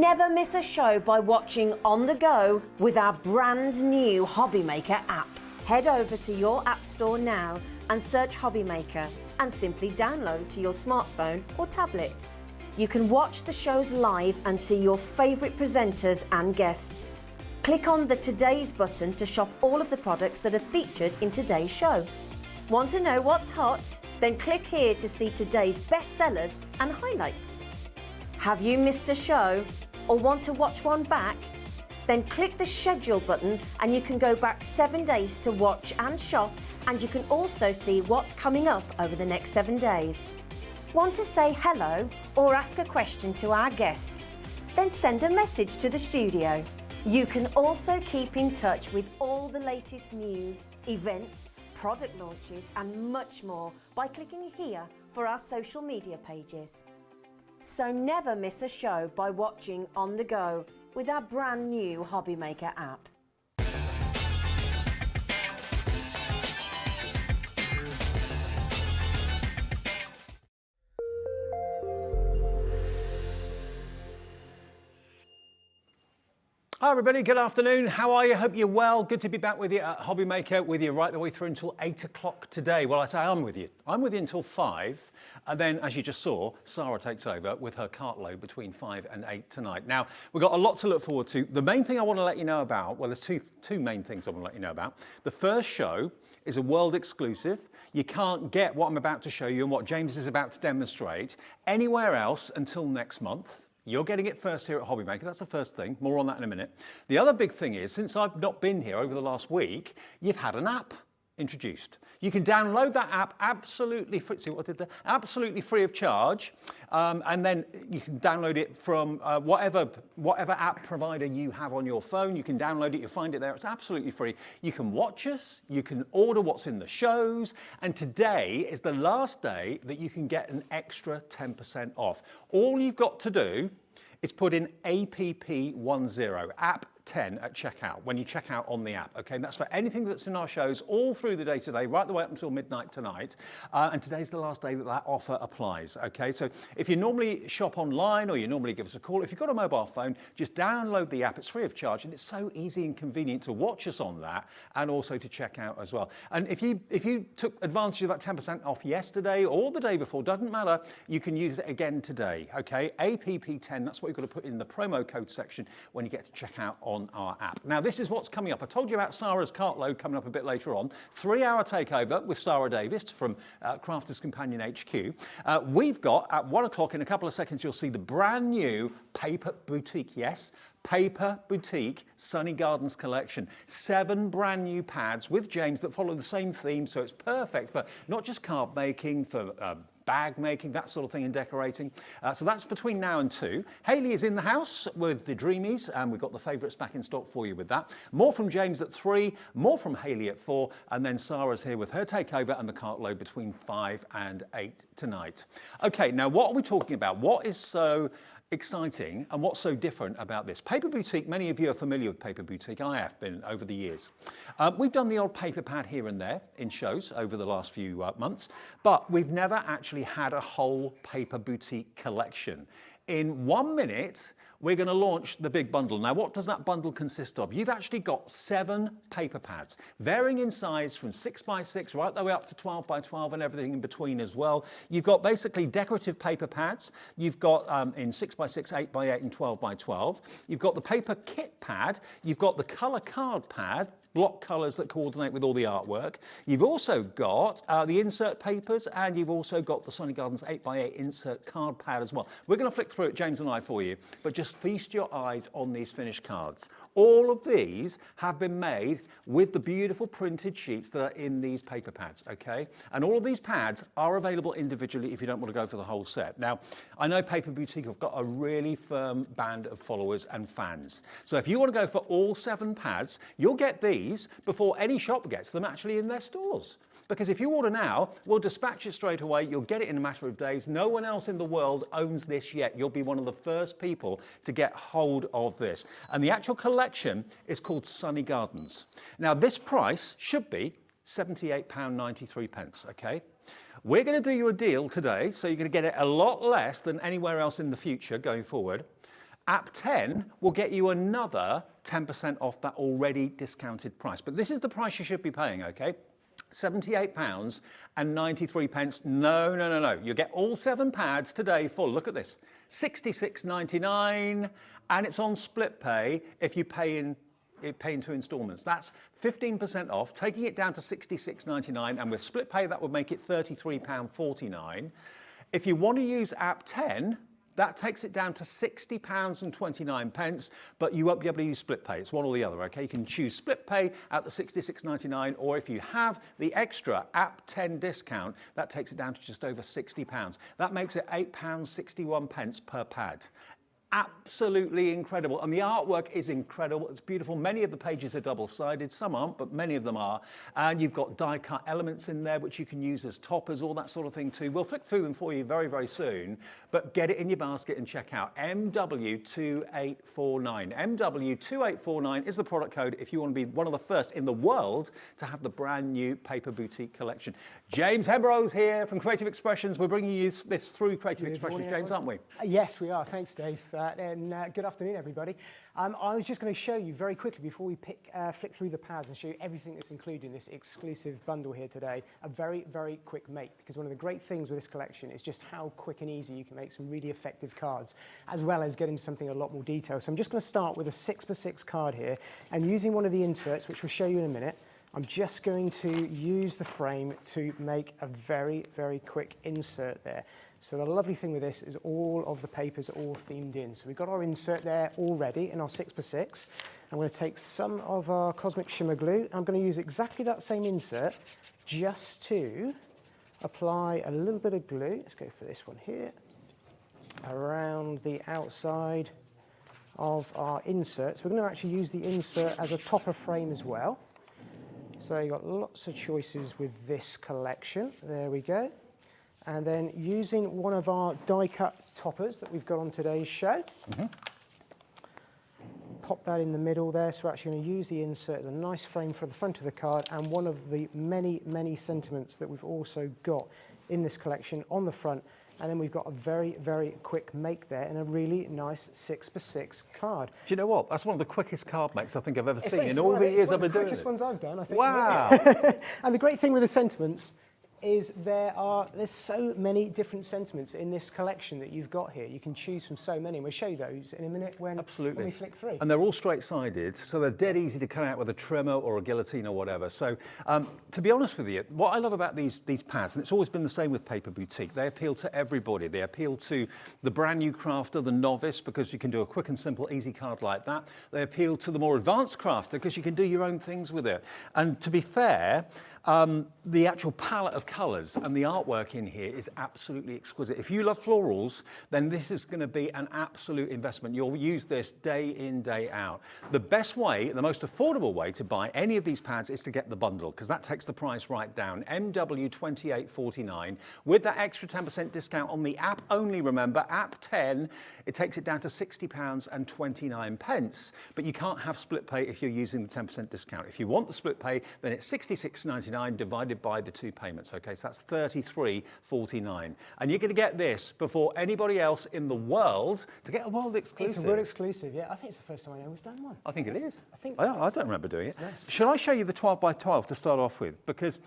never miss a show by watching on the go with our brand new Hobbymaker app. Head over to your app store now and search Hobbymaker and simply download to your smartphone or tablet. You can watch the shows live and see your favourite presenters and guests. Click on the Today's button to shop all of the products that are featured in today's show. Want to know what's hot? Then click here to see today's bestsellers and highlights. Have you missed a show or want to watch one back? Then click the schedule button and you can go back 7 days to watch and shop, and you can also see what's coming up over the next 7 days. Want to say hello or ask a question to our guests? Then send a message to the studio. You can also keep in touch with all the latest news, events, product launches and much more by clicking here for our social media pages. So never miss a show by watching on the go with our brand new Hobbymaker app. Hi everybody, good afternoon. How are you? Hope you're well. Good to be back with you at Hobbymaker, with you right the way through until 8 o'clock today. Well, I say I'm with you. I'm with you until 5. And then, as you just saw, Sara takes over with her Cartload between 5 and 8 tonight. Now, we've got a lot to look forward to. The main thing I want to let you know about, well, there's two main things I want to let you know about. The first show is a world exclusive. You can't get what I'm about to show you and what James is about to demonstrate anywhere else until next month. You're getting it first here at Hobbymaker. That's the first thing. More on that in a minute. The other big thing is, since I've not been here over the last week, you've had an app introduced. You can download that app absolutely free. See what I did there? Absolutely free of charge, and then you can download it from whatever app provider you have on your phone. You can download it. You'll find it there. It's absolutely free. You can watch us. You can order what's in the shows. And today is the last day that you can get an extra 10% off. All you've got to do is put in APP10, app 10 at checkout, when you check out on the app, okay? And that's for anything that's in our shows all through the day today, right the way up until midnight tonight. And today's the last day that that offer applies, okay? So if you normally shop online or you normally give us a call, if you've got a mobile phone, just download the app. It's free of charge, and it's so easy and convenient to watch us on that and also to check out as well. And if you took advantage of that 10% off yesterday or the day before, doesn't matter, you can use it again today, okay? APP10, that's what you've got to put in the promo code section when you get to check out on our app. Now, this is what's coming up. I told you about Sara's Cartload coming up a bit later on. 3-hour takeover with Sara Davies from Crafters Companion HQ. We've got, at 1 o'clock, in a couple of seconds, you'll see the brand new Paper Boutique, yes, Paper Boutique Sunny Gardens collection. 7 brand new pads with James that follow the same theme, so it's perfect for not just card making, for bag making, that sort of thing, and decorating. So that's between now and 2. Hayley is in the house with the Dreamees, and we've got the favourites back in stock for you with that. More from James at 3, more from Hayley at 4, and then Sara's here with her takeover and the Cartload between 5 and 8 tonight. Okay, now what are we talking about? What is so exciting and what's so different about this? Paper Boutique, many of you are familiar with Paper Boutique. I have been over the years. We've done the odd paper pad here and there in shows over the last few months, but we've never actually had a whole Paper Boutique collection. In 1 minute, we're going to launch the big bundle. Now, what does that bundle consist of? You've actually got 7 paper pads, varying in size from 6x6 right the way up to 12x12 and everything in between as well. You've got basically decorative paper pads. You've got in 6x6, 8x8 and 12x12. You've got the paper kit pad. You've got the colour card pad, block colours that coordinate with all the artwork. You've also got the insert papers, and you've also got the Sunny Gardens 8x8 insert card pad as well. We're going to flick through it, James and I, for you, but just feast your eyes on these finished cards. All of these have been made with the beautiful printed sheets that are in these paper pads, okay? And all of these pads are available individually if you don't want to go for the whole set. Now, I know Paper Boutique have got a really firm band of followers and fans. So if you want to go for all 7 pads, you'll get these before any shop gets them actually in their stores. Because if you order now, we'll dispatch it straight away. You'll get it in a matter of days. No one else in the world owns this yet. You'll be one of the first people to get hold of this. And the actual collection is called Sunny Gardens. Now, this price should be £78.93, okay? We're going to do you a deal today, so you're going to get it a lot less than anywhere else in the future going forward. App 10 will get you another 10% off that already discounted price. But this is the price you should be paying, okay? £78.93. No. You get all 7 pads today for, look at this, £66.99, and it's on split pay if you pay in 2 instalments. That's 15% off, taking it down to £66.99, and with split pay that would make it £33.49. If you want to use app 10, that takes it down to £60.29, but you won't be able to use split pay. It's one or the other, okay? You can choose split pay at the £66.99, or if you have the extra app 10 discount, that takes it down to just over £60. That makes it £8.61 per pad. Absolutely incredible, and the artwork is incredible. It's beautiful. Many of the pages are double-sided, some aren't, but many of them are. And you've got die-cut elements in there which you can use as toppers, all that sort of thing too. We'll flick through them for you very, very soon, but get it in your basket and check out MW2849. MW2849 is the product code if you want to be one of the first in the world to have the brand new Paper Boutique collection. James Hemrose here from Creative Expressions. We're bringing you this through Creative Expressions, James, aren't we? Yes, we are. Thanks, Dave. And good afternoon, everybody. I was just going to show you very quickly before we flick through the pads and show you everything that's included in this exclusive bundle here today, a very, very quick make, because one of the great things with this collection is just how quick and easy you can make some really effective cards, as well as get into something a lot more detailed. So I'm just going to start with a 6x6 card here, and using one of the inserts, which we'll show you in a minute, I'm just going to use the frame to make a very, very quick insert there. So the lovely thing with this is all of the papers are all themed in. So we've got our insert there already in our 6x6. I'm going to take some of our Cosmic Shimmer glue. I'm going to use exactly that same insert just to apply a little bit of glue. Let's go for this one here, around the outside of our insert. So we're going to actually use the insert as a topper frame as well. So you've got lots of choices with this collection. There we go. And then using one of our die-cut toppers that we've got on today's show, pop that in the middle there. So we're actually going to use the insert as a nice frame for the front of the card, and one of the many, many sentiments that we've also got in this collection on the front. And then we've got a very, very quick make there and a really nice 6x6 card. Do you know what? That's one of the quickest card makes I think I've ever seen in all the years I've been doing this. It's one of the quickest ones I've done, I think. Wow. And the great thing with the sentiments is there's so many different sentiments in this collection that you've got here. You can choose from so many, and we'll show you those in a minute when we flick through. And they're all straight-sided, so they're dead easy to cut out with a trimmer or a guillotine or whatever. So to be honest with you, what I love about these pads, and it's always been the same with Paper Boutique, they appeal to everybody. They appeal to the brand new crafter, the novice, because you can do a quick and simple easy card like that. They appeal to the more advanced crafter because you can do your own things with it. And to be fair, the actual palette of colours and the artwork in here is absolutely exquisite. If you love florals, then this is going to be an absolute investment. You'll use this day in, day out. The best way, the most affordable way to buy any of these pads is to get the bundle, because that takes the price right down. MW2849 with that extra 10% discount on the app only, remember, app 10, it takes it down to £60.29. But you can't have split pay if you're using the 10% discount. If you want the split pay, then it's £66.99 divided by the 2 payments, okay? So that's £33.49. And you're going to get this before anybody else in the world to get a world exclusive. It's a world exclusive, yeah. I think it's the first time I know we've done one. I think it is. I don't remember doing it. No. Shall I show you the 12 by 12 to start off with? Because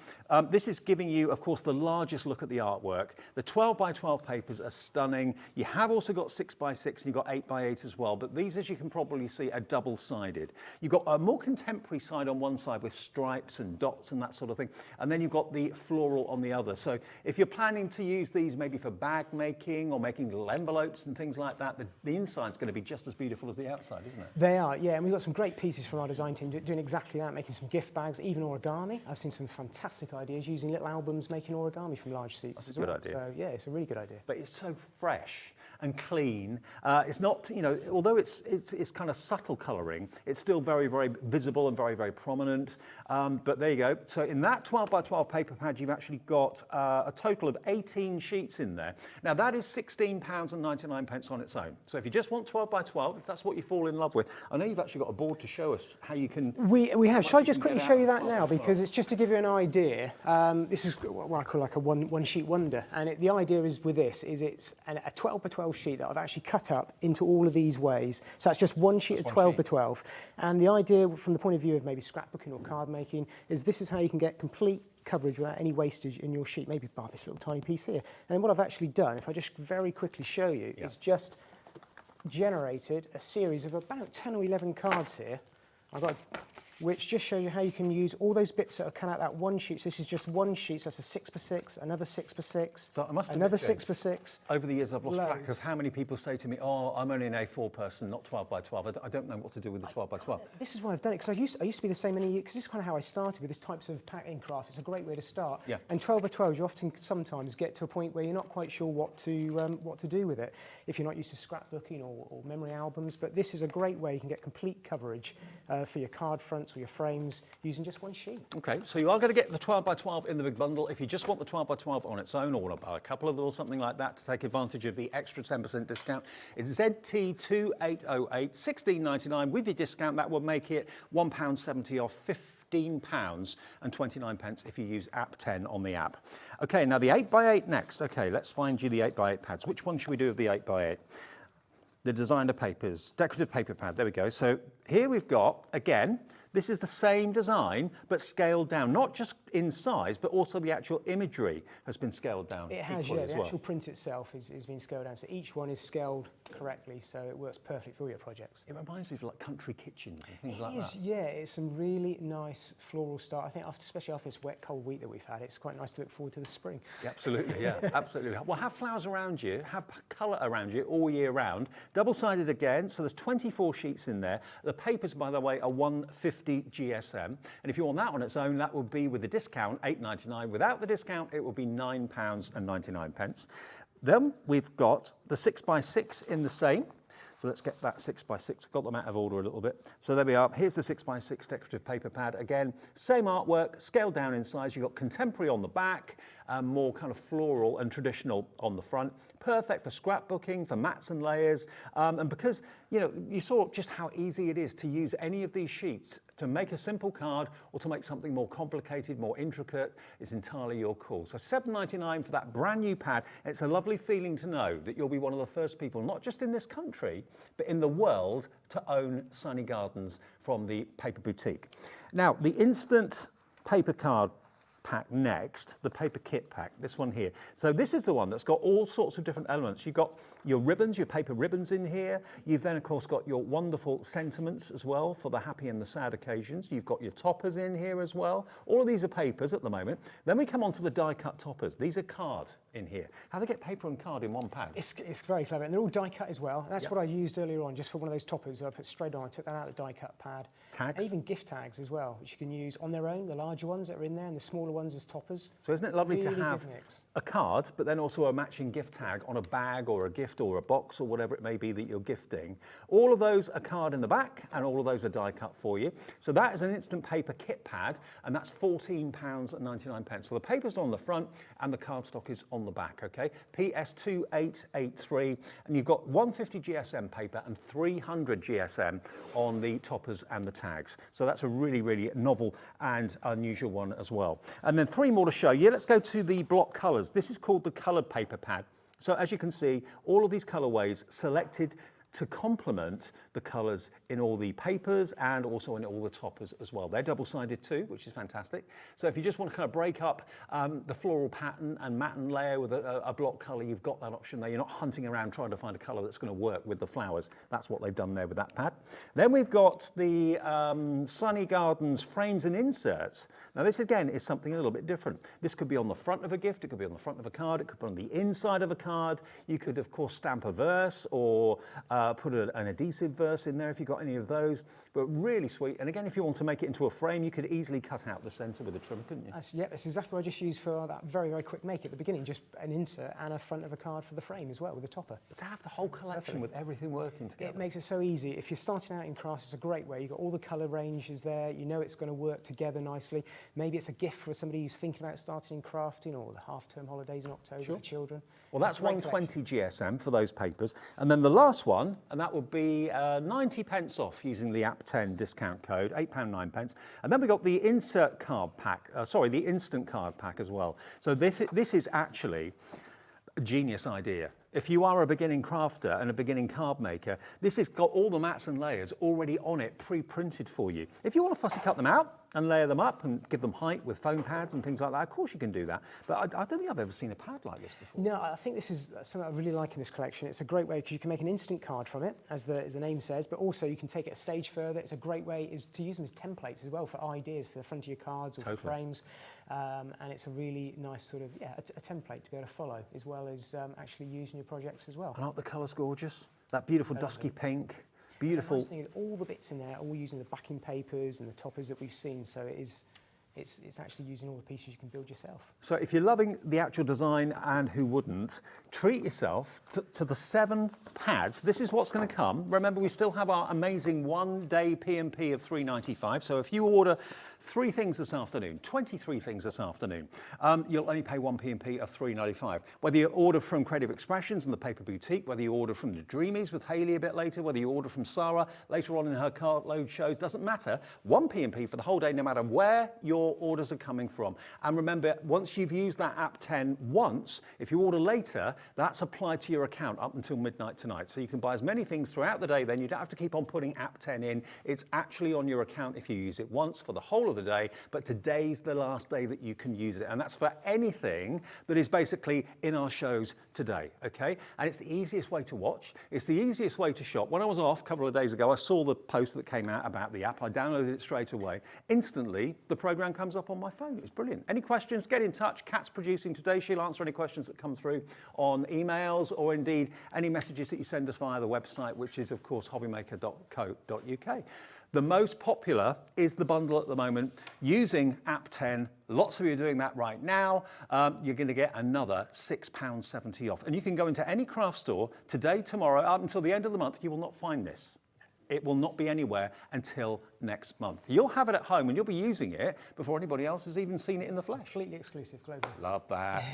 this is giving you, of course, the largest look at the artwork. The 12 by 12 papers are stunning. You have also got 6 by 6 and you've got 8 by 8 as well. But these, as you can probably see, are double-sided. You've got a more contemporary side on one side with stripes and dots and that sort of thing. And then you've got the floral on the other. So if you're planning to use these maybe for bag making or making little envelopes and things like that, the inside's going to be just as beautiful as the outside, isn't it? They are, yeah. And we've got some great pieces from our design team doing exactly that, making some gift bags, even origami. I've seen some fantastic ideas using little albums making origami from large sheets as well. That's a good idea. So yeah, it's a really good idea. But it's so fresh and clean. It's not, you know, although it's kind of subtle colouring, it's still very, very visible and very, very prominent. But there you go. So in that 12 by 12 paper pad, you've actually got a total of 18 sheets in there. Now that is £16.99 on its own. So if you just want 12 by 12, if that's what you fall in love with, I know you've actually got a board to show us how you can... We have. Shall I just quickly show you that now? Because it's just to give you an idea. This is what I call like a one sheet wonder. And the idea is with this, is it's a 12 by 12 sheet that I've actually cut up into all of these ways. So that's just one sheet of 12 by 12. And the idea from the point of view of maybe scrapbooking or card making is this is how you can get complete coverage without any wastage in your sheet, maybe by this little tiny piece here. And what I've actually done, if I just very quickly show you, is just generated a series of about 10 or 11 cards here. Which just show you how you can use all those bits that are cut out that one sheet. So this is just one sheet, so that's a 6x6, another 6x6, so I must another admit, 6x6. Over the years, I've lost track of how many people say to me, oh, I'm only an A4 person, not 12 by 12. I don't know what to do with the 12 by 12. This is why I've done it, because I used to be the same many years, because this is kind of how I started with this types of packing craft. It's a great way to start. Yeah. And 12 by 12, you often sometimes get to a point where you're not quite sure what to do with it, if you're not used to scrapbooking or memory albums. But this is a great way you can get complete coverage for your card fronts or your frames, using just one sheet. Okay, so you are going to get the 12 by 12 in the big bundle. If you just want the 12 by 12 on its own, or want to buy a couple of them or something like that to take advantage of the extra 10% discount, it's ZT2808, £16.99. With your discount, that will make it £1.70 off, £15.29 if you use app 10 on the app. Okay, now the 8x8 next. Okay, let's find you the 8x8 pads. Which one should we do of the 8x8? The designer papers, decorative paper pad, there we go. So here we've got, again, this is the same design, but scaled down, not just in size, but also the actual imagery has been scaled down. It has, equally yeah. as The well. actual print itself is been scaled down, so each one is scaled correctly, so it works perfectly for all your projects. It reminds me of like country kitchens and things like It is, that. yeah. It's some really nice floral start. I think, especially after this wet, cold week that we've had, it's quite nice to look forward to the spring. Yeah, absolutely, yeah, absolutely. Well, have flowers around you, have colour around you all year round. Double-sided again, so there's 24 sheets in there. The papers, by the way, are 150 GSM. And if you want that on its own, that would be with the discount, £8.99. Without the discount, it will be £9.99. Then we've got the 6x6 in the same. So let's get that 6x6. Got them out of order a little bit. So there we are. Here's the 6x6 decorative paper pad. Again, same artwork, scaled down in size. You've got contemporary on the back, more kind of floral and traditional on the front. Perfect for scrapbooking, for mats and layers. And because, you know, you saw just how easy it is to use any of these sheets to make a simple card or to make something more complicated, more intricate, is entirely your call. So £7.99 for that brand new pad. It's a lovely feeling to know that you'll be one of the first people, not just in this country, but in the world, to own Sunny Gardens from the Paper Boutique. Now, the instant paper card pack next, the paper kit pack, this one here. So this is the one that's got all sorts of different elements. You've got your ribbons, your paper ribbons in here. You've then, of course, got your wonderful sentiments as well for the happy and the sad occasions. You've got your toppers in here as well. All of these are papers at the moment. Then we come on to the die-cut toppers. These are card in here. How they get paper and card in one pad? It's very clever, and they're all die-cut as well. That's what I used earlier on, just for one of those toppers. I put straight on, I took that out of the die-cut pad. Tags? And even gift tags as well, which you can use on their own, the larger ones that are in there, and the smaller ones as toppers. So isn't it lovely Really to have good mix. a card, but then also a matching gift tag on a bag or a gift or a box or whatever it may be that you're gifting? All of those are card in the back, and all of those are die cut for you. So that is an instant paper kit pad, and that's £14.99. So the paper's on the front and the cardstock is on the back, okay? PS2883, and you've got 150 GSM paper and 300 GSM on the toppers and the tags. So that's a really, really novel and unusual one as well. And then three more to show you. Let's go to the block colours. This is called the coloured paper pad. So as you can see, all of these colourways selected to complement the colours in all the papers and also in all the toppers as well. They're double-sided too, which is fantastic. So if you just want to kind of break up the floral pattern and matte and layer with a block colour, you've got that option there. You're not hunting around trying to find a colour that's going to work with the flowers. That's what they've done there with that pad. Then we've got the Sunny Gardens frames and inserts. Now this again is something a little bit different. This could be on the front of a gift, it could be on the front of a card, it could be on the inside of a card. You could of course stamp a verse or put an adhesive verse in there if you've got any of those, but really sweet. And again, if you want to make it into a frame, you could easily cut out the centre with a trimmer, couldn't you? Yeah, that's exactly what I just used for that very, very quick make at the beginning, just an insert and a front of a card for the frame as well with a topper. But to have the whole collection with everything working together. It makes it so easy. If you're starting out in crafts, it's a great way. You've got all the colour ranges there, you know it's going to work together nicely. Maybe it's a gift for somebody who's thinking about starting in crafting, or the half-term holidays in October for children. Well, that's 120 GSM for those papers. And then the last one, and that would be 90 pence off using the app 10 discount code, £8.09. And then we got the insert card pack, the instant card pack as well. So this is actually a genius idea. If you are a beginning crafter and a beginning card maker, this has got all the mats and layers already on it, pre-printed for you. If you want to fussy cut them out and layer them up and give them height with foam pads and things like that, of course you can do that. But I don't think I've ever seen a pad like this before. No, I think this is something I really like in this collection. It's a great way because you can make an instant card from it, as the name says, but also you can take it a stage further. It's a great way to use them as templates as well for ideas for the front of your cards or for frames. And it's a really nice sort of, a template to be able to follow, as well as actually use in your projects as well. Aren't the colours gorgeous? That beautiful dusky pink, beautiful. The nice thing is all the bits in there are all using the backing papers and the toppers that we've seen, so it's actually using all the pieces you can build yourself. So if you're loving the actual design, and who wouldn't, treat yourself to the 7 pads. This is what's going to come. Remember, we still have our amazing one-day P&P of £3.95. So if you order 3 things this afternoon, 23 things this afternoon, you'll only pay 1 P&P of £3.95. Whether you order from Creative Expressions and the Paper Boutique, whether you order from the Dreamees with Hayley a bit later, whether you order from Sara later on in her Cartload shows, doesn't matter. 1 P&P for the whole day, no matter where your orders are coming from. And remember, once you've used that app 10 once, if you order later, that's applied to your account up until midnight tonight. So you can buy as many things throughout the day, then you don't have to keep on putting app 10 in. It's actually on your account if you use it once for the whole of the day, but today's the last day that you can use it. And that's for anything that is basically in our shows today, okay? And it's the easiest way to watch. It's the easiest way to shop. When I was off a couple of days ago, I saw the post that came out about the app. I downloaded it straight away. Instantly, the program comes up on my phone. It's brilliant. Any questions, get in touch. Kat's producing today. She'll answer any questions that come through on emails, or indeed any messages that you send us via the website, which is, of course, hobbymaker.co.uk. The most popular is the bundle at the moment using app 10. Lots of you are doing that right now. You're going to get another £6.70 off. And you can go into any craft store today, tomorrow, up until the end of the month. You will not find this. It will not be anywhere until next month. You'll have it at home and you'll be using it before anybody else has even seen it in the flesh. Completely exclusive, global. Love that.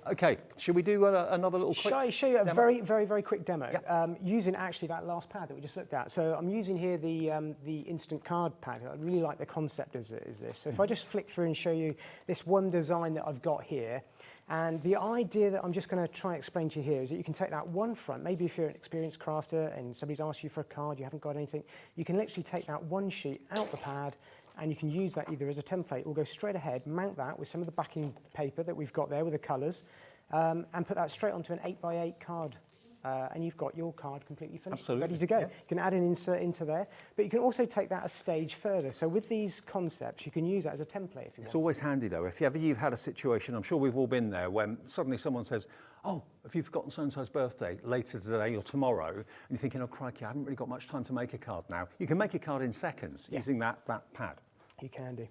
Okay, should we do another little quick Shall I show you a demo? very, very, very quick demo? Yep. Using actually that last pad that we just looked at. So I'm using here the instant card pad. I really like the concept as this. So if I just flick through and show you this one design that I've got here, and the idea that I'm just going to try and explain to you here is that you can take that one front, maybe if you're an experienced crafter and somebody's asked you for a card, you haven't got anything, you can literally take that one sheet out the pad and you can use that either as a template or go straight ahead, mount that with some of the backing paper that we've got there with the colours, and put that straight onto an 8x8 card. And you've got your card completely finished, ready to go. Yeah. You can add an insert into there, but you can also take that a stage further. So with these concepts, you can use that as a template if you want. It's always handy though, if ever you've had a situation, I'm sure we've all been there, when suddenly someone says, oh, have you forgotten so-and-so's birthday later today or tomorrow? And you're thinking, oh crikey, I haven't really got much time to make a card now. You can make a card in seconds using that pad. You can do.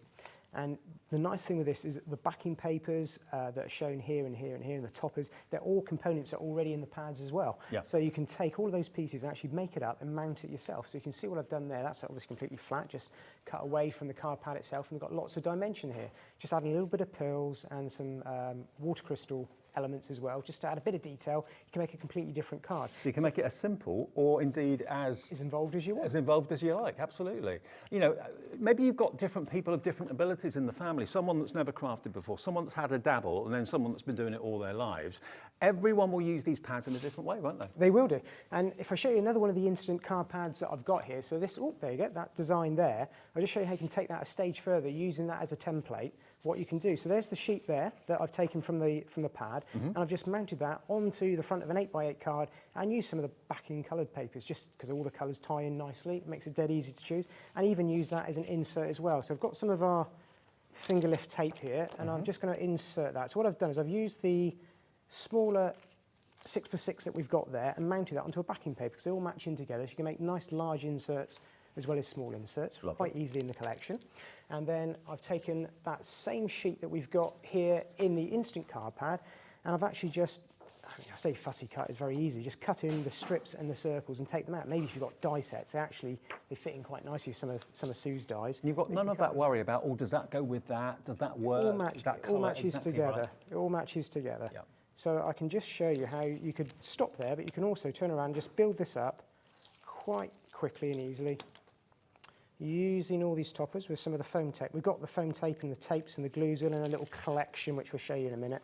And the nice thing with this is the backing papers that are shown here and here and here, and the toppers, they're all components that are already in the pads as well. Yeah. So you can take all of those pieces and actually make it up and mount it yourself. So you can see what I've done there. That's obviously completely flat, just cut away from the card pad itself. And we've got lots of dimension here. Just adding a little bit of pearls and some water crystal elements as well, just to add a bit of detail. You can make a completely different card. So you can make it as simple or indeed as involved as you want. As involved as you like, absolutely. You know, maybe you've got different people of different abilities in the family, someone that's never crafted before, someone that's had a dabble, and then someone that's been doing it all their lives. Everyone will use these pads in a different way, won't they? They will do. And if I show you another one of the instant card pads that I've got here, so this, oh, there you go, that design there. I'll just show you how you can take that a stage further using that as a template, what you can do. So there's the sheet there that I've taken from the pad, and I've just mounted that onto the front of an 8x8 card and used some of the backing coloured papers just because all the colours tie in nicely. It makes it dead easy to choose, and even use that as an insert as well. So I've got some of our finger lift tape here, and I'm just going to insert that. So what I've done is I've used the smaller 6x6 that we've got there and mounted that onto a backing paper because they all match in together. So you can make nice large inserts as well as small inserts quite easily in the collection. And then I've taken that same sheet that we've got here in the instant card pad, and I've actually just, I say fussy cut, it's very easy, just cut in the strips and the circles and take them out. Maybe if you've got die sets, they fit in quite nicely with some of Sue's dies. And you've got none of that worry about, oh, does that go with that? Does that work? It all matches together. It all matches together. Yep. So I can just show you how you could stop there, but you can also turn around and just build this up quite quickly and easily using all these toppers with some of the foam tape. We've got the foam tape and the tapes and the glues in a little collection, which we'll show you in a minute.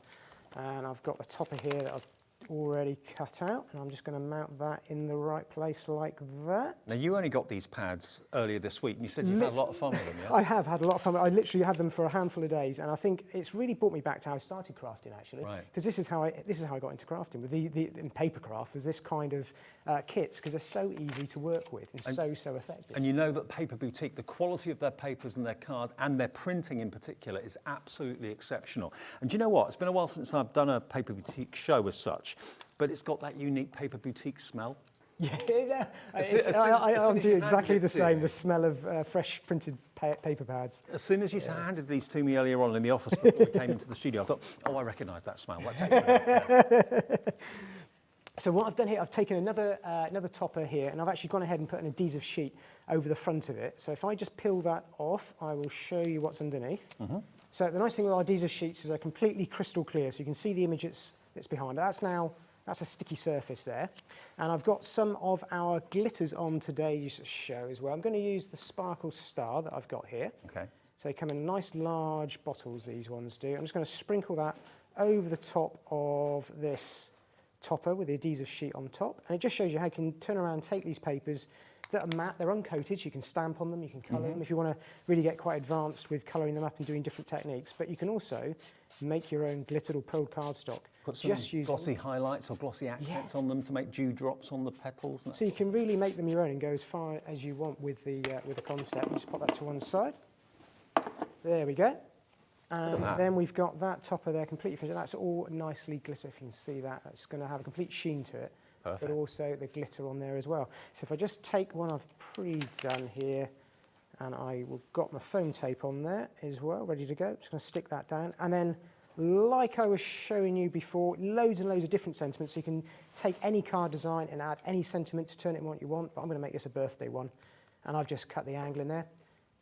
And I've got the topper here that I've already cut out, and I'm just going to mount that in the right place like that. Now, you only got these pads earlier this week, and you said you've had a lot of fun with them, yeah? I have had a lot of fun. I literally had them for a handful of days, and I think it's really brought me back to how I started crafting, actually. Right. Because this is how I got into crafting, with in paper craft, was this kind of kits, because they're so easy to work with and so effective. And you know that Paper Boutique, the quality of their papers and their card and their printing in particular is absolutely exceptional. And do you know what? It's been a while since I've done a Paper Boutique show as such, but it's got that unique Paper Boutique smell. Yeah, I do exactly the same, the smell of fresh printed paper pads. As soon as you handed these to me earlier on in the office before we came into the studio, I thought, oh, I recognise that smell. That takes me. So what I've done here, I've taken another topper here, and I've actually gone ahead and put an adhesive sheet over the front of it. So if I just peel that off, I will show you what's underneath. Mm-hmm. So the nice thing with our adhesive sheets is they're completely crystal clear, so you can see the image that's behind it. That's a sticky surface there. And I've got some of our glitters on today to show as well. I'm going to use the Sparkle Star that I've got here. Okay. So they come in nice large bottles, these ones do. I'm just going to sprinkle that over the top of this topper with the adhesive sheet on top. And it just shows you how you can turn around and take these papers that are matte, they're uncoated, so you can stamp on them, you can colour them if you want to really get quite advanced with colouring them up and doing different techniques. But you can also make your own glittered or pearl cardstock. Put some glossy highlights or glossy accents on them to make dewdrops on the petals. So you can really make them your own and go as far as you want with the concept. You just pop that to one side. There we go. And then we've got that topper there completely finished. That's all nicely glitter, if you can see that. That's going to have a complete sheen to it. Perfect. But also the glitter on there as well. So if I just take one I've pre-done here, and I've got my foam tape on there as well, ready to go. Just going to stick that down. And then, like I was showing you before, loads and loads of different sentiments. So you can take any card design and add any sentiment to turn it into what you want. But I'm going to make this a birthday one. And I've just cut the angle in there.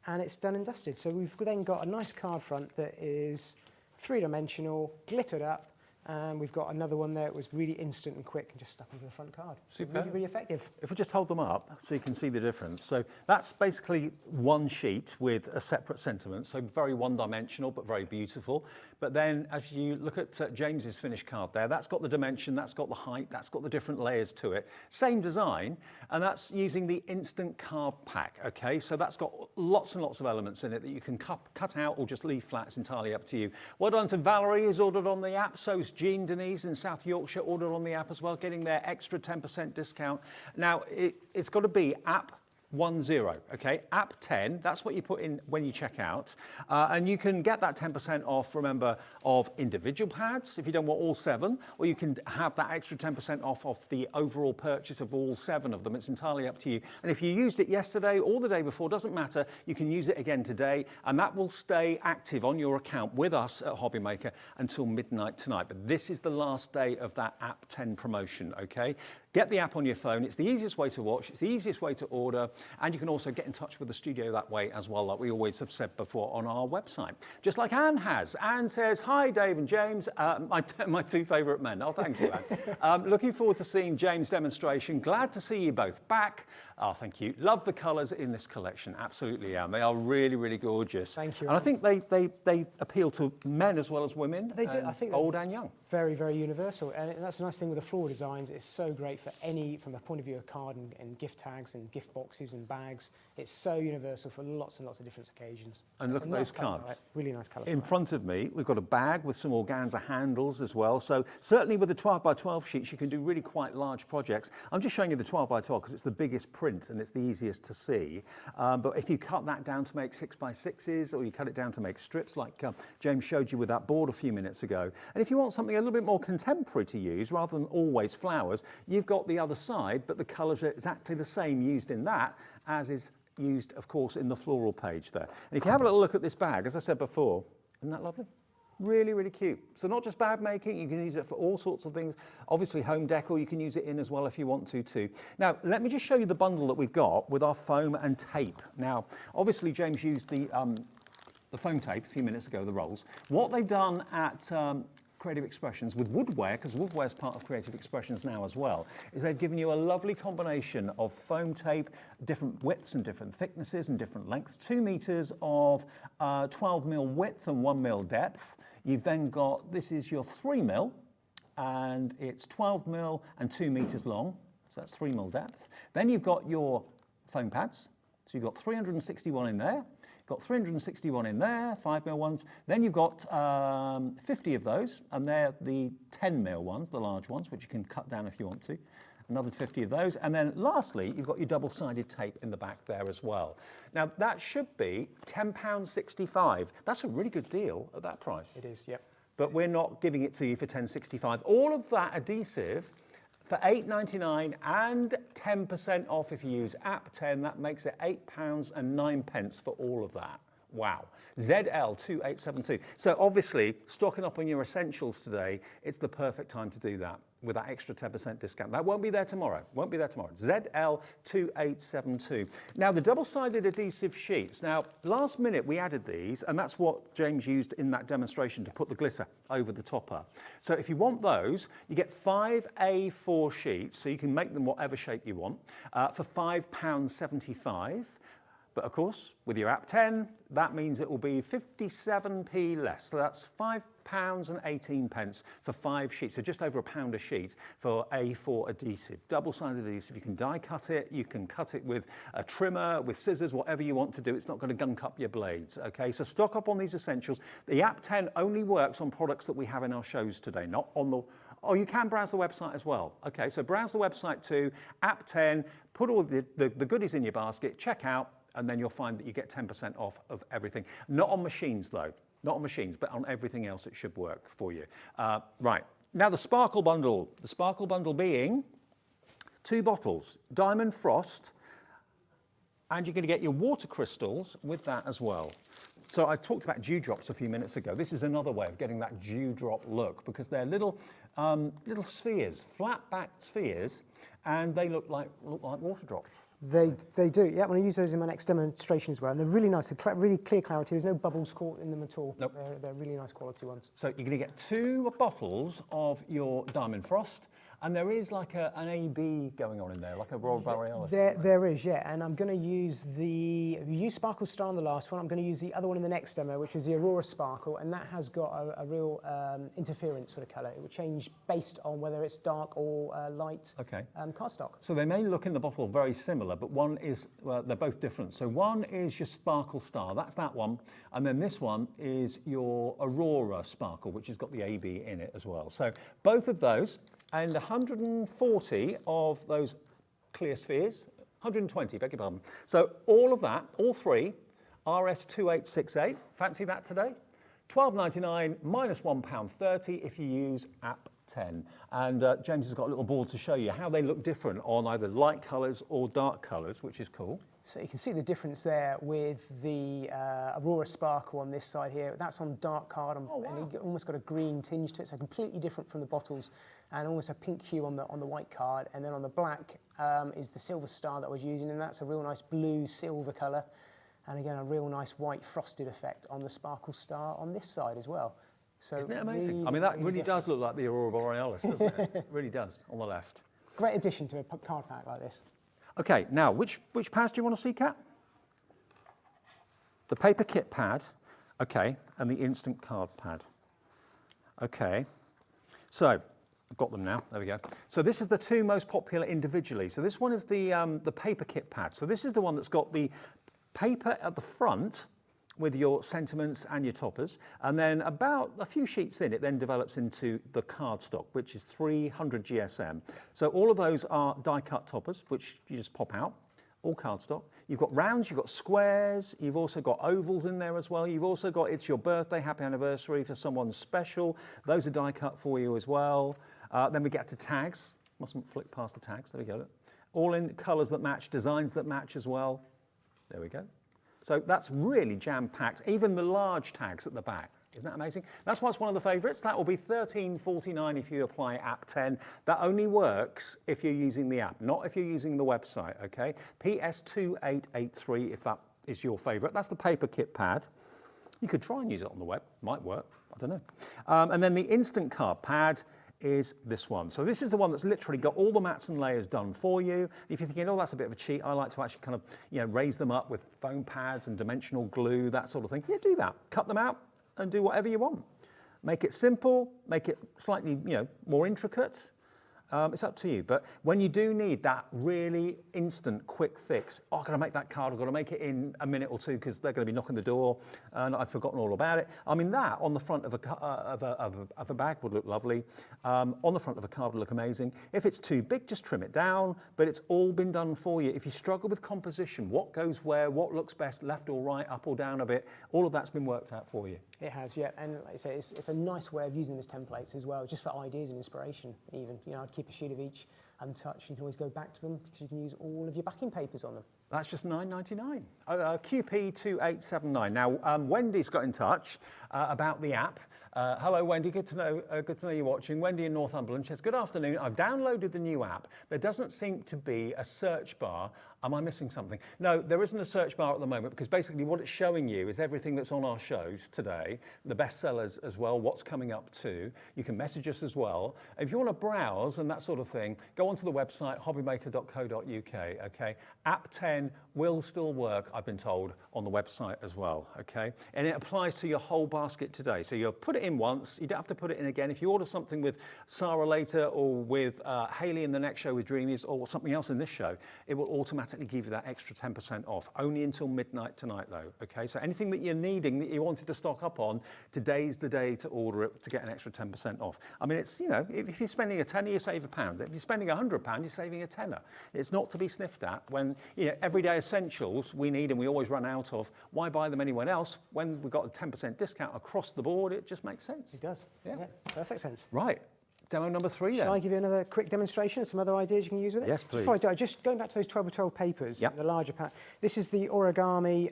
And it's done and dusted. So we've then got a nice card front that is three-dimensional, glittered up, and we've got another one there that was really instant and quick and just stuck into the front card. Super. Really, really effective. If we just hold them up so you can see the difference. So that's basically one sheet with a separate sentiment, so very one-dimensional but very beautiful. But then as you look at James's finished card there, that's got the dimension, that's got the height, that's got the different layers to it. Same design, and that's using the instant card pack, okay? So that's got lots and lots of elements in it that you can cut out or just leave flat. It's entirely up to you. Well done to Valerie, who's ordered on the app. So's Jean Denise in South Yorkshire, ordered on the app as well, getting their extra 10% discount. Now, it's got to be app 10, okay? App 10, that's what you put in when you check out. And you can get that 10% off, remember, of individual pads, if you don't want all 7, or you can have that extra 10% off of the overall purchase of all 7 of them. It's entirely up to you. And if you used it yesterday or the day before, doesn't matter, you can use it again today, and that will stay active on your account with us at Hobbymaker until midnight tonight. But this is the last day of that App 10 promotion, okay? Get the app on your phone. It's the easiest way to watch. It's the easiest way to order. And you can also get in touch with the studio that way as well, like we always have said before on our website. Just like Anne has. Anne says, hi, Dave and James, my 2 favourite men. Oh, thank you, Anne. Looking forward to seeing James' demonstration. Glad to see you both back. Oh, thank you. Love the colours in this collection. Absolutely, Anne. They are really, really gorgeous. Thank you. And I think they appeal to men as well as women. They do. I think old and young. Very, very universal. And that's a nice thing with the floral designs. It's so great for from the point of view of card and gift tags and gift boxes and bags. It's so universal for lots and lots of different occasions. And look at those cards. Right? Really nice colour. In front of me, we've got a bag with some organza handles as well. So certainly with the 12x12 sheets, you can do really quite large projects. I'm just showing you the 12x12 because it's the biggest print and it's the easiest to see. But if you cut that down to make 6x6s, or you cut it down to make strips like James showed you with that board a few minutes ago. And if you want something a little bit more contemporary to use, rather than always flowers, you've got the other side, but the colours are exactly the same used in that as is used, of course, in the floral page there. And if you have a little look at this bag, as I said before, isn't that lovely? Really, really cute. So not just bag making, you can use it for all sorts of things. Obviously home decor, you can use it in as well if you want to too. Now, let me just show you the bundle that we've got with our foam and tape. Now, obviously James used the foam tape a few minutes ago, the rolls. What they've done at Creative Expressions with woodware, because woodware is part of Creative Expressions now as well, is they've given you a lovely combination of foam tape, different widths and different thicknesses and different lengths, 2 meters of 12 mil width and 1 mil depth. You've then got, this is your 3 mil, and it's 12 mil and 2 meters long, so that's 3 mil depth. Then you've got your foam pads, so you've got 361 in there. Got 361 in there, 5 mil ones. Then you've got 50 of those, and they're the 10 mil ones, the large ones, which you can cut down if you want to. Another 50 of those. And then lastly, you've got your double-sided tape in the back there as well. Now, that should be £10.65. That's a really good deal at that price. It is, yep. But we're not giving it to you for £10.65. All of that adhesive for £8.99 and 10% off if you use app 10, that makes it £8.09 for all of that. Wow. ZL2872. So obviously, stocking up on your essentials today, it's the perfect time to do that with that extra 10% discount. That won't be there tomorrow. Won't be there tomorrow. ZL2872. Now, the double-sided adhesive sheets. Now, last minute we added these, and that's what James used in that demonstration to put the glitter over the topper. So if you want those, you get 5 A4 sheets, so you can make them whatever shape you want, for £5.75. But of course, with your app 10, that means it will be 57p less. So that's £5.18 for 5 sheets, so just over £1 a sheet for A4 adhesive, double-sided adhesive. You can die cut it, you can cut it with a trimmer, with scissors, whatever you want to do. It's not going to gunk up your blades, okay? So stock up on these essentials. The app 10 only works on products that we have in our shows today, not on the... Oh, you can browse the website as well. Okay, so browse the website too, app 10, put all the goodies in your basket, check out, and then you'll find that you get 10% off of everything. Not on machines though, not on machines, but on everything else it should work for you. Right, now the sparkle bundle being 2 bottles, Diamond Frost, and you're going to get your water crystals with that as well. So I talked about dewdrops a few minutes ago. This is another way of getting that dewdrop look because they're little spheres, flat-backed spheres, and they look like water drops. They do, yeah. I'm going to use those in my next demonstration as well. And they're really nice, really clear clarity. There's no bubbles caught in them at all. Nope. They're really nice quality ones. So you're going to get 2 bottles of your Diamond Frost, and there is like an AB going on in there, like a Aurora Borealis. There is, yeah. And I'm going to use we used Sparkle Star in the last one. I'm going to use the other one in the next demo, which is the Aurora Sparkle, and that has got a real interference sort of colour. It will change based on whether it's dark or light cardstock. So they may look in the bottle very similar, but one is, well, they're both different. So one is your Sparkle Star, that's that one, and then this one is your Aurora Sparkle, which has got the AB in it as well. So both of those, and 140 of those clear spheres, 120, beg your pardon. So all of that, all 3, RS2868, fancy that today? £12.99 minus £1.30 if you use app 10. And James has got a little board to show you how they look different on either light colours or dark colours, which is cool. So you can see the difference there with the Aurora Sparkle on this side here. That's on dark card, and you almost got a green tinge to it, so completely different from the bottles, and almost a pink hue on the white card. And then on the black is the Silver Star that I was using, and that's a real nice blue silver colour. And again, a real nice white frosted effect on the Sparkle Star on this side as well. So isn't it amazing? Really, I mean, that really does look like the Aurora Borealis, doesn't it? It really does, on the left. Great addition to a card pack like this. Okay, now, which pads do you want to see, Kat? The paper kit pad, okay, and the instant card pad. Okay, so I've got them now, there we go. So this is the 2 most popular individually. So this one is the paper kit pad. So this is the one that's got the paper at the front with your sentiments and your toppers, and then about a few sheets in, it then develops into the cardstock, which is 300 GSM. So all of those are die-cut toppers, which you just pop out, all cardstock. You've got rounds, you've got squares, you've also got ovals in there as well. You've also got it's your birthday, happy anniversary for someone special. Those are die cut for you as well. Then we get to tags. Mustn't flick past the tags, there we go. All in colours that match, designs that match as well. There we go. So that's really jam-packed, even the large tags at the back. Isn't that amazing? That's why it's one of the favourites. That will be $13.49 if you apply app 10. That only works if you're using the app, not if you're using the website, okay? PS2883 if that is your favourite. That's the paper kit pad. You could try and use it on the web. Might work. I don't know. And then the instant card pad is this one. So this is the one that's literally got all the mats and layers done for you. If you're thinking, oh, that's a bit of a cheat, I like to actually kind of, raise them up with foam pads and dimensional glue, that sort of thing. Yeah, do that. Cut them out and do whatever you want. Make it simple, make it slightly, more intricate. It's up to you. But when you do need that really instant, quick fix, I've got to make that card, I've got to make it in a minute or two because they're going to be knocking the door and I've forgotten all about it. I mean, that on the front of a bag would look lovely. On the front of a card would look amazing. If it's too big, just trim it down, but it's all been done for you. If you struggle with composition, what goes where, what looks best, left or right, up or down a bit, all of that's been worked out for you. It has, yeah, and like I say, it's a nice way of using these templates as well, just for ideas and inspiration even. I'd keep a sheet of each untouched. You can always go back to them because you can use all of your backing papers on them. That's just $9.99. QP2879. Now, Wendy's got in touch about the app. Hello, Wendy. Good to know you're watching. Wendy in Northumberland says, good afternoon. I've downloaded the new app. There doesn't seem to be a search bar. Am I missing something? No, there isn't a search bar at the moment because basically what it's showing you is everything that's on our shows today, the bestsellers as well, what's coming up too. You can message us as well. If you want to browse and that sort of thing, go onto the website, hobbymaker.co.uk, okay? App 10 will still work, I've been told, on the website as well, okay? And it applies to your whole basket today. So you'll put it in once, you don't have to put it in again. If you order something with Sara later or with Hayley in the next show with Dreamees or something else in this show, it will automatically give you that extra 10% off, only until midnight tonight though, okay? So anything that you're needing, that you wanted to stock up on, today's the day to order it to get an extra 10% off. I mean, it's, if you're spending a tenner, you save £1. If you're spending £100, you're saving a tenner. It's not to be sniffed at when, everyday essentials we need and we always run out of. Why buy them anywhere else? When we've got a 10% discount across the board, it just makes sense. It does. Yeah, perfect sense. Right. Demo number 3 then. Shall I give you another quick demonstration of some other ideas you can use with it? Yes, please. Before I do, just going back to those 12x12 papers, the larger pack. This is the origami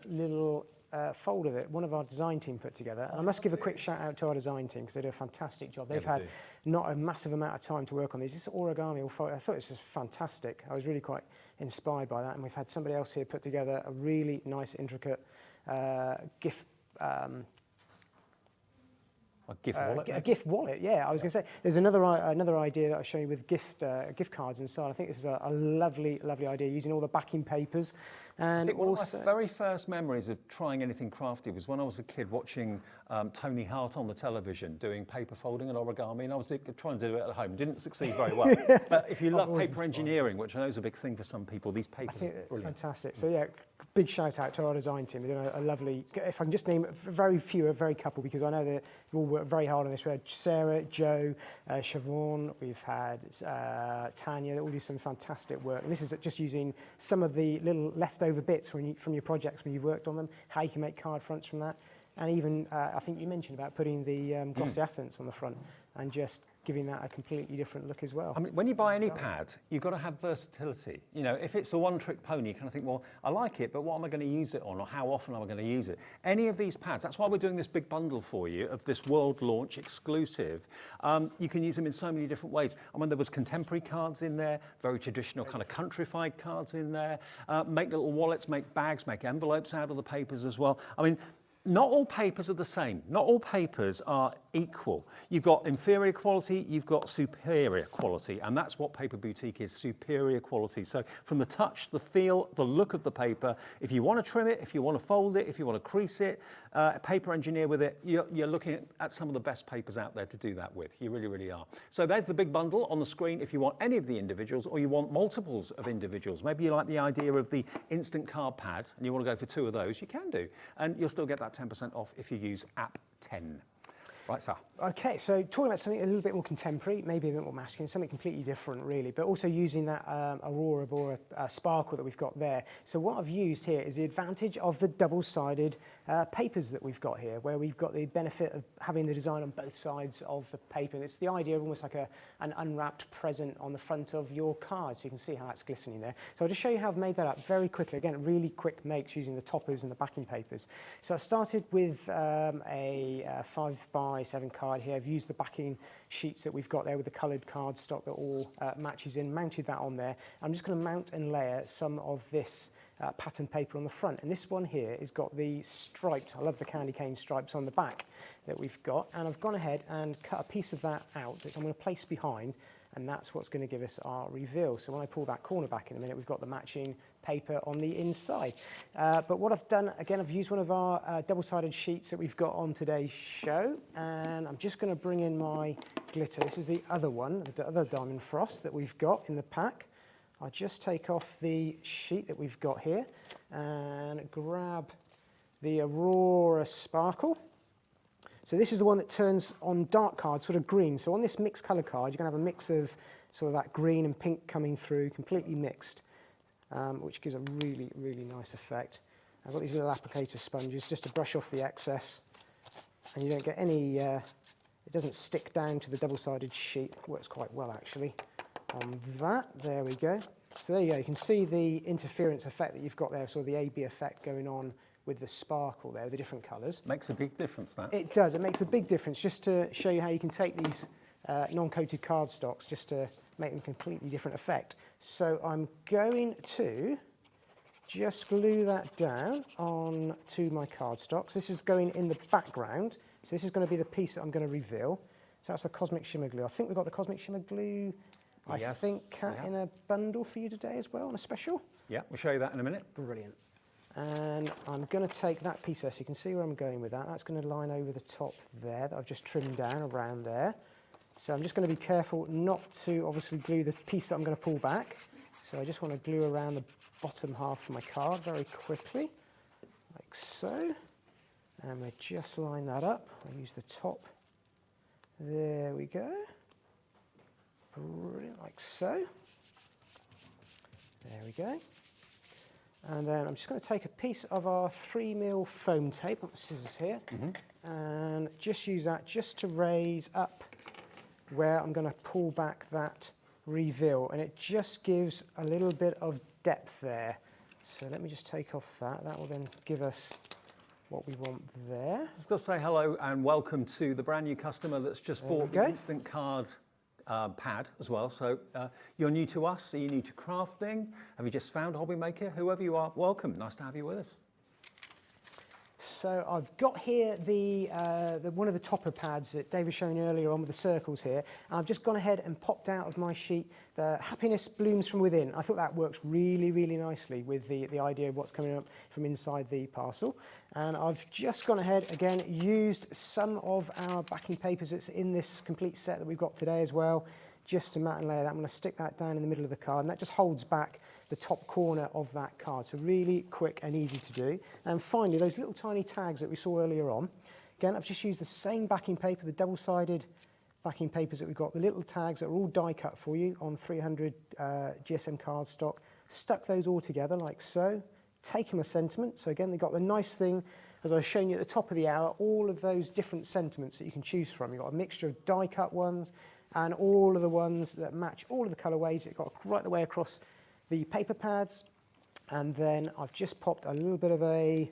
little folder that one of our design team put together. And I must give a quick shout out to our design team because they do a fantastic job. They've had not a massive amount of time to work on these. This origami folder, I thought this was fantastic. I was really quite inspired by that. And we've had somebody else here put together a really nice, intricate gift A gift wallet? A gift wallet, yeah. I was going to say, there's another idea that I'll show you with gift cards inside. I think this is a lovely, lovely idea, using all the backing papers. And I think one of my very first memories of trying anything crafty was when I was a kid watching Tony Hart on the television doing paper folding and origami, and I was trying to do it at home. Didn't succeed very well. But if you love paper engineering, which I know is a big thing for some people, these papers are brilliant. Fantastic. So yeah, big shout out to our design team. They're doing a lovely, if I can just name a very couple, because I know that you've all worked very hard on this. We had Sarah, Joe, Siobhan, we've had Tanya. They all do some fantastic work. And this is just using some of the little leftover bits from your projects when you've worked on them, how you can make card fronts from that. And even, I think you mentioned about putting the glossy accents on the front and just giving that a completely different look as well. I mean, when you buy any pad, you've got to have versatility. You know, if it's a one-trick pony, you kind of think, well, I like it, but what am I going to use it on, or how often am I going to use it? Any of these pads, that's why we're doing this big bundle for you of this world launch exclusive. You can use them in so many different ways. I mean, there was contemporary cards in there, very traditional kind of countrified cards in there. Make little wallets, make bags, make envelopes out of the papers as well. I mean, not all papers are the same. Not all papers are equal. You've got inferior quality, you've got superior quality, and that's what Paper Boutique is, superior quality. So from the touch, the feel, the look of the paper, if you want to trim it, if you want to fold it, if you want to crease it, paper engineer with it, you're looking at some of the best papers out there to do that with. You really, really are. So there's the big bundle on the screen if you want any of the individuals or you want multiples of individuals. Maybe you like the idea of the instant card pad and you want to go for 2 of those, you can do. And you'll still get that 10% off if you use app 10. Right, Sal. Okay, so talking about something a little bit more contemporary, maybe a bit more masculine, something completely different really, but also using that aurora or sparkle that we've got there. So what I've used here is the advantage of the double-sided papers that we've got here, where we've got the benefit of having the design on both sides of the paper. It's the idea of almost like an unwrapped present on the front of your card, so you can see how it's glistening there. So I'll just show you how I've made that up very quickly. Again, really quick makes using the toppers and the backing papers. So I started with a 5x7 card here. I've used the backing sheets that we've got there with the coloured cardstock that all matches in, mounted that on there. I'm just going to mount and layer some of this pattern paper on the front, and this one here has got the striped, I love the candy cane stripes on the back that we've got, and I've gone ahead and cut a piece of that out that I'm going to place behind, and that's what's going to give us our reveal. So when I pull that corner back in a minute, we've got the matching paper on the inside. But what I've done, again, I've used one of our double-sided sheets that we've got on today's show, and I'm just going to bring in my glitter. This is the other one, the other Diamond Frost that we've got in the pack. I just take off the sheet that we've got here and grab the Aurora Sparkle. So this is the one that turns on dark cards, sort of green. So on this mixed colour card, you're going to have a mix of sort of that green and pink coming through, completely mixed, which gives a really, really nice effect. I've got these little applicator sponges just to brush off the excess, and you don't get any, it doesn't stick down to the double-sided sheet. It works quite well, actually, on that. There we go. So there you go. You can see the interference effect that you've got there, sort of the AB effect going on with the sparkle there, the different colours. Makes a big difference, that. It does. It makes a big difference, just to show you how you can take these non-coated cardstocks just to make them a completely different effect. So I'm going to just glue that down onto my cardstocks. This is going in the background. So this is going to be the piece that I'm going to reveal. So that's the Cosmic Shimmer Glue. I think we've got the Cosmic Shimmer Glue, I think, in a bundle for you today as well, on a special. Yeah, we'll show you that in a minute. Brilliant. And I'm going to take that piece there, so you can see where I'm going with that. That's going to line over the top there that I've just trimmed down around there. So I'm just going to be careful not to obviously glue the piece that I'm going to pull back. So I just want to glue around the bottom half of my card very quickly, like so. And we just line that up. I'll use the top. There we go. Brilliant, like so. There we go. And then I'm just going to take a piece of our 3mm foam tape, I've got the scissors here, and just use that just to raise up where I'm going to pull back that reveal, and it just gives a little bit of depth there. So let me just take off that. That will then give us what we want there. Just to say hello and welcome to the brand new customer that's just bought the instant card pad as well. So you're new to us, are you new to crafting? Have you just found Hobby Maker? Whoever you are, welcome. Nice to have you with us. So I've got here the one of the topper pads that Dave was showing earlier on with the circles here. And I've just gone ahead and popped out of my sheet the Happiness Blooms from Within. I thought that works really, really nicely with the idea of what's coming up from inside the parcel. And I've just gone ahead, again, used some of our backing papers that's in this complete set that we've got today as well, just to mat and layer that. I'm going to stick that down in the middle of the card, and that just holds back the top corner of that card. So really quick and easy to do. And finally, those little tiny tags that we saw earlier on. Again, I've just used the same backing paper, the double-sided backing papers that we've got, the little tags that are all die cut for you on 300 GSM cardstock. Stuck those all together like so. Taken a sentiment. So again, they've got the nice thing, as I was showing you at the top of the hour, all of those different sentiments that you can choose from. You've got a mixture of die cut ones and all of the ones that match all of the colourways. You've got right the way across the paper pads. And then I've just popped a little bit of a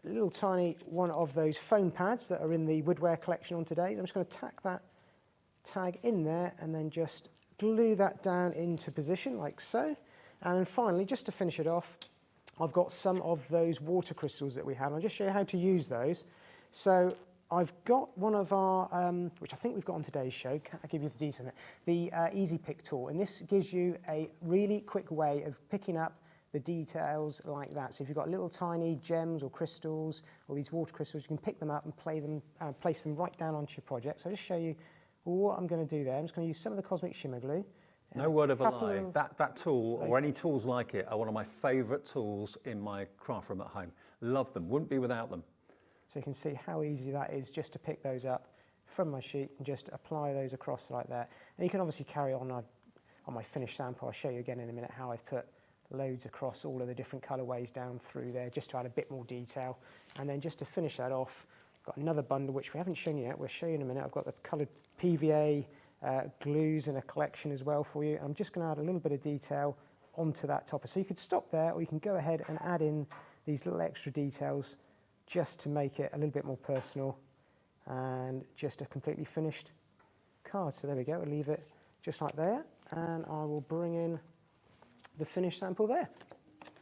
little tiny one of those foam pads that are in the woodwear collection on today. I'm just going to tack that tag in there and then just glue that down into position like so. And then finally, just to finish it off, I've got some of those water crystals that we have. I'll just show you how to use those. So I've got one of our, which I think we've got on today's show, I'll give you the detail on it, the Easy Pick tool. And this gives you a really quick way of picking up the details like that. So if you've got little tiny gems or crystals or these water crystals, you can pick them up and place them right down onto your project. So I'll just show you what I'm going to do there. I'm just going to use some of the Cosmic Shimmer Glue. No word of a lie. That tool, or any tools like it, are one of my favourite tools in my craft room at home. Love them. Wouldn't be without them. So you can see how easy that is just to pick those up from my sheet and just apply those across like that. And you can obviously carry on my finished sample. I'll show you again in a minute how I've put loads across all of the different colorways down through there just to add a bit more detail. And then just to finish that off, I've got another bundle which we haven't shown you yet. We'll show you in a minute. I've got the colored PVA glues in a collection as well for you. I'm just going to add a little bit of detail onto that topper. So you could stop there, or you can go ahead and add in these little extra details just to make it a little bit more personal and just a completely finished card. So there we go, we'll leave it just like there, and I will bring in the finished sample there.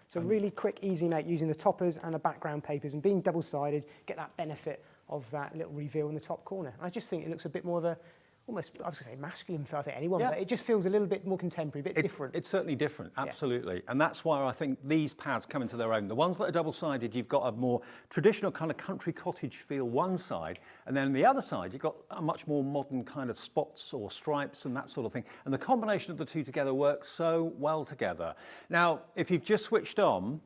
So really quick, easy make using the toppers and the background papers, and being double-sided, get that benefit of that little reveal in the top corner. I just think it looks a bit more of a, almost, I was going to say masculine for, I think, anyone, but it just feels a little bit more contemporary, a bit different. It's certainly different, absolutely. And that's why I think these pads come into their own. The ones that are double-sided, you've got a more traditional kind of country cottage feel one side, and then the other side, you've got a much more modern kind of spots or stripes and that sort of thing. And the combination of the two together works so well together. Now, if you've just switched on,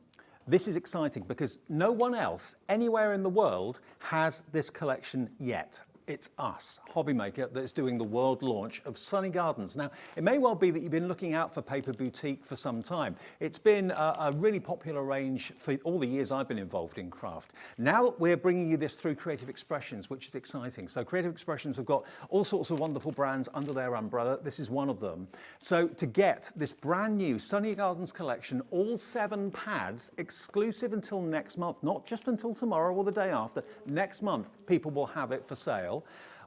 this is exciting because no one else anywhere in the world has this collection yet. It's us, Hobbymaker, that's doing the world launch of Sunny Gardens. Now, it may well be that you've been looking out for Paper Boutique for some time. It's been a really popular range for all the years I've been involved in craft. Now we're bringing you this through Creative Expressions, which is exciting. So Creative Expressions have got all sorts of wonderful brands under their umbrella. This is one of them. So to get this brand new Sunny Gardens collection, all 7 pads, exclusive until next month, not just until tomorrow or the day after, next month people will have it for sale.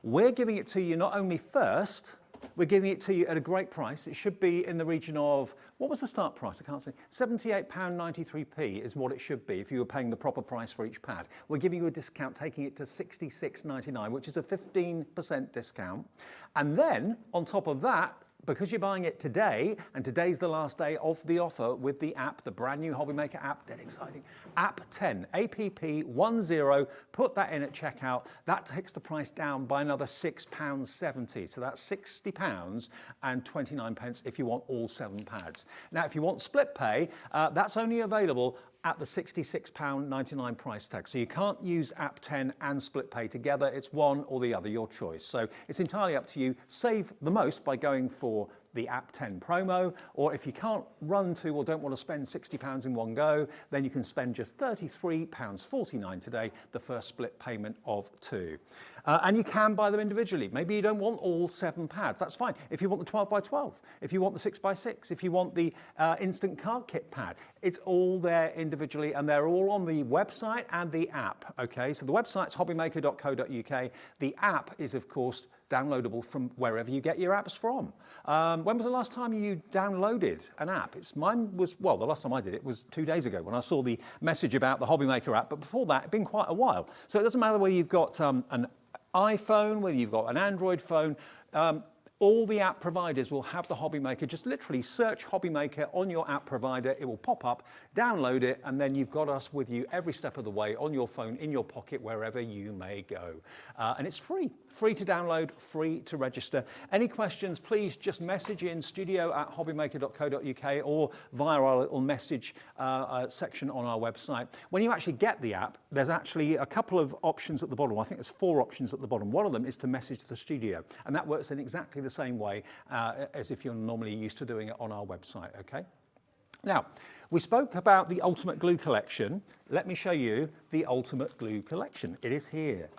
We're giving it to you not only first, we're giving it to you at a great price. It should be in the region of, what was the start price? I can't say. £78.93p is what it should be if you were paying the proper price for each pad. We're giving you a discount, taking it to £66.99, which is a 15% discount. And then, on top of that, because you're buying it today, and today's the last day of the offer with the app, the brand new Hobbymaker app, dead exciting. App 10, APP10, put that in at checkout. That takes the price down by another £6.70. So that's £60 and 29 pence if you want all 7 pads. Now, if you want split pay, that's only available at the £66.99 price tag. So you can't use App 10 and split pay together. It's one or the other, your choice. So it's entirely up to you. Save the most by going for the App 10 promo, or if you can't run to or don't want to spend £60 in one go, then you can spend just £33.49 today, the first split payment of 2. And you can buy them individually. Maybe you don't want all 7 pads, that's fine. If you want the 12 by 12, if you want the 6 by 6, if you want the instant card kit pad, it's all there individually, and they're all on the website and the app, okay? So the website's hobbymaker.co.uk. The app is, of course, downloadable from wherever you get your apps from. When was the last time you downloaded an app? Mine was, well, the last time I did it was 2 days ago when I saw the message about the Hobbymaker app, but before that, it's been quite a while. So it doesn't matter whether you've got an iPhone, whether you've got an Android phone, all the app providers will have the Hobbymaker. Just literally search Hobbymaker on your app provider. It will pop up, download it, and then you've got us with you every step of the way on your phone, in your pocket, wherever you may go. And it's free to download, free to register. Any questions, please just message in studio@hobbymaker.co.uk or via our little message section on our website. When you actually get the app, there's actually a couple of options at the bottom. I think there's 4 options at the bottom. One of them is to message the studio, and that works in exactly the same way as if you're normally used to doing it on our website, okay? Now, we spoke about the Ultimate Glue collection. Let me show you the Ultimate Glue collection. It is here.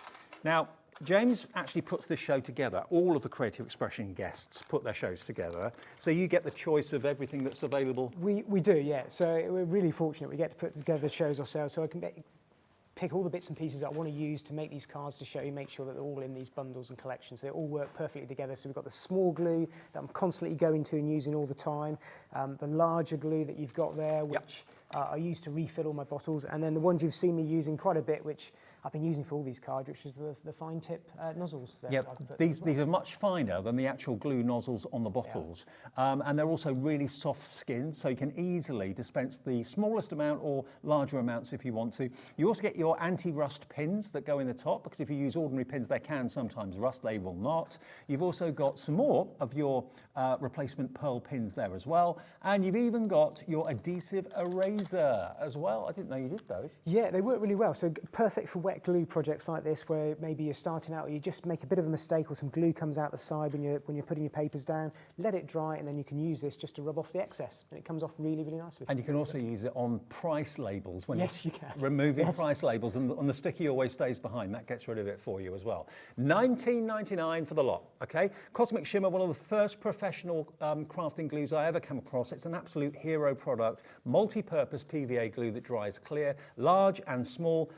Now, James actually puts this show together. All of the Creative Expression guests put their shows together. So you get the choice of everything that's available. We do, yeah. So we're really fortunate we get to put together the shows ourselves, so I can pick all the bits and pieces that I want to use to make these cards to show you, make sure that they're all in these bundles and collections. They all work perfectly together. So we've got the small glue that I'm constantly going to and using all the time, the larger glue that you've got there, which I use to refill all my bottles, and then the ones you've seen me using quite a bit, which I've been using for all these cards, which is the fine tip nozzles. Yeah, these are much finer than the actual glue nozzles on the bottles. And they're also really soft skinned, so you can easily dispense the smallest amount or larger amounts if you want to. You also get your anti-rust pins that go in the top, because if you use ordinary pins, they can sometimes rust, they will not. You've also got some more of your replacement pearl pins there as well. And you've even got your adhesive eraser as well. I didn't know you did those. Yeah, they work really well. So perfect for wet wet glue projects like this where maybe you're starting out or you just make a bit of a mistake or some glue comes out the side when you're putting your papers down, let it dry and then you can use this just to rub off the excess and it comes off really, really nicely. And you can also use it on price labels when Yes, you're you can. removing price labels, and the sticky always stays behind. That gets rid of it for you as well. $19.99 for the lot, okay? Cosmic Shimmer, one of the first professional crafting glues I ever came across. It's an absolute hero product, multi-purpose PVA glue that dries clear, large and small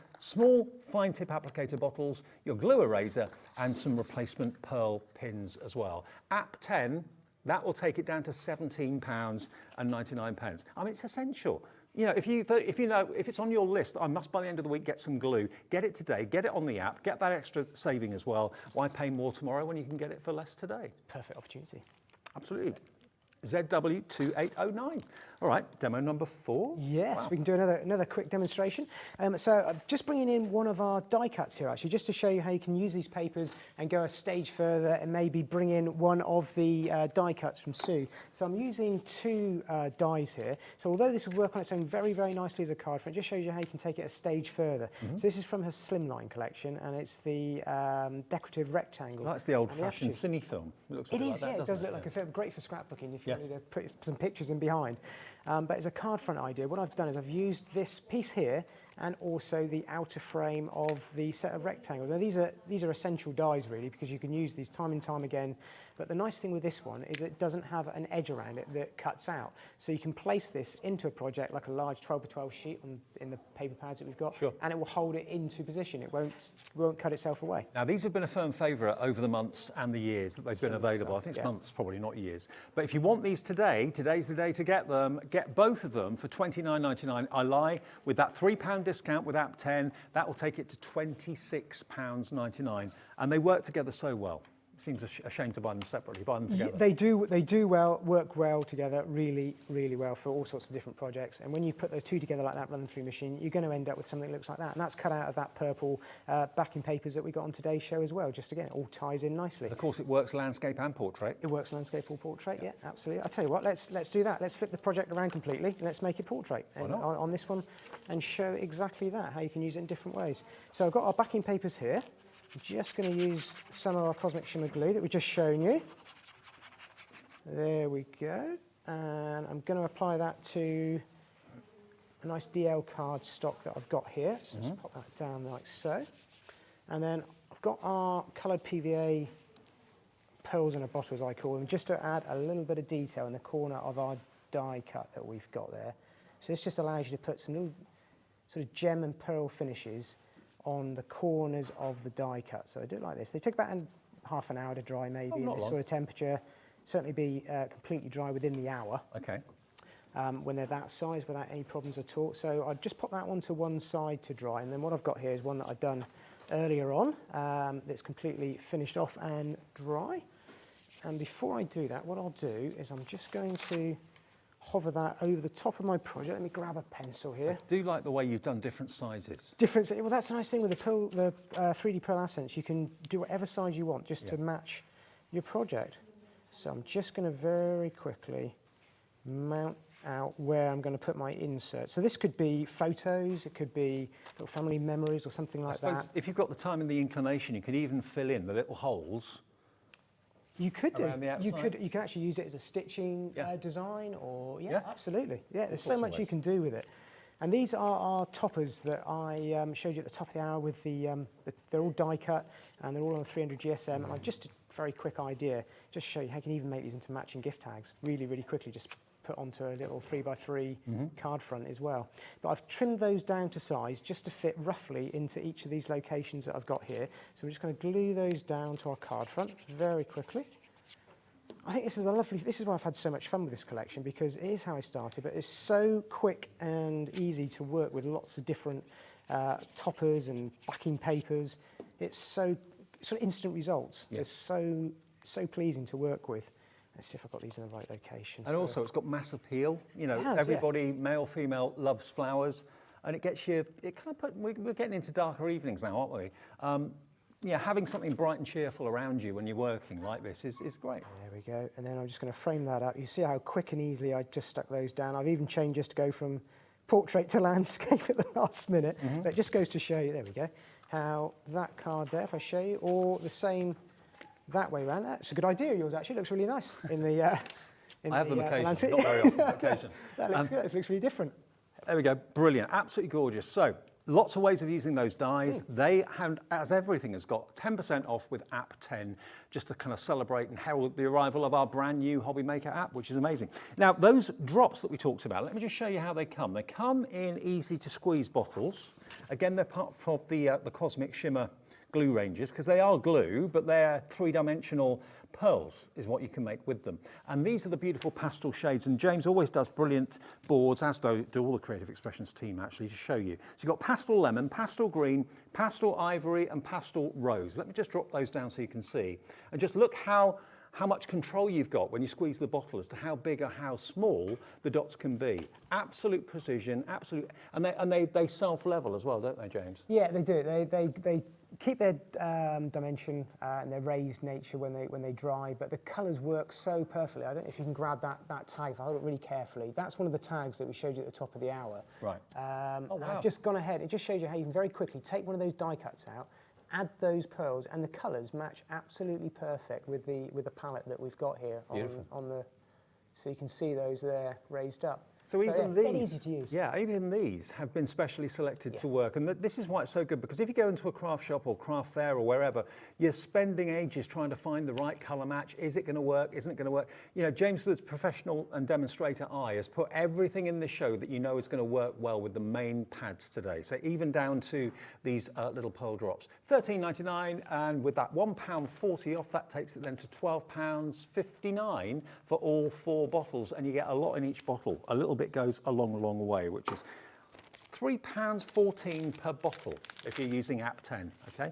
fine tip applicator bottles, your glue eraser, and some replacement pearl pins as well. App 10, that will take it down to £17.99. I mean, it's essential. You know, if it's on your list, I must by the end of the week get some glue. Get it today, get it on the app, get that extra saving as well. Why pay more tomorrow when you can get it for less today? Perfect opportunity. Absolutely. ZW2809. All right, demo number 4. Yes, wow. We can do another quick demonstration. So I'm just bringing in one of our die cuts here actually, just to show you how you can use these papers and go a stage further and maybe bring in one of the die cuts from Sue. So I'm using 2 dies here. So although this will work on its own very, very nicely as a card front, it just shows you how you can take it a stage further. So this is from her Slimline collection and it's the decorative rectangle. Well, that's the old-fashioned cine film. It looks It like is, that, yeah, it does look like a film, great for scrapbooking if you wanted to put some pictures in behind. But as a card front idea, what I've done is I've used this piece here and also the outer frame of the set of rectangles. Now these are essential dies really because you can use these time and time again. But the nice thing with this one is it doesn't have an edge around it that cuts out. So you can place this into a project like a large 12x12 sheet in the paper pads that we've got, and it will hold it into position. It won't cut itself away. Now these have been a firm favourite over the months and the years that they've been available. I think it's months, probably not years. But if you want these today, today's the day to get them. Get both of them for £29.99. I lie, with that £3 discount with app 10, that will take it to £26.99. And they work together so well. It seems a shame to buy them separately. Buy them together. Yeah, they do work well together, really, really well for all sorts of different projects. And when you put the 2 together like that, run them through machine, you're going to end up with something that looks like that. And that's cut out of that purple backing papers that we got on today's show as well. Just again, it all ties in nicely. Of course, it works landscape and portrait. It works landscape or portrait, yeah, absolutely. I'll tell you what, let's do that. Let's flip the project around completely and let's make it portrait on this one and show exactly that, how you can use it in different ways. So I've got our backing papers here. I'm just going to use some of our Cosmic Shimmer glue that we've just shown you. There we go. And I'm going to apply that to a nice DL card stock that I've got here. So just pop that down like so. And then I've got our coloured PVA pearls in a bottle, as I call them, just to add a little bit of detail in the corner of our die cut that we've got there. So this just allows you to put some little sort of gem and pearl finishes on the corners of the die cut. So I do it like this. They take about half an hour to dry maybe in this sort of temperature. Certainly be completely dry within the hour. Okay. When they're that size without any problems at all. So I'll just pop that one to one side to dry. And then what I've got here is one that I've done earlier on that's completely finished off and dry. And before I do that, what I'll do is I'm just going to hover that over the top of my project. Let me grab a pencil here. I do like the way you've done different sizes. Well, that's the nice thing with the 3D Pearl Accents. You can do whatever size you want just to match your project. So I'm just going to very quickly mount out where I'm going to put my insert. So this could be photos, it could be little family memories or something like that. If you've got the time and the inclination, you can even fill in the little holes. You could do. Around the outside. You can actually use it as a stitching design, or absolutely. Yeah, there's so sorts of much you ways. can do with it. And these are our toppers that I showed you at the top of the hour with they're all die cut and they're all on the 300 GSM. And I've just a very quick idea, just show you how you can even make these into matching gift tags really, really quickly. Just put onto a little 3x3 card front as well. But I've trimmed those down to size just to fit roughly into each of these locations that I've got here. So we're just going to glue those down to our card front very quickly. I think this is why I've had so much fun with this collection, because it is how I started, but it's so quick and easy to work with lots of different toppers and backing papers. It's so sort of instant results. Yeah. It's so pleasing to work with. Let's see if I've got these in the right location. And also, it's got mass appeal. You know, It has, everybody, male, female, loves flowers, and it gets you. It kind of we're getting into darker evenings now, aren't we? Yeah, having something bright and cheerful around you when you're working like this is great. There we go. And then I'm just going to frame that up. You see how quick and easily I just stuck those down. I've even changed just to go from portrait to landscape at the last minute. But it just goes to show you. There we go. how that card there, if I show you, or the same that way around. That's a good idea yours, actually. Looks really nice in the I have them occasionally, not very often, but occasionally. That looks good. It looks really different. There we go, brilliant, absolutely gorgeous. So, lots of ways of using those dies. They have, as everything has got 10% off with app 10, just to kind of celebrate and herald the arrival of our brand new Hobby Maker app, which is amazing. Now, those drops that we talked about, let me just show you how they come. They come in easy to squeeze bottles. Again, they're part of the Cosmic Shimmer glue ranges, because they are glue, but they're three-dimensional pearls is what you can make with them. And these are the beautiful pastel shades, and James always does brilliant boards, as do all the Creative Expressions team actually, to show you. So you've got pastel lemon, pastel green, pastel ivory, and pastel rose. Let me just drop those down so you can see. And just look how much control you've got when you squeeze the bottle as to how big or how small the dots can be. Absolute precision, absolute, and they self-level as well, don't they, James? Yeah, they do. They keep their dimension and their raised nature when they dry, but the colours work so perfectly. I don't know if you can grab that tag. If I hold it really carefully. That's one of the tags that we showed you at the top of the hour. Right. Oh, wow. I've just gone ahead. It just shows you how you can very quickly take one of those die cuts out, add those pearls, and the colours match absolutely perfect with the palette that we've got here on the. So you can see those there raised up. So even these, dead easy to use. Yeah, even these have been specially selected to work, and this is why it's so good, because if you go into a craft shop or craft fair or wherever, you're spending ages trying to find the right colour match. Is it going to work? Isn't it going to work? You know, James, with his professional and demonstrator eye, has put everything in the show that you know is going to work well with the main pads today. So even down to these little pearl drops, £13.99, and with that £1.40 off, that takes it then to £12.59 for all 4 bottles, and you get a lot in each bottle. A little bit goes a long way, which is £3.14 per bottle if you're using app 10, okay?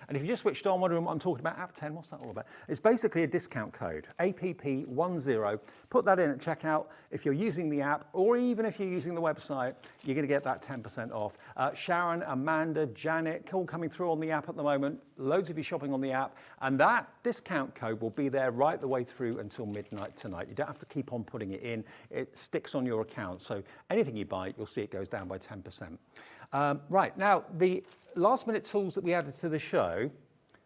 And if you just switched on wondering what I'm talking about, app 10, what's that all about? It's basically a discount code, APP10. Put that in at checkout. If you're using the app, or even if you're using the website, you're going to get that 10% off. Sharon, Amanda, Janet, all coming through on the app at the moment. Loads of you shopping on the app. And that discount code will be there right the way through until midnight tonight. You don't have to keep on putting it in. It sticks on your account. So anything you buy, you'll see it goes down by 10%. Right, now, the last minute tools that we added to the show,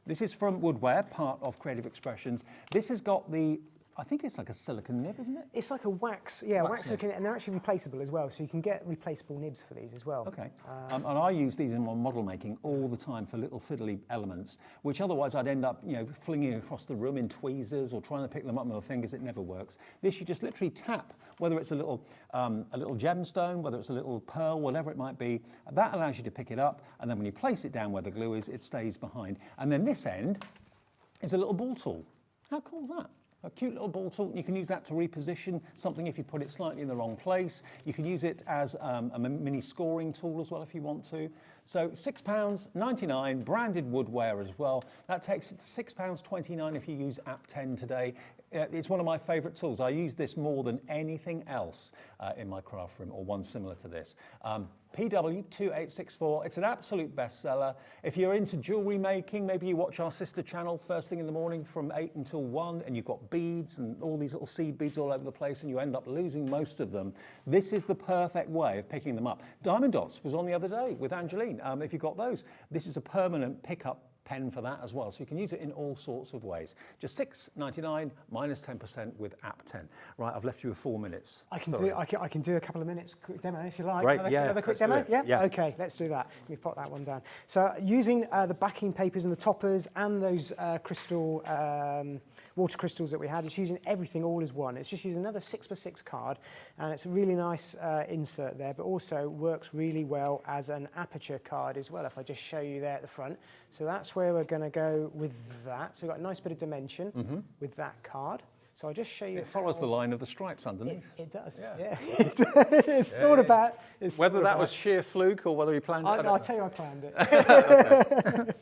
this is from Woodware, part of Creative Expressions. This has got the, I think it's like a silicone nib, isn't it? It's like a wax silicone, and they're actually replaceable as well, so you can get replaceable nibs for these as well. Okay, and I use these in my model making all the time for little fiddly elements, which otherwise I'd end up, you know, flinging across the room in tweezers or trying to pick them up with my fingers. It never works. This you just literally tap, whether it's a little gemstone, whether it's a little pearl, whatever it might be. That allows you to pick it up, and then when you place it down where the glue is, it stays behind. And then this end is a little ball tool. How cool is that? A cute little ball tool. You can use that to reposition something if you put it slightly in the wrong place. You can use it as a mini scoring tool as well if you want to. So £6.99, branded Woodware as well. That takes it to £6.29 if you use app 10 today. It's one of my favourite tools. I use this more than anything else in my craft room, or one similar to this. PW2864, it's an absolute bestseller. If you're into jewellery making, maybe you watch our sister channel first thing in the morning from 8 until 1, and you've got beads and all these little seed beads all over the place, and you end up losing most of them. This is the perfect way of picking them up. Diamond Dots was on the other day with Angeline. If you've got those, this is a permanent pickup pen for that as well, so you can use it in all sorts of ways. Just £6.99 minus 10% with app 10. Right, I've left you with 4 minutes. I can do a couple of minutes quick demo if you like. Great, Another quick demo? Yeah? Okay, let's do that. Let me pop that one down. So using the backing papers and the toppers and those crystal water crystals that we had, it's using everything all as one. It's just using another 6x6 card, and it's a really nice insert there, but also works really well as an aperture card as well, if I just show you there at the front. So that's where we're going to go with that. So we've got a nice bit of dimension with that card. So I'll just show you. It follows the line of the stripes underneath. It does, yeah. It's thought about. Whether that was sheer fluke or whether he planned it, I'll tell you I planned it.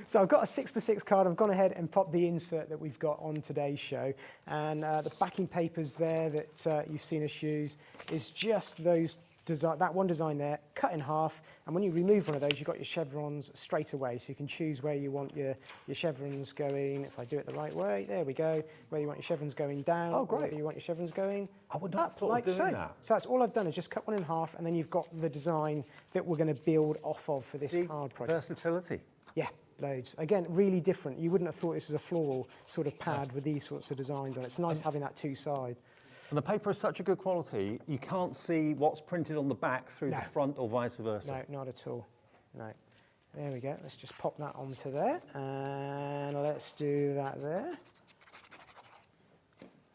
So I've got a 6x6 card. I've gone ahead and popped the insert that we've got on today's show. And the backing papers there that you've seen us use is just those design, that one design there, cut in half, and when you remove one of those, you've got your chevrons straight away, so you can choose where you want your chevrons going. If I do it the right way, there we go, where you want your chevrons going down, Oh, great. or whether you want your chevrons going I would not have up, thought like of doing so. that. So that's all I've done is just cut one in half, and then you've got the design that we're going to build off of for this card project. Versatility. Yeah, loads. Again, really different. You wouldn't have thought this was a floral sort of pad with these sorts of designs on it. It's nice having that two-side. And the paper is such a good quality, you can't see what's printed on the back through the front or vice versa. No, not at all. No. There we go. Let's just pop that onto there. And let's do that there.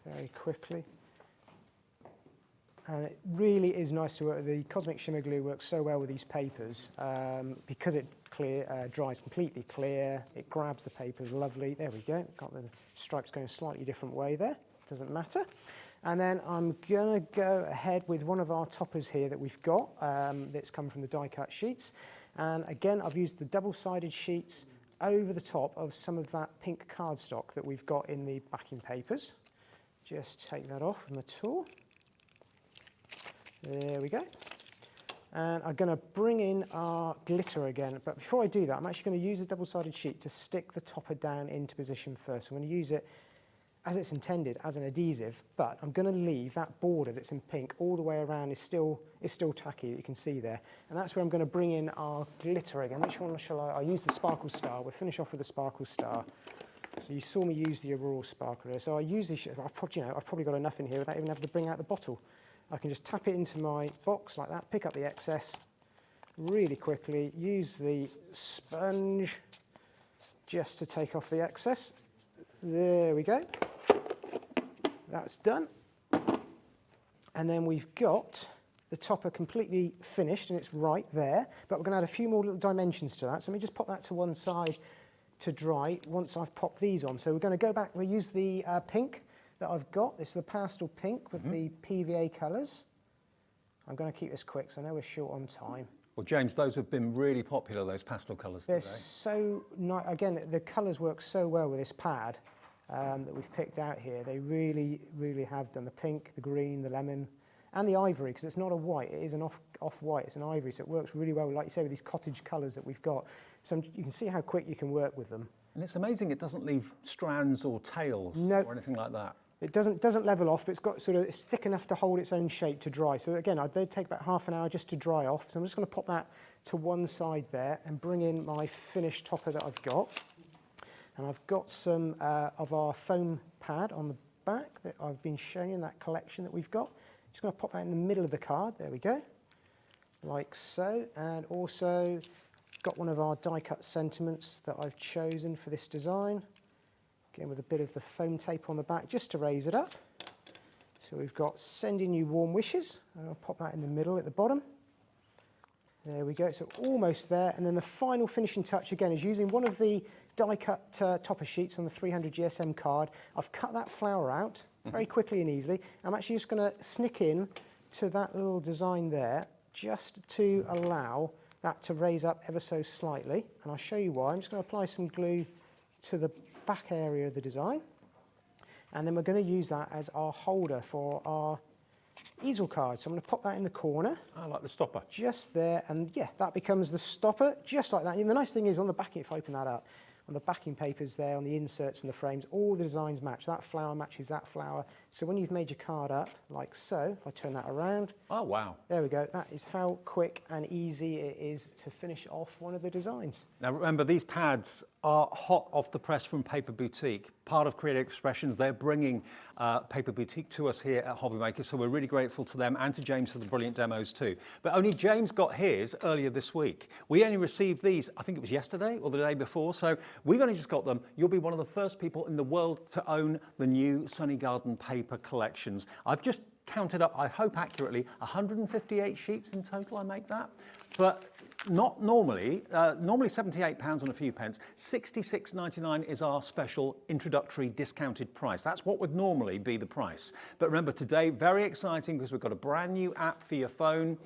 Very quickly. And it really is nice to work with. The Cosmic Shimmer Glue works so well with these papers because it dries completely clear. It grabs the papers lovely. There we go. Got the stripes going a slightly different way there. Doesn't matter. And then I'm going to go ahead with one of our toppers here that we've got that's come from the die-cut sheets. And again, I've used the double-sided sheets over the top of some of that pink cardstock that we've got in the backing papers. Just take that off with my tool. There we go. And I'm going to bring in our glitter again. But before I do that, I'm actually going to use a double-sided sheet to stick the topper down into position first. I'm going to use it as it's intended, as an adhesive, but I'm going to leave that border that's in pink all the way around is still tacky, you can see there. And that's where I'm going to bring in our glitter again. Which one shall I use the Sparkle Star. We'll finish off with the Sparkle Star. So you saw me use the Aurora Sparkle there. So I use this, I've probably got enough in here without even having to bring out the bottle. I can just tap it into my box like that, pick up the excess really quickly, use the sponge just to take off the excess. There we go. That's done. And then we've got the topper completely finished and it's right there, but we're going to add a few more little dimensions to that. So let me just pop that to one side to dry once I've popped these on. So we're going to go back, we'll use the pink that I've got. This is the pastel pink with the PVA colours. I'm going to keep this quick so I know we're short on time. Well, James, those have been really popular, those pastel colours today. They're so nice. Again, the colours work so well with this pad. That we've picked out here. They really, really have done. The pink, the green, the lemon, and the ivory, because it's not a white, it is an off-white, it's an ivory, so it works really well, like you say, with these cottage colours that we've got. So you can see how quick you can work with them. And it's amazing it doesn't leave strands or tails or anything like that. It doesn't level off, but it's thick enough to hold its own shape to dry. So again, they'd take about half an hour just to dry off. So I'm just going to pop that to one side there and bring in my finished topper that I've got. And I've got some of our foam pad on the back that I've been showing you in that collection that we've got. Just going to pop that in the middle of the card. There we go. Like so. And also got one of our die-cut sentiments that I've chosen for this design. Again, with a bit of the foam tape on the back just to raise it up. So we've got sending you warm wishes. And I'll pop that in the middle at the bottom. There we go, so almost there. And then the final finishing touch again is using one of the die-cut topper sheets on the 300 GSM card. I've cut that flower out very quickly and easily. I'm actually just going to snick in to that little design there just to allow that to raise up ever so slightly. And I'll show you why. I'm just going to apply some glue to the back area of the design. And then we're going to use that as our holder for our easel card. So I'm going to pop that in the corner. I like the stopper. Just there, and yeah, that becomes the stopper, just like that. And the nice thing is on the backing, if I open that up, on the backing papers there, on the inserts and the frames, all the designs match. That flower matches that flower. So when you've made your card up, like so, if I turn that around. Oh, wow. There we go. That is how quick and easy it is to finish off one of the designs. Now, remember, these pads are hot off the press from Paper Boutique. Part of Creative Expressions, they're bringing Paper Boutique to us here at Hobby Maker, so we're really grateful to them and to James for the brilliant demos too. But only James got his earlier this week. We only received these, I think it was yesterday or the day before, so we've only just got them. You'll be one of the first people in the world to own the new Sunny Garden paper collections. I've just counted up, I hope accurately, 158 sheets in total, I make that. But not normally, normally £78 and a few pence, £66.99 is our special introductory discounted price. That's what would normally be the price. But remember today, very exciting because we've got a brand new app for your phone.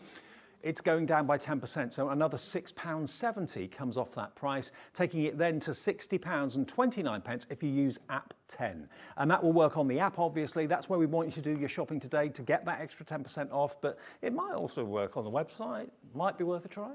It's going down by 10%, so another £6.70 comes off that price, taking it then to £60.29 if you use app 10. And that will work on the app, obviously. That's where we want you to do your shopping today to get that extra 10% off, but it might also work on the website. Might be worth a try.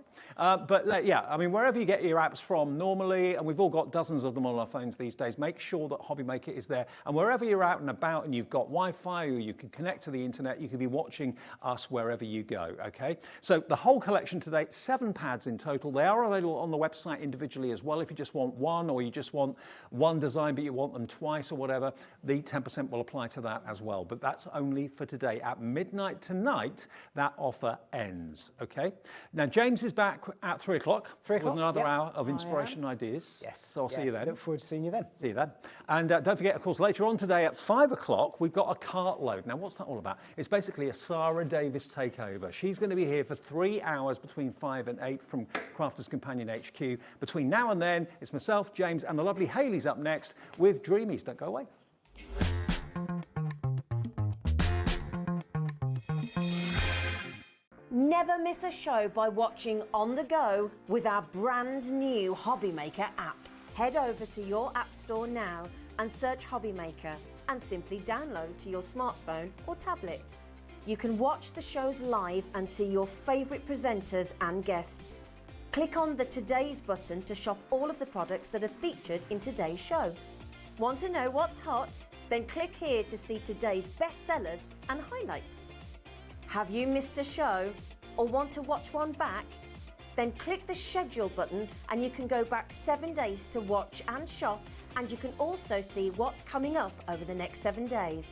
Yeah, I mean, wherever you get your apps from normally, and we've all got dozens of them on our phones these days, make sure that Hobby Maker is there. And wherever you're out and about and you've got Wi-Fi or you can connect to the internet, you can be watching us wherever you go, okay? So the whole collection today, 7 pads in total. They are available on the website individually as well. If you just want one or you just want one design but you want them twice or whatever, the 10% will apply to that as well. But that's only for today. At midnight tonight, that offer ends, okay? Now, James is back at 3 o'clock. 3 o'clock, with another yep. hour of inspiration and ideas. Yes. So I'll see you then. Look forward to seeing you then. See you then. And don't forget, of course, later on today at 5 o'clock, we've got a Cartload. Now, what's that all about? It's basically a Sara Davies takeover. She's going to be here for 3 hours between 5 and 8 from Crafters Companion HQ. Between now and then, it's myself, James, and the lovely Hayley's up next with Dreamees. Don't go away. Never miss a show by watching on the go with our brand new Hobby Maker app. Head over to your app store now and search Hobby Maker and simply download to your smartphone or tablet. You can watch the shows live and see your favourite presenters and guests. Click on the Today's button to shop all of the products that are featured in today's show. Want to know what's hot? Then click here to see today's bestsellers and highlights. Have you missed a show or want to watch one back? Then click the schedule button and you can go back 7 days to watch and shop, and you can also see what's coming up over the next 7 days.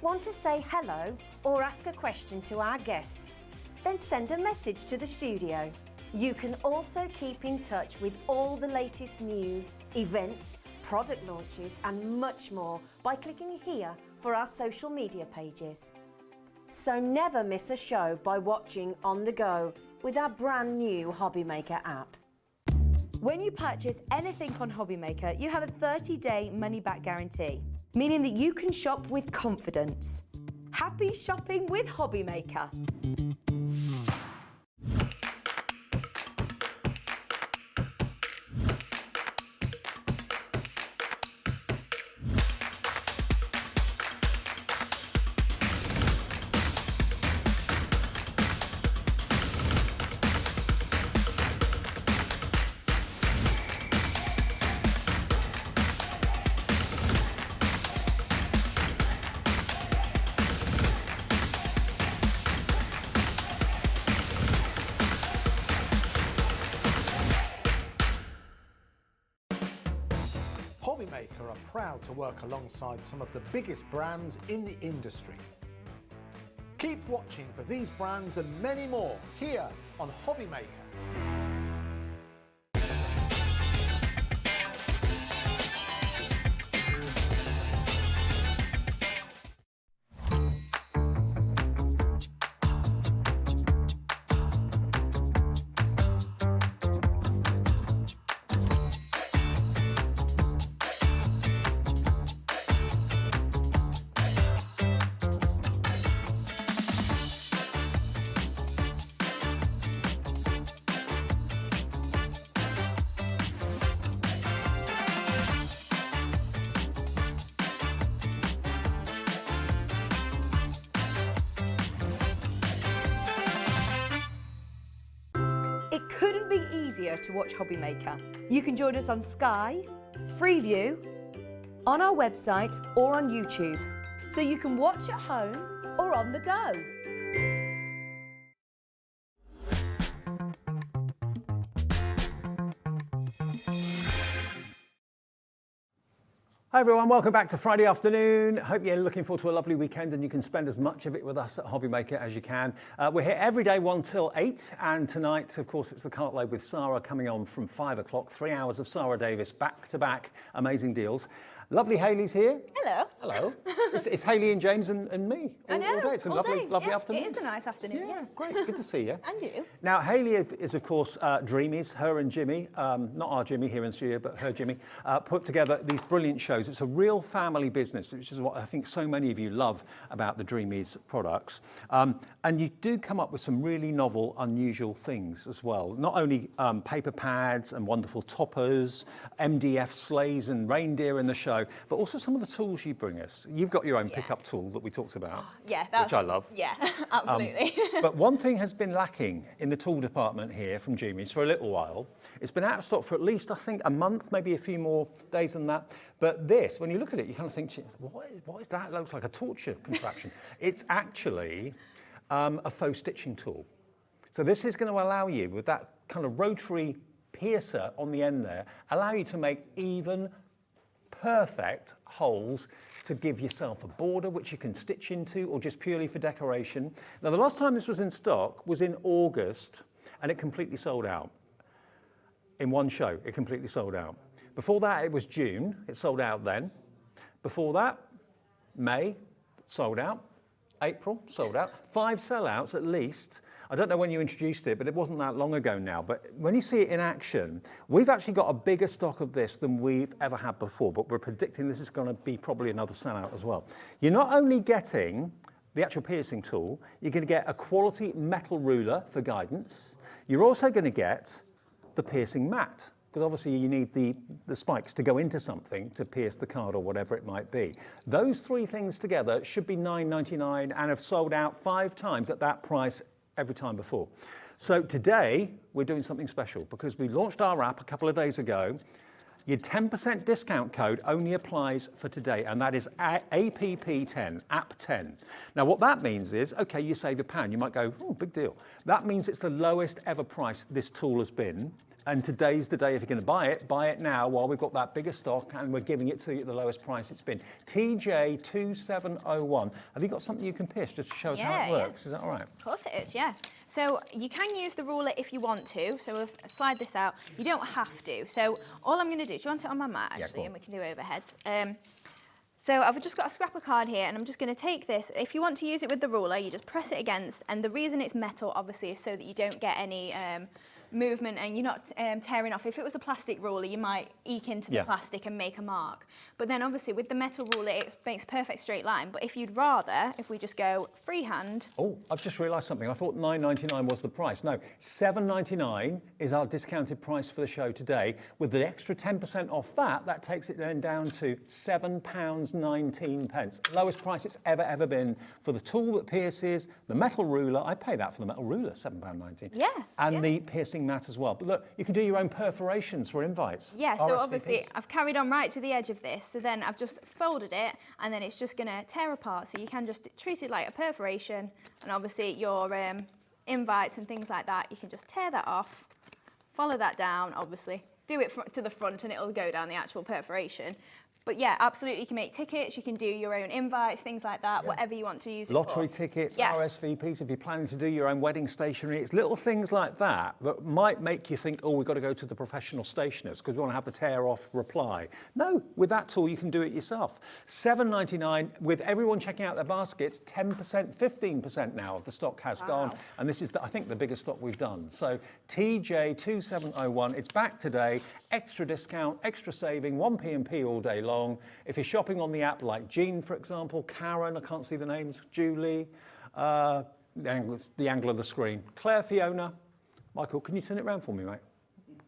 Want to say hello or ask a question to our guests? Then send a message to the studio. You can also keep in touch with all the latest news, events, product launches and much more by clicking here for our social media pages. So never miss a show by watching on the go with our brand new Hobby Maker app. When you purchase anything on Hobby Maker, you have a 30-day money-back guarantee, meaning that you can shop with confidence. Happy shopping with Hobby Maker. Hobby Maker are proud to work alongside some of the biggest brands in the industry. Keep watching for these brands and many more here on Hobby Maker. It couldn't be easier to watch Hobby Maker. You can join us on Sky, Freeview, on our website or on YouTube. So you can watch at home or on the go. Hi everyone, welcome back to Friday afternoon. Hope you're looking forward to a lovely weekend and you can spend as much of it with us at Hobby Maker as you can. We're here every day 1 till 8, and tonight, of course, it's the Cartload with Sara coming on from 5 o'clock. 3 hours of Sara Davies, back to back, amazing deals. Lovely Hayley's here. Hello. Hello. It's Hayley and James and me all day. It's a lovely afternoon. It is a nice afternoon, yeah. Great, good to see you. And you. Now, Hayley is, of course, Dreamees. Her and Jimmy, not our Jimmy here in studio, but her Jimmy, put together these brilliant shows. It's a real family business, which is what I think so many of you love about the Dreamees products. And you do come up with some really novel, unusual things as well. Not only paper pads and wonderful toppers, MDF sleighs and reindeer in the show, So, but also some of the tools you bring us. You've got your own pickup tool that we talked about, which I love. Yeah, absolutely. But one thing has been lacking in the tool department here from Dreamees for a little while. It's been out of stock for at least, I think, a month, maybe a few more days than that. But this, when you look at it, you kind of think, what is that? It looks like a torture contraption. It's actually a faux stitching tool. So this is going to allow you, with that kind of rotary piercer on the end there, allow you to make even perfect holes to give yourself a border which you can stitch into, or just purely for decoration. Now, the last time this was in stock was in August, and it completely sold out. In one show, it completely sold out. Before that, it was June, it sold out then. Before that, May, sold out. April, sold out. 5 sellouts at least. I don't know when you introduced it, but it wasn't that long ago now. But when you see it in action, we've actually got a bigger stock of this than we've ever had before, but we're predicting this is going to be probably another sellout as well. You're not only getting the actual piercing tool, you're going to get a quality metal ruler for guidance. You're also going to get the piercing mat, because obviously you need the spikes to go into something to pierce the card or whatever it might be. Those 3 things together should be $9.99 and have sold out 5 times at that price every time before. So today we're doing something special because we launched our app a couple of days ago. Your 10% discount code only applies for today, and that is APP10, app10. Now what that means is, okay, you save £1. You might go, oh, big deal. That means it's the lowest ever price this tool has been. And today's the day if you're going to buy it now while we've got that bigger stock and we're giving it to you at the lowest price it's been. TJ2701. Have you got something you can pierce just to show us how it works? Is that all right? Of course it is, yeah. So you can use the ruler if you want to. So we'll slide this out. You don't have to. So all I'm going to do you want it on my mat actually, and we can do overheads. So I've just got a scrap of card here, and I'm just going to take this. If you want to use it with the ruler, you just press it against, and the reason it's metal obviously is so that you don't get any movement and you're not tearing off. If it was a plastic ruler, you might eke into the plastic and make a mark. But then obviously with the metal ruler, it makes a perfect straight line. But if you'd rather, if we just go freehand. Oh, I've just realised something. I thought $9.99 was the price. No, $7.99 is our discounted price for the show today. With the extra 10% off that takes it then down to £7.19. Lowest price it's ever been for the tool that pierces, the metal ruler. I pay that for the metal ruler, £7.19. Yeah. And the piercing mat as well. But look, you can do your own perforations for invites. Yeah, so RSVPs. obviously I've carried on right to the edge of this, so then I've just folded it and then it's just going to tear apart. So you can just treat it like a perforation, and obviously your invites and things like that, you can just tear that off, follow that down, obviously, do it to the front and it'll go down the actual perforation. But yeah, absolutely, you can make tickets, you can do your own invites, things like that, whatever you want to use it Lottery for. tickets, RSVPs, if you're planning to do your own wedding stationery, it's little things like that that might make you think, oh, we've got to go to the professional stationers because we want to have the tear-off reply. No, with that tool, you can do it yourself. $7.99, with everyone checking out their baskets, 10%, 15% now of the stock has gone, and this is, I think, the biggest stock we've done. So TJ2701, it's back today, extra discount, extra saving, 1p&p all day long. If you're shopping on the app like Jean, for example, Karen, I can't see the names, Julie, the angle of the screen, Claire, Fiona, Michael, can you turn it around for me, mate?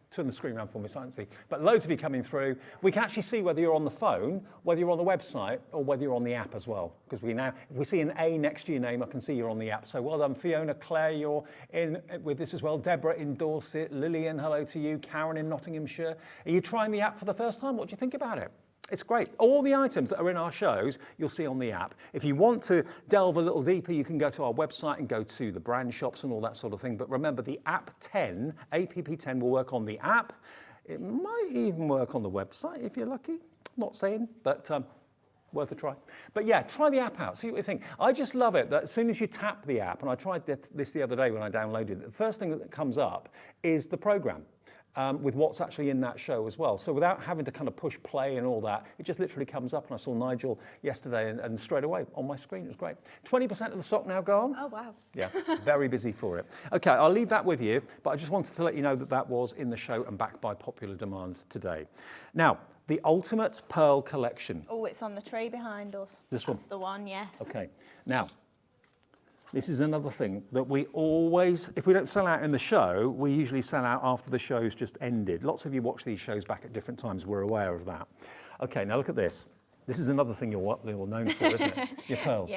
Turn the screen around for me so I can see. But loads of you coming through. We can actually see whether you're on the phone, whether you're on the website, or whether you're on the app as well. Because we now, if we see an A next to your name, I can see you're on the app. So well done, Fiona, Claire, you're in with this as well. Deborah in Dorset, Lillian, hello to you. Karen in Nottinghamshire. Are you trying the app for the first time? What do you think about it? It's great. All the items that are in our shows, you'll see on the app. If you want to delve a little deeper, you can go to our website and go to the brand shops and all that sort of thing. But remember, the app 10, APP10, will work on the app. It might even work on the website if you're lucky. Not saying, but worth a try. But yeah, try the app out, see what you think. I just love it that as soon as you tap the app, and I tried this the other day when I downloaded it, the first thing that comes up is the program. With what's actually in that show as well. So without having to kind of push play and all that, it just literally comes up, and I saw Nigel yesterday and straight away on my screen. It was great. 20% of the stock now gone. Oh, wow. Yeah, very busy for it. Okay, I'll leave that with you, but I just wanted to let you know that that was in the show and backed by popular demand today. Now, the Ultimate Pearl Collection. Oh, it's on the tray behind us. This one? That's the one, yes. Okay, now, this is another thing that we always, if we don't sell out in the show, we usually sell out after the show's just ended. Lots of you watch these shows back at different times, we're aware of that. Okay, now look at this. This is another thing you're known for, isn't it? Your pearls.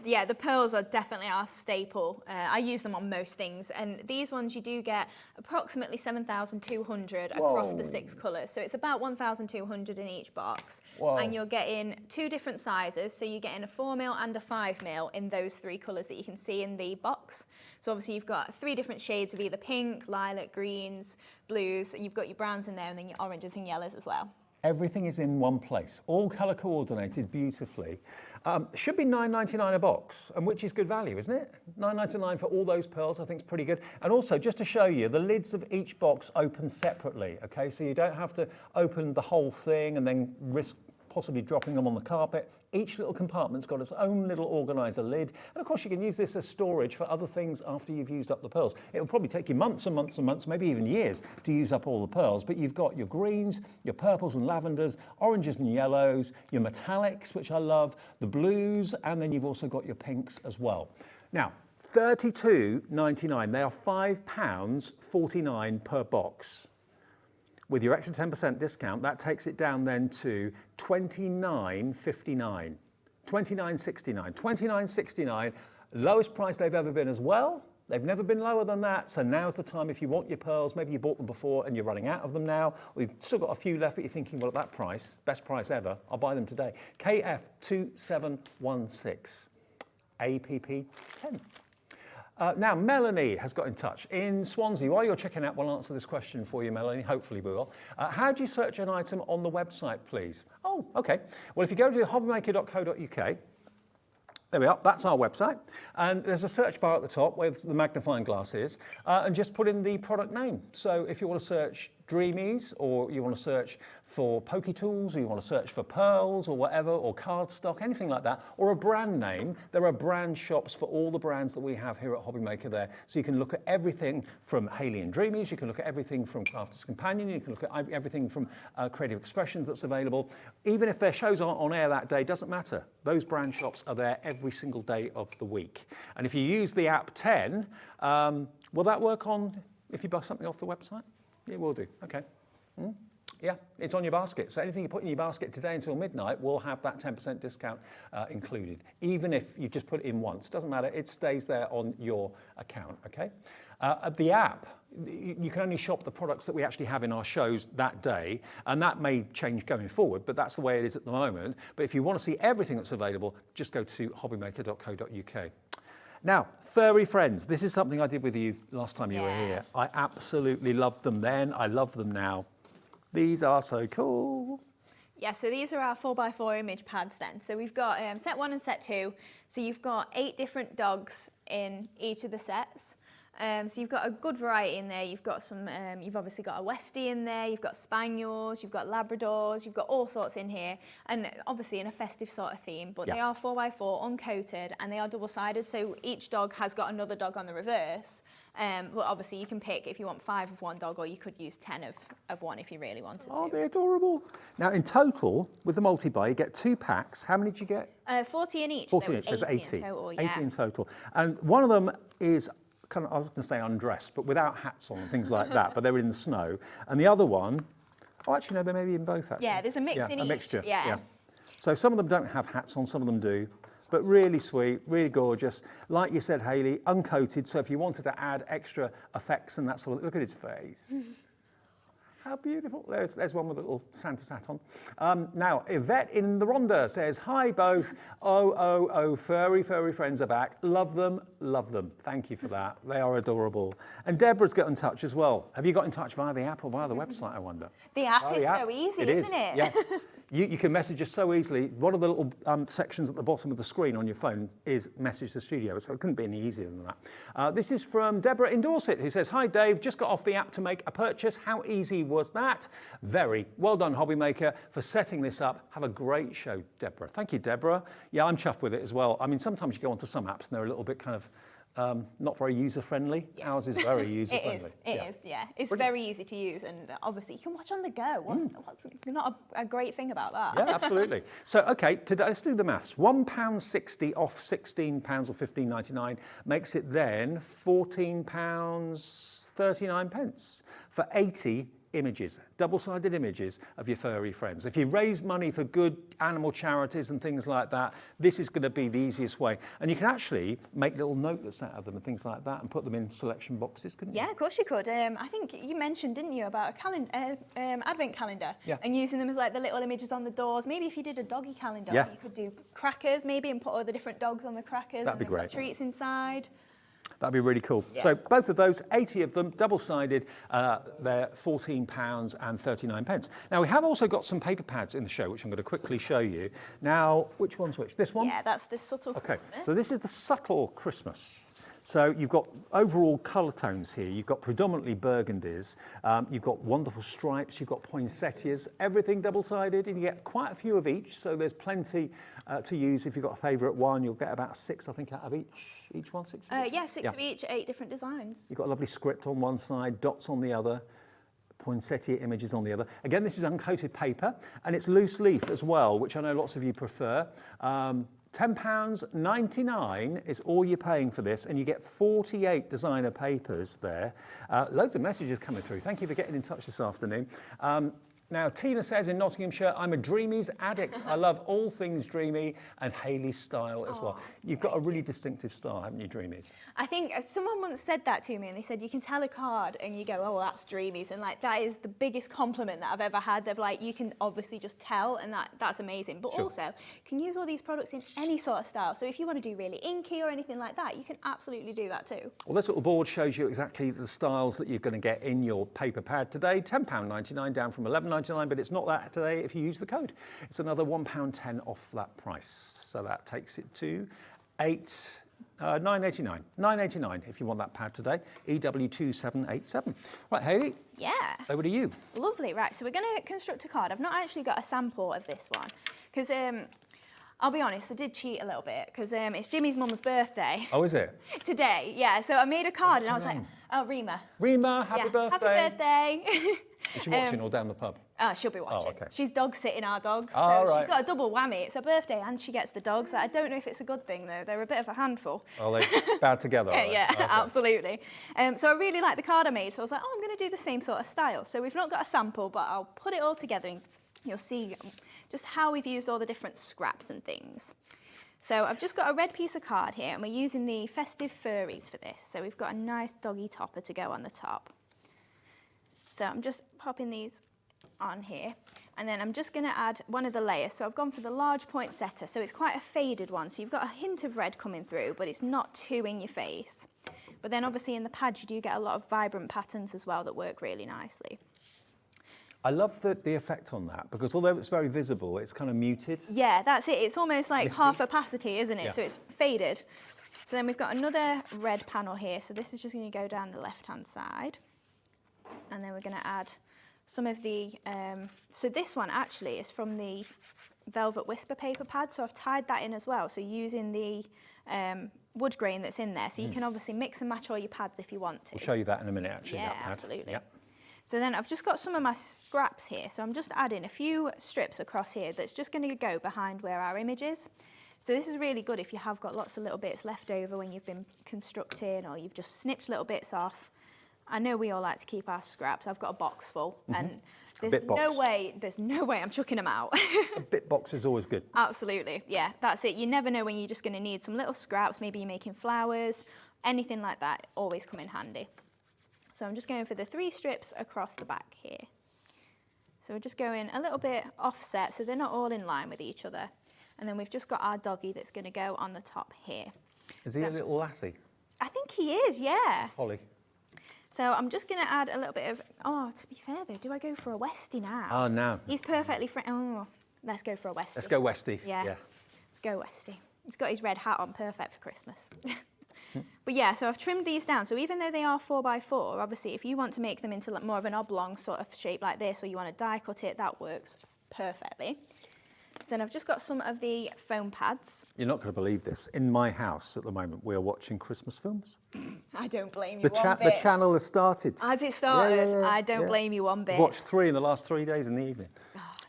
Yeah, the pearls are definitely our staple. I use them on most things, and these ones you do get approximately 7,200 across the 6 colours. So it's about 1,200 in each box. Whoa. And you're getting 2 different sizes. So you're getting a 4mm and a 5mm in those 3 colours that you can see in the box. So obviously you've got 3 different shades of either pink, lilac, greens, blues. You've got your browns in there, and then your oranges and yellows as well. Everything is in one place, all colour coordinated beautifully. Should be $9.99 a box, and which is good value, isn't it? $9.99 for all those pearls, I think is pretty good. And also, just to show you, the lids of each box open separately, okay? So you don't have to open the whole thing and then risk possibly dropping them on the carpet. Each little compartment's got its own little organiser lid. And of course you can use this as storage for other things after you've used up the pearls. It will probably take you months and months and months, maybe even years, to use up all the pearls. But you've got your greens, your purples and lavenders, oranges and yellows, your metallics, which I love, the blues, and then you've also got your pinks as well. Now, $32.99. They are £5.49 per box. With your extra 10% discount, that takes it down then to $29.59, $29.69, $29.69, lowest price they've ever been as well. They've never been lower than that, so now's the time if you want your pearls. Maybe you bought them before and you're running out of them now. We've still got a few left, but you're thinking, well, at that price, best price ever, I'll buy them today. KF2716, APP10. Now, Melanie has got in touch in Swansea. While you're checking out, we'll answer this question for you, Melanie. Hopefully we will. How do you search an item on the website, please? Oh, okay. Well, if you go to hobbymaker.co.uk, there we are, that's our website. And there's a search bar at the top where the magnifying glass is, and just put in the product name. So if you want to search Dreamees, or you want to search for Pokey Tools, or you want to search for pearls or whatever, or cardstock, anything like that, or a brand name, there are brand shops for all the brands that we have here at Hobbymaker there. So you can look at everything from Hayley and Dreamees, you can look at everything from Crafter's Companion, you can look at everything from Creative Expressions that's available. Even if their shows aren't on air that day, doesn't matter. Those brand shops are there every single day of the week. And if you use the app 10, will that work on if you buy something off the website? It will do, okay. Yeah, it's on your basket. So anything you put in your basket today until midnight will have that 10% discount included. Even if you just put it in once, doesn't matter, it stays there on your account, okay? The app, you can only shop the products that we actually have in our shows that day, and that may change going forward, but that's the way it is at the moment. But if you want to see everything that's available, just go to hobbymaker.co.uk. Now, furry friends, this is something I did with you last time you were here. I absolutely loved them then, I love them now. These are so cool. Yeah, so these are our 4x4 image pads then. So we've got set 1 and set 2. So you've got 8 different dogs in each of the sets. So you've got a good variety in there. You've got some, you've obviously got a Westie in there, you've got Spaniels, you've got Labradors, you've got all sorts in here. And obviously in a festive sort of theme, but they are 4x4 uncoated and they are double-sided. So each dog has got another dog on the reverse. But obviously you can pick if you want 5 of one dog, or you could use 10 of one if you really wanted to. Oh, they're adorable. Now in total, with the multi-buy, you get 2 packs. How many did you get? 40 in each. 40 in each, so 80 in total, 80 in total. And one of them is kind of, I was going to say undressed, but without hats on and things like that, but they were in the snow. And the other one, oh, actually, no, they may be in both, actually. Yeah, there's a mix in each. A mixture, yeah. So some of them don't have hats on, some of them do, but really sweet, really gorgeous. Like you said, Hayley, uncoated, so if you wanted to add extra effects and that sort of, look at his face. How beautiful. There's one with a little Santa's hat on. Now, Yvette in the Rhondda says, hi both. Oh, furry friends are back. Love them, love them. Thank you for that. They are adorable. And Deborah's got in touch as well. Have you got in touch via the app or via the website, I wonder? The app is so easy, isn't it? Yeah. You can message us so easily. One of the little sections at the bottom of the screen on your phone is message the studio, so it couldn't be any easier than that. This is from Deborah in Dorset, who says, hi Dave, just got off the app to make a purchase. How easy was that? Very well done, Hobbymaker, for setting this up. Have a great show, Deborah. Thank you, Deborah. Yeah, I'm chuffed with it as well. I mean, sometimes you go onto some apps and they're a little bit kind of not very user-friendly. Yeah. Ours is very user-friendly. It is. It's very easy to use, and obviously you can watch on the go. What's not a great thing about that? Yeah, absolutely. So, okay, today, let's do the maths. £1.60 off £16 or £15.99 makes it then £14.39 for 80 images, double-sided images of your furry friends. If you raise money for good animal charities and things like that, this is going to be the easiest way. And you can actually make little notelets out of them and things like that and put them in selection boxes, couldn't you? Yeah, of course you could. I think you mentioned, didn't you, about a advent calendar and using them as like the little images on the doors. Maybe if you did a doggy calendar, you could do crackers maybe and put all the different dogs on the crackers. That'd be and great. Put treats inside. That'd be really cool. Yeah. So both of those, 80 of them, double-sided, they're £14.39. Now, we have also got some paper pads in the show, which I'm going to quickly show you. Now, which one's which? This one? Yeah, that's the subtle Okay, Christmas. so this is the subtle Christmas. So you've got overall colour tones here. You've got predominantly burgundies. You've got wonderful stripes. You've got poinsettias. Everything double-sided, and you get quite a few of each. So there's plenty to use. If you've got a favourite one, you'll get about 6, I think, out of each one. 6. Yeah, 6 of each, 8 different designs. You've got a lovely script on one side, dots on the other, poinsettia images on the other. Again, this is uncoated paper, and it's loose leaf as well, which I know lots of you prefer. £10.99 is all you're paying for this, and you get 48 designer papers there. Loads of messages coming through. Thank you for getting in touch this afternoon. Now, Tina says in Nottinghamshire, I'm a Dreamees addict. I love all things Dreamy and Hayley's style as well. You've got a really distinctive style, haven't you, Dreamees? I think someone once said that to me, and they said, you can tell a card and you go, oh, well, that's Dreamies. And like, that is the biggest compliment that I've ever had. They're like, you can obviously just tell, and that's amazing. But also, you can use all these products in any sort of style. So if you want to do really inky or anything like that, you can absolutely do that too. Well, this little board shows you exactly the styles that you're going to get in your paper pad today. £10.99 down from £11.99, but it's not that today if you use the code. It's another £1.10 off that price. So that takes it to £9.89. £9.89 if you want that pad today. EW2787. Right, Hayley. Yeah. Over to you. Lovely. Right, so we're going to construct a card. I've not actually got a sample of this one because I'll be honest, I did cheat a little bit because it's Jimmy's mum's birthday. Oh, is it? Today, yeah. So I made a card and I was like, oh, Rima. Rima, happy birthday. Happy birthday. Is she watching or down the pub? Oh, she'll be watching. Oh, okay. She's dog sitting our dogs, so right. she's got a double whammy. It's her birthday and she gets the dogs. I don't know if it's a good thing though. They're a bit of a handful. Oh, they bowed together. Yeah, okay. Absolutely. So I really like the card I made. So I was like, oh, I'm going to do the same sort of style. So we've not got a sample, but I'll put it all together and you'll see just how we've used all the different scraps and things. So I've just got a red piece of card here and we're using the festive furries for this. So we've got a nice doggy topper to go on the top. So I'm just popping these on here and then I'm just going to add one of the layers. So I've gone for the large poinsettia, so it's quite a faded one, so you've got a hint of red coming through, but it's not too in your face. But then obviously in the pad you do get a lot of vibrant patterns as well that work really nicely. I love the effect on that because although it's very visible, it's kind of muted. Yeah, that's it. It's almost like Misty. half opacity, isn't it? Yeah. So it's faded. So then we've got another red panel here. So this is just going to go down the left-hand side. And then we're going to add some of the, so this one actually is from the Velvet Whisper paper pad. So I've tied that in as well. So using the wood grain that's in there. So you can obviously mix and match all your pads if you want to. We'll show you that in a minute, actually. Yeah, that pad. absolutely. Yep. So then I've just got some of my scraps here. So I'm just adding a few strips across here that's just going to go behind where our image is. So this is really good if you have got lots of little bits left over when you've been constructing or you've just snipped little bits off. I know we all like to keep our scraps. I've got a box full and there's no way I'm chucking them out. A bit box is always good. Absolutely, yeah, that's it. You never know when you're just going to need some little scraps. Maybe you're making flowers, anything like that, always come in handy. So I'm just going for the 3 strips across the back here. So we're just going a little bit offset so they're not all in line with each other. And then we've just got our doggy that's going to go on the top here. Is he a little lassie? I think he is, yeah. Holly. So I'm just going to add a little bit of, to be fair though, do I go for a Westie now? Oh, no. He's perfectly let's go for a Westie. Let's go Westie. Yeah. Let's go Westie. He's got his red hat on, perfect for Christmas. But yeah, so I've trimmed these down. So even though they are 4x4, obviously if you want to make them into like more of an oblong sort of shape like this, or you want to die cut it, that works perfectly. So then I've just got some of the foam pads. You're not going to believe this. In my house at the moment, we are watching Christmas films. I don't blame you one bit. The channel has started. Has it started? Yeah, I don't blame you one bit. I've watched 3 in the last 3 days in the evening.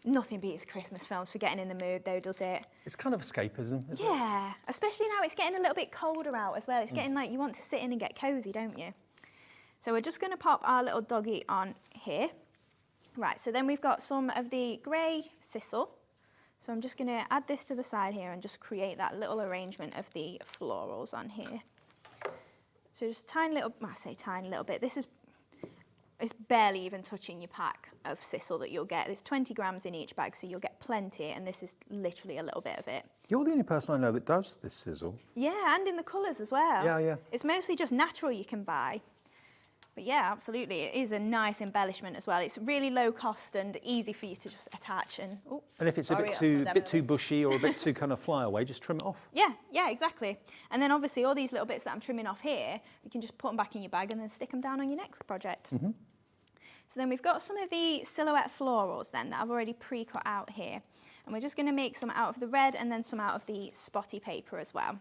Nothing beats Christmas films for getting in the mood though, does it? It's kind of escapism, isn't it? Yeah, especially now it's getting a little bit colder out as well. It's getting like you want to sit in and get cosy, don't you? So we're just going to pop our little doggy on here. Right, so then we've got some of the grey sisal. So I'm just going to add this to the side here and just create that little arrangement of the florals on here. So just tiny little, I say tiny little bit. It's barely even touching your pack of sisal that you'll get. There's 20 grams in each bag, so you'll get plenty, and this is literally a little bit of it. You're the only person I know that does this sizzle. Yeah, and in the colours as well. Yeah, yeah. It's mostly just natural you can buy. But yeah, absolutely, it is a nice embellishment as well. It's really low cost and easy for you to just attach. And if it's a bit too bushy or a bit too kind of fly away, just trim it off. Yeah, exactly. And then obviously all these little bits that I'm trimming off here, you can just put them back in your bag and then stick them down on your next project. Mm-hmm. So then we've got some of the silhouette florals then that I've already pre-cut out here. And we're just going to make some out of the red and then some out of the spotty paper as well.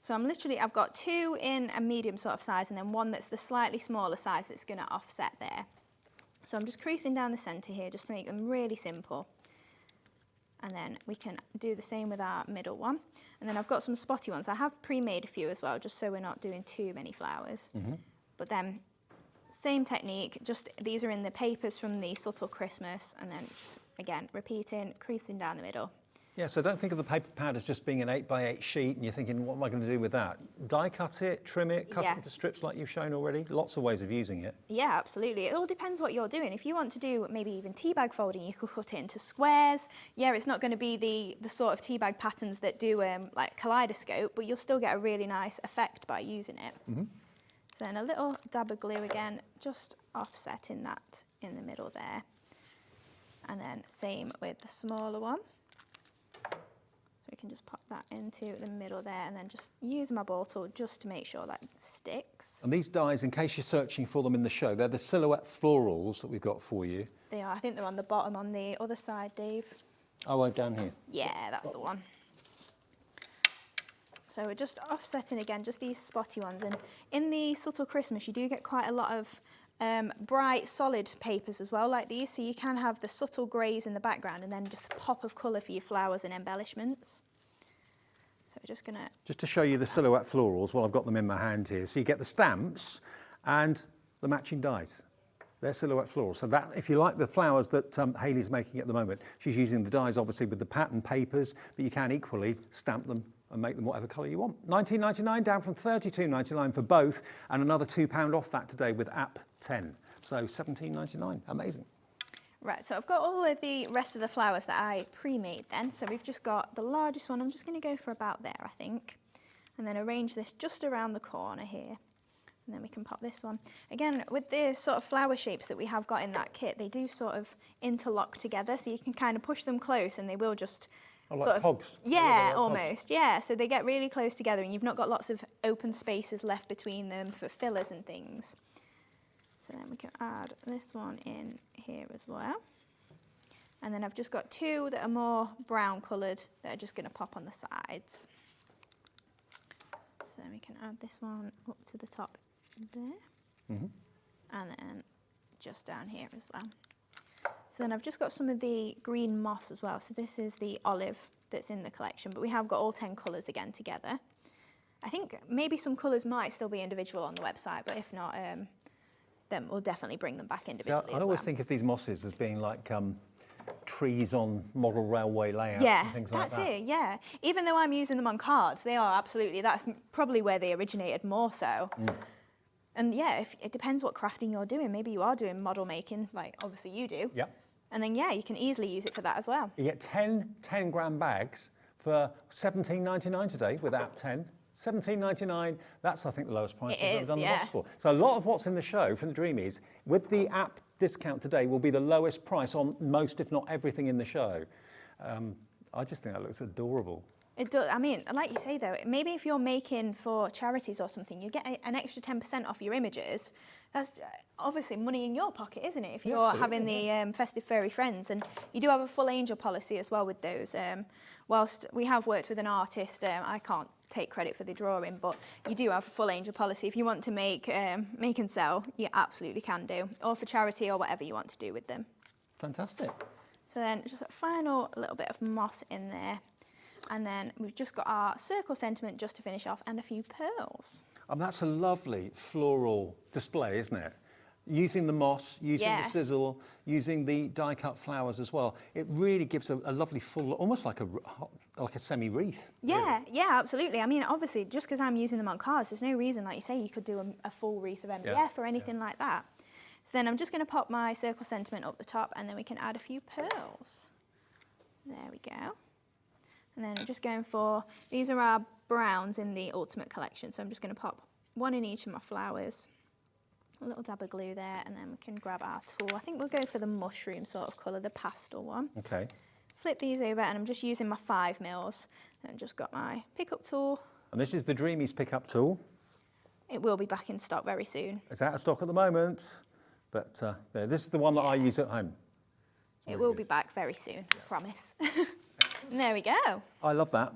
So I've got 2 in a medium sort of size and then one that's the slightly smaller size that's going to offset there. So I'm just creasing down the centre here just to make them really simple. And then we can do the same with our middle one. And then I've got some spotty ones. I have pre-made a few as well, just so we're not doing too many flowers. Mm-hmm. But then, same technique, just these are in the papers from the Subtle Christmas, and then just, again, repeating, creasing down the middle. Yeah, so don't think of the paper pad as just being an 8x8 sheet and you're thinking, what am I going to do with that? Die cut it, trim it, cut it into strips like you've shown already. Lots of ways of using it. Yeah, absolutely. It all depends what you're doing. If you want to do maybe even tea bag folding, you could cut it into squares. Yeah, it's not going to be the sort of tea bag patterns that do like kaleidoscope, but you'll still get a really nice effect by using it. Mm-hmm. So then a little dab of glue again, just offsetting that in the middle there. And then same with the smaller one. We can just pop that into the middle there and then just use my ball tool just to make sure that sticks. And these dies, in case you're searching for them in the show, they're the silhouette florals that we've got for you. They are. I think they're on the bottom on the other side, Dave. Oh, down here. Yeah, that's the one. So we're just offsetting again, just these spotty ones. And in the Subtle Christmas, you do get quite a lot of bright, solid papers as well, like these. So you can have the subtle greys in the background and then just a pop of colour for your flowers and embellishments. So we're just going to... Just to show you the silhouette florals, well, I've got them in my hand here. So you get the stamps and the matching dies. They're silhouette florals. So that, if you like the flowers that Hayley's making at the moment, she's using the dies obviously with the pattern papers, but you can equally stamp them and make them whatever colour you want. $19.99 down from $32.99 for both, and another £2 off that today with app 10. So $17.99, amazing. Right, so I've got all of the rest of the flowers that I pre-made then. So we've just got the largest one. I'm just going to go for about there, I think. And then arrange this just around the corner here. And then we can pop this one. Again, with the sort of flower shapes that we have got in that kit, they do sort of interlock together. So you can kind of push them close and they will just... like cogs. Yeah, almost, yeah. So they get really close together and you've not got lots of open spaces left between them for fillers and things. So then we can add this one in here as well. And then I've just got 2 that are more brown coloured that are just going to pop on the sides. So then we can add this one up to the top there. Mm-hmm. And then just down here as well. So then I've just got some of the green moss as well. So this is the olive that's in the collection, but we have got all 10 colours again together. I think maybe some colours might still be individual on the website, but if not, then we'll definitely bring them back individually. So I always think of these mosses as being like trees on model railway layouts and things like that. Yeah, that's it, yeah. Even though I'm using them on cards, they are absolutely, that's probably where they originated more so. Mm. And yeah, it depends what crafting you're doing. Maybe you are doing model making, like obviously you do. Yeah. And then, yeah, you can easily use it for that as well. You get 10 gram bags for $17.99 today with app 10. $17.99, that's I think the lowest price we've ever done the box for. So a lot of what's in the show from the Dreamees with the app discount today will be the lowest price on most, if not everything in the show. I just think that looks adorable. It does. I mean, like you say though, maybe if you're making for charities or something, you get an extra 10% off your images. That's obviously money in your pocket, isn't it? If you're having the festive furry friends, and you do have a full angel policy as well with those. Whilst we have worked with an artist, I can't take credit for the drawing, but you do have a full angel policy. If you want to make and sell, you absolutely can do, or for charity or whatever you want to do with them. Fantastic. So then just a final little bit of moss in there. And then we've just got our circle sentiment just to finish off and a few pearls. That's a lovely floral display, isn't it? using the moss, using Yeah. the sizzle, using the die-cut flowers as well. It really gives a lovely full, almost like a semi-wreath. Yeah, yeah, absolutely. I mean, obviously, just because I'm using them on cards, there's no reason, like you say, you could do a full wreath of MDF or anything like that. So then I'm just going to pop my circle sentiment up the top, and then we can add a few pearls. There we go. And then I'm just going for, these are our browns in the Ultimate Collection, so I'm just going to pop one in each of my flowers. A little dab of glue there, and then we can grab our tool. I think we'll go for the mushroom sort of colour, the pastel one. Okay. Flip these over, and I'm just using my 5mm. And I've just got my pickup tool. And this is the Dreamees pickup tool. It will be back in stock very soon. It's out of stock at the moment, but there, this is the one that I use at home. It will be back very soon, promise. And there we go. I love that.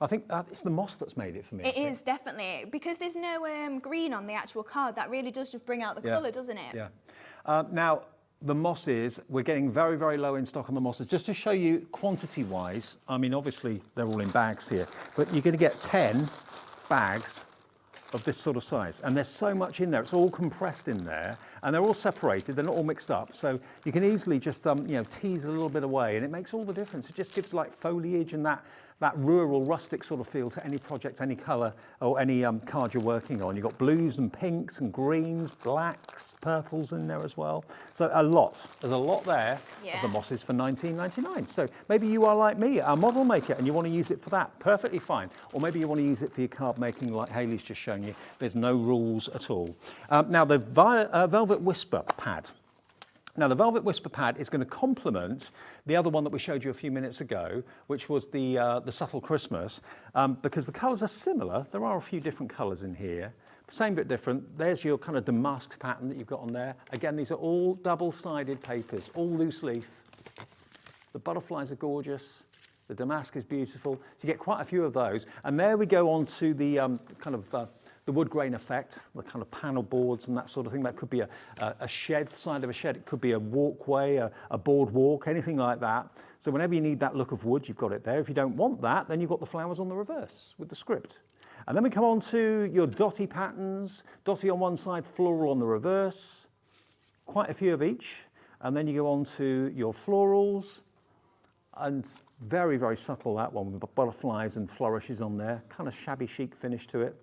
I think it's the moss that's made it for me. It is, definitely. Because there's no green on the actual card, that really does just bring out the colour, doesn't it? Yeah. Now, the mosses, we're getting very, very low in stock on the mosses. Just to show you quantity-wise, I mean, obviously, they're all in bags here, but you're going to get 10 bags of this sort of size. And there's so much in there. It's all compressed in there, and they're all separated. They're not all mixed up. So you can easily just, tease a little bit away, and it makes all the difference. It just gives like foliage and that rural, rustic sort of feel to any project, any colour, or any card you're working on. You've got blues and pinks and greens, blacks, purples in there as well. So there's a lot there of the mosses for $19.99. So maybe you are like me, a model maker, and you want to use it for that, perfectly fine. Or maybe you want to use it for your card making like Hayley's just shown you. There's no rules at all. Now the Velvet Whisper pad. Now, the Velvet Whisper pad is going to complement the other one that we showed you a few minutes ago, which was the Subtle Christmas, because the colours are similar. There are a few different colours in here, same bit different. There's your kind of damask pattern that you've got on there. Again, these are all double-sided papers, all loose leaf. The butterflies are gorgeous. The damask is beautiful. So you get quite a few of those. And there we go on to the the wood grain effect, the kind of panel boards and that sort of thing. That could be a shed, side of a shed. It could be a walkway, a boardwalk, anything like that. So whenever you need that look of wood, you've got it there. If you don't want that, then you've got the flowers on the reverse with the script. And then we come on to your dotty patterns. Dotty on one side, floral on the reverse. Quite a few of each. And then you go on to your florals. And very, very subtle, that one, with butterflies and flourishes on there. Kind of shabby chic finish to it.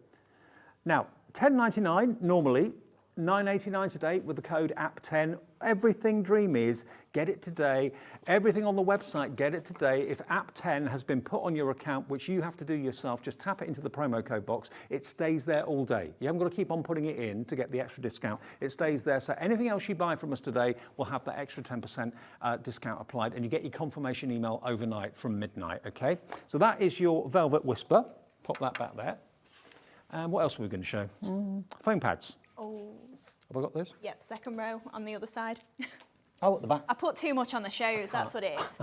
Now, $10.99 normally, $9.89 today with the code app10. Everything Dreamees, get it today. Everything on the website, get it today. If app10 has been put on your account, which you have to do yourself, just tap it into the promo code box. It stays there all day. You haven't got to keep on putting it in to get the extra discount. It stays there. So anything else you buy from us today will have that extra 10% discount applied, and you get your confirmation email overnight from midnight, okay? So that is your Velvet Whisper. Pop that back there. And what else are we going to show? Foam pads. Oh. Have I got those? Yep, second row on the other side. Oh, at the back. I put too much on the shows, that's what it is.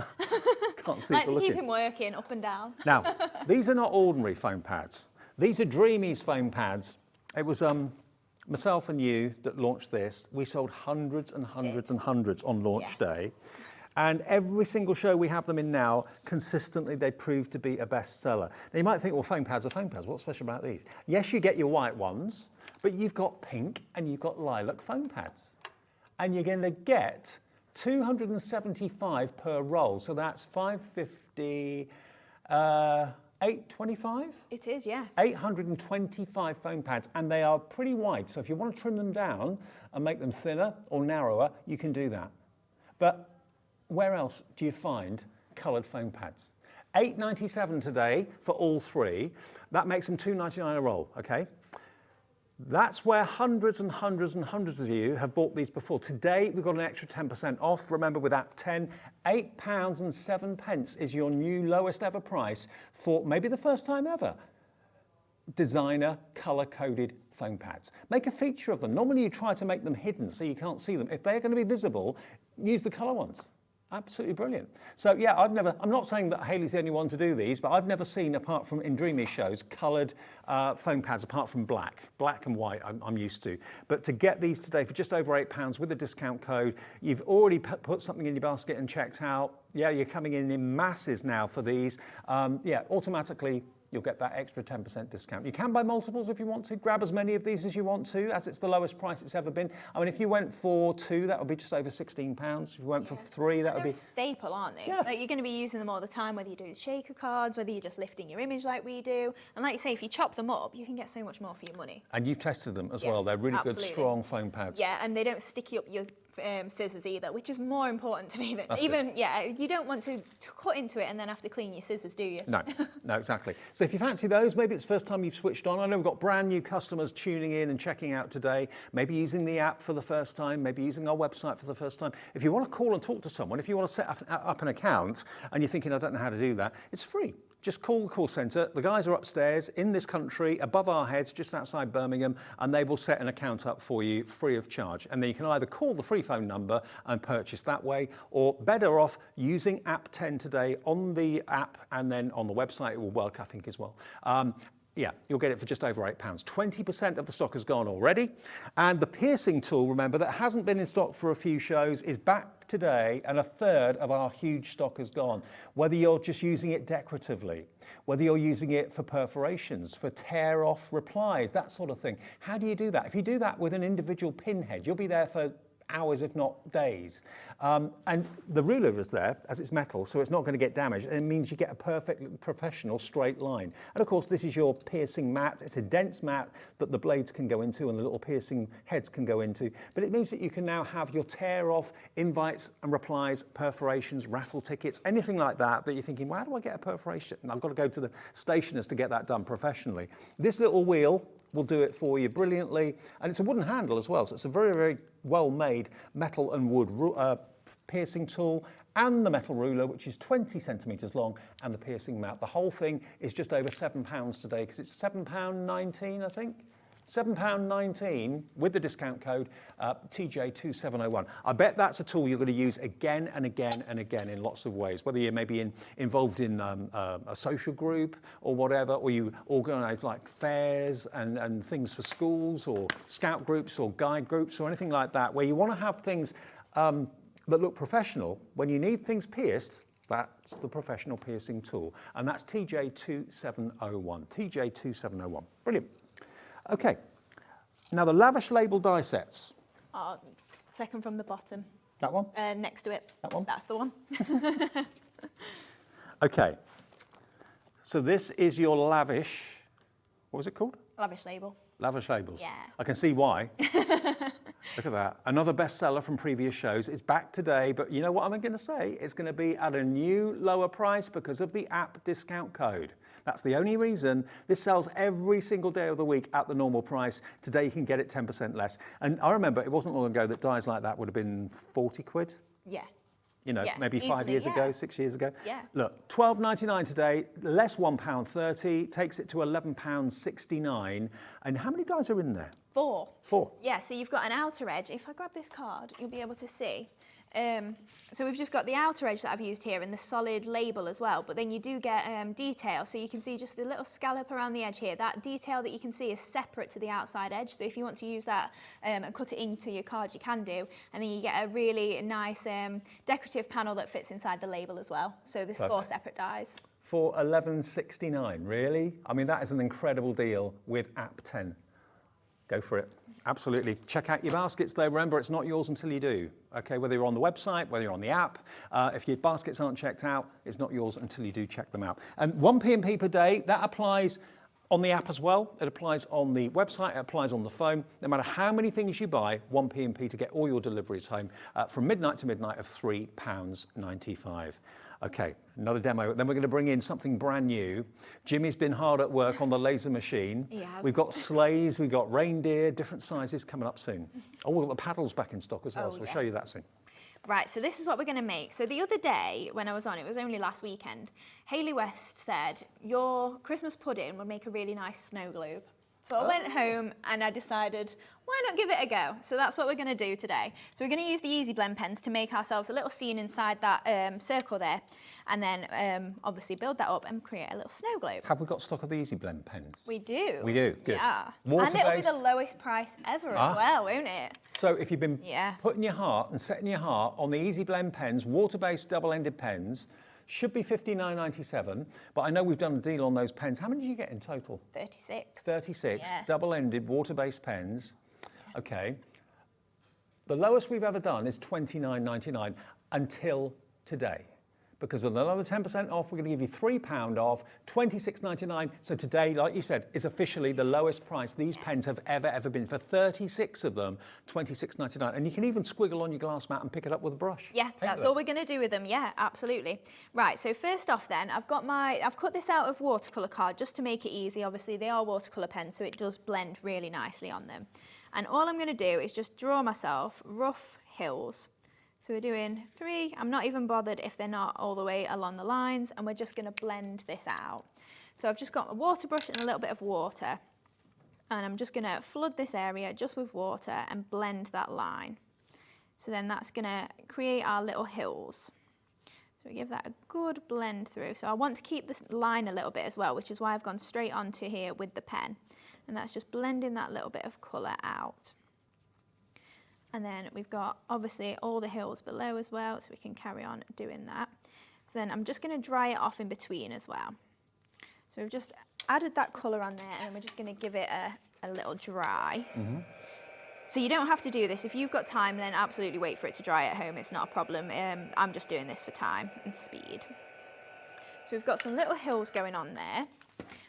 Can't see Like for to keep looking. him working up and down. Now, these are not ordinary foam pads. These are Dreamees foam pads. It was myself and you that launched this. We sold hundreds and hundreds and hundreds on launch day. And every single show we have them in now, consistently they prove to be a bestseller. Now you might think, well, foam pads are foam pads. What's special about these? Yes, you get your white ones, but you've got pink and you've got lilac foam pads. And you're going to get 275 per roll. So that's 550, 825? It is, yeah. 825 foam pads, and they are pretty wide. So if you want to trim them down and make them thinner or narrower, you can do that. But where else do you find coloured foam pads? $8.97 today for all three. That makes them $2.99 a roll, okay? That's where hundreds and hundreds and hundreds of you have bought these before. Today, we've got an extra 10% off. Remember, with that 10, £8.07 is your new lowest ever price for maybe the first time ever. Designer colour-coded foam pads. Make a feature of them. Normally, you try to make them hidden so you can't see them. If they're going to be visible, use the colour ones. Absolutely brilliant. So yeah, I'm not saying that Hayley's the only one to do these, but I've never seen, apart from in Dreamees shows, coloured foam pads, apart from black and white I'm used to. But to get these today for just over £8 with a discount code, you've already put something in your basket and checked out. Yeah, you're coming in masses now for these. Yeah, automatically you'll get that extra 10% discount. You can buy multiples if you want to. Grab as many of these as you want to, as it's the lowest price it's ever been. I mean, if you went for 2, that would be just over £16. If you went for 3, that would be... They're a staple, aren't they? Yeah. Like, you're going to be using them all the time, whether you do shaker cards, whether you're just lifting your image like we do. And like you say, if you chop them up, you can get so much more for your money. And you've tested them as Yes, well. They're really absolutely. good, strong foam pads. Yeah, and they don't stick you up your scissors either, which is more important to me than That's even, yeah, you don't want to cut into it and then have to clean your scissors, do you? No, no, exactly. So if you fancy those, maybe it's the first time you've switched on. I know we've got brand new customers tuning in and checking out today, maybe using the app for the first time, maybe using our website for the first time. If you want to call and talk to someone, if you want to set up an account and you're thinking, I don't know how to do that, it's free. Just call the call centre. The guys are upstairs in this country, above our heads, just outside Birmingham, and they will set an account up for you free of charge. And then you can either call the free phone number and purchase that way, or better off using App 10 today on the app, and then on the website it will work, I think, as well. Yeah, you'll get it for just over £8. 20% of the stock has gone already. And the piercing tool, remember, that hasn't been in stock for a few shows is back today, and a third of our huge stock has gone. Whether you're just using it decoratively, whether you're using it for perforations, for tear-off replies, that sort of thing. How do you do that? If you do that with an individual pinhead, you'll be there for hours, if not days. And the ruler is there, as it's metal, so it's not going to get damaged, and it means you get a perfect professional straight line. And of course, this is your piercing mat. It's a dense mat that the blades can go into and the little piercing heads can go into, but it means that you can now have your tear-off invites and replies, perforations, raffle tickets, anything like that you're thinking, well, how do I get a perforation? And I've got to go to the stationers to get that done professionally. This little wheel will do it for you brilliantly, and it's a wooden handle as well, so it's a very, very well-made metal and wood piercing tool, and the metal ruler, which is 20 centimetres long, and the piercing mat. The whole thing is just over £7 today, because it's £7.19, I think. £7.19 with the discount code TJ2701. I bet that's a tool you're going to use again and again and again in lots of ways, whether you're maybe involved in a social group or whatever, or you organise like fairs and things for schools or scout groups or guide groups or anything like that, where you want to have things that look professional. When you need things pierced, that's the professional piercing tool, and that's TJ2701. TJ2701. Brilliant. Okay, now the lavish label die sets. Oh, second from the bottom. That one? Next to it. That one? That's the one. Okay, so this is your lavish, what was it called? Lavish label. Lavish labels. Yeah. I can see why. Look at that. Another bestseller from previous shows. It's back today, but you know what I'm going to say? It's going to be at a new lower price because of the app discount code. That's the only reason. This sells every single day of the week at the normal price. Today you can get it 10% less. And I remember it wasn't long ago that dies like that would have been 40 quid. Yeah. You know, Yeah, maybe 5 easily, years ago, yeah. 6 years ago. Yeah. Look, £12.99 today, less £1.30, takes it to £11.69. And how many dies are in there? 4. 4. Yeah, so you've got an outer edge. If I grab this card, you'll be able to see. So we've just got the outer edge that I've used here and the solid label as well, but then you do get detail, so you can see just the little scallop around the edge here. That detail that you can see is separate to the outside edge, so if you want to use that and cut it into your card, you can do, and then you get a really nice decorative panel that fits inside the label as well. So there's 4 separate dies. For £11.69, really? I mean, that is an incredible deal with App 10. Go for it. Absolutely. Check out your baskets though. Remember, it's not yours until you do. Okay, whether you're on the website, whether you're on the app, if your baskets aren't checked out, it's not yours until you do check them out. And 1 P&P per day, that applies on the app as well. It applies on the website, it applies on the phone. No matter how many things you buy, 1 P&P to get all your deliveries home from midnight to midnight of £3.95. Okay, another demo. Then we're going to bring in something brand new. Jimmy's been hard at work on the laser machine. Yeah. We've got sleighs, we've got reindeer, different sizes coming up soon. Oh, we've got the paddles back in stock as well, so we'll show you that soon. Right, so this is what we're going to make. So the other day when I was on, it was only last weekend, Hayley West said, your Christmas pudding would make a really nice snow globe. So I went home and I decided, why not give it a go? So that's what we're going to do today. So we're going to use the Easy Blend pens to make ourselves a little scene inside that circle there, and then obviously build that up and create a little snow globe. Have we got stock of the Easy Blend pens? We do. We do, good. Yeah. Water-based. And it'll be the lowest price ever as well, won't it? So if you've been Yeah. putting your heart and setting your heart on the Easy Blend pens, water-based double-ended pens, should be $59.97, but I know we've done a deal on those pens. How many did you get in total? 36. 36, Yeah. double-ended water-based pens. Okay. The lowest we've ever done is $29.99 until today. Because with another 10% off, we're going to give you £3 off, $26.99. So today, like you said, is officially the lowest price these pens have ever been. For 36 of them, $26.99. And you can even squiggle on your glass mat and pick it up with a brush. Yeah, that's all we're going to do with them. Yeah, absolutely. Right, so first off then, I've cut this out of watercolour card just to make it easy. Obviously, they are watercolour pens, so it does blend really nicely on them. And all I'm going to do is just draw myself rough hills. So we're doing 3, I'm not even bothered if they're not all the way along the lines, and we're just going to blend this out. So I've just got a water brush and a little bit of water, and I'm just going to flood this area just with water and blend that line. So then that's going to create our little hills. So we give that a good blend through. So I want to keep this line a little bit as well, which is why I've gone straight onto here with the pen. And that's just blending that little bit of colour out. And then we've got obviously all the hills below as well, so we can carry on doing that. So then I'm just going to dry it off in between as well. So we've just added that colour on there, and then we're just going to give it a little dry. Mm-hmm. So you don't have to do this. If you've got time, then absolutely wait for it to dry at home. It's not a problem. I'm just doing this for time and speed. So we've got some little hills going on there.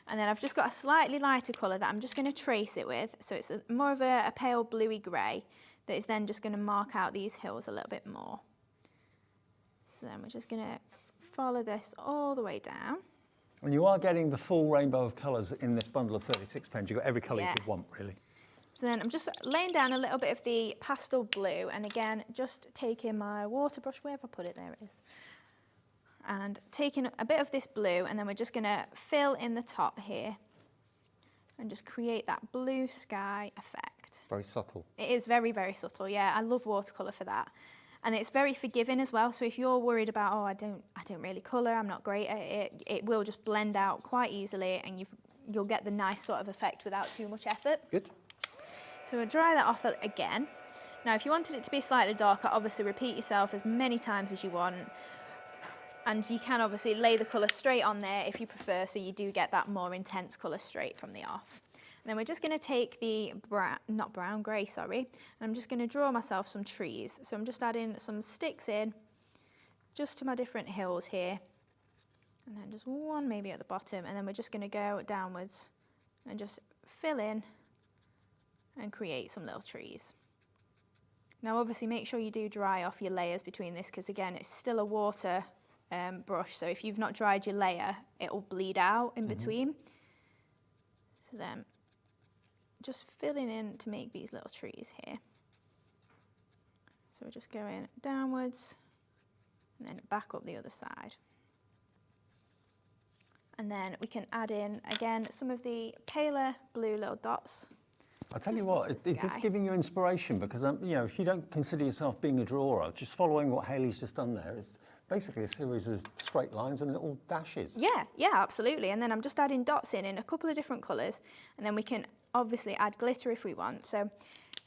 And then I've just got a slightly lighter colour that I'm just going to trace it with. So it's more of a pale bluey grey. That is then just going to mark out these hills a little bit more. So then we're just going to follow this all the way down. And you are getting the full rainbow of colours in this bundle of 36 pens. You've got every colour you could want, really. So then I'm just laying down a little bit of the pastel blue, and again, just taking my water brush, where have I put it? There it is. And taking a bit of this blue, and then we're just going to fill in the top here and just create that blue sky effect. Very subtle. It is very, very subtle, yeah. I love watercolour for that. And it's very forgiving as well, so if you're worried about, oh, I don't really colour, I'm not great at it, it will just blend out quite easily, and you'll get the nice sort of effect without too much effort. Good. So we'll dry that off again. Now, if you wanted it to be slightly darker, obviously repeat yourself as many times as you want. And you can obviously lay the colour straight on there if you prefer, so you do get that more intense colour straight from the off. And then we're just going to take the grey, and I'm just going to draw myself some trees. So I'm just adding some sticks in, just to my different hills here. And then just one maybe at the bottom, and then we're just going to go downwards and just fill in and create some little trees. Now obviously make sure you do dry off your layers between this, because again it's still a water brush, so if you've not dried your layer it will bleed out in between. So then just filling in to make these little trees here. So we're just going downwards and then back up the other side. And then we can add in again some of the paler blue little dots. I'll tell you what, is this giving you inspiration? Because you know, if you don't consider yourself being a drawer, just following what Hayley's just done there is basically a series of straight lines and little dashes. Yeah, absolutely. And then I'm just adding dots in a couple of different colours, and then we can obviously add glitter if we want. So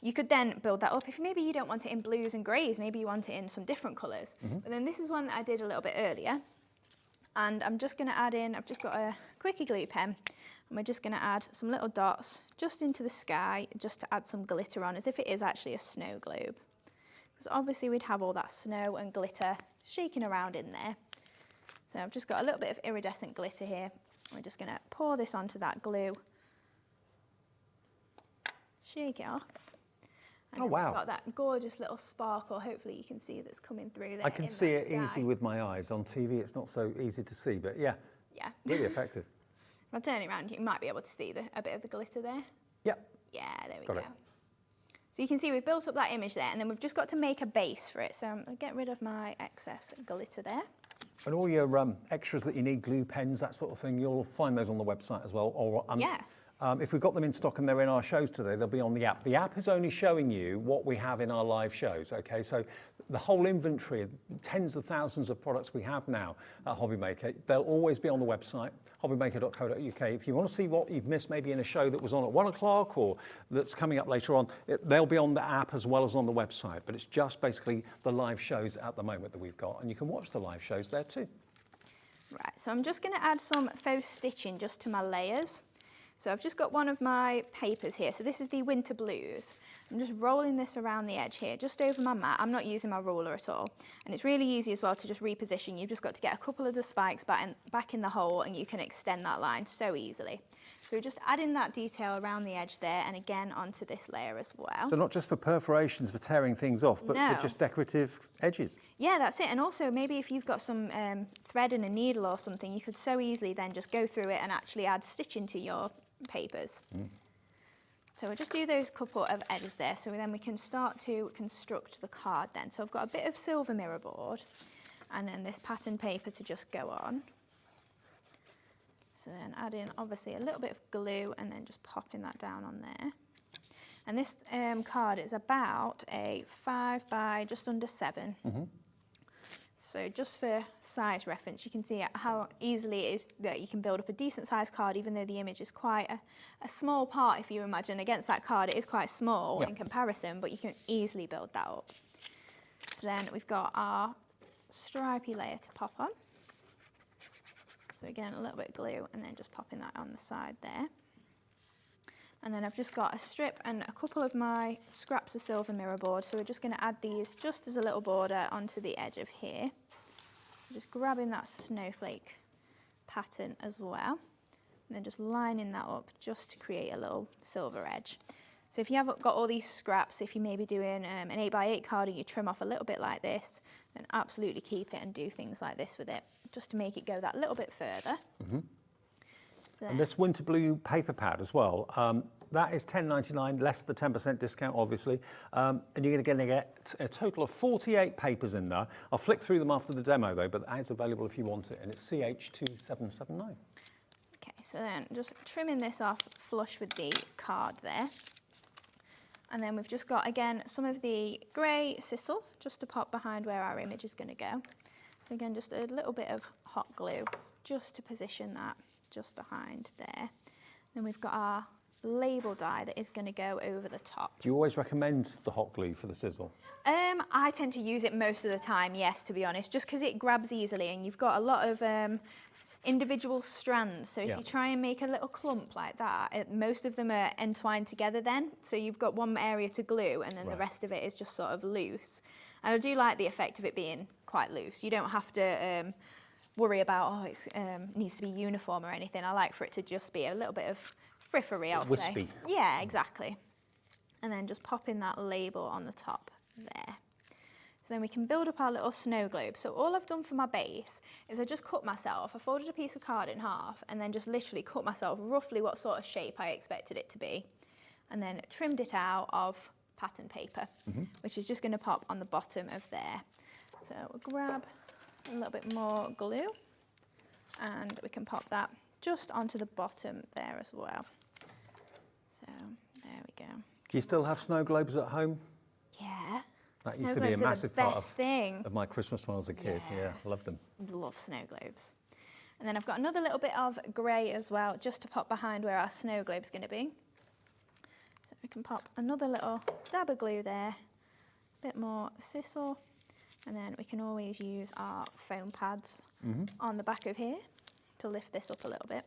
you could then build that up. If maybe you don't want it in blues and greys, maybe you want it in some different colours. But then this is one that I did a little bit earlier. And I'm just going to add in, I've just got a quickie glue pen, and we're just going to add some little dots just into the sky, just to add some glitter on, as if it is actually a snow globe. Because obviously we'd have all that snow and glitter shaking around in there. So I've just got a little bit of iridescent glitter here. We're just going to pour this onto that glue, shake it off. And oh wow! We've got that gorgeous little sparkle. Hopefully you can see that's coming through there. I can see it easy with my eyes. On TV, it's not so easy to see, but yeah, really effective. If I turn it around, you might be able to see a bit of the glitter there. Yep. Yeah, there we Got go. it. So you can see we've built up that image there, and then we've just got to make a base for it. So I'm get rid of my excess glitter there. And all your extras that you need, glue pens, that sort of thing, you'll find those on the website as well, or If we've got them in stock and they're in our shows today, they'll be on the app. The app is only showing you what we have in our live shows, okay? So the whole inventory, tens of thousands of products we have now at Hobbymaker, they'll always be on the website, hobbymaker.co.uk. If you want to see what you've missed maybe in a show that was on at 1 o'clock or that's coming up later on, they'll be on the app as well as on the website. But it's just basically the live shows at the moment that we've got. And you can watch the live shows there too. Right, so I'm just going to add some faux stitching just to my layers. So I've just got one of my papers here. So this is the Winter Blues. I'm just rolling this around the edge here, just over my mat. I'm not using my ruler at all. And it's really easy as well to just reposition. You've just got to get a couple of the spikes back in the hole and you can extend that line so easily. So we're just adding that detail around the edge there and again onto this layer as well. So not just for perforations, for tearing things off, but for just decorative edges. Yeah, that's it. And also maybe if you've got some thread and a needle or something, you could so easily then just go through it and actually add stitching to your papers. So we'll just do those couple of edges there so then we can start to construct the card then. So I've got a bit of silver mirror board and then this pattern paper to just go on. So then add in obviously a little bit of glue and then just popping that down on there. And this card is about a 5 by just under 7. So just for size reference, you can see how easily it is that you can build up a decent sized card, even though the image is quite a small part, if you imagine. Against that card, it is quite small in comparison, but you can easily build that up. So then we've got our stripy layer to pop on. So again, a little bit of glue and then just popping that on the side there. And then I've just got a strip and a couple of my scraps of silver mirror board. So we're just going to add these just as a little border onto the edge of here. Just grabbing that snowflake pattern as well. And then just lining that up just to create a little silver edge. So if you haven't got all these scraps, if you're maybe doing an 8x8 card and you trim off a little bit like this, then absolutely keep it and do things like this with it, just to make it go that little bit further. So and this winter blue paper pad as well, that is £10.99, less the 10% discount, obviously. And you're going to get a total of 48 papers in there. I'll flick through them after the demo, though, but that is available if you want it, and it's CH2779. Okay, so then just trimming this off flush with the card there. And then we've just got, again, some of the grey sisal just to pop behind where our image is going to go. So again, just a little bit of hot glue just to position that just behind there. Then we've got our label die that is going to go over the top. Do you always recommend the hot glue for the sizzle? I tend to use it most of the time, yes, to be honest, just because it grabs easily and you've got a lot of individual strands. So if you try and make a little clump like that, most of them are entwined together then. So you've got one area to glue and then the rest of it is just sort of loose. And I do like the effect of it being quite loose. You don't have to worry about, it needs to be uniform or anything. I like for it to just be a little bit of frippery, I'll wispy. say. Yeah, exactly. And then just popping that label on the top there. So then we can build up our little snow globe. So all I've done for my base is I just cut myself, I folded a piece of card in half and then just literally cut myself roughly what sort of shape I expected it to be. And then trimmed it out of pattern paper, which is just going to pop on the bottom of there. So we'll grab a little bit more glue and we can pop that just onto the bottom there as well. So there we go. Do you still have snow globes at home? Yeah. That Snow used to be a globes are massive the part best thing. of my Christmas when I was a kid. Yeah, loved them. Love snow globes. And then I've got another little bit of grey as well, just to pop behind where our snow globe's going to be. So we can pop another little dab of glue there, a bit more sisal, and then we can always use our foam pads on the back of here to lift this up a little bit.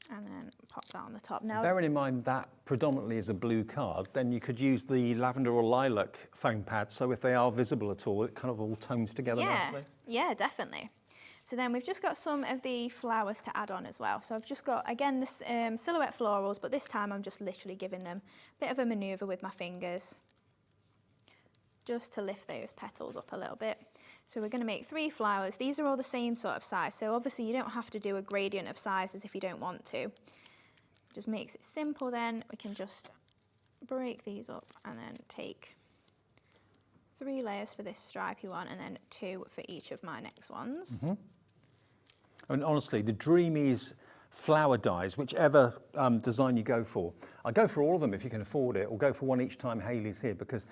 And then pop that on the top. Now, bearing in mind that predominantly is a blue card, then you could use the lavender or lilac foam pads, so if they are visible at all, it kind of all tones together nicely. Yeah, definitely. So then we've just got some of the flowers to add on as well. So I've just got, again, this silhouette florals, but this time I'm just literally giving them a bit of a manoeuvre with my fingers, just to lift those petals up a little bit. So we're going to make 3 flowers. These are all the same sort of size. So obviously you don't have to do a gradient of sizes if you don't want to. Just makes it simple then. We can just break these up and then take 3 layers for this stripy one and then 2 for each of my next ones. I mean, honestly, the Dreamees flower dyes, whichever design you go for. I go for all of them if you can afford it, or go for one each time Hayley's here, because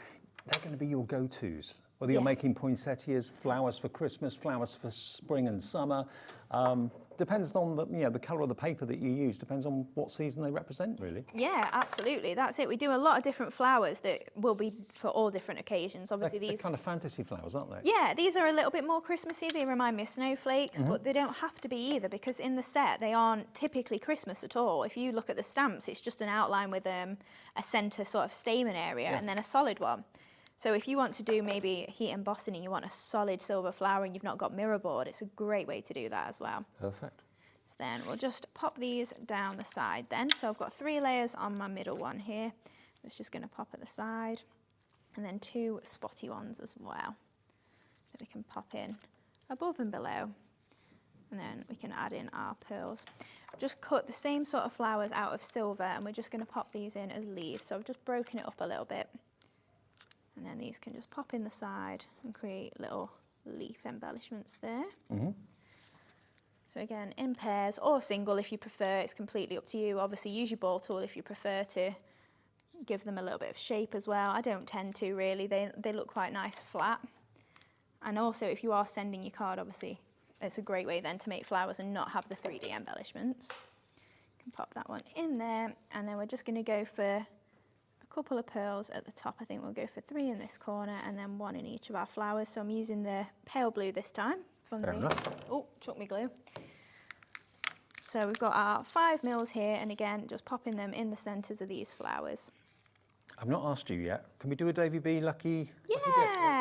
they're going to be your go-tos. Whether you're making poinsettias, flowers for Christmas, flowers for spring and summer, depends on the colour of the paper that you use, depends on what season they represent, really. Yeah, absolutely. That's it. We do a lot of different flowers that will be for all different occasions. Obviously, They're these kind of fantasy flowers, aren't they? Yeah, these are a little bit more Christmassy. They remind me of snowflakes, but they don't have to be either, because in the set they aren't typically Christmas at all. If you look at the stamps, it's just an outline with a centre sort of stamen area and then a solid one. So if you want to do maybe heat embossing and you want a solid silver flower and you've not got mirror board, it's a great way to do that as well. Perfect. So then we'll just pop these down the side then. So I've got 3 layers on my middle one here. It's just going to pop at the side, and then 2 spotty ones as well. So we can pop in above and below, and then we can add in our pearls. I've just cut the same sort of flowers out of silver, and we're just going to pop these in as leaves. So I've just broken it up a little bit. And then these can just pop in the side and create little leaf embellishments there. So again, in pairs or single if you prefer, it's completely up to you. Obviously use your ball tool if you prefer to give them a little bit of shape as well. I don't tend to really, they look quite nice flat. And also if you are sending your card, obviously, it's a great way then to make flowers and not have the 3D embellishments. You can pop that one in there, and then we're just going to go for couple of pearls at the top. I think we'll go for 3 in this corner and then 1 in each of our flowers. So I'm using the pale blue this time from oh, chuck me glue. So we've got our 5 mils here, and again just popping them in the centres of these flowers. I've not asked you yet. Can we do a Davy B lucky Yeah,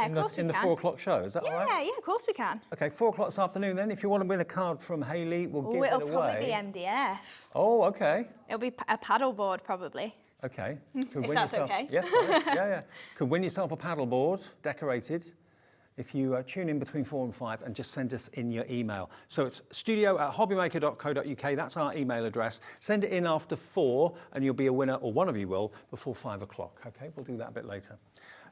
dip of course we in the can. 4 o'clock show? Is that all right? Yeah, of course we can. Okay, 4 o'clock this afternoon then. If you want to win a card from Hayley, we'll give it It'll away. probably be MDF. Oh, okay. It'll be a paddle board probably. Okay. If that's okay. Yes, yeah. Could win yourself a paddleboard, decorated, if you tune in between 4 and 5 and just send us in your email. So it's studio@hobbymaker.co.uk. That's our email address. Send it in after 4 and you'll be a winner, or one of you will, before 5 o'clock. Okay, we'll do that a bit later.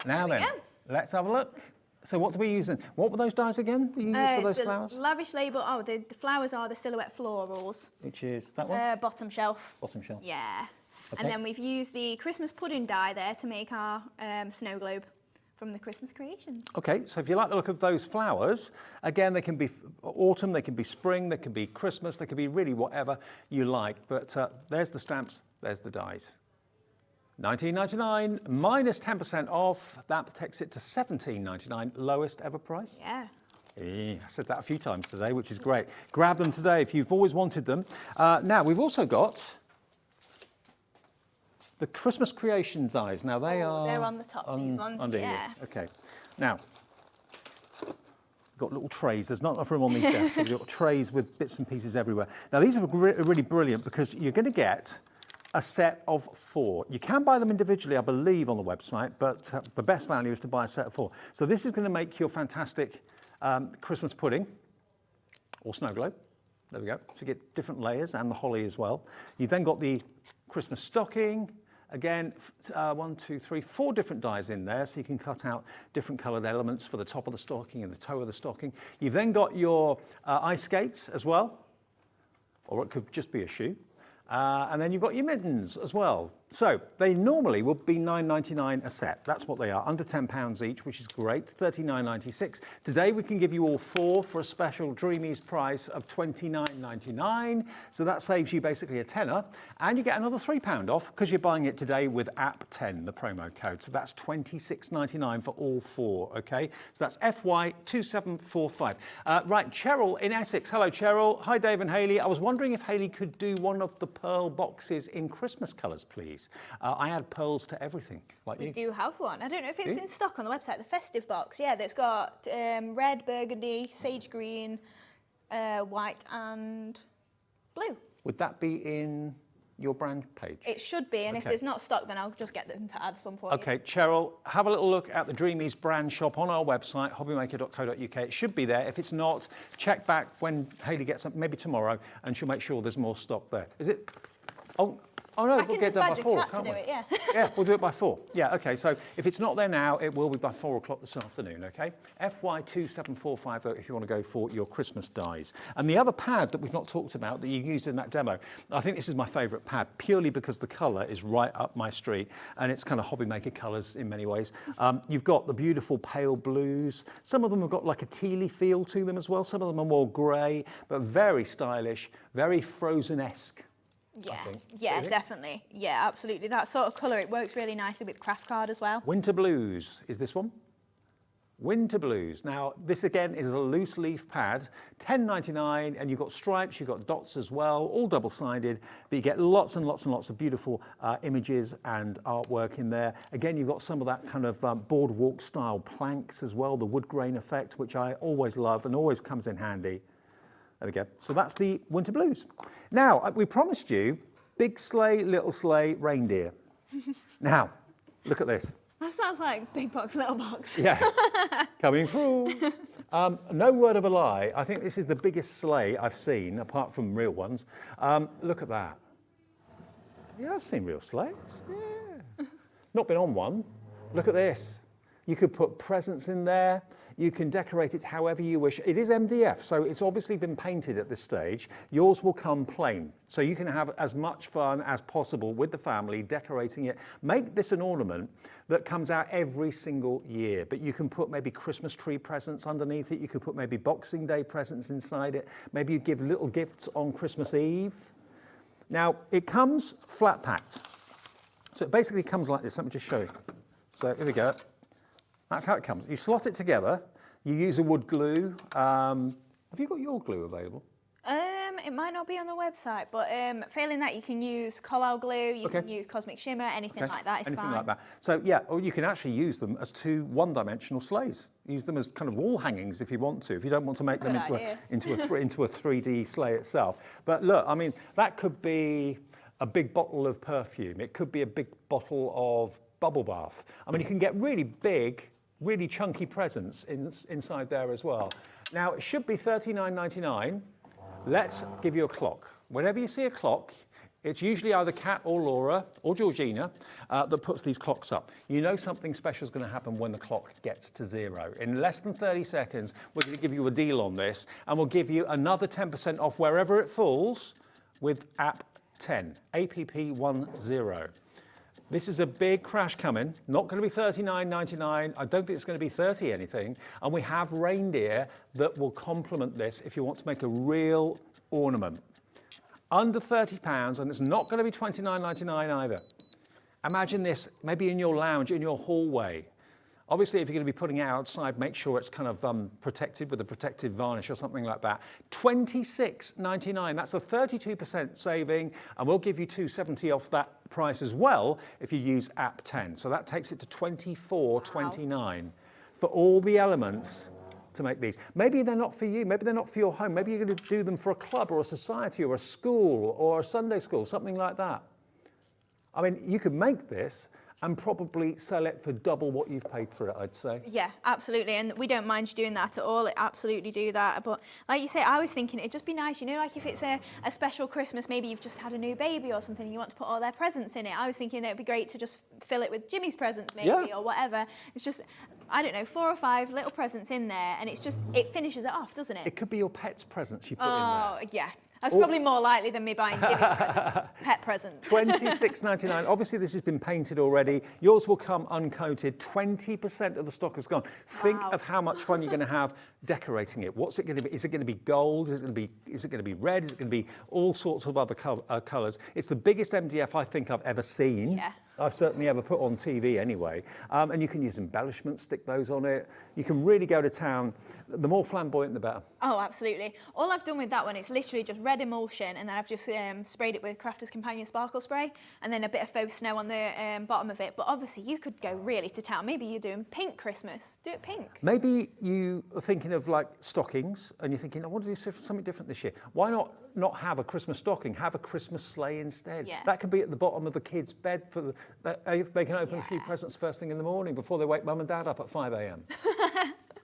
Now then, let's have a look. So what do we use then? What were those dyes again that you use for those flowers? Lavish label. Oh, the flowers are the silhouette florals. Which is that one? Bottom shelf. Bottom shelf. Yeah. Okay. And then we've used the Christmas pudding dye there to make our snow globe from the Christmas creations. Okay, so if you like the look of those flowers, again, they can be autumn, they can be spring, they can be Christmas, they can be really whatever you like. But there's the stamps, there's the dies. $19.99 minus 10% off. That takes it to $17.99, lowest ever price. Yeah. I said that a few times today, which is great. Grab them today if you've always wanted them. Now, we've also got the Christmas creation dies. Now they are... They're on the top, these ones, under yeah. here. Okay. Now, got little trays. There's not enough room on these desks. So we've got trays with bits and pieces everywhere. Now, these are really brilliant because you're going to get a set of 4. You can buy them individually, I believe, on the website, but the best value is to buy a set of 4. So this is going to make your fantastic Christmas pudding or snow globe. There we go. So you get different layers and the holly as well. You've then got the Christmas stocking. Again, 1, 2, 3, 4 different dies in there, so you can cut out different coloured elements for the top of the stocking and the toe of the stocking. You've then got your ice skates as well, or it could just be a shoe. And then you've got your mittens as well. So they normally will be $9.99 a set. That's what they are, under £10 each, which is great, $39.96. Today we can give you all 4 for a special Dreamees price of $29.99. So that saves you basically a tenner, and you get another £3 off because you're buying it today with app10, the promo code. So that's $26.99 for all 4, okay? So that's FY2745. Right, Cheryl in Essex. Hello, Cheryl. Hi, Dave and Hayley. I was wondering if Hayley could do one of the pearl boxes in Christmas colours, please. I add pearls to everything, like you. We do have one. I don't know if it's in stock on the website, the festive box. Yeah, that's got red, burgundy, sage green, white and blue. Would that be in your brand page? It should be, and if there's not stock, then I'll just get them to add some for Okay, Cheryl, have a little look at the Dreamees brand shop on our website, hobbymaker.co.uk. It should be there. If it's not, check back when Hayley gets up, maybe tomorrow, and she'll make sure there's more stock there. Is it? Oh, Oh no, I we'll can get just done by badger 4, Kat to can't do we? it, yeah. Yeah, we'll do it by 4. Yeah, okay, so if it's not there now, it will be by 4 o'clock this afternoon, okay? FY27450 if you want to go for your Christmas dies. And the other pad that we've not talked about that you used in that demo, I think this is my favourite pad, purely because the colour is right up my street, and it's kind of hobby maker colours in many ways. You've got the beautiful pale blues. Some of them have got like a tealy feel to them as well. Some of them are more grey, but very stylish, very Frozen-esque. Yeah, definitely. Yeah, absolutely. That sort of colour, it works really nicely with craft card as well. Winter Blues is this one. Winter Blues. Now, this again is a loose leaf pad, $10.99, and you've got stripes, you've got dots as well, all double-sided, but you get lots and lots and lots of beautiful images and artwork in there. Again, you've got some of that kind of boardwalk-style planks as well, the wood grain effect, which I always love and always comes in handy. There we go. So that's the Winter Blues. Now, we promised you big sleigh, little sleigh, reindeer. Now, look at this. That sounds like big box, little box. Yeah, coming through. No word of a lie. I think this is the biggest sleigh I've seen, apart from real ones. Look at that. Yeah, I've seen real sleighs. Yeah. Not been on one. Look at this. You could put presents in there. You can decorate it however you wish. It is MDF, so it's obviously been painted at this stage. Yours will come plain, so you can have as much fun as possible with the family decorating it. Make this an ornament that comes out every single year, but you can put maybe Christmas tree presents underneath it. You could put maybe Boxing Day presents inside it. Maybe you give little gifts on Christmas Eve. Now, it comes flat packed. So it basically comes like this. Let me just show you. So here we go. That's how it comes. You slot it together. You use a wood glue. Have you got your glue available? It might not be on the website, but failing that, you can use Cartload glue, you can use Cosmic Shimmer, anything like that is anything fine. like that. So yeah, or you can actually use them as 2 one-dimensional sleighs. Use them as kind of wall hangings if you want to. If you don't want to make them into a 3D sleigh itself. But look, I mean, that could be a big bottle of perfume. It could be a big bottle of bubble bath. I mean, you can get really big, really chunky presents inside there as well. Now, it should be $39.99. Let's give you a clock. Whenever you see a clock, it's usually either Kat or Laura or Georgina that puts these clocks up. You know something special is going to happen when the clock gets to 0. In less than 30 seconds, we're going to give you a deal on this, and we'll give you another 10% off wherever it falls with app 10, APP10. This is a big crash coming, not going to be $39.99. I don't think it's going to be 30 anything. And we have reindeer that will complement this if you want to make a real ornament. Under £30, and it's not going to be $29.99 either. Imagine this maybe in your lounge, in your hallway. Obviously, if you're going to be putting it outside, make sure it's kind of protected with a protective varnish or something like that. $26.99, that's a 32% saving, and we'll give you $2.70 off that price as well if you use app 10. So that takes it to $24.29 for all the elements to make these. Maybe they're not for you, maybe they're not for your home, maybe you're going to do them for a club or a society or a school or a Sunday school, something like that. I mean, you could make this and probably sell it for double what you've paid for it, I'd say. Yeah, absolutely, and we don't mind you doing that at all. Absolutely do that. But like you say, I was thinking it'd just be nice, you know, like if it's a special Christmas, maybe you've just had a new baby or something and you want to put all their presents in it. I was thinking it'd be great to just fill it with Jimmy's presents maybe or whatever. It's just, I don't know, 4 or 5 little presents in there, and it's just, it finishes it off, doesn't it? It could be your pet's presents you put in there. Oh, yeah. That's probably more likely than me buying Jimmy's presents, pet presents. $26.99. Obviously, this has been painted already. Yours will come uncoated. 20% of the stock has gone. Think of how much fun you're going to have decorating it. What's it going to be? Is it going to be gold? Is it going to be red? Is it going to be all sorts of other colours? It's the biggest MDF I think I've ever seen. Yeah. I've certainly ever put on TV anyway. And you can use embellishments, stick those on it. You can really go to town. The more flamboyant, the better. Oh, absolutely. All I've done with that one, it's literally just red emulsion, and then I've just sprayed it with Crafter's Companion Sparkle Spray, and then a bit of faux snow on the bottom of it. But obviously, you could go really to town. Maybe you're doing pink Christmas. Do it pink. Maybe you are thinking of like stockings, and you're thinking, I want to do something different this year. Why not have a Christmas stocking? Have a Christmas sleigh instead. Yeah. That could be at the bottom of the kid's bed for they can open a few presents first thing in the morning before they wake mum and dad up at 5 a.m.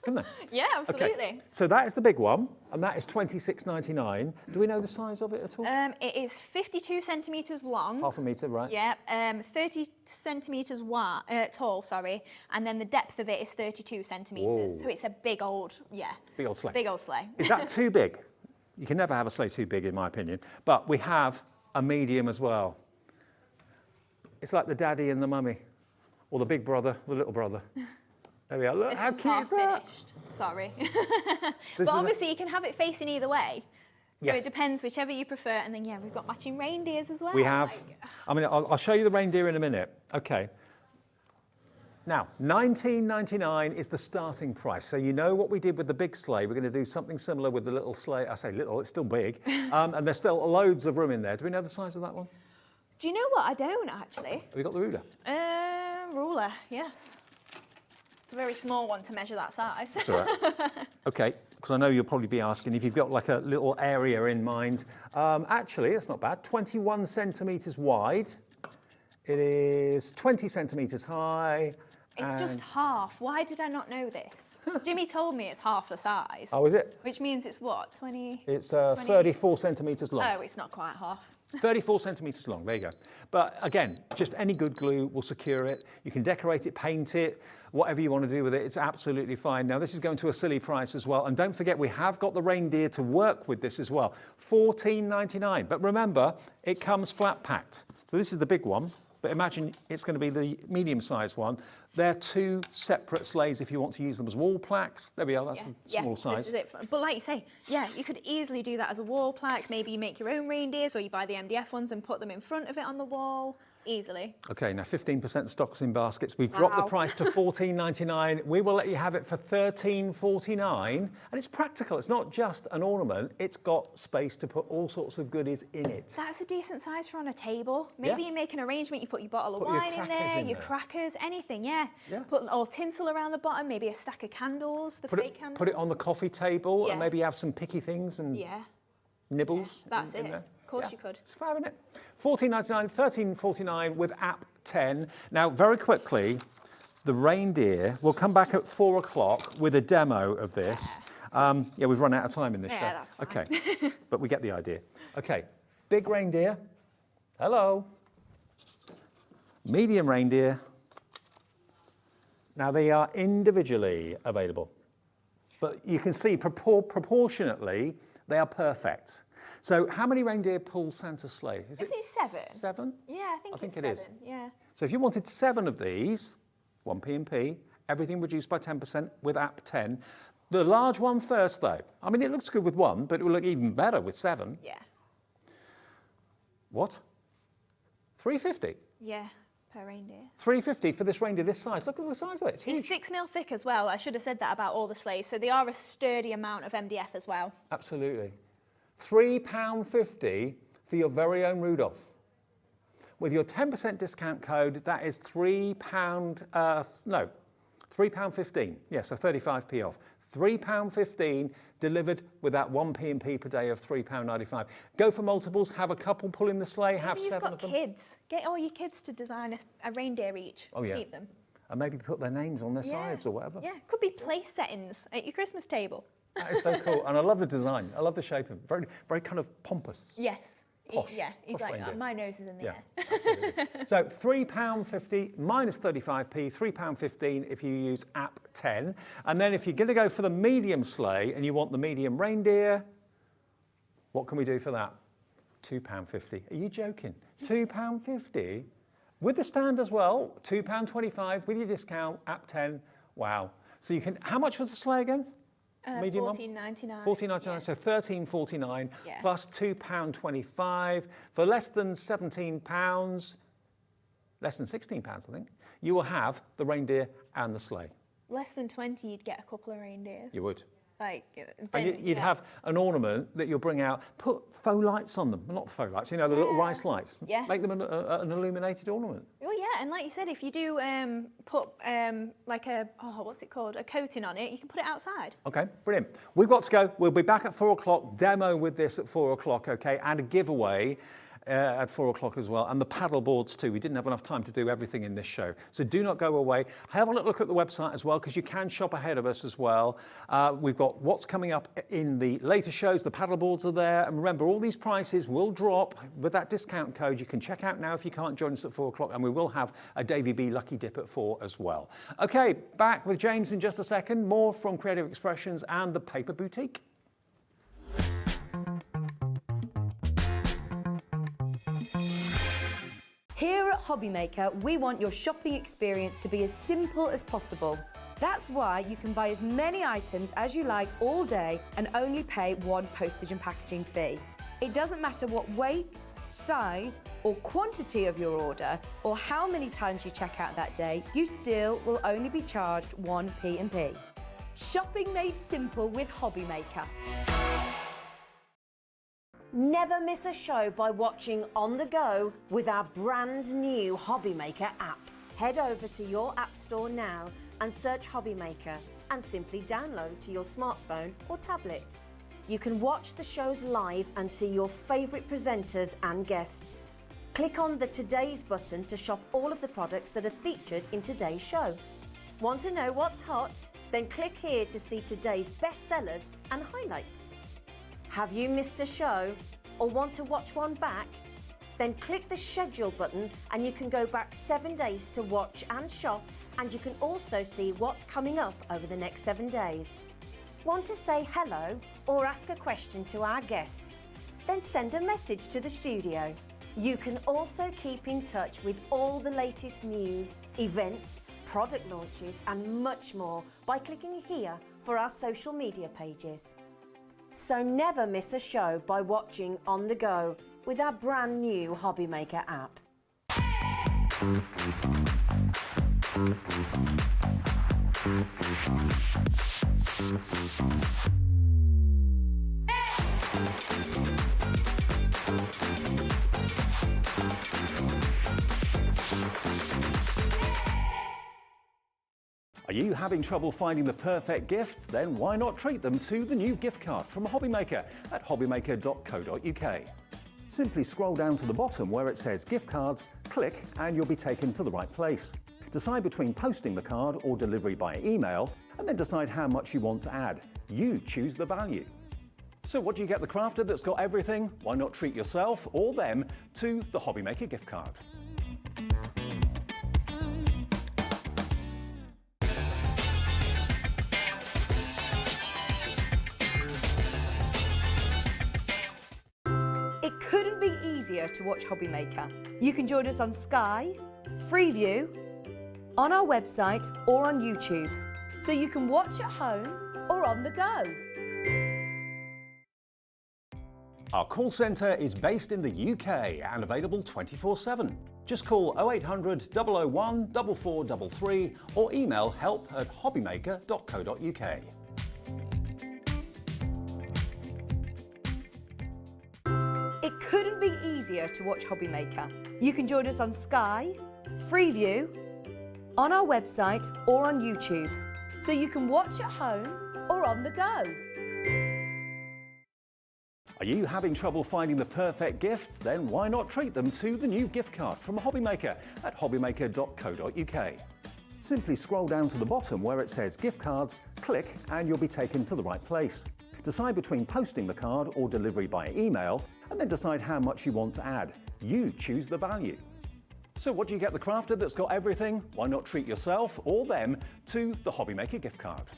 couldn't they? Yeah, absolutely. Okay. So that is the big one, and that is £26.99. Do we know the size of it at all? It is 52 centimetres long. Half a metre, right? Yeah, 30 centimetres tall, sorry, and then the depth of it is 32 centimetres. Whoa. So it's a big old, Big old sleigh. Big old sleigh. Is that too big? You can never have a sleigh too big, in my opinion. But we have a medium as well. It's like the daddy and the mummy, or the big brother, the little brother. There we are. Look, This how one's cute half is that? finished. Sorry. This But is obviously you can have it facing either way. So Yes. it depends whichever you prefer. And then, yeah, we've got matching reindeers as well. We have. Like, I mean, I'll show you the reindeer in a minute. Okay. Now, £19.99 is the starting price. So you know what we did with the big sleigh. We're going to do something similar with the little sleigh. I say little, it's still big. And there's still loads of room in there. Do we know the size of that one? do you know what? I don't actually. Have we got the ruler? Ruler, yes. It's a very small one to measure that size. That's all right. Okay, because I know you'll probably be asking if you've got like a little area in mind. Actually, that's not bad. 21 centimetres wide. It is 20 centimetres high. It's just half. Why did I not know this? Jimmy told me it's half the size. Oh, is it? Which means it's what, 20? It's 34 centimetres long. Oh, it's not quite half. 34 centimetres long, there you go. But again, just any good glue will secure it. You can decorate it, paint it, whatever you want to do with it, it's absolutely fine. Now, this is going to a silly price as well. And don't forget, we have got the reindeer to work with this as well. £14.99. But remember, it comes flat packed. So this is the big one. But imagine it's going to be the medium-sized one. They're two separate sleighs if you want to use them as wall plaques. There we are, that's the small size. This is it. But like you say, yeah, you could easily do that as a wall plaque. Maybe you make your own reindeers or you buy the MDF ones and put them in front of it on the wall. Easily. Okay, now 15% stocks in baskets. We've dropped the price to £14.99. We will let you have it for £13.49. And it's practical. It's not just an ornament. It's got space to put all sorts of goodies in it. That's a decent size for on a table. Maybe you make an arrangement, you put your bottle of Put your wine in crackers there, in your there. crackers, anything, yeah. Yeah. Put all tinsel around the bottom, maybe a stack of candles, the fake candles. Put it on the coffee table Yeah. and maybe have some picky things and Yeah, nibbles. that's in it. there. Of course you could. It's fab, isn't it? £14.99, £13.49 with app 10. Now, very quickly, the reindeer will come back at 4 o'clock with a demo of this. Yeah, we've run out of time in this show. Yeah, that's fine. Okay, but we get the idea. Okay, big reindeer. Hello. Medium reindeer. Now, they are individually available, but you can see proportionately, they are perfect. So how many reindeer pull Santa's sleigh? Is it 7? 7? Yeah, I think it it's is. 7. Yeah. So if you wanted 7 of these, 1p&p, everything reduced by 10% with app 10. The large one first though. I mean, it looks good with 1, but it will look even better with 7. Yeah. What? £3.50? Yeah, per reindeer. £3.50 for this reindeer this size. Look at the size of it, it's huge. It's 6 mil thick as well. I should have said that about all the sleighs. So they are a sturdy amount of MDF as well. Absolutely. £3.50 for your very own Rudolph. With your 10% discount code, that is £3.15. Yeah, so 35p off. £3.15 delivered with that 1p&p per day of £3.95. Go for multiples, have a couple pull in the sleigh, have Maybe 7 you've of them. got kids. Get all your kids to design a reindeer each. Oh, yeah. Keep them. And maybe put their names on their sides or whatever. Yeah, could be place settings at your Christmas table. That is so cool. And I love the design. I love the shape of it. Very, very kind of pompous. Yes. Posh, Yeah, he's posh like, reindeer. my nose is in the Yeah, air. absolutely. So £3.50 minus 35p, £3.15 if you use app 10. And then if you're going to go for the medium sleigh and you want the medium reindeer, what can we do for that? £2.50. Are you joking? £2.50 with the stand as well. £2.25 with your discount, app 10. Wow. So you can. How much was the sleigh again? Medium one? $14.99. $14.99, Yeah. so £13.49 Yeah. plus £2.25 for less than £17, less than £16, I think. You will have the reindeer and the sleigh. Less than 20, you'd get a couple of reindeers. You would. Like, And then, you'd yeah. have an ornament that you'll bring out, put faux lights on them. Well, not faux lights, you know, the little rice lights. Yeah. Make them an illuminated ornament. Oh yeah, and like you said, if you do put like a, what's it called, a coating on it, you can put it outside. Okay, brilliant. We've got to go. We'll be back at 4 o'clock, demo with this at 4 o'clock, okay, and a giveaway. at 4 o'clock as well, and the paddle boards too. We didn't have enough time to do everything in this show. So do not go away. Have a little look at the website as well, because you can shop ahead of us as well. We've got what's coming up in the later shows. The paddle boards are there. And remember, all these prices will drop with that discount code. You can check out now if you can't join us at 4 o'clock, and we will have a Davy B Lucky Dip at 4 as well. Okay, back with James in just a second. More from Creative Expressions and the Paper Boutique. Here at Hobbymaker, we want your shopping experience to be as simple as possible. That's why you can buy as many items as you like all day and only pay one postage and packaging fee. It doesn't matter what weight, size or quantity of your order or how many times you check out that day, you still will only be charged one P&P. Shopping made simple with Hobbymaker. Never miss a show by watching on the go with our brand new Hobbymaker app. Head over to your app store now and search Hobbymaker and simply download to your smartphone or tablet. You can watch the shows live and see your favourite presenters and guests. Click on the Today's button to shop all of the products that are featured in today's show. Want to know what's hot? Then click here to see today's bestsellers and highlights. Have you missed a show or want to watch one back? Then click the schedule button and you can go back 7 days to watch and shop, and you can also see what's coming up over the next 7 days. Want to say hello or ask a question to our guests? Then send a message to the studio. You can also keep in touch with all the latest news, events, product launches and much more by clicking here for our social media pages. So never miss a show by watching on the go with our brand new Hobbymaker app. Are you having trouble finding the perfect gift? Then why not treat them to the new gift card from Hobbymaker at hobbymaker.co.uk. Simply scroll down to the bottom where it says gift cards, click and you'll be taken to the right place. Decide between posting the card or delivery by email, and then decide how much you want to add. You choose the value. So what do you get the crafter that's got everything? Why not treat yourself or them to the Hobbymaker gift card? It couldn't be easier to watch Hobbymaker. You can join us on Sky, Freeview, on our website or on YouTube, so you can watch at home or on the go. Our call centre is based in the UK and available 24/7. Just call 0800 001 4433 or email help@hobbymaker.co.uk. It couldn't be easier to watch Hobbymaker. You can join us on Sky, Freeview, on our website or on YouTube, so you can watch at home or on the go. Are you having trouble finding the perfect gift? Then why not treat them to the new gift card from Hobbymaker at hobbymaker.co.uk. Simply scroll down to the bottom where it says gift cards, click and you'll be taken to the right place. Decide between posting the card or delivery by email, and then decide how much you want to add. You choose the value. So what do you get the crafter that's got everything? Why not treat yourself or them to the Hobbymaker gift card?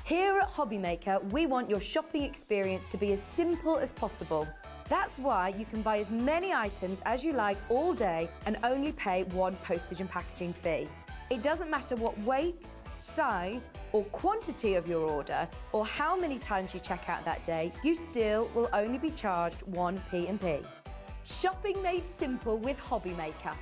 Here at Hobbymaker, we want your shopping experience to be as simple as possible. That's why you can buy as many items as you like all day and only pay one postage and packaging fee. It doesn't matter what weight, size or quantity of your order or how many times you check out that day, you still will only be charged one P&P. Shopping made simple with Hobbymaker.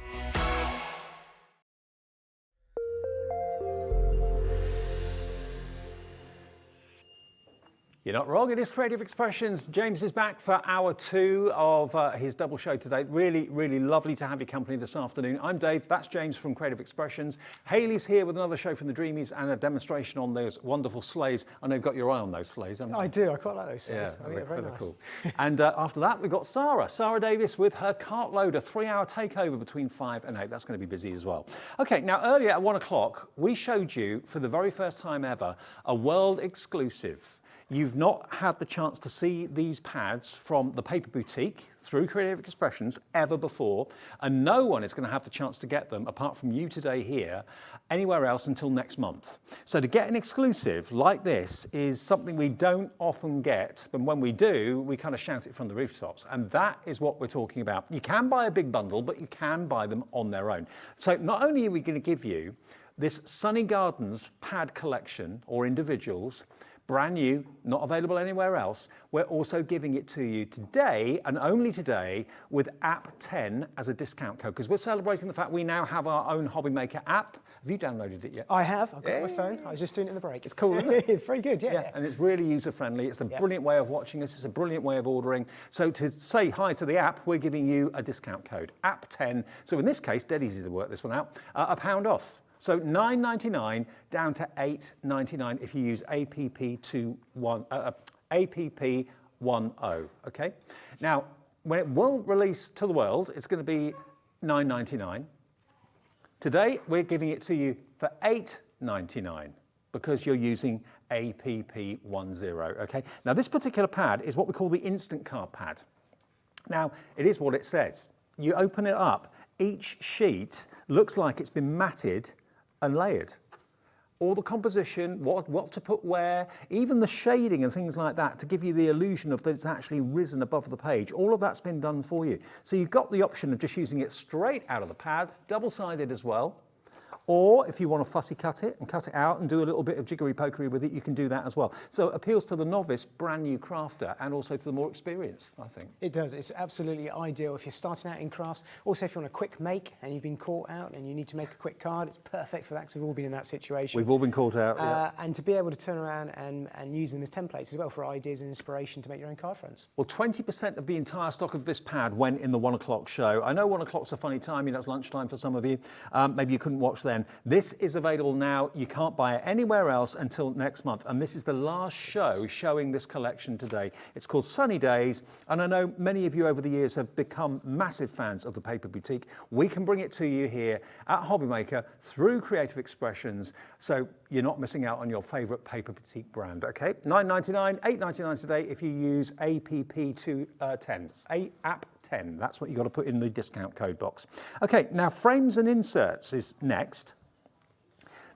You're not wrong, it is Creative Expressions. James is back for hour 2 of his double show today. Really, really lovely to have your company this afternoon. I'm Dave, that's James from Creative Expressions. Hayley's here with another show from the Dreamees and a demonstration on those wonderful sleighs. I know you've got your eye on those sleighs, haven't you? I do, I quite like those sleighs. Yeah, I think they're very nice. cool. And after that, we've got Sara Davies with her Cartload, a 3-hour takeover between 5 and 8. That's going to be busy as well. Okay, now earlier at 1 o'clock, we showed you for the very first time ever a world exclusive. You've not had the chance to see these pads from the Paper Boutique through Creative Expressions ever before, and no one is going to have the chance to get them apart from you today here anywhere else until next month. So to get an exclusive like this is something we don't often get, but when we do, we kind of shout it from the rooftops, and that is what we're talking about. You can buy a big bundle, but you can buy them on their own. So not only are we going to give you this Sunny Gardens pad collection, or individuals, brand new, not available anywhere else, we're also giving it to you today, and only today, with App 10 as a discount code, because we're celebrating the fact we now have our own Hobby Maker app. Have you downloaded it yet? I have, I've got it on my phone. I was just doing it in the break. It's cool, isn't it? It's very good, yeah. And it's really user-friendly. It's a brilliant way of watching us. It's a brilliant way of ordering. So to say hi to the app, we're giving you a discount code, App 10. So in this case, dead easy to work this one out, £1 off. So $9.99 down to $8.99 if you use APP10, okay? Now, when it will release to the world, it's going to be $9.99. Today, we're giving it to you for $8.99 because you're using APP10, okay? Now, this particular pad is what we call the Instant Card pad. Now, it is what it says. You open it up, each sheet looks like it's been matted and layered. All the composition, what to put where, even the shading and things like that to give you the illusion of that it's actually risen above the page. All of that's been done for you. So you've got the option of just using it straight out of the pad, double-sided as well. Or if you want to fussy cut it and cut it out and do a little bit of jiggery-pokery with it, you can do that as well. So it appeals to the novice, brand new crafter, and also to the more experienced, I think. It does. It's absolutely ideal if you're starting out in crafts. Also, if you want a quick make and you've been caught out and you need to make a quick card, it's perfect for that because we've all been in that situation. We've all been caught out, yeah. And to be able to turn around and use them as templates as well for ideas and inspiration to make your own card fronts. Well, 20% of the entire stock of this pad went in the 1 o'clock show. I know 1 o'clock's a funny time, you know, it's lunchtime for some of you. Maybe you couldn't watch then. This is available now. You can't buy it anywhere else until next month. And this is the last show showing this collection today. It's called Sunny Days. And I know many of you over the years have become massive fans of the Paper Boutique. We can bring it to you here at Hobby Maker through Creative Expressions. So you're not missing out on your favorite Paper Boutique brand, okay? $9.99, $8.99 today if you use APP10, App 10. That's what you've got to put in the discount code box. Okay, now frames and inserts is next.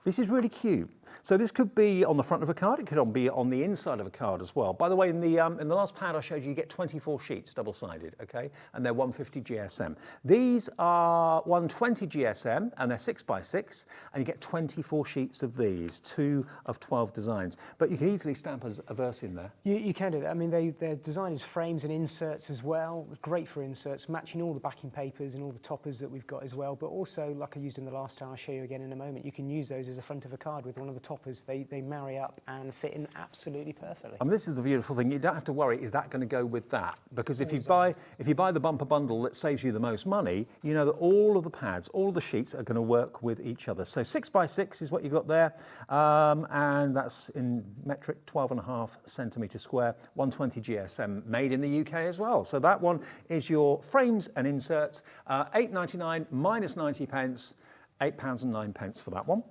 This is really cute. So this could be on the front of a card, it could be on the inside of a card as well. By the way, in the last pad I showed you, you get 24 sheets, double-sided, okay? And they're 150 GSM. These are 120 GSM, and they're 6x6, and you get 24 sheets of these, 2 of 12 designs. But you can easily stamp a verse in there. You can do that. I mean, they're designed as frames and inserts as well. Great for inserts, matching all the backing papers and all the toppers that we've got as well. But also, like I used in the last time, I'll show you again in a moment, you can use those as the front of a card with one of the toppers. They marry up and fit in absolutely perfectly. And this is the beautiful thing. You don't have to worry, is that going to go with that? Because if you buy the bumper bundle that saves you the most money, you know that all of the pads, all of the sheets are going to work with each other. So 6x6 is what you've got there. And that's in metric 12.5 centimetre square, 120 GSM, made in the UK as well. So that one is your frames and inserts, £8.99 minus 90 pence. £8.09 for that one.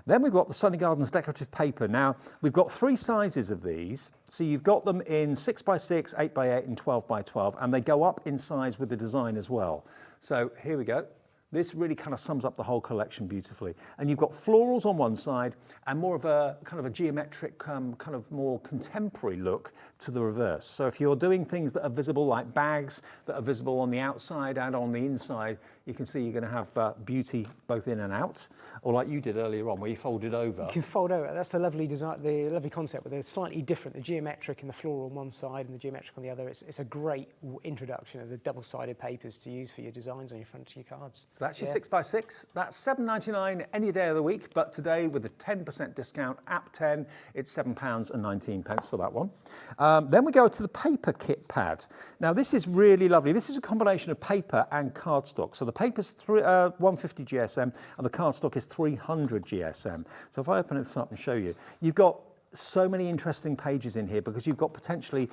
Then we've got the Sunny Gardens decorative paper. Now, we've got 3 sizes of these. So you've got them in 6x6, 8x8 and 12x12, and they go up in size with the design as well. So here we go. This really kind of sums up the whole collection beautifully. And you've got florals on one side and more of a kind of a geometric, kind of more contemporary look to the reverse. So if you're doing things that are visible like bags that are visible on the outside and on the inside, you can see you're going to have beauty both in and out, or like you did earlier on where you folded over. You can fold over. That's the lovely design, the lovely concept where they're slightly different, the geometric and the floral on one side and the geometric on the other. It's a great introduction of the double-sided papers to use for your designs on your front of your cards. So that's your 6x6. That's £7.99 any day of the week, but today with a 10% discount, app 10, it's £7.19 for that one. Then we go to the paper kit pad. Now this is really lovely. This is a combination of paper and cardstock. So the paper's 150 GSM and the cardstock is 300 GSM. So if I open this up and show you, you've got so many interesting pages in here because you've got potentially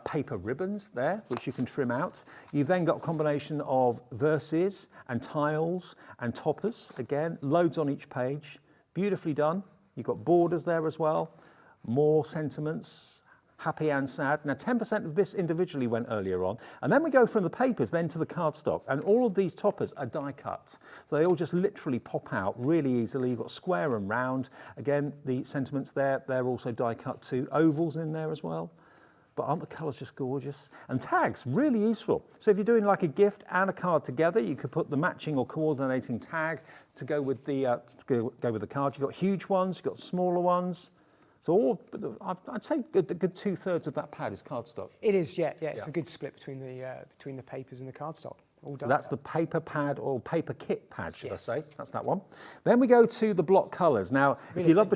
paper ribbons there, which you can trim out. You've then got a combination of verses and tiles and toppers. Again, loads on each page. Beautifully done. You've got borders there as well. More sentiments, happy and sad. Now 10% of this individually went earlier on. And then we go from the papers then to the cardstock. And all of these toppers are die cut. So they all just literally pop out really easily. You've got square and round. Again, the sentiments there, they're also die cut too. Ovals in there as well. But aren't the colours just gorgeous? And tags, really useful. So if you're doing like a gift and a card together, you could put the matching or coordinating tag to go with the card. You've got huge ones, you've got smaller ones. So I'd say a good 2/3 of that pad is cardstock. It is, yeah. It's a good split between the papers and the cardstock. So that's the paper pad or paper kit pad, should I say? That's that one. Then we go to the block colours. Now, if you love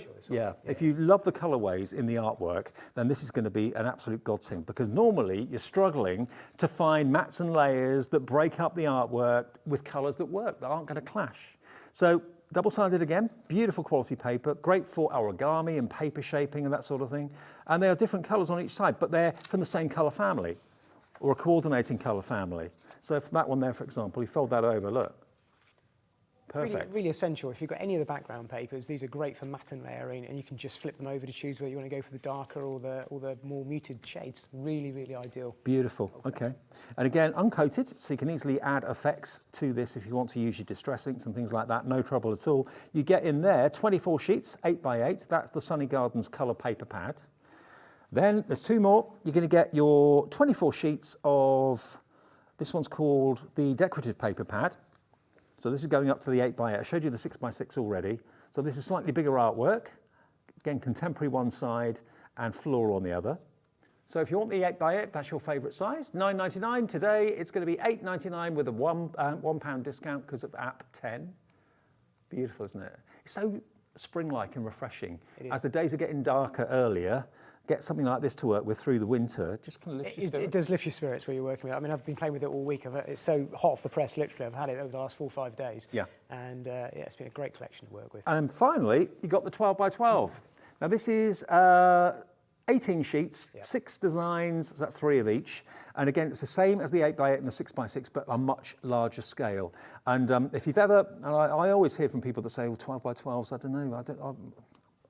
if you love the colourways in the artwork, then this is going to be an absolute godsend because normally you're struggling to find mats and layers that break up the artwork with colours that work, that aren't going to clash. So double-sided again, beautiful quality paper, great for origami and paper shaping and that sort of thing. And they are different colours on each side, but they're from the same colour family or a coordinating colour family. So for that one there, for example, you fold that over, look. Perfect. Really essential. If you've got any of the background papers, these are great for matte and layering, and you can just flip them over to choose whether you want to go for the darker or the more muted shades. Really, really ideal. Beautiful. Okay. And again, uncoated, so you can easily add effects to this if you want to use your distress inks and things like that. No trouble at all. You get in there 24 sheets, 8x8. That's the Sunny Gardens colour paper pad. Then there's two more. You're going to get your 24 sheets of, this one's called the decorative paper pad. So this is going up to the 8x8. I showed you the 6x6 already. So this is slightly bigger artwork. Again, contemporary one side and floral on the other. So if you want the 8x8, if that's your favourite size, £9.99. Today it's going to be £8.99 with a £1 discount because of app 10. Beautiful, isn't it? It's so spring-like and refreshing. As the days are getting darker earlier, get something like this to work with through the winter, just kind of lifts your spirits. It does lift your spirits where you're working with it. I mean, I've been playing with it all week. It's so hot off the press, literally. I've had it over the last 4 or 5 days. Yeah. And it's been a great collection to work with. And finally, you got the 12x12. Now this is 18 sheets, 6 designs, so that's 3 of each. And again, it's the same as the 8x8 and the 6x6, but a much larger scale. And if you've ever, and I always hear from people that say, well, 12x12s, I don't know,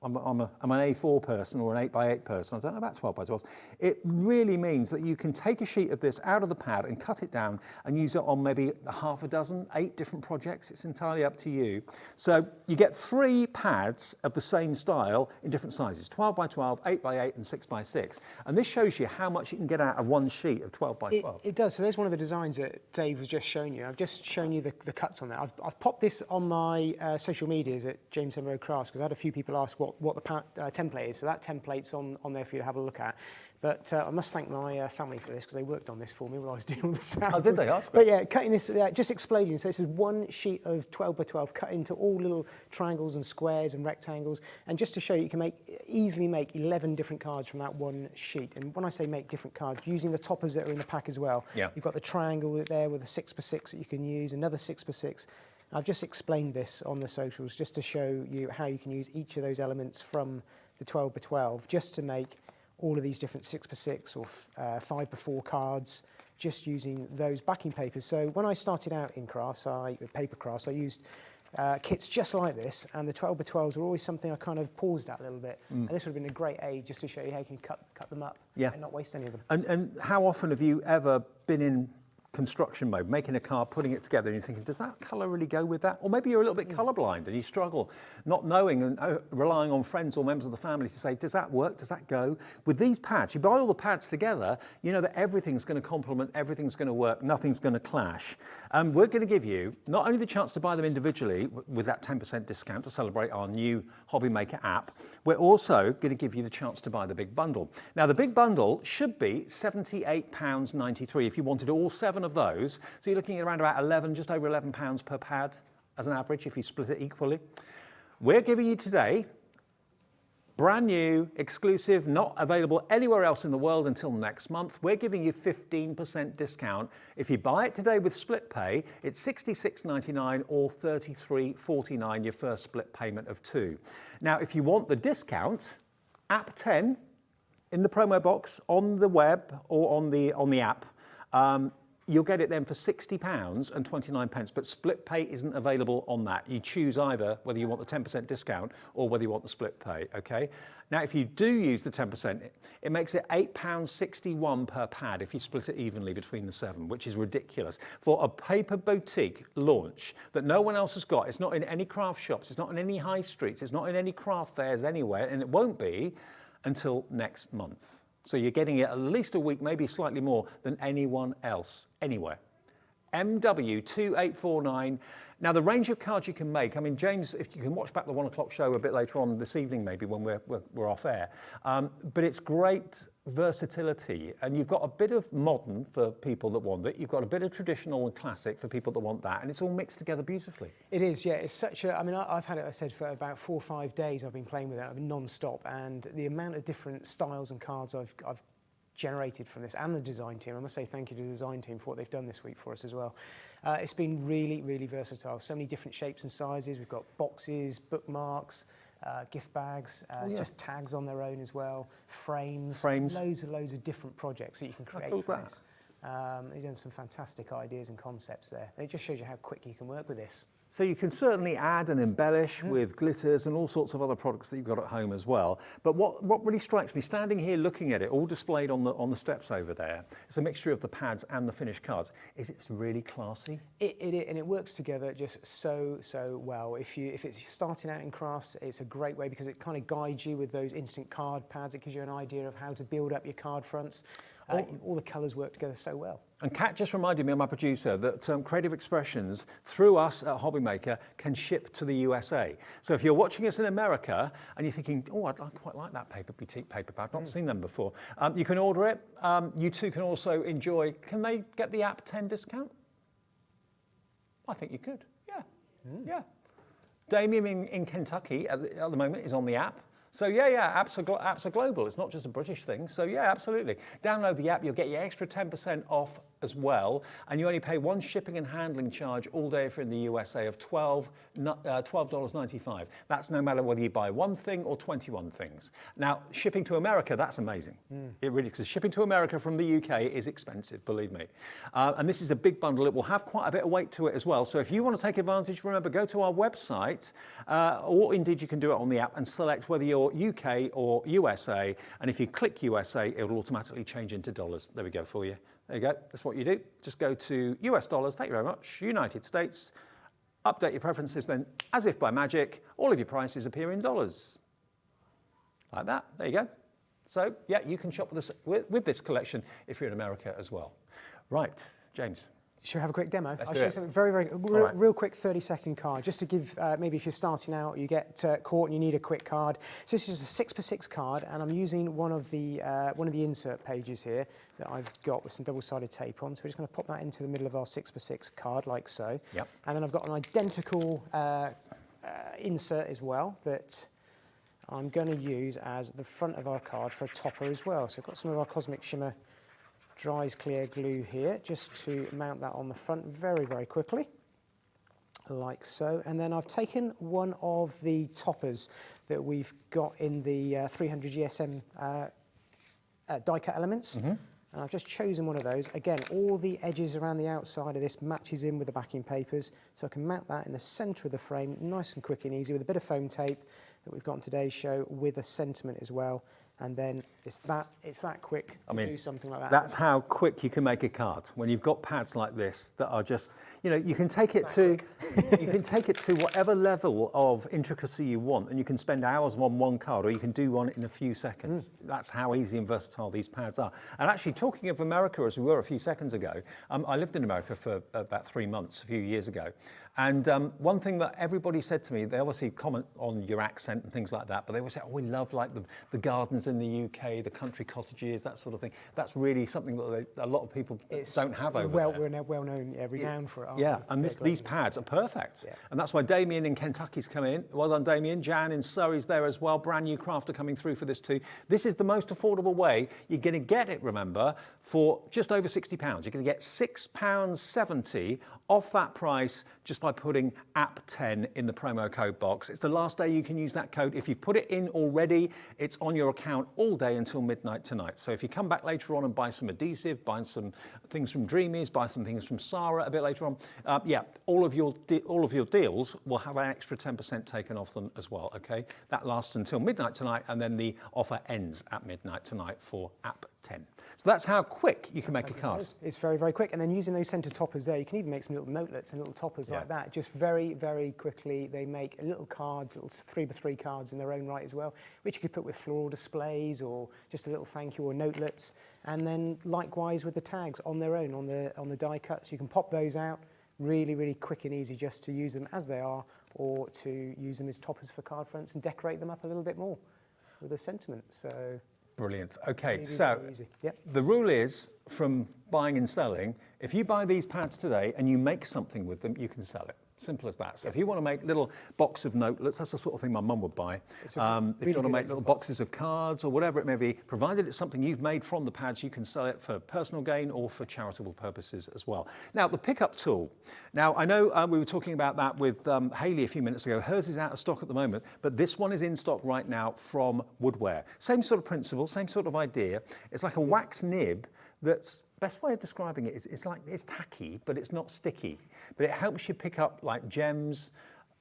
I'm an A4 person or an 8x8 person. I don't know about 12x12s. It really means that you can take a sheet of this out of the pad and cut it down and use it on maybe half a dozen, 8 different projects. It's entirely up to you. So you get 3 pads of the same style in different sizes, 12x12, 8x8 and 6x6. And this shows you how much you can get out of one sheet of 12x12. It does. So there's one of the designs that Dave was just showing you. I've just shown you the cuts on that. I've popped this on my social medias at James Emerald Crafts because I had a few people ask what the template is. So that template's on there for you to have a look at. But I must thank my family for this because they worked on this for me while I was doing all the sounds. Oh, did they? Ask? But yeah, cutting this, just exploding. So this is one sheet of 12x12 cut into all little triangles and squares and rectangles. And just to show you, you can easily make 11 different cards from that one sheet. And when I say make different cards, using the toppers that are in the pack as well. Yeah. You've got the triangle there with a 6x6 that you can use, another 6x6. I've just explained this on the socials just to show you how you can use each of those elements from the 12x12 just to make all of these different 6x6 or 5x4 cards just using those backing papers. So when I started out in crafts, paper crafts, I used kits just like this, and the 12x12s were always something I kind of paused at a little bit. And this would have been a great aid just to show you how you can cut them up and not waste any of them. And how often have you ever been in construction mode, making a card, putting it together, and you're thinking, does that colour really go with that? Or maybe you're a little bit colourblind and you struggle, not knowing and relying on friends or members of the family to say, does that work? Does that go? With these pads, you buy all the pads together, you know that everything's going to complement, everything's going to work, nothing's going to clash. And we're going to give you not only the chance to buy them individually with that 10% discount to celebrate our new Hobby Maker app, we're also going to give you the chance to buy the big bundle. Now, the big bundle should be £78.93 if you wanted all 7 7 of those. So you're looking at around about 11, just over £11 per pad as an average if you split it equally. We're giving you today brand new, exclusive, not available anywhere else in the world until next month. We're giving you 15% discount. If you buy it today with split pay, it's $66.99 or $33.49, your first split payment of 2. Now, if you want the discount, app 10 in the promo box on the web or on the app, you'll get it then for £60.29, but split pay isn't available on that. You choose either whether you want the 10% discount or whether you want the split pay, okay? Now, if you do use the 10%, it makes it £8.61 per pad if you split it evenly between the 7, which is ridiculous. For a paper boutique launch that no one else has got, it's not in any craft shops, it's not in any high streets, it's not in any craft fairs anywhere, and it won't be until next month. So you're getting it at least a week, maybe slightly more than anyone else, anywhere. MW2849. Now, the range of cards you can make, I mean, James, if you can watch back the 1 o'clock show a bit later on this evening, maybe when we're off air, but it's great versatility, and you've got a bit of modern for people that want it, you've got a bit of traditional and classic for people that want that, and it's all mixed together beautifully. It is, yeah. It's such a, I mean, I've had it, I said, for about 4 or 5 days I've been playing with it. I've been non-stop, and the amount of different styles and cards I've generated from this, and the design team. I must say thank you to the design team for what they've done this week for us as well. It's been really, really versatile. So many different shapes and sizes. We've got boxes, bookmarks, gift bags, just tags on their own as well, frames, loads of different projects that you can create from this. They've done some fantastic ideas and concepts there. And it just shows you how quick you can work with this. So you can certainly add and embellish with glitters and all sorts of other products that you've got at home as well. But what really strikes me, standing here looking at it, all displayed on the steps over there, it's a mixture of the pads and the finished cards, is it's really classy. And it works together just so well. If it's starting out in crafts, it's a great way because it kind of guides you with those instant card pads. It gives you an idea of how to build up your card fronts. All the colours work together so well. And Kat just reminded me, my producer, that Creative Expressions, through us at Hobbymaker, can ship to the USA. So if you're watching us in America and you're thinking, oh, I quite like that boutique paper pad, not seen them before, you can order it. You too can also enjoy, can they get the app 10 discount? I think you could, yeah. Damien in Kentucky at the moment is on the app. So yeah, apps are global. It's not just a British thing. So yeah, absolutely. Download the app. You'll get your extra 10% off as well. And you only pay one shipping and handling charge all day if you're in the USA of $12.95. That's no matter whether you buy one thing or 21 things. Now, shipping to America, that's amazing. It really, because shipping to America from the UK is expensive, believe me. And this is a big bundle. It will have quite a bit of weight to it as well. So if you want to take advantage, remember, go to our website, or indeed you can do it on the app and select whether you're UK or USA, and if you click USA, it will automatically change into dollars. There we go for you. There you go. That's what you do. Just go to US dollars. Thank you very much. United States. Update your preferences. Then, as if by magic, all of your prices appear in dollars. Like that. There you go. So, yeah, you can shop with this collection if you're in America as well. Right, James. Should we have a quick demo? Let's I'll do show you it. something very real quick 30-second card, just to give, maybe if you're starting out, you get caught and you need a quick card. So this is a 6x6 card, and I'm using one of the insert pages here that I've got with some double-sided tape on. So we're just going to pop that into the middle of our 6x6 card, like so. Yep. And then I've got an identical insert as well that I'm going to use as the front of our card for a topper as well. So I've got some of our Cosmic Shimmer Dries Clear glue here, just to mount that on the front very quickly, like so. And then I've taken one of the toppers that we've got in the 300 GSM die cut elements. And I've just chosen one of those. Again, all the edges around the outside of this matches in with the backing papers, so I can mount that in the centre of the frame, nice and quick and easy, with a bit of foam tape that we've got on today's show, with a sentiment as well. And then it's that quick to do something like that. That's how quick you can make a card, when you've got pads like this that are just, you know, you can take it to whatever level of intricacy you want, and you can spend hours on one card, or you can do one in a few seconds. That's how easy and versatile these pads are. And actually, talking of America, as we were a few seconds ago, I lived in America for about 3 months, a few years ago. And one thing that everybody said to me, they obviously comment on your accent and things like that, but they always say, oh, we love like the gardens in the UK, the country cottages, that sort of thing. That's really something that a lot of people don't have over there. We're now well known, renowned for it. Aren't Yeah, we? and these pads are perfect. Yeah. And that's why Damien in Kentucky's come in. Well done, Damien. Jan in Surrey's there as well. Brand new crafter coming through for this too. This is the most affordable way. You're going to get it, remember, for just over £60. You're going to get £6.70 off that price just by putting app10 in the promo code box. It's the last day you can use that code. If you've put it in already, it's on your account all day until midnight tonight. So if you come back later on and buy some adhesive, buy some things from Dreamees, buy some things from Sara a bit later on, all of your deals will have an extra 10% taken off them as well, okay? That lasts until midnight tonight, and then the offer ends at midnight tonight for app 10. So that's how quick you can make a card. It's very, very quick. And then using those centre toppers there, you can even make some little notelets and little toppers like that. Just very, very quickly, they make little cards, little 3x3 cards in their own right as well, which you could put with floral displays or just a little thank you or notelets. And then likewise with the tags on their own, on the die cuts, you can pop those out. Really, really quick and easy just to use them as they are, or to use them as toppers for card fronts and decorate them up a little bit more with a sentiment. So brilliant. Okay, really, so really easy. Yep. the rule is, from buying and selling, if you buy these pads today and you make something with them, you can sell it. Simple as that. So if you want to make little box of notelets, that's the sort of thing my mum would buy. If you want to make little boxes of cards or whatever it may be, provided it's something you've made from the pads, you can sell it for personal gain or for charitable purposes as well. Now, the pickup tool. Now, I know we were talking about that with Hayley a few minutes ago. Hers is out of stock at the moment, but this one is in stock right now from Woodware. Same sort of principle, same sort of idea. It's like a wax nib that's, best way of describing it is it's tacky, but it's not sticky. But it helps you pick up like gems,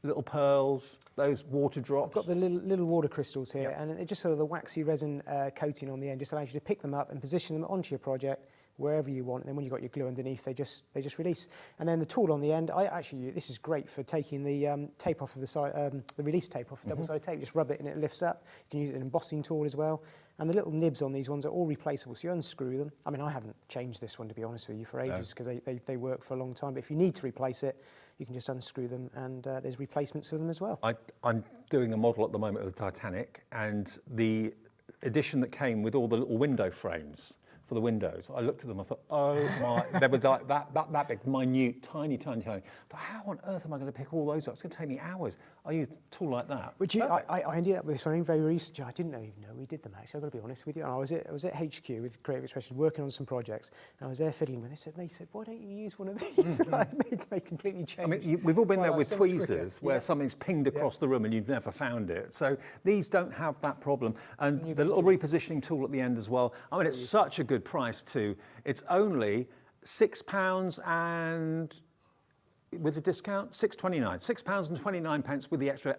little pearls, those water drops. I've got the little water crystals here, and it just sort of the waxy resin coating on the end just allows you to pick them up and position them onto your project wherever you want, and then when you've got your glue underneath, they just release. And then the tool on the end, this is great for taking the tape off of the side, the release tape off, double-sided tape. Just rub it and it lifts up. You can use it as an embossing tool as well. And the little nibs on these ones are all replaceable, so you unscrew them. I mean, I haven't changed this one, to be honest with you, for ages, because they work for a long time. But if you need to replace it, you can just unscrew them, and there's replacements for them as well. I'm doing a model at the moment of the Titanic, and the edition that came with all the little window frames for the windows. I looked at them, I thought, oh my, they were like that big, minute, tiny. I thought, how on earth am I going to pick all those up? It's going to take me hours. I used a tool like that. Which I ended up with this one very recently. I didn't even know we did them, actually. I've got to be honest with you. And I was at HQ with Creative Expression working on some projects, and I was there fiddling with it. They said, why don't you use one of these? They completely changed. I mean, we've all been there with tweezers where something's pinged across the room and you've never found it. So these don't have that problem. And the little repositioning tool at the end as well. I mean, it's such a good price too. It's only £6 and, with a discount, £6.29 with the extra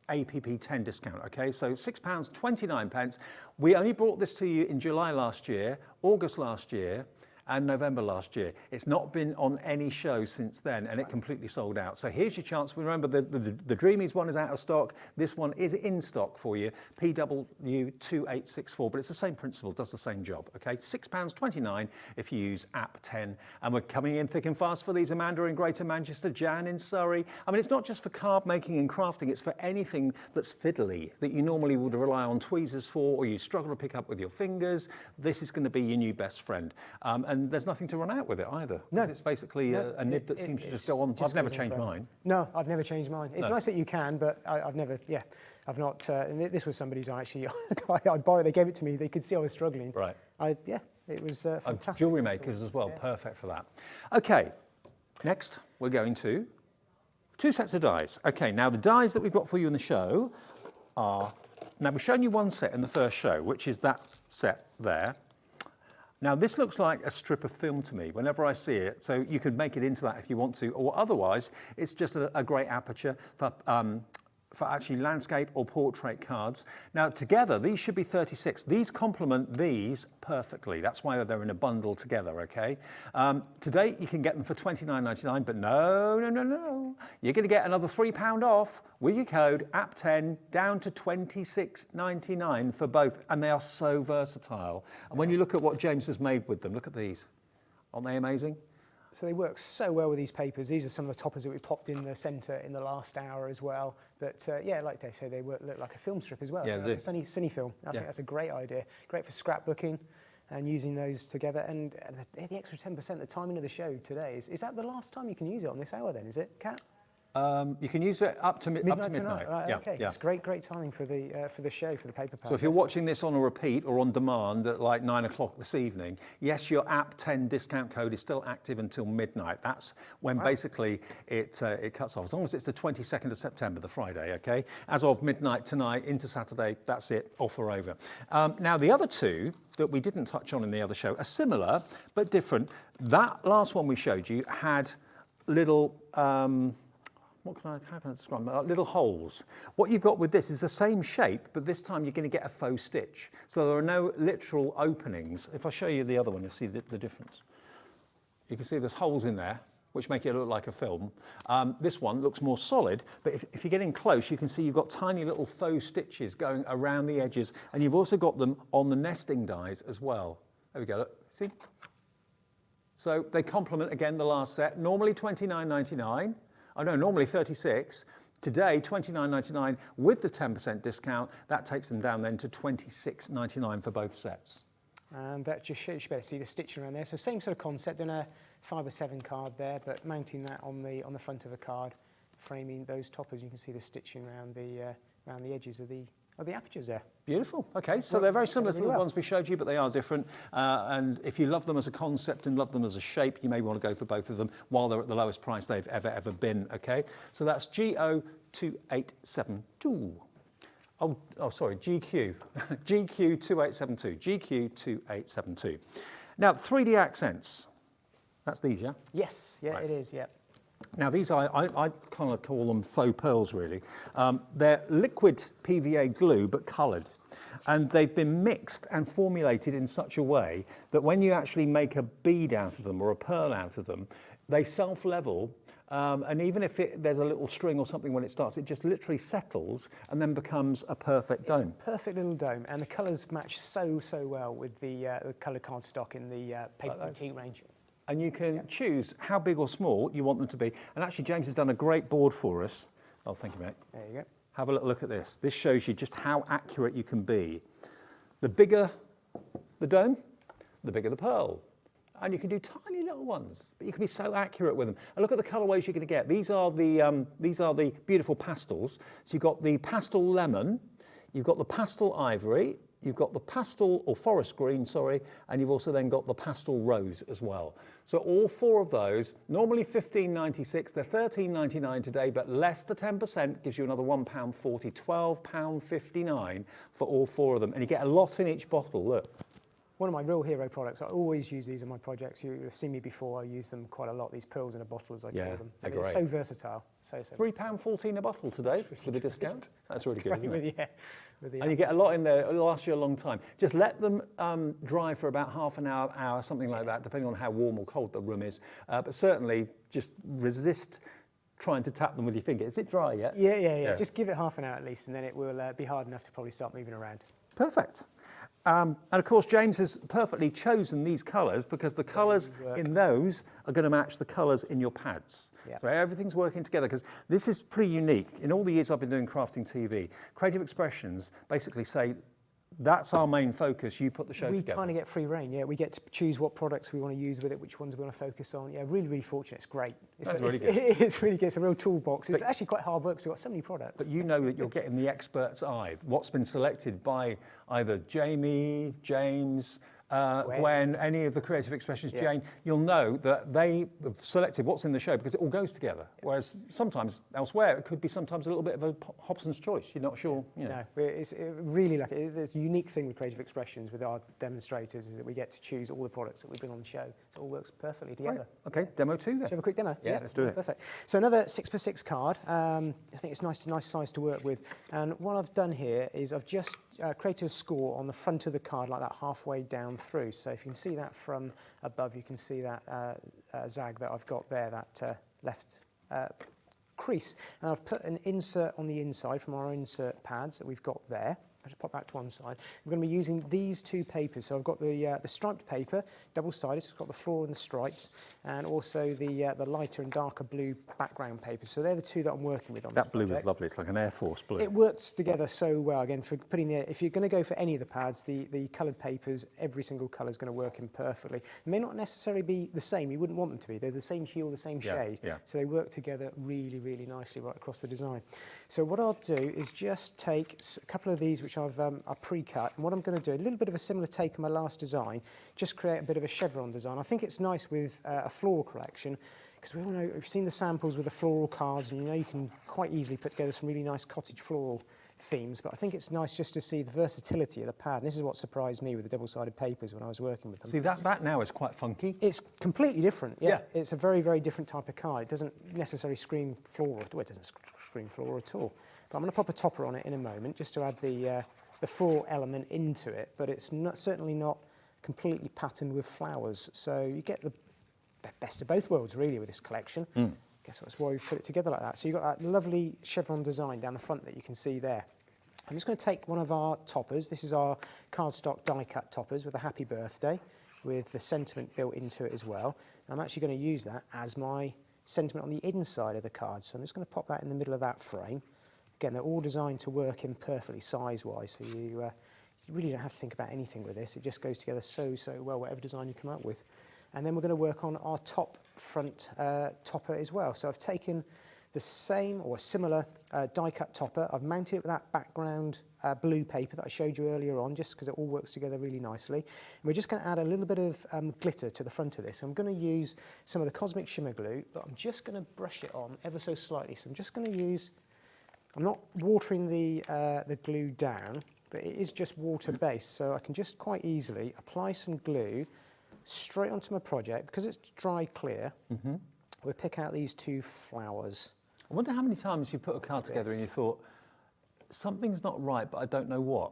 APP10 discount, okay? So £6.29. We only brought this to you in July last year, August last year, and November last year. It's not been on any show since then, and it completely sold out. So here's your chance. Remember, the Dreamees one is out of stock. This one is in stock for you, PW2864, but it's the same principle, does the same job, okay? £6.29 if you use app 10. And we're coming in thick and fast for these. Amanda in Greater Manchester, Jan in Surrey. I mean, it's not just for card making and crafting, it's for anything that's fiddly that you normally would rely on tweezers for, or you struggle to pick up with your fingers. This is going to be your new best friend. And there's nothing to run out with it either. No. It's basically a nib that seems to just go on. I've never changed mine. No, I've never changed mine. It's nice that you can, but I've never, I've not. And this was somebody's actually, I borrowed, they gave it to me. They could see I was struggling. Right. It was fantastic. Jewellery makers as well, perfect for that. Okay, next we're going to 2 sets of dies. Okay, now the dies that we've got for you in the show are, now we've shown you one set in the first show, which is that set there. Now, this looks like a strip of film to me whenever I see it, so you could make it into that if you want to, or otherwise, it's just a great aperture for actually landscape or portrait cards. Now, together, these should be 36. These complement these perfectly. That's why they're in a bundle together, okay? Today, you can get them for £29.99, but no. You're going to get another £3 off with your code app10 down to £26.99 for both, and they are so versatile. And when you look at what James has made with them, look at these. Aren't they amazing? So they work so well with these papers. These are some of the toppers that we popped in the centre in the last hour as well. But yeah, like Dave said, they look like a film strip as well. Yeah, like a cine film. I think that's a great idea. Great for scrapbooking and using those together. And the extra 10%, the timing of the show today, is that the last time you can use it on this hour then, is it, Kat? You can use it up to midnight. Tonight. Right, yeah, okay. yeah. It's great timing for the show, for the paper pad. So if you're watching this on a repeat or on demand at like 9 o'clock this evening, yes, your app 10 discount code is still active until midnight. That's when basically it cuts off. As long as it's the 22nd of September, the Friday, okay? As of midnight tonight into Saturday, that's it, off or over. Now the other two that we didn't touch on in the other show are similar but different. That last one we showed you had little how can I describe them? Little holes. What you've got with this is the same shape, but this time you're going to get a faux stitch. So there are no literal openings. If I show you the other one, you'll see the difference. You can see there's holes in there, which make it look like a film. This one looks more solid, but if you get in close, you can see you've got tiny little faux stitches going around the edges, and you've also got them on the nesting dies as well. There we go, look, see? So they complement, again, the last set. Normally $29.99. I know, normally 36. Today, $29.99 with the 10% discount. That takes them down then to $26.99 for both sets. And that just shows you better see the stitching around there. So same sort of concept in a 5x7 card there, but mounting that on the front of a card, framing those toppers. You can see the stitching around the edges of the apertures there. Beautiful. Okay, so they're very similar to the ones we showed you, but they are different. And if you love them as a concept and love them as a shape, you may want to go for both of them while they're at the lowest price they've ever been. Okay, so that's GO2872. Oh, sorry, GQ. GQ2872. GQ2872. Now, 3D accents. That's these, yeah? Yes, yeah, Right. it is, yeah. Now these, I kind of call them faux pearls really. They're liquid PVA glue but coloured. And they've been mixed and formulated in such a way that when you actually make a bead out of them or a pearl out of them, they self-level. And even if there's a little string or something when it starts, it just literally settles and then becomes a perfect dome. It's a perfect little dome, and the colours match so well with the coloured cardstock in the paper boutique range. And you can choose how big or small you want them to be. And actually, James has done a great board for us. Oh, thank you, mate. There you go. Have a little look at this. This shows you just how accurate you can be. The bigger the dome, the bigger the pearl. And you can do tiny little ones, but you can be so accurate with them. And look at the colourways you're going to get. These are the beautiful pastels. So you've got the pastel lemon, you've got the pastel ivory, you've got the pastel or forest green, sorry, and you've also then got the pastel rose as well. So all four of those, normally $15.96, they're $13.99 today, but less the 10% gives you another £1.40, £12.59 for all four of them. And you get a lot in each bottle, look. One of my real hero products, I always use these in my projects. You've seen me before, I use them quite a lot, these pearls in a bottle as I call them. They're They're great. so versatile. So £3.14 a bottle today with a discount. That's really good, isn't it? And you get a lot in there, it'll last you a long time. Just let them dry for about half an hour, something like that, depending on how warm or cold the room is. But certainly just resist trying to tap them with your finger. Is it dry yet? Yeah. Just give it half an hour at least, and then it will be hard enough to probably start moving around. Perfect. And of course, James has perfectly chosen these colours because the colours in those are going to match the colours in your pads. Yeah. So everything's working together because this is pretty unique. In all the years I've been doing crafting TV, Creative Expressions basically say, that's our main focus, you put the show together. We kind of get free reign, yeah. We get to choose what products we want to use with it, which ones we want to focus on. Yeah, really fortunate, it's great. That's really good. It's really good, it's a real toolbox. It's actually quite hard work because we've got so many products. But you know that you're getting the expert's eye, what's been selected by either Jamie, James, Gwen, any of the Creative Expressions, Jane, you'll know that they have selected what's in the show because it all goes together. Whereas sometimes elsewhere, it could be sometimes a little bit of a Hobson's choice. You're not sure. You know. No, it's really like it's a unique thing with Creative Expressions with our demonstrators is that we get to choose all the products that we bring on the show. So it all works perfectly together. Right. Okay, demo 2 then. Shall we have a quick demo? Yeah, let's do it. Perfect. So another 6x6 card. I think it's nice size to work with. And what I've done here is I've just created a score on the front of the card like that halfway down through. So if you can see that from above, you can see that zag that I've got there, that left crease. And I've put an insert on the inside from our insert pads that we've got there. I'll just pop that to one side. We're going to be using these two papers. So I've got the striped paper, double-sided, so it's got the floral and the stripes, and also the lighter and darker blue background papers. So they're the two that I'm working with on this That blue project. is lovely. It's like an Air Force blue. It works together so well. Again, for putting if you're going to go for any of the pads, the coloured papers, every single colour is going to work in perfectly. They may not necessarily be the same. You wouldn't want them to be. They're the same hue or the same shade. Yeah. So they work together really, really nicely right across the design. So what I'll do is just take a couple of these which I've pre-cut, and what I'm going to do, a little bit of a similar take on my last design, just create a bit of a chevron design. I think it's nice with a floral collection, because we all know, we've seen the samples with the floral cards, and you know you can quite easily put together some really nice cottage floral themes, but I think it's nice just to see the versatility of the pad. And this is what surprised me with the double-sided papers when I was working with them. See, that now is quite funky. It's completely different, yeah. It's a very, very different type of card. It doesn't necessarily scream floral, well, it doesn't scream floral at all. But I'm going to pop a topper on it in a moment, just to add the floral element into it, but it's certainly not completely patterned with flowers. So you get the best of both worlds, really, with this collection. Guess that's why we've put it together like that. So you've got that lovely chevron design down the front that you can see there. I'm just going to take one of our toppers. This is our cardstock die-cut toppers with a happy birthday, with the sentiment built into it as well. I'm actually going to use that as my sentiment on the inside of the card. So I'm just going to pop that in the middle of that frame. Again, they're all designed to work in perfectly size-wise, so you really don't have to think about anything with this. It just goes together so well, whatever design you come up with. And then we're going to work on our top front topper as well. So I've taken the same or similar die-cut topper. I've mounted it with that background blue paper that I showed you earlier on, just because it all works together really nicely. And we're just going to add a little bit of glitter to the front of this. I'm going to use some of the Cosmic Shimmer glue, but I'm just going to brush it on ever so slightly. So I'm just going to use... I'm not watering the glue down, but it is just water-based, so I can just quite easily apply some glue straight onto my project. Because it's dry clear, we'll pick out these two flowers. I wonder how many times you put a card together and you thought, something's not right, but I don't know what.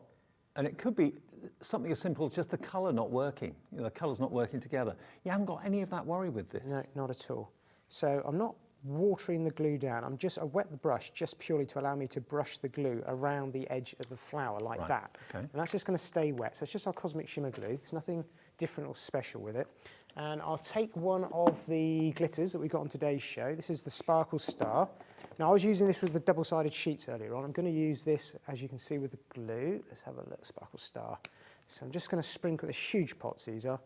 And it could be something as simple as just the colour not working. You know, the colour's not working together. You haven't got any of that worry with this. No, not at all. So I'm not watering the glue down. I wet the brush just purely to allow me to brush the glue around the edge of the flower like that. Okay. And that's just going to stay wet. So it's just our Cosmic Shimmer glue. There's nothing different or special with it. And I'll take one of the glitters that we got on today's show. This is the Sparkle Star. Now, I was using this with the double-sided sheets earlier on. I'm going to use this, as you can see, with the glue. Let's have a look, Sparkle Star. So I'm just going to sprinkle this huge pot, Caesar.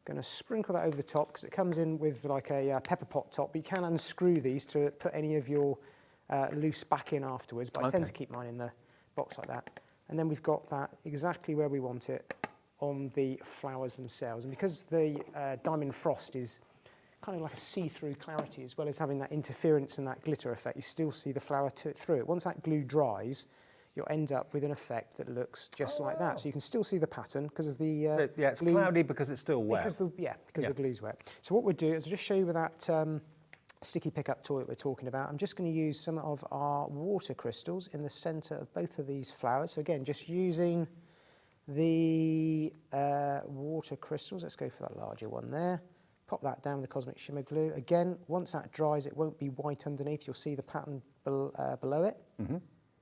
Going to sprinkle that over the top because it comes in with like a pepper pot top, but you can unscrew these to put any of your loose back in afterwards, but I tend to keep mine in the box like that. And then we've got that exactly where we want it on the flowers themselves. And because the diamond frost is kind of like a see-through clarity, as well as having that interference and that glitter effect, you still see the flower through it. Once that glue dries, you'll end up with an effect that looks just like that. So you can still see the pattern because of the So, yeah, it's glue. cloudy because it's still wet. Because the glue's wet. So what we'll do is I'll just show you with that sticky pickup tool that we're talking about. I'm just going to use some of our water crystals in the centre of both of these flowers. So again, just using the water crystals. Let's go for that larger one there. Pop that down with the Cosmic Shimmer glue. Again, once that dries, it won't be white underneath. You'll see the pattern below it.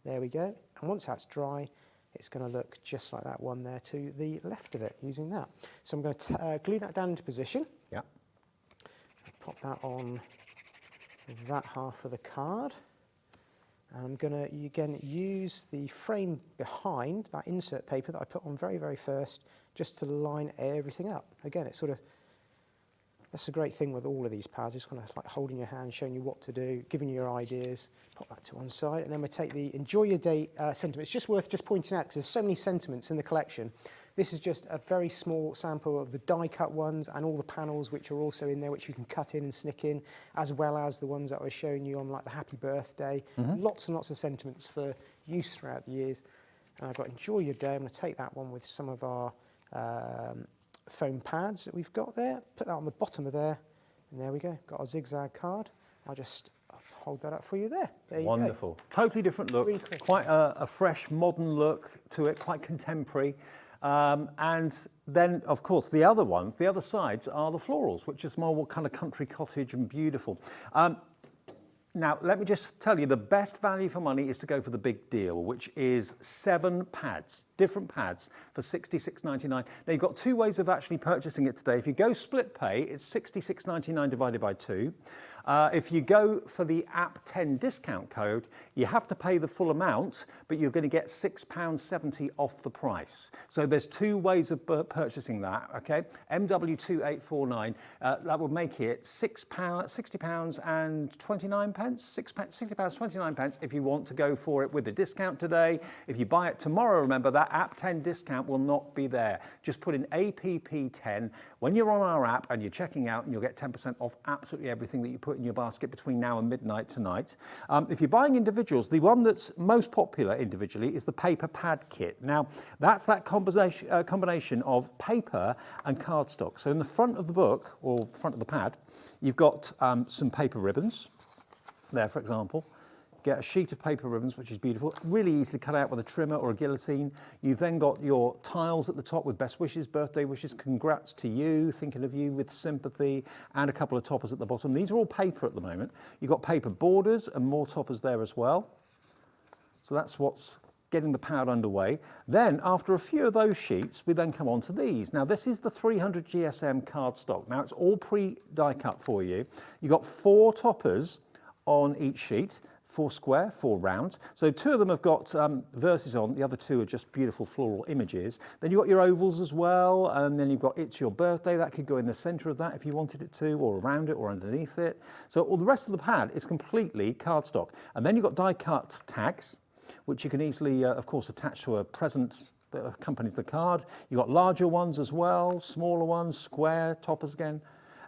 There we go. And once that's dry, it's going to look just like that one there to the left of it, using that. So I'm going to glue that down into position. Yeah. Pop that on that half of the card. And I'm going to, again, use the frame behind that insert paper that I put on very, very first, just to line everything up. Again, it's sort of, that's the great thing with all of these pads. It's kind of like holding your hand, showing you what to do, giving you your ideas. Pop that to one side, and then we take the Enjoy Your Day sentiment. It's just worth just pointing out because there's so many sentiments in the collection. This is just a very small sample of the die-cut ones and all the panels which are also in there, which you can cut in and snick in, as well as the ones that I was showing you on, like the Happy Birthday. Lots and lots of sentiments for use throughout the years. And I've got Enjoy Your Day. I'm going to take that one with some of our foam pads that we've got there, put that on the bottom of there, and there we go, got our zigzag card. I'll just hold that up for you there. There you go. Wonderful. Totally different look, Really quick. quite a fresh, modern look to it, quite contemporary. And then, of course, the other ones, the other sides are the florals, which is more kind of country cottage and beautiful. Now, let me just tell you, the best value for money is to go for the big deal, which is 7 pads, different pads for $66.99. Now, you've got 2 ways of actually purchasing it today. If you go split pay, it's $66.99 divided by 2. If you go for the app 10 discount code, you have to pay the full amount, but you're going to get £6.70 off the price. So there's 2 ways of purchasing that, okay? MW2849, that would make it £60 and 29 pence, £60 29 pence if you want to go for it with the discount today. If you buy it tomorrow, remember that app 10 discount will not be there. Just put in APP10 when you're on our app and you're checking out, and you'll get 10% off absolutely everything that you put in your basket between now and midnight tonight. If you're buying individuals, the one that's most popular individually is the paper pad kit. Now, that's that combination of paper and cardstock. So in the front of the book, or front of the pad, you've got some paper ribbons there, for example. Get a sheet of paper ribbons, which is beautiful, really easy to cut out with a trimmer or a guillotine. You've then got your tiles at the top with best wishes, birthday wishes, congrats to you, thinking of you with sympathy, and a couple of toppers at the bottom. These are all paper at the moment. You've got paper borders and more toppers there as well. So that's what's getting the pad underway. Then, after a few of those sheets, we then come on to these. Now, this is the 300 GSM cardstock. Now, it's all pre-die cut for you. You've got 4 toppers on each sheet. 4 square, 4 round. So 2 of them have got verses on, the other 2 are just beautiful floral images. Then you've got your ovals as well, and then you've got It's Your Birthday. That could go in the centre of that if you wanted it to, or around it, or underneath it. So all the rest of the pad is completely cardstock. And then you've got die-cut tags, which you can easily, of course, attach to a present that accompanies the card. You've got larger ones as well, smaller ones, square, toppers again.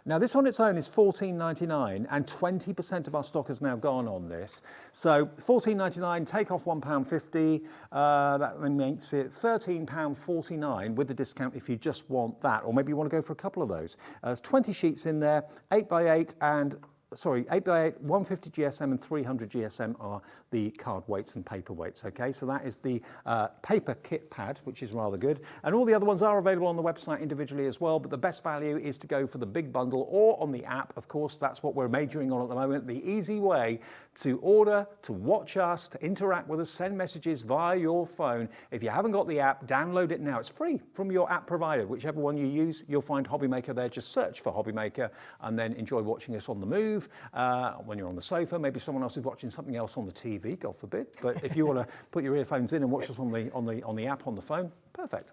Now, this on its own is $14.99, and 20% of our stock has now gone on this. So $14.99, take off £1.50, that makes it £13.49 with the discount if you just want that, or maybe you want to go for a couple of those. There's 20 sheets in there, 8x8 and 8x8, 150 GSM and 300 GSM are the card weights and paper weights, okay? So that is the paper kit pad, which is rather good. And all the other ones are available on the website individually as well, but the best value is to go for the big bundle or on the app. Of course, that's what we're majoring on at the moment. The easy way to order, to watch us, to interact with us, send messages via your phone. If you haven't got the app, download it now. It's free from your app provider. Whichever one you use, you'll find Hobby Maker there. Just search for Hobby Maker and then enjoy watching us on the move. When you're on the sofa, maybe someone else is watching something else on the TV, God forbid. But if you want to put your earphones in and watch us on the app on the phone, perfect.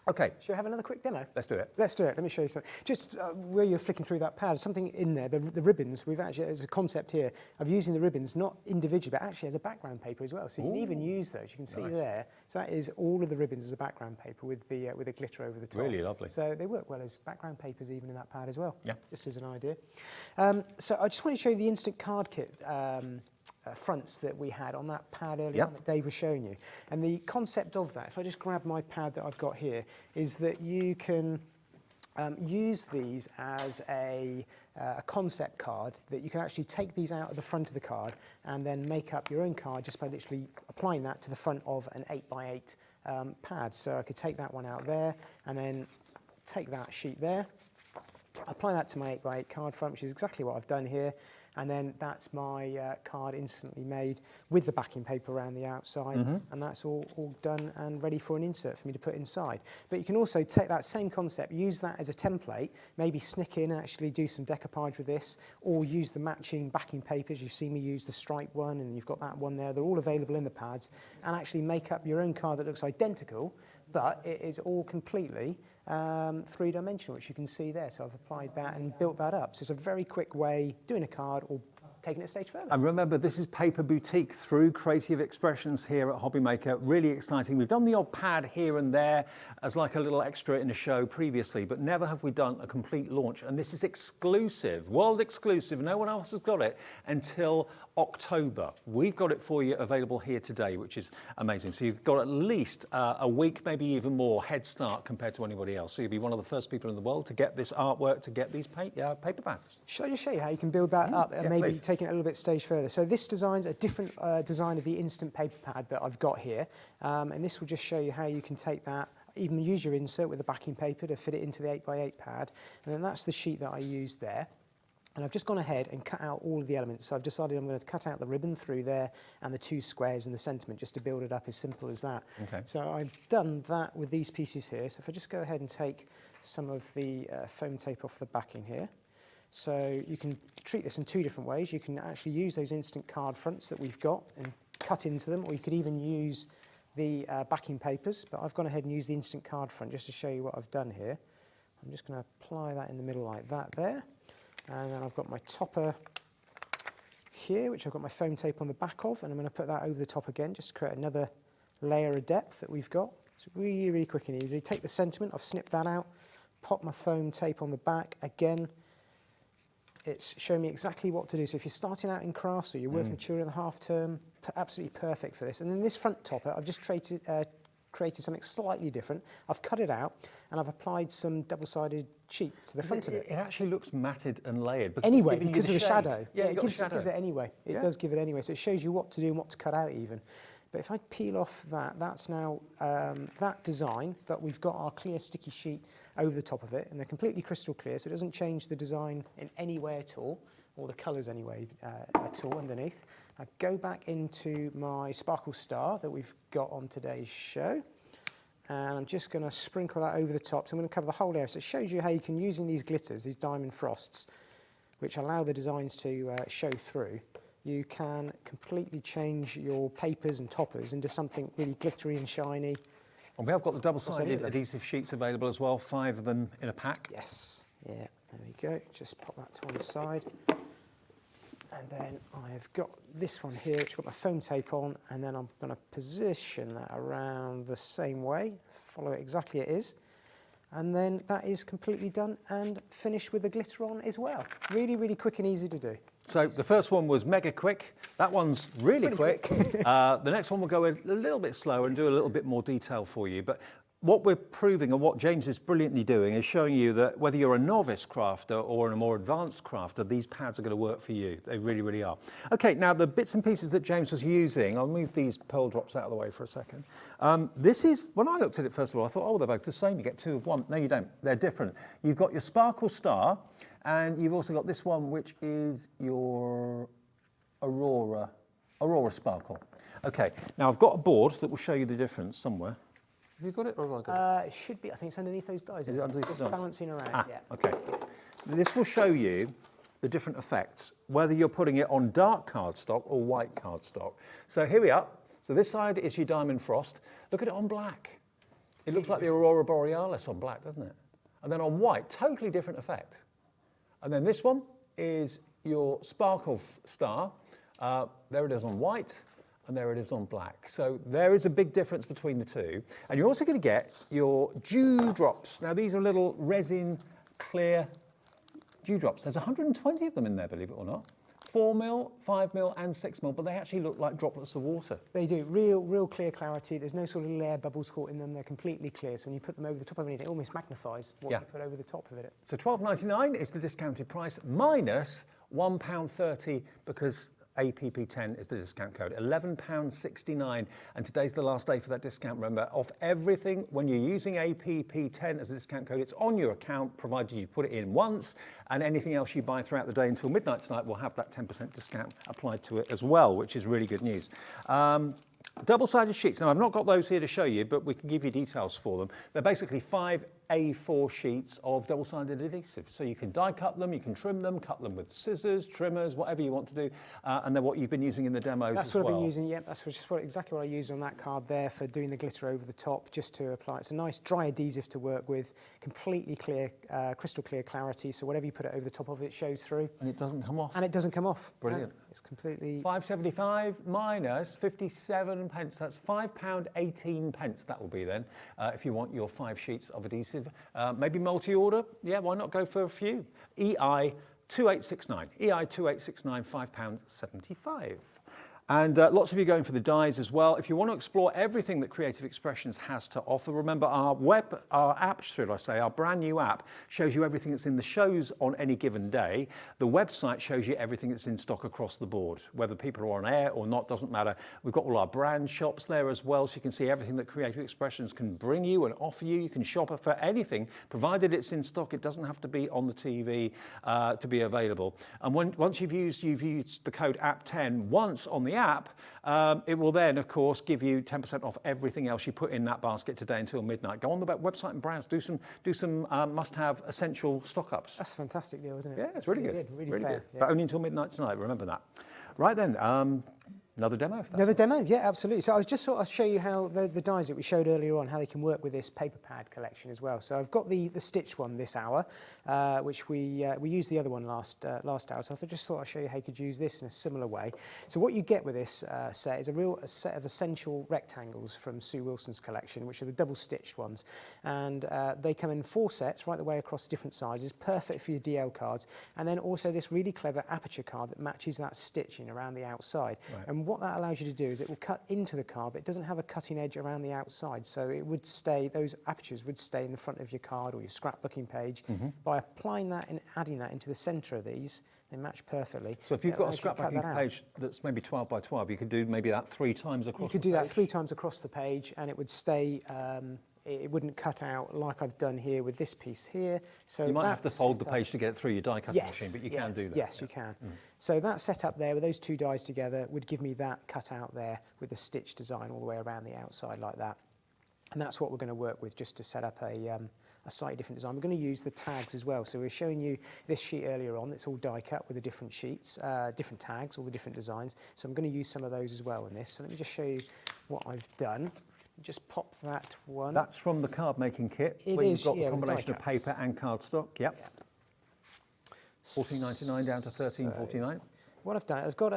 Okay. Should we have another quick demo? Let's do it. Let's do it. Let me show you something. Just where you're flicking through that pad, something in there, the ribbons, we've actually, there's a concept here of using the ribbons, not individually, but actually as a background paper as well. So you can even use those. You can see there. So that is all of the ribbons as a background paper with the glitter over the top. Really lovely. So they work well as background papers even in that pad as well. Yeah. Just as an idea. So I just want to show you the instant card kit fronts that we had on that pad earlier on that Dave was showing you. And the concept of that, if I just grab my pad that I've got here, is that you can use these as a concept card, that you can actually take these out of the front of the card and then make up your own card just by literally applying that to the front of an 8x8 pad. So I could take that one out there and then take that sheet there, apply that to my 8x8 card front, which is exactly what I've done here. And then that's my card instantly made with the backing paper around the outside. And that's all done and ready for an insert for me to put inside. But you can also take that same concept, use that as a template, maybe snick in and actually do some decoupage with this, or use the matching backing papers. You've seen me use the stripe one, and you've got that one there. They're all available in the pads, and actually make up your own card that looks identical, but it is all completely three-dimensional, which you can see there. So I've applied that and built that up. So it's a very quick way doing a card or taking it a stage further. And remember, this is Paper Boutique through Creative Expressions here at Hobby Maker. Really exciting. We've done the odd pad here and there as like a little extra in a show previously, but never have we done a complete launch. And this is exclusive, world exclusive. No one else has got it until October. We've got it for you available here today, which is amazing. So you've got at least a week, maybe even more head start compared to anybody else. So you'll be one of the first people in the world to get this artwork, to get these paper pads. Shall I just show you how you can build that up and maybe taking it a little bit stage further? So this design's a different design of the instant paper pad that I've got here. And this will just show you how you can take that, even use your insert with the backing paper to fit it into the 8x8 pad. And then that's the sheet that I used there. And I've just gone ahead and cut out all of the elements. So I've decided I'm going to cut out the ribbon through there and the 2 squares and the sentiment just to build it up as simple as that. Okay. So I've done that with these pieces here. So if I just go ahead and take some of the foam tape off the backing here. So you can treat this in 2 different ways. You can actually use those instant card fronts that we've got and cut into them, or you could even use the backing papers, but I've gone ahead and used the instant card front just to show you what I've done here. I'm just going to apply that in the middle like that there. And then I've got my topper here, which I've got my foam tape on the back of, and I'm going to put that over the top again, just to create another layer of depth that we've got. It's really, really quick and easy. Take the sentiment, I've snipped that out, pop my foam tape on the back. Again, it's showing me exactly what to do. So if you're starting out in crafts or you're working with children in the half term, absolutely perfect for this. And then this front topper, I've just created something slightly different. I've cut it out and I've applied some double-sided sheet to the front of it. It actually looks matted and layered. Anyway, because of the shadow. Yeah, it gives it anyway. It does give it anyway. So it shows you what to do and what to cut out even. But if I peel off that, that's now that design, but we've got our clear sticky sheet over the top of it, and they're completely crystal clear, so it doesn't change the design in any way at all, or the colours anyway at all underneath. I go back into my sparkle star that we've got on today's show, and I'm just going to sprinkle that over the top. So I'm going to cover the whole area. So it shows you how you can, using these glitters, these diamond frosts, which allow the designs to show through, you can completely change your papers and toppers into something really glittery and shiny. And we have got the double-sided adhesive sheets available as well, 5 of them in a pack. Yes, yeah, there we go. Just pop that to one side. And then I've got this one here, which I've got my foam tape on, and then I'm going to position that around the same way, follow it exactly as it is. And then that is completely done and finished with the glitter on as well. Really, really quick and easy to do. So the first one was mega quick. That one's really quick. The next one will go a little bit slower and do a little bit more detail for you. But what we're proving, and what James is brilliantly doing, is showing you that whether you're a novice crafter or a more advanced crafter, these pads are going to work for you. They really, really are. Okay, now the bits and pieces that James was using, I'll move these pearl drops out of the way for a second. This is, when I looked at it first of all, I thought, oh, they're both the same. You get 2 of 1. No, you don't. They're different. You've got your sparkle star, and you've also got this one, which is your Aurora sparkle. Okay, now I've got a board that will show you the difference somewhere. Have you got it, or have I got it? It should be, I think it's underneath those dies. Is it underneath it's the dies? balancing around, yeah. Okay. This will show you the different effects, whether you're putting it on dark cardstock or white cardstock. So here we are. So this side is your diamond frost. Look at it on black. It looks like the Aurora Borealis on black, doesn't it? And then on white, totally different effect. And then this one is your sparkle star. There it is on white, and there it is on black. So there is a big difference between the two. And you're also going to get your dewdrops. Now these are little resin clear dewdrops. There's 120 of them in there, believe it or not. 4mm, 5mm and 6mm, but they actually look like droplets of water. They do, real clear clarity. There's no sort of layer bubbles caught in them. They're completely clear. So when you put them over the top of anything, it almost magnifies what you put over the top of it. So £12.99 is the discounted price, minus £1.30 because APP10 is the discount code, £11.69, and today's the last day for that discount. Remember, off everything, when you're using APP10 as a discount code, it's on your account, provided you put it in once, and anything else you buy throughout the day until midnight tonight will have that 10% discount applied to it as well, which is really good news. Double-sided sheets. Now, I've not got those here to show you, but we can give you details for them. They're basically 5 A4 sheets of double-sided adhesive. So you can die cut them, you can trim them, cut them with scissors, trimmers, whatever you want to do. And they're what you've been using in the demos as well. That's what I've been using, yeah. That's exactly what I used on that card there for doing the glitter over the top, just to apply. It's a nice dry adhesive to work with, completely clear, crystal clear clarity. So whatever you put it over the top of it shows through. And it doesn't come off. And it doesn't come off. Brilliant. It's completely... £5.75 minus 57 pence. That's £5.18 pence. That will be then, if you want your 5 sheets of adhesive. Maybe multi-order. Yeah, why not go for a few? EI 2869. EI 2869, £5.75. And lots of you going for the dies as well. If you want to explore everything that Creative Expressions has to offer, remember our app, should I say, our brand new app shows you everything that's in the shows on any given day. The website shows you everything that's in stock across the board. Whether people are on air or not, doesn't matter. We've got all our brand shops there as well, so you can see everything that Creative Expressions can bring you and offer you. You can shop for anything, provided it's in stock. It doesn't have to be on the TV to be available. And once you've used the code app10 once on the app, it will then, of course, give you 10% off everything else you put in that basket today until midnight. Go on the website and browse. Do some must-have essential stock-ups. That's a fantastic deal, isn't it? Yeah, it's really good. Really fair. Good. Yeah. But only until midnight tonight. Remember that. Right then. Another demo? Another demo, yeah, absolutely. So I just thought I'd show you how the dies that we showed earlier on, how they can work with this paper pad collection as well. So I've got the stitched one this hour, which we used the other one last hour. So I just thought I'd show you how you could use this in a similar way. So what you get with this set is a set of essential rectangles from Sue Wilson's collection, which are the double stitched ones. And they come in 4 sets right the way across different sizes, perfect for your DL cards. And then also this really clever aperture card that matches that stitching around the outside. Right. And what that allows you to do is it will cut into the card, but it doesn't have a cutting edge around the outside. So it would stay, those apertures would stay in the front of your card or your scrapbooking page. By applying that and adding that into the centre of these, they match perfectly. So if you've got a scrapbooking page that's maybe 12 by 12, you could do maybe that 3 times across the page? You could do that 3 times across the page, and it would stay, it wouldn't cut out like I've done here with this piece here. So you might have to fold the page to get through your die cutting machine, but you can do that. Yes, you can. So that set up there with those 2 dies together would give me that cut out there with the stitch design all the way around the outside like that. And that's what we're going to work with just to set up a slightly different design. We're going to use the tags as well. So we were showing you this sheet earlier on. It's all die cut with the different sheets, different tags, all the different designs. So I'm going to use some of those as well in this. So let me just show you what I've done. Just pop that one. That's from the card making kit, It where is, you've got yeah, the with combination die of paper and cardstock. Yep. $14.99 down to $13.49. What I've done, I've got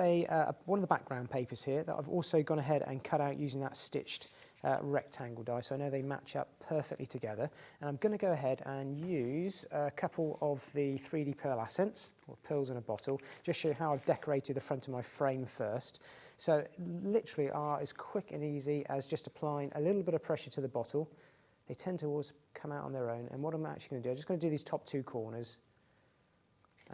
one of the background papers here that I've also gone ahead and cut out using that stitched rectangle die, so I know they match up perfectly together. And I'm going to go ahead and use a couple of the 3D pearl accents, or pearls in a bottle, just show you how I've decorated the front of my frame first. So literally are as quick and easy as just applying a little bit of pressure to the bottle. They tend to always come out on their own, and what I'm actually going to do, I'm just going to do these top 2 corners.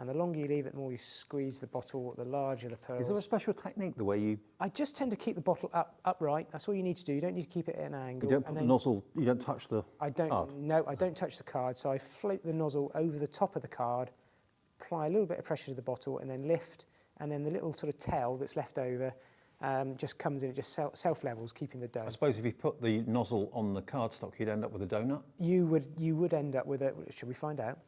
And the longer you leave it, the more you squeeze the bottle, the larger the pearls. Is there a special technique, the way you... I just tend to keep the bottle upright. That's all you need to do. You don't need to keep it at an angle. You don't put the nozzle, you don't touch the card? No, I don't touch the card. So I float the nozzle over the top of the card, apply a little bit of pressure to the bottle, and then lift, and then the little sort of tail that's left over just comes in, it just self-levels, keeping the dough. I suppose if you put the nozzle on the cardstock, you'd end up with a donut? You would end up with a... Should we find out?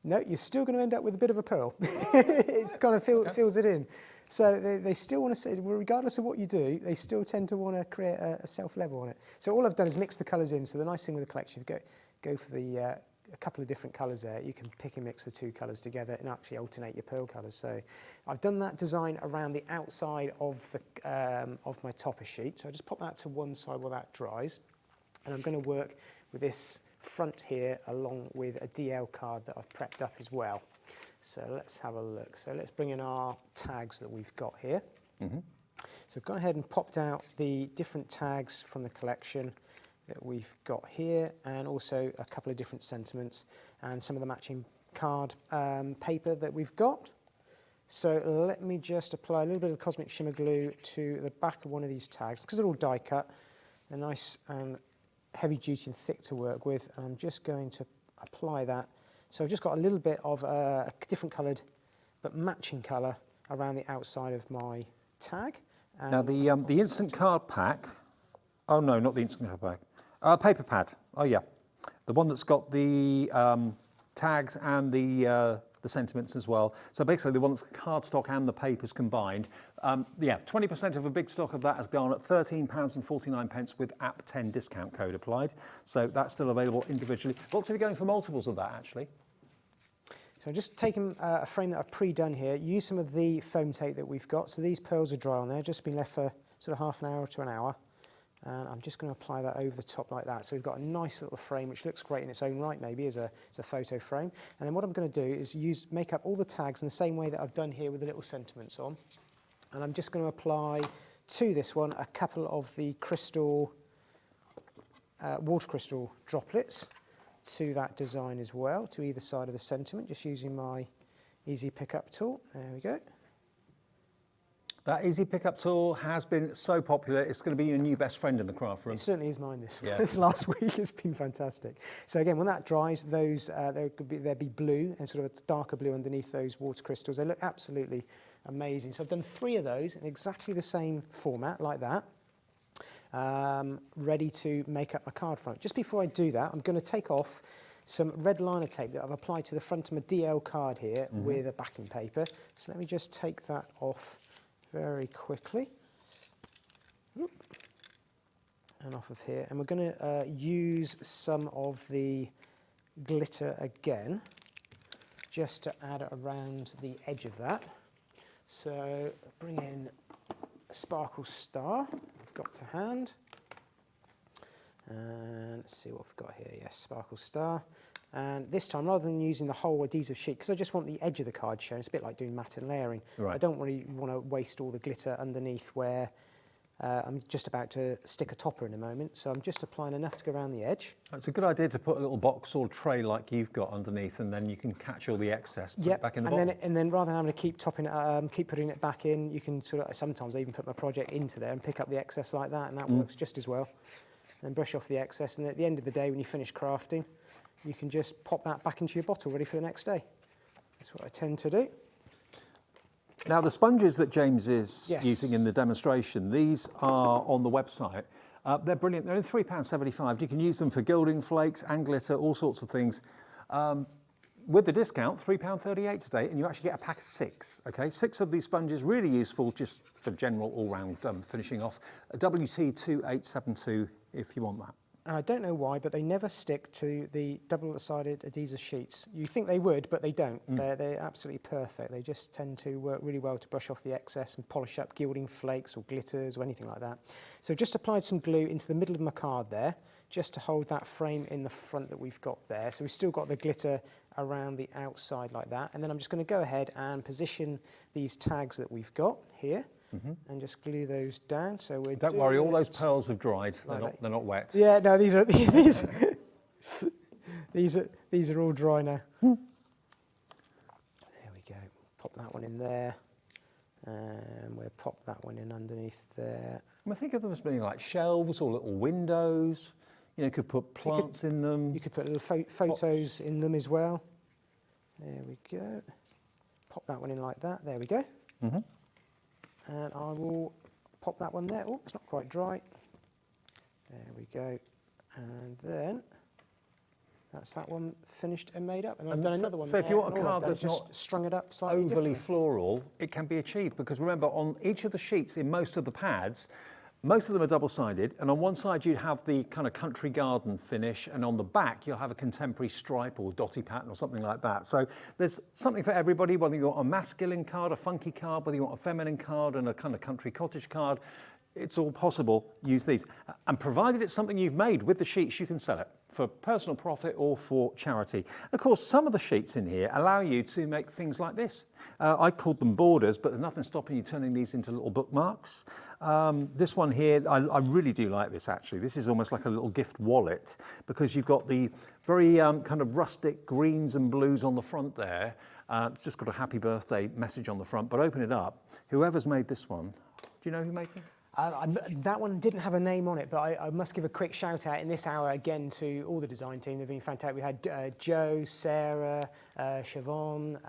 No, you're still going to end up with a bit of a pearl. It kind of fills it in. So they still want to say, regardless of what you do, they still tend to want to create a self-level on it. So all I've done is mix the colours in. So the nice thing with the collection, if you go for a couple of different colours there, you can pick and mix the 2 colours together and actually alternate your pearl colours. So I've done that design around the outside of my topper sheet. So I just pop that to one side while that dries. And I'm going to work with this front here along with a DL card that I've prepped up as well. So let's have a look. So let's bring in our tags that we've got here. So I've gone ahead and popped out the different tags from the collection that we've got here, and also a couple of different sentiments and some of the matching card paper that we've got. So let me just apply a little bit of the Cosmic Shimmer glue to the back of one of these tags, because they're all die cut. They're nice and heavy duty and thick to work with, and I'm just going to apply that. So I've just got a little bit of a different coloured but matching colour around the outside of my tag. And now the instant card pack, oh no, not the instant card pack, paper pad, oh yeah, the one that's got the tags and the sentiments as well. So basically the one that's cardstock and the papers combined. Yeah, 20% of a big stock of that has gone at £13.49 with app10 discount code applied. So that's still available individually. Lots of you going for multiples of that actually. So I'm just taking a frame that I've pre-done here, use some of the foam tape that we've got. So these pearls are dry on there, just been left for sort of half an hour to an hour. And I'm just going to apply that over the top like that. So we've got a nice little frame which looks great in its own right, maybe as a photo frame. And then what I'm going to do is make up all the tags in the same way that I've done here with the little sentiments on. And I'm just going to apply to this one a couple of the crystal, water crystal droplets to that design as well, to either side of the sentiment, just using my easy pickup tool. There we go. That easy pickup tool has been so popular. It's going to be your new best friend in the craft room. It certainly is mine this last week. It's been fantastic. So again, when that dries, those there'd be blue and sort of a darker blue underneath those water crystals. They look absolutely amazing. So I've done 3 of those in exactly the same format, like that, ready to make up my card front. Just before I do that, I'm going to take off some red liner tape that I've applied to the front of my DL card here with a backing paper. So let me just take that off very quickly. And off of here. And we're going to use some of the glitter again, just to add it around the edge of that. So bring in a sparkle star I've got to hand. And let's see what we've got here. Yes, sparkle star. And this time, rather than using the whole adhesive sheet, because I just want the edge of the card shown, it's a bit like doing matte and layering. Right. I don't really want to waste all the glitter underneath where I'm just about to stick a topper in a moment. So I'm just applying enough to go around the edge. It's a good idea to put a little box or tray like you've got underneath, and then you can catch all the excess, put it back in the bottom. And then rather than having to keep topping it, keep putting it back in, you can sort of, sometimes I even put my project into there and pick up the excess like that, and that works just as well. And brush off the excess, and at the end of the day, when you finish crafting, you can just pop that back into your bottle ready for the next day. That's what I tend to do. Now, the sponges that James is using in the demonstration, these are on the website. They're brilliant. They're only £3.75. You can use them for gilding flakes and glitter, all sorts of things. With the discount, £3.38 today, and you actually get a pack of 6. Okay, 6 of these sponges, really useful just for general all-round finishing off. WT2872 if you want that. And I don't know why, but they never stick to the double-sided adhesive sheets. You think they would, but they don't. They're absolutely perfect. They just tend to work really well to brush off the excess and polish up gilding flakes or glitters or anything like that. So just applied some glue into the middle of my card there, just to hold that frame in the front that we've got there. So we've still got the glitter around the outside like that. And then I'm just going to go ahead and position these tags that we've got here. And just glue those down. So we're Don't worry, all those pearls have dried. They're not wet. Yeah, no, these are these are all dry now. There we go. Pop that one in there, and we'll pop that one in underneath there. I think of them as being like shelves or little windows. You know, you could put plants in them. You could put little photos in them as well. There we go. Pop that one in like that. There we go. And I will pop that one there. Oh, it's not quite dry. There we go. And then that's that one finished and made up. And I've done another one. So if you want a card that's just not strung it up slightly overly differently. floral, it can be achieved, because remember, on each of the sheets in most of the pads, most of them are double-sided, and on one side you'd have the kind of country garden finish, and on the back you'll have a contemporary stripe or dotty pattern or something like that. So there's something for everybody, whether you want a masculine card, a funky card, whether you want a feminine card and a kind of country cottage card. It's all possible. Use these. And provided it's something you've made with the sheets, you can sell it for personal profit or for charity. Of course, some of the sheets in here allow you to make things like this. I called them borders, but there's nothing stopping you turning these into little bookmarks. This one here, I really do like this, actually. This is almost like a little gift wallet, because you've got the very kind of rustic greens and blues on the front there. It's just got a happy birthday message on the front, but open it up. Whoever's made this one, do you know who made it? That one didn't have a name on it, but I must give a quick shout out in this hour again to all the design team. They've been fantastic. We had Joe, Sarah, Siobhan,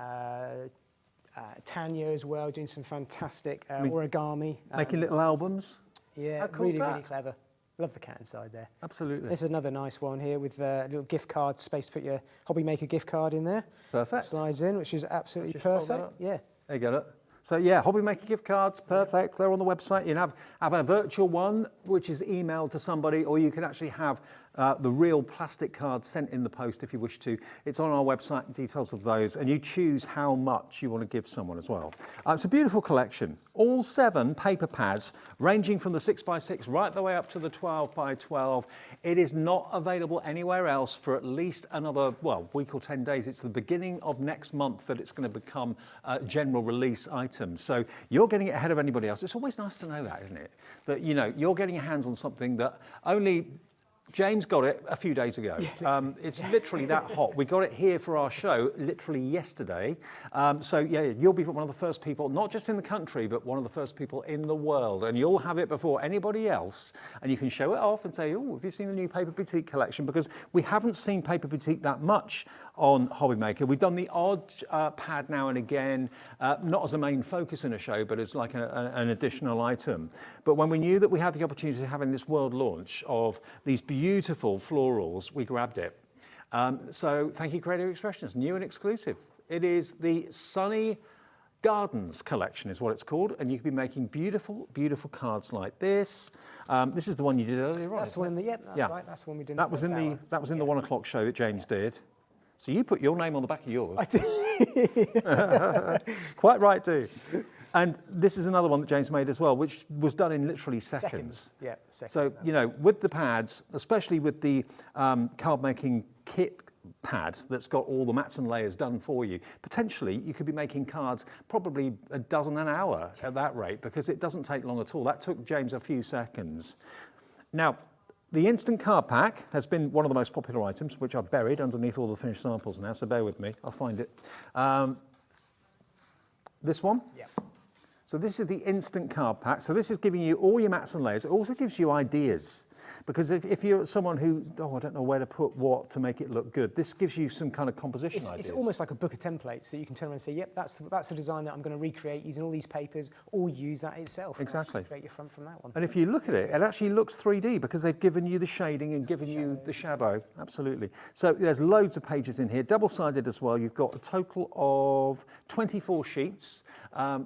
Tanya as well, doing some fantastic origami. Making little albums? Yeah, How cool is really, that? really clever. Love the cat inside there. Absolutely. This is another nice one here with a little gift card space to put your Hobby Maker gift card in there. Perfect. Slides in, which is absolutely Just fold that perfect. up. Yeah. There you go. So yeah, Hobby Maker gift cards, perfect. They're on the website. You can have a virtual one, which is emailed to somebody, or you can actually have the real plastic cards sent in the post if you wish to. It's on our website, details of those, and you choose how much you want to give someone as well. It's a beautiful collection. All 7 paper pads, ranging from the 6x6 right the way up to the 12x12. It is not available anywhere else for at least another, well, week or 10 days. It's the beginning of next month that it's going to become a general release item. So you're getting it ahead of anybody else. It's always nice to know that, isn't it? That, you know, you're getting your hands on something that only James got it a few days ago. It's literally that hot. We got it here for our show literally yesterday. So yeah, you'll be one of the first people, not just in the country, but one of the first people in the world. And you'll have it before anybody else. And you can show it off and say, oh, have you seen the new Paper Boutique collection? Because we haven't seen Paper Boutique that much on Hobby Maker. We've done the odd pad now and again, not as a main focus in a show, but as like an additional item. But when we knew that we had the opportunity of having this world launch of these beautiful florals, we grabbed it. So thank you, Creative Expressions, new and exclusive. It is the Sunny Gardens collection is what it's called, and you can be making beautiful, beautiful cards like this. This is the one you did earlier on. That's the one in the, right, that's the one we did. That was in the 1 o'clock show that James did. So you put your name on the back of yours. I did. Quite right too. And this is another one that James made as well, which was done in literally seconds. Yeah, seconds. So, you know, with the pads, especially with the card making kit pad that's got all the mats and layers done for you, potentially you could be making cards probably a dozen an hour at that rate, because it doesn't take long at all. That took James a few seconds. Now, the instant card pack has been one of the most popular items, which are buried underneath all the finished samples now, so bear with me, I'll find it. This one? Yeah. So this is the instant card pack. So this is giving you all your mats and layers. It also gives you ideas. Because if you're someone who, I don't know where to put what to make it look good, this gives you some kind of composition ideas. It's almost like a book of templates that you can turn around and say, yep, that's the design that I'm going to recreate using all these papers, or use that itself. Exactly. Create your front from that one. And if you look at it, it actually looks 3D because they've given you the shading and given you the shadow. Absolutely. So there's loads of pages in here, double-sided as well. You've got a total of 24 sheets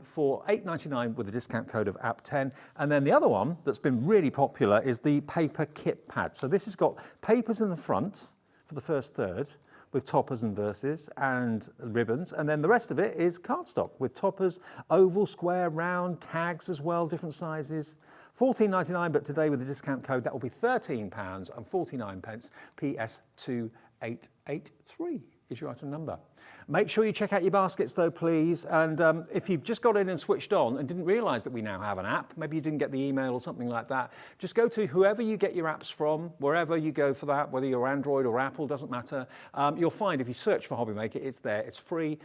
for $8.99 with a discount code of app10. And then the other one that's been really popular is the paper kit pad. So this has got papers in the front for the first third with toppers and verses and ribbons, and then the rest of it is cardstock with toppers, oval, square, round, tags as well, different sizes. $14.99, but today with the discount code that will be £13.49, PS2883 is your item number. Make sure you check out your baskets though, please. And if you've just got in and switched on and didn't realise that we now have an app, maybe you didn't get the email or something like that, just go to whoever you get your apps from, wherever you go for that, whether you're Android or Apple, doesn't matter. You'll find if you search for Hobby Maker, it's there, it's free.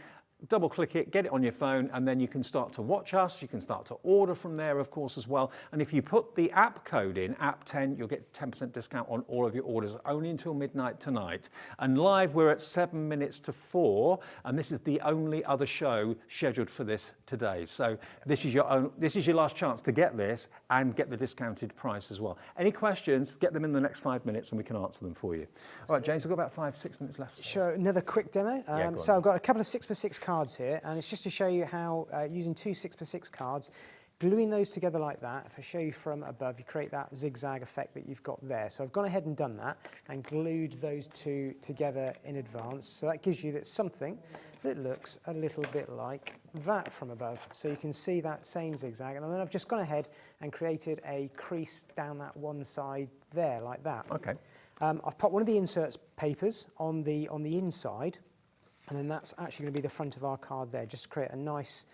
Double click it, get it on your phone, and then you can start to watch us. You can start to order from there, of course, as well. And if you put the app code in, app10, you'll get 10% discount on all of your orders, only until midnight tonight. And live, we're at 7 minutes to 4, and this is the only other show scheduled for this today. So this is your last chance to get this and get the discounted price as well. Any questions, get them in the next 5 minutes and we can answer them for you. All right, James, we've got about 5-6 minutes left. Sure, another quick demo. So I've got a couple of 6x6 cards here, and it's just to show you how using 2 6x6 cards, gluing those together like that, if I show you from above, you create that zigzag effect that you've got there. So I've gone ahead and done that and glued those two together in advance. So that gives you something that looks a little bit like that from above. So you can see that same zigzag, and then I've just gone ahead and created a crease down that one side there like that. Okay. I've put one of the inserts papers on the inside, and then that's actually going to be the front of our card there, just to create a nice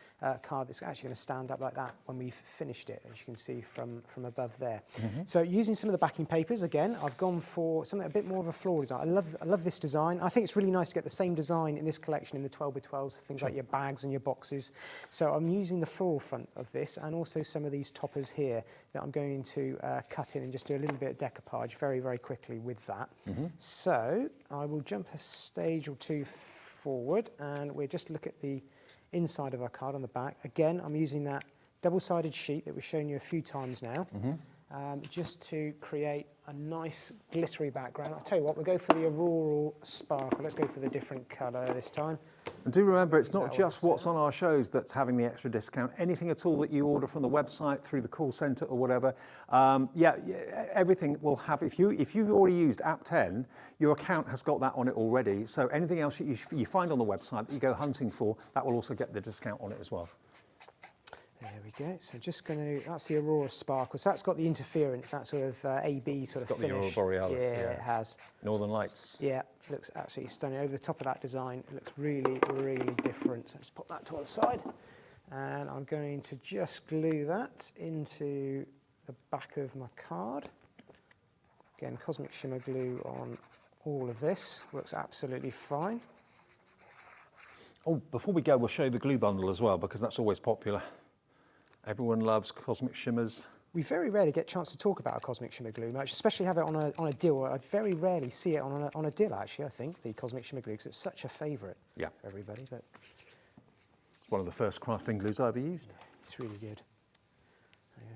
card that's actually going to stand up like that when we've finished it, as you can see from above there. So using some of the backing papers, again, I've gone for something a bit more of a floral design. I love this design. I think it's really nice to get the same design in this collection in the 12x12s, things like your bags and your boxes. So I'm using the floral front of this, and also some of these toppers here that I'm going to cut in and just do a little bit of decoupage very, very quickly with that. So I will jump a stage or two forward, and we'll just look at the inside of our card on the back. Again, I'm using that double-sided sheet that we've shown you a few times now, just to create a nice glittery background. I'll tell you what, we'll go for the Auroral Sparkle. Let's go for the different colour this time. And do remember, it's not just what's on our shows that's having the extra discount. Anything at all that you order from the website, through the call centre or whatever, everything will have, if you've already used App 10, your account has got that on it already. So anything else that you find on the website that you go hunting for, that will also get the discount on it as well. There we go. So just going to, that's the Aurora Sparkle. So that's got the interference, that sort of AB sort of finish. It's got the Aurora Borealis. Yeah, it has. Northern Lights. Yeah, looks absolutely stunning. Over the top of that design, it looks really, really different. So just pop that to one side. And I'm going to just glue that into the back of my card. Again, Cosmic Shimmer glue on all of this. Works absolutely fine. Oh, before we go, we'll show you the glue bundle as well, because that's always popular. Everyone loves Cosmic Shimmers. We very rarely get a chance to talk about a Cosmic Shimmer glue much, especially have it on a dill. I very rarely see it on a dill, actually, I think, the Cosmic Shimmer glue, because it's such a favourite for everybody. But it's one of the first crafting glues I ever used. It's really good.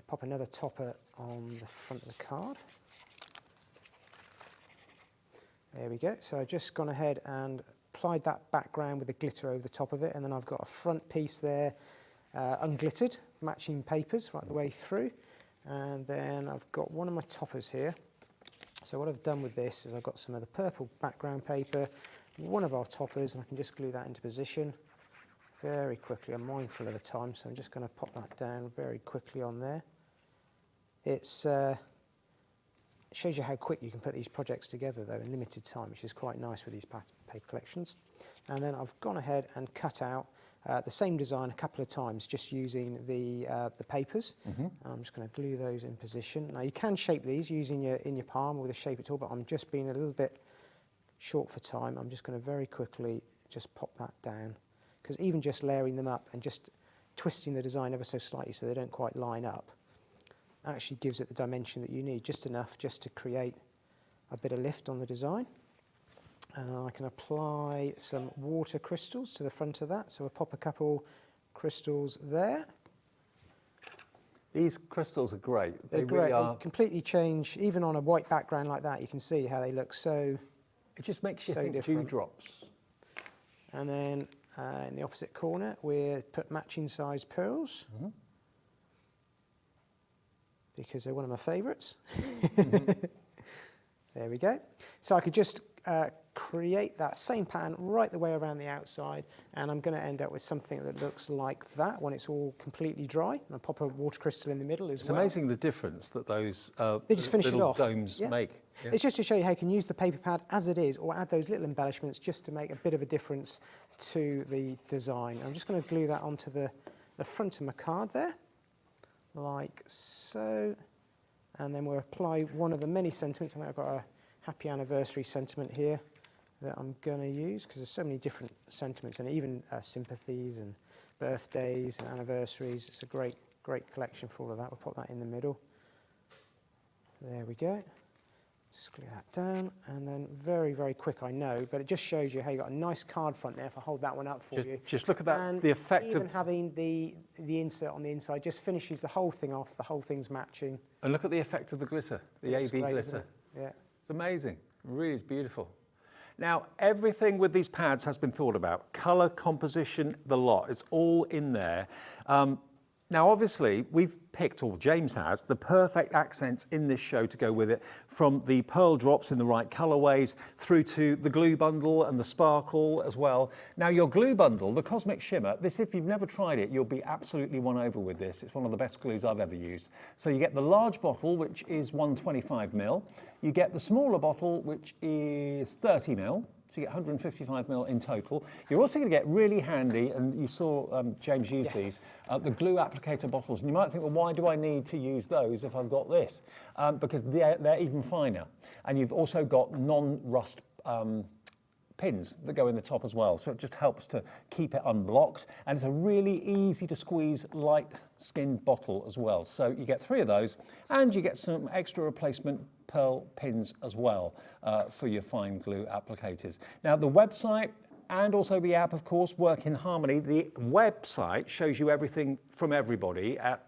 Pop another topper on the front of the card. There we go. So I've just gone ahead and applied that background with the glitter over the top of it, and then I've got a front piece there, unglittered, matching papers right the way through. And then I've got one of my toppers here. So what I've done with this is I've got some of the purple background paper, one of our toppers, and I can just glue that into position very quickly. I'm mindful of the time, so I'm just going to pop that down very quickly on there. It shows you how quick you can put these projects together, though, in limited time, which is quite nice with these paper collections. And then I've gone ahead and cut out the same design a couple of times, just using the papers. I'm just going to glue those in position. Now, you can shape these using in your palm with a shape tool, but I'm just being a little bit short for time. I'm just going to very quickly just pop that down, because even just layering them up and just twisting the design ever so slightly so they don't quite line up actually gives it the dimension that you need, just enough just to create a bit of lift on the design. And I can apply some water crystals to the front of that. So I'll pop a couple crystals there. These crystals are great. They're great. They completely change, even on a white background like that, you can see how they look so It just makes you so think different. dewdrops. And then in the opposite corner, we put matching size pearls. Because they're one of my favourites. There we go. So I could just create that same pattern right the way around the outside, and I'm going to end up with something that looks like that when it's all completely dry. And I'll pop a water crystal in the middle as well. It's amazing the difference that those they just finish it little off. domes make. Yeah. It's just to show you how you can use the paper pad as it is, or add those little embellishments just to make a bit of a difference to the design. I'm just going to glue that onto the front of my card there, like so. And then we'll apply one of the many sentiments. I think I've got a happy anniversary sentiment here that I'm going to use, because there's so many different sentiments, and even sympathies and birthdays and anniversaries. It's a great collection for all of that. We'll pop that in the middle. There we go. Just glue that down, and then very, very quick, I know, but it just shows you how you've got a nice card front there if I hold that one up for you. Just look at that, and the effect even of... having the insert on the inside just finishes the whole thing off, the whole thing's matching. And look at the effect of the glitter, the AB great, glitter. Yeah. It's amazing, really is beautiful. Now, everything with these pads has been thought about. Colour, composition, the lot, it's all in there. Now, obviously, we've picked, or James has, the perfect accents in this show to go with it, from the pearl drops in the right colourways through to the glue bundle and the sparkle as well. Now, your glue bundle, the Cosmic Shimmer, this, if you've never tried it, you'll be absolutely won over with this. It's one of the best glues I've ever used. So you get the large bottle, which is 125ml. You get the smaller bottle, which is 30ml. So you get 155ml in total. You're also going to get really handy, and you saw James use these, the glue applicator bottles. And you might think, well, why do I need to use those if I've got this? Because they're even finer. And you've also got non-rust pins that go in the top as well. So it just helps to keep it unblocked. And it's a really easy to squeeze, light skinned bottle as well. So you get 3 of those, and you get some extra replacement pearl pins as well for your fine glue applicators. Now, the website and also the app, of course, work in harmony. The website shows you everything from everybody at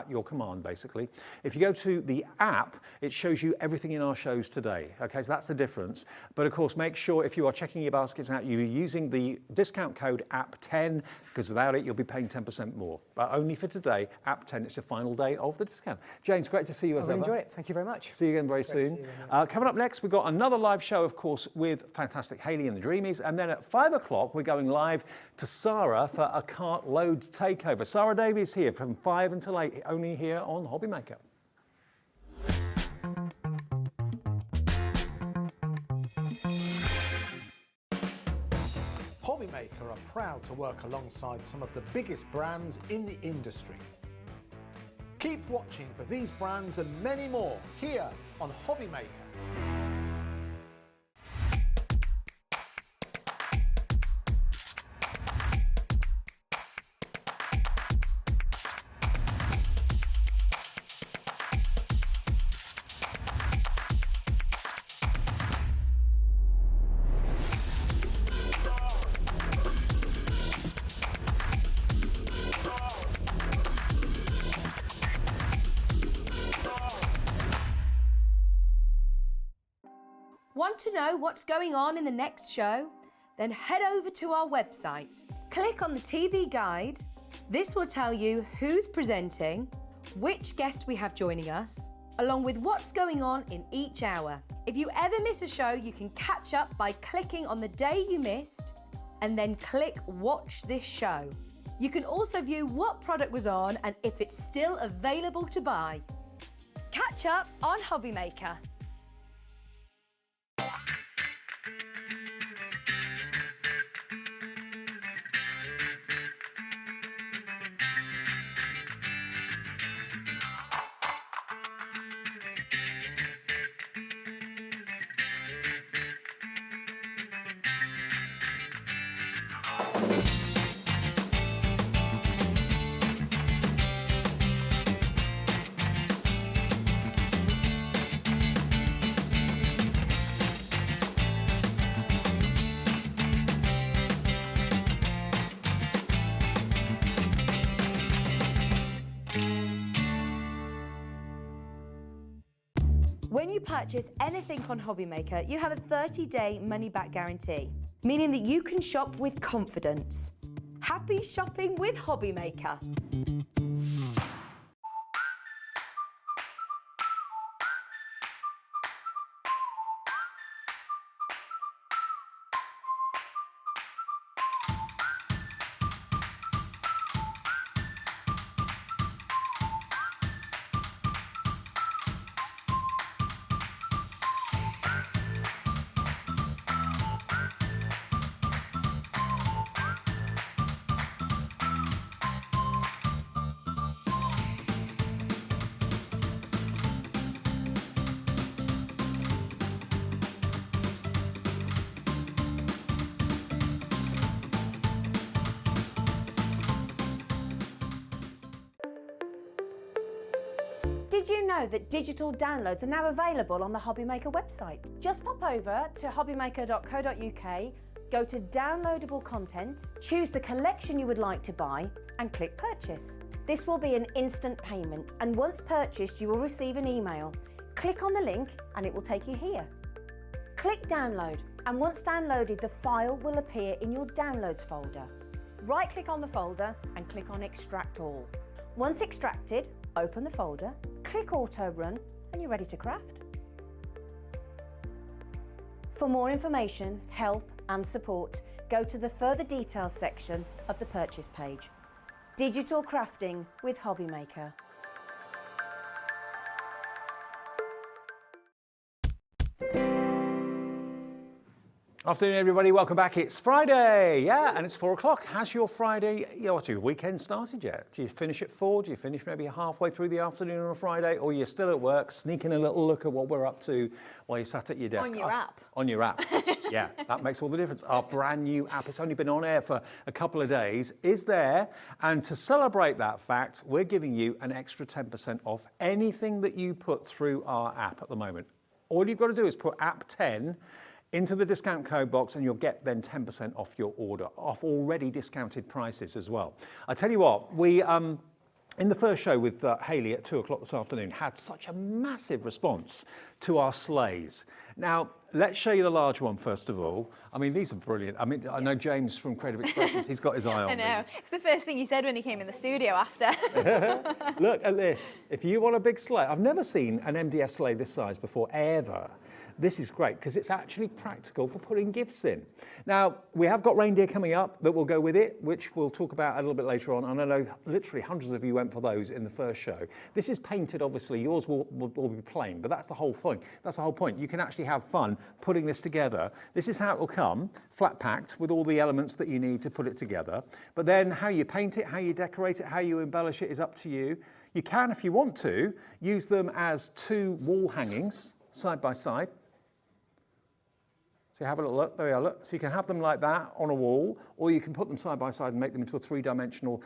your command, basically. If you go to the app, it shows you everything in our shows today. Okay, so that's the difference. But of course, make sure if you are checking your baskets out, you're using the discount code app10, because without it, you'll be paying 10% more. But only for today, app10, it's the final day of the discount. James, great to see you as ever. I enjoy it. Thank you very much. See you again very soon. Coming up next, we've got another live show, of course, with fantastic Hayley and the Dreamees. And then at 5 o'clock, we're going live to Sara for a Cartload takeover. Sara Davies here from 5 until 8, only here on Hobby Maker. Hobby Maker are proud to work alongside some of the biggest brands in the industry. Keep watching for these brands and many more here on Hobby Maker. Want to know what's going on in the next show? Then head over to our website. Click on the TV guide. This will tell you who's presenting, which guest we have joining us, along with what's going on in each hour. If you ever miss a show, you can catch up by clicking on the day you missed and then click Watch This Show. You can also view what product was on and if it's still available to buy. Catch up on Hobby Maker. When you purchase anything on Hobby Maker, you have a 30-day money-back guarantee, meaning that you can shop with confidence. Happy shopping with Hobby Maker. Did you know that digital downloads are now available on the Hobby Maker website? Just pop over to hobbymaker.co.uk, go to downloadable content, choose the collection you would like to buy and click purchase. This will be an instant payment, and once purchased you will receive an email. Click on the link and it will take you here. Click download, and once downloaded the file will appear in your downloads folder. Right click on the folder and click on extract all. Once extracted, open the folder, click auto run and you're ready to craft. For more information, help and support, go to the further details section of the purchase page. Digital crafting with Hobby Maker. Afternoon, everybody. Welcome back. It's Friday, and it's 4 o'clock. Has your Friday, what's your weekend started yet? Do you finish at 4? Do you finish maybe halfway through the afternoon on a Friday? Or you're still at work, sneaking a little look at what we're up to while you're sat at your desk? On your app. On your app. Yeah, that makes all the difference. Our brand new app, it's only been on air for a couple of days, is there. And to celebrate that fact, we're giving you an extra 10% off anything that you put through our app at the moment. All you've got to do is put app 10 into the discount code box, and you'll get then 10% off your order, off already discounted prices as well. I tell you what, we in the first show with Hayley at 2 o'clock this afternoon had such a massive response to our sleighs. Now, let's show you the large one first of all. I mean, these are brilliant. I mean, I know James from Creative Expressions, he's got his eye on I know. these. It's the first thing he said when he came in the studio after. Look at this. If you want a big sleigh, I've never seen an MDF sleigh this size before, ever. This is great because it's actually practical for putting gifts in. Now, we have got reindeer coming up that will go with it, which we'll talk about a little bit later on. And I know literally hundreds of you went for those in the first show. This is painted, obviously. Yours will be plain, but that's the whole thing. That's the whole point. You can actually have fun putting this together. This is how it will come, flat packed with all the elements that you need to put it together. But then how you paint it, how you decorate it, how you embellish it is up to you. You can, if you want to, use them as 2 wall hangings side by side. So have a little look, there we are, look. So you can have them like that on a wall, or you can put them side by side and make them into a 3-dimensional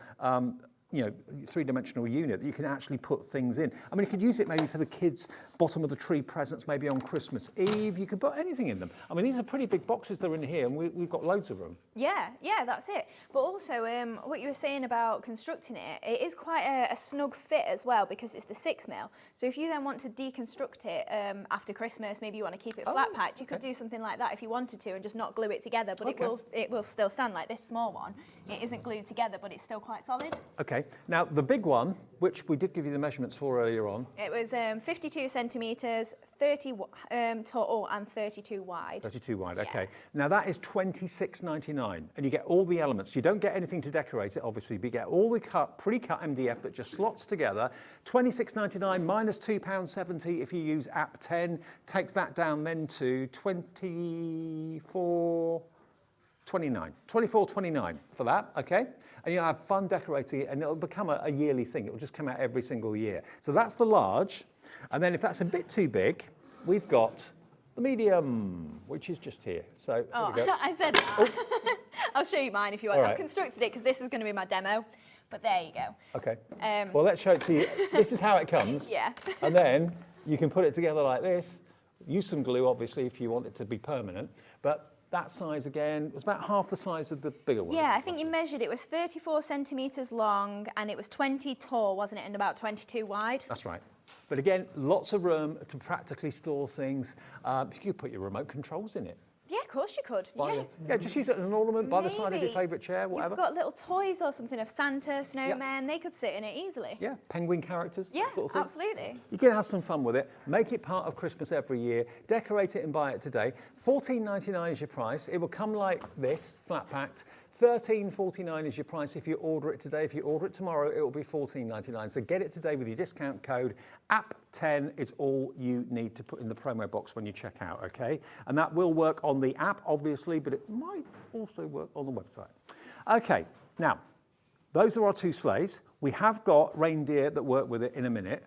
three-dimensional unit that you can actually put things in. I mean, you could use it maybe for the kids' bottom of the tree presents, maybe on Christmas Eve. You could put anything in them. I mean, these are pretty big boxes that are in here, and we've got loads of room. Yeah, that's it. But also, what you were saying about constructing it, it is quite a snug fit as well because it's the 6mm. So if you then want to deconstruct it after Christmas, maybe you want to keep it flat packed, you could do something like that if you wanted to and just not glue it together, but it will still stand like this small one. It isn't glued together, but it's still quite solid. Okay, now the big one, which we did give you the measurements for earlier on. It was 52 centimetres, 30 tall and 32 wide. 32 wide, Yeah. okay. Now that is $26.99, and you get all the elements. You don't get anything to decorate it, obviously, but you get all the pre-cut MDF that just slots together. $26.99 minus £2.70 if you use app 10, takes that down then to $24.29 for that, okay? And you'll have fun decorating it, and it'll become a yearly thing. It'll just come out every single year. So that's the large. And then if that's a bit too big, we've got the medium, which is just here. So here we go. I said that. I'll show you mine if you want. All right. I've constructed it because this is going to be my demo. But there you go. Okay. Well, let's show it to you. This is how it comes. Yeah. And then you can put it together like this. Use some glue, obviously, if you want it to be permanent. But that size again was about half the size of the bigger one. Yeah, I think you measured it was 34 centimetres long and it was 20 tall, wasn't it, and about 22 wide. That's right. But again, lots of room to practically store things. You could put your remote controls in it. Yeah, of course you could. Yeah, just use it as an ornament by the side of your Maybe. favourite chair, whatever. You've got little toys or something of Santa, snowmen, they could sit in it easily. Yeah, penguin characters, Yeah, that sort of thing. absolutely. You can have some fun with it. Make it part of Christmas every year. Decorate it and buy it today. $14.99 is your price. It will come like this, flat packed. $13.49 is your price if you order it today. If you order it tomorrow, it will be $14.99. So get it today with your discount code. App 10 is all you need to put in the promo box when you check out, okay? And that will work on the app, obviously, but it might also work on the website. Okay, now, those are our 2 sleighs. We have got reindeer that work with it in a minute.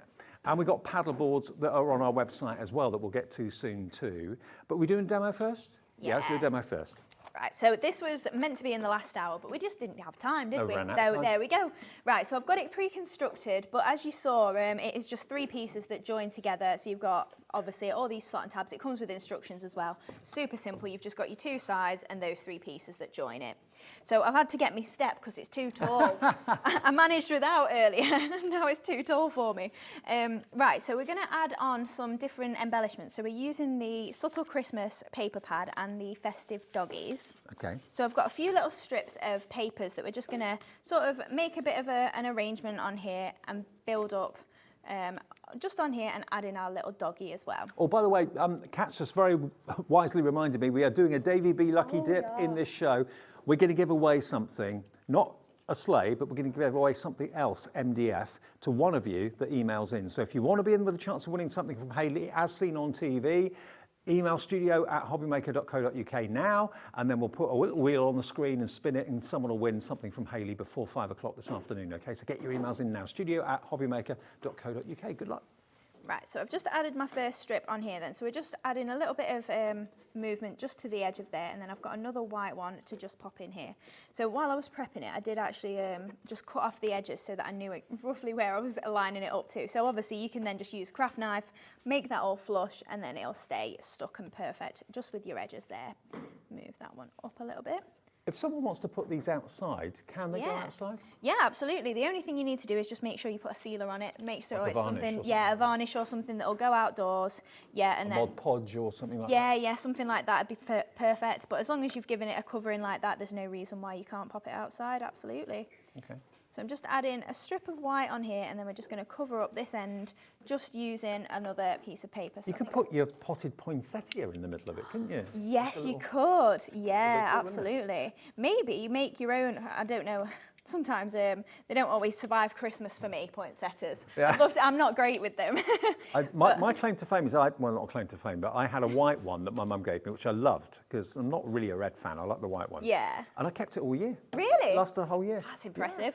And we've got paddle boards that are on our website as well that we'll get to soon too. But we're doing a demo first? Yeah, let's do a demo first. Right, so this was meant to be in the last hour, but we just didn't have time, did we? ran out of So time. there we go. Right, so I've got it pre-constructed, but as you saw, it is just 3 pieces that join together. So you've got, obviously, all these slot and tabs. It comes with instructions as well. Super simple. You've just got your 2 sides and those 3 pieces that join it. So I've had to get me step because it's too tall. I managed without earlier. Now it's too tall for me. Right, so we're going to add on some different embellishments. So we're using the Subtle Christmas paper pad and the Festive Doggies. Okay. So I've got a few little strips of papers that we're just going to sort of make a bit of an arrangement on here and build up just on here and add in our little doggy as well. Oh, by the way, Kat's just very wisely reminded me we are doing a Davy B Lucky Dip in this show. We're going to give away something, not a sleigh, but we're going to give away something else, MDF, to one of you that emails in. So if you want to be in with a chance of winning something from Hayley, as seen on TV, email studio@hobbymaker.co.uk now, and then we'll put a little wheel on the screen and spin it, and someone will win something from Hayley before 5 o'clock this afternoon, okay? So get your emails in now, studio@hobbymaker.co.uk. Good luck. Right, so I've just added my first strip on here then. So we're just adding a little bit of movement just to the edge of there, and then I've got another white one to just pop in here. So while I was prepping it, I did actually just cut off the edges so that I knew roughly where I was lining it up to. So obviously you can then just use a craft knife, make that all flush, and then it'll stay stuck and perfect just with your edges there. Move that one up a little bit. If someone wants to put these outside, can they go outside? Yeah, absolutely. The only thing you need to do is just make sure you put a sealer on it. Make sure Like it's something, a varnish or something that'll go outdoors. Yeah, and then Mod Podge or something like that? Yeah, something like that would be perfect. But as long as you've given it a covering like that, there's no reason why you can't pop it outside. Absolutely. Okay. So I'm just adding a strip of white on here, and then we're just going to cover up this end just using another piece of paper. So You could put your potted poinsettia in the middle of it, couldn't you? Yes, you could. Yeah, absolutely. Maybe you make your own, I don't know. Sometimes they don't always survive Christmas for me, poinsettias. Yeah. I'm not great with them. My claim to fame is, well, not a claim to fame, but I had a white one that my mum gave me, which I loved, because I'm not really a red fan. I like the white one. Yeah. And I kept it all year. Really? It lasted a whole year. That's impressive.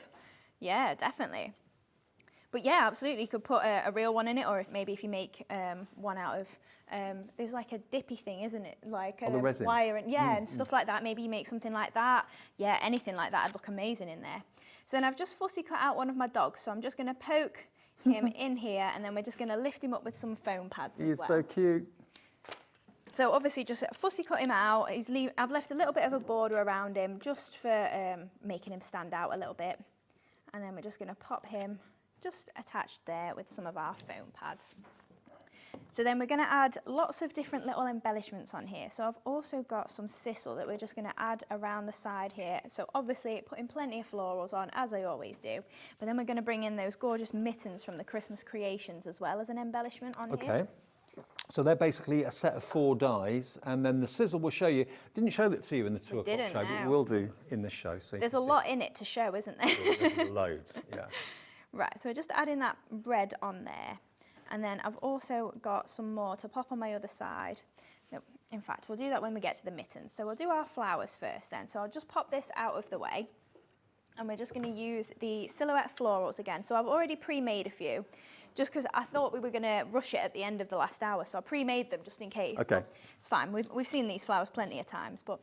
Yeah, definitely. But yeah, absolutely. You could put a real one in it, or maybe if you make one out of, there's like a dippy thing, isn't it? Like the resin. wire and and stuff like that. Maybe you make something like that. Yeah, anything like that would look amazing in there. So then I've just fussy cut out one of my dogs. So I'm just going to poke him in here, and then we're just going to lift him up with some foam pads He's as well. so cute. So obviously just fussy cut him out. I've left a little bit of a border around him just for making him stand out a little bit. And then we're just going to pop him just attached there with some of our foam pads. So then we're going to add lots of different little embellishments on here. So I've also got some sisal that we're just going to add around the side here. So obviously putting plenty of florals on, as I always do. But then we're going to bring in those gorgeous mittens from the Christmas Creations as well as an embellishment on here. Okay. So they're basically a set of 4 dies, and then the sizzle will show you. Didn't show that to you in the 2 o'clock show, but we'll do in this show. So there's a lot in it to show, isn't there? There's loads, yeah. Right, so we're just adding that red on there. And then I've also got some more to pop on my other side. No, in fact, we'll do that when we get to the mittens. So we'll do our flowers first then. So I'll just pop this out of the way. And we're just going to use the silhouette florals again. So I've already pre-made a few, just because I thought we were going to rush it at the end of the last hour. So I pre-made them just in case. Okay. But it's fine. We've seen these flowers plenty of times. But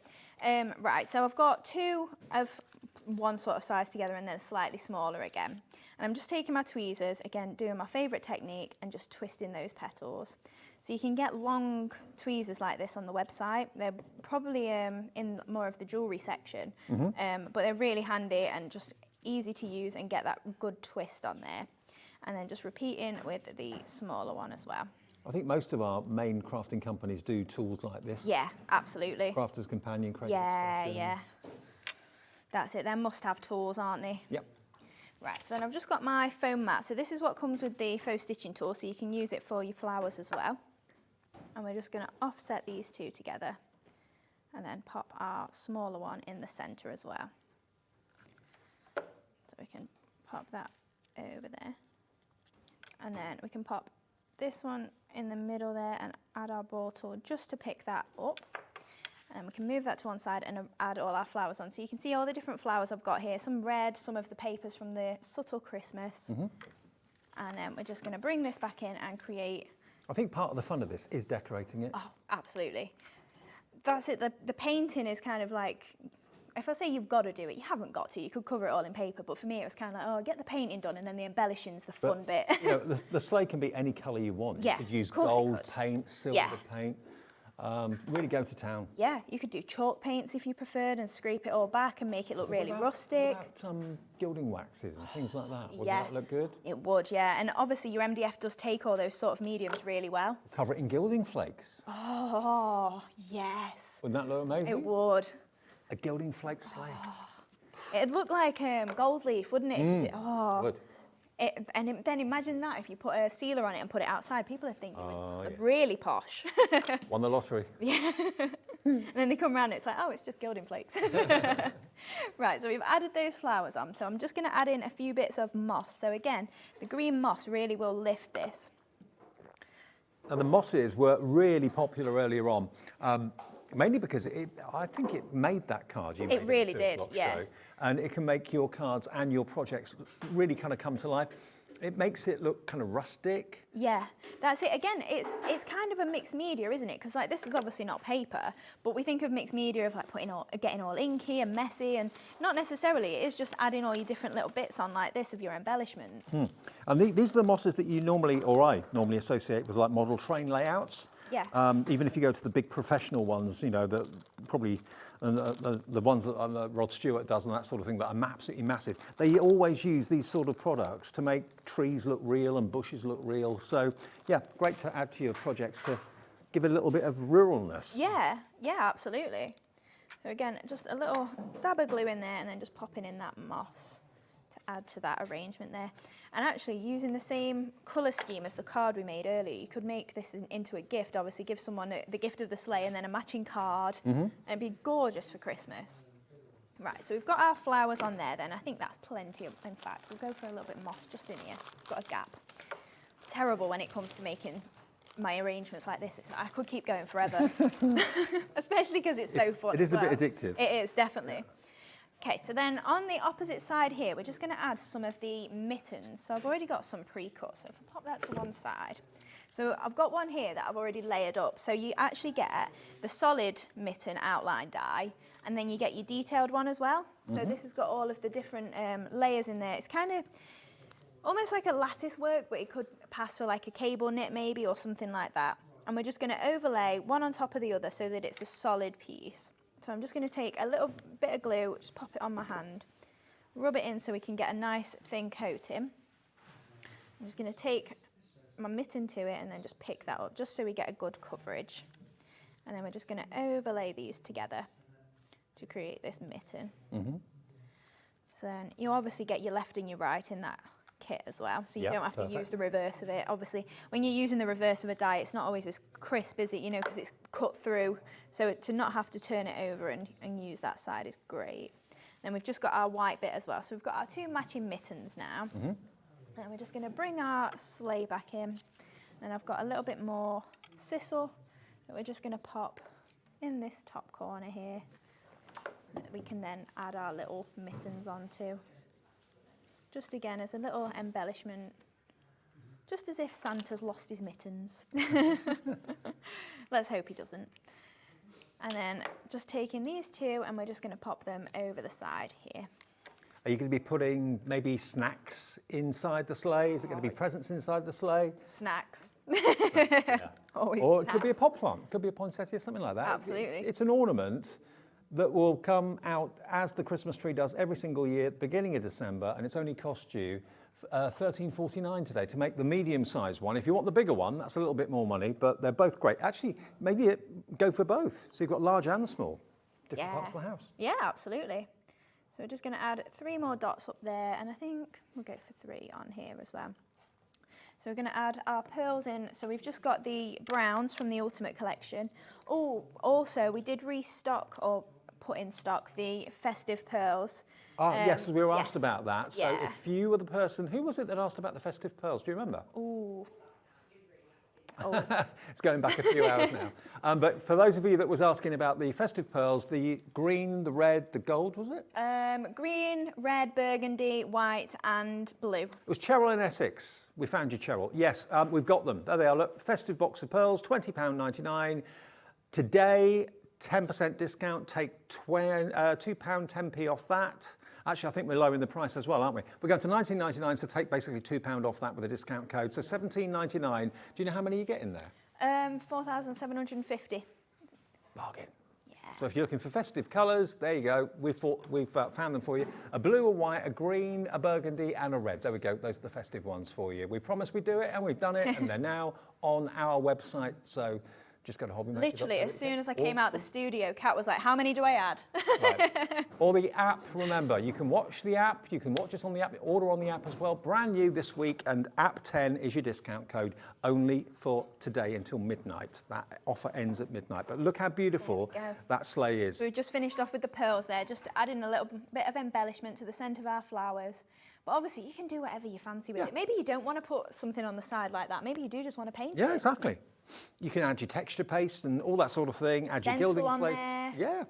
right, so I've got 2 of one sort of size together and then slightly smaller again. And I'm just taking my tweezers, again, doing my favourite technique and just twisting those petals. So you can get long tweezers like this on the website. They're probably in more of the jewellery section, but they're really handy and just easy to use and get that good twist on there. And then just repeating with the smaller one as well. I think most of our main crafting companies do tools like this. Yeah, absolutely. Crafter's Companion, Creative Yeah, Expressions. yeah. That's it. They're must-have tools, aren't they? Yep. Right, so then I've just got my foam mat. So this is what comes with the faux stitching tool, so you can use it for your flowers as well. And we're just going to offset these 2 together and then pop our smaller one in the centre as well. So we can pop that over there. And then we can pop this one in the middle there and add our ball tool just to pick that up. And we can move that to one side and add all our flowers on. So you can see all the different flowers I've got here. Some red, some of the papers from the Subtle Christmas. And then we're just going to bring this back in and create... I think part of the fun of this is decorating it. Oh, absolutely. That's it. The painting is kind of like... If I say you've got to do it, you haven't got to. You could cover it all in paper. But for me, it was kind of like, oh, get the painting done and then the embellishing's the fun bit. You know, the sleigh can be any colour you want. Yeah, You could use of course it gold could. paint, silver paint. Really go to town. Yeah, you could do chalk paints if you preferred and scrape it all back and make it look really rustic. What about gilding waxes and things like that? Would Yeah. that look good? It would, yeah. And obviously your MDF does take all those sort of mediums really well. Cover it in gilding flakes. Oh, yes. Wouldn't that look amazing? It would. A gilding flake sleigh. It'd look like gold leaf, wouldn't it? Would. Then imagine that if you put a sealer on it and put it outside. People are thinking yeah. really posh. Won the lottery. And then they come around and it's like, oh, it's just gilding flakes. Right, so we've added those flowers on. So I'm just going to add in a few bits of moss. So again, the green moss really will lift this. And the mosses were really popular earlier on, mainly because I think it made that card. You made It really at 2 did, o'clock yeah. show. And it can make your cards and your projects really kind of come to life. it makes it look kind of rustic. Yeah, that's it. Again, it's kind of a mixed media, isn't it? Because like this is obviously not paper, but we think of mixed media of like getting all inky and messy, and not necessarily. It is just adding all your different little bits on like this of your embellishments. And these are the mosses that you normally, or I normally associate with like model train layouts. Yeah. Even if you go to the big professional ones, you know, that probably the ones that Rod Stewart does and that sort of thing that are absolutely massive, they always use these sort of products to make trees look real and bushes look real. So yeah, great to add to your projects to give it a little bit of ruralness. Yeah, absolutely. So again, just a little dab of glue in there and then just popping in that moss to add to that arrangement there. And actually using the same colour scheme as the card we made earlier, you could make this into a gift, obviously give someone the gift of the sleigh and then a matching card, and it'd be gorgeous for Christmas. Right, so we've got our flowers on there then. I think that's plenty, in fact. We'll go for a little bit of moss just in here. It's got a gap. Terrible when it comes to making my arrangements like this. I could keep going forever, especially because it's so fun. It is a bit addictive. It is, definitely. Okay, so then on the opposite side here, we're just going to add some of the mittens. So I've already got some pre-cut, so if I pop that to one side. So I've got one here that I've already layered up. So you actually get the solid mitten outline die, and then you get your detailed one as well. So this has got all of the different layers in there. It's kind of almost like a lattice work, but it could pass for like a cable knit maybe or something like that. And we're just going to overlay one on top of the other so that it's a solid piece. So I'm just going to take a little bit of glue, just pop it on my hand, rub it in so we can get a nice thin coating. I'm just going to take my mitten to it and then just pick that up, just so we get a good coverage. And then we're just going to overlay these together to create this mitten. So then you obviously get your left and your right in that kit as well, so you don't have to use the reverse of it. Obviously, when you're using the reverse of a die, it's not always as crisp, is it? You know, because it's cut through. So to not have to turn it over and use that side is great. Then we've just got our white bit as well. So we've got our two matching mittens now. And we're just going to bring our sleigh back in. And I've got a little bit more sisal that we're just going to pop in this top corner here, that we can then add our little mittens onto. Just again as a little embellishment, just as if Santa's lost his mittens. Let's hope he doesn't. And then just taking these two and we're just going to pop them over the side here. Are you going to be putting maybe snacks inside the sleigh? Is it going to be presents inside the sleigh? Snacks. Or Always it snacks. could be a pop plant, it could be a poinsettia, something like that. Absolutely. It's an ornament that will come out as the Christmas tree does every single year at the beginning of December, and it's only cost you $13.49 today to make the medium-sized one. If you want the bigger one, that's a little bit more money, but they're both great. Actually, maybe go for both. So you've got large and small, different parts of the house. Yeah, absolutely. So we're just going to add 3 more dots up there, and I think we'll go for 3 on here as well. So we're going to add our pearls in. So we've just got the browns from the Ultimate Collection. Oh, also we did restock or put in stock the festive pearls. Yes, we were asked about that. So Yeah. if you were the person, who was it that asked about the festive pearls? Do you remember? Ooh. It's going back a few hours now. But for those of you that was asking about the festive pearls, the green, the red, the gold, was it? Green, red, burgundy, white and blue. It was Cheryl in Essex. We found you, Cheryl. Yes, we've got them. There they are. Look, festive box of pearls, £20.99. Today, 10% discount. Take £2.10p off that. Actually, I think we're lowering the price as well, aren't we? We're going to £19.99, so take basically £2 off that with a discount code. So £17.99. Do you know how many you get in there? 4,750. Bargain. Yeah. So if you're looking for festive colours, there you go. We've found them for you. A blue, a white, a green, a burgundy and a red. There we go. Those are the festive ones for you. We promised we'd do it and we've done it and they're now on our website. So just go to hobbymaker.co.uk. Literally, as soon as I came out the studio, Kat was like, how many do I add? Right. Or the app, remember, you can watch the app, you can watch us on the app, order on the app as well. Brand new this week, and app 10 is your discount code only for today until midnight. That offer ends at midnight. But look how beautiful that sleigh is. We've just finished off with the pearls there, just adding a little bit of embellishment to the scent of our flowers. But obviously, you can do whatever you fancy with it. Maybe you don't want to put something on the side like that. Maybe you do just want to paint it. Yeah, exactly. You can add your texture paste and all that sort of thing, add your gilding flakes. Yeah,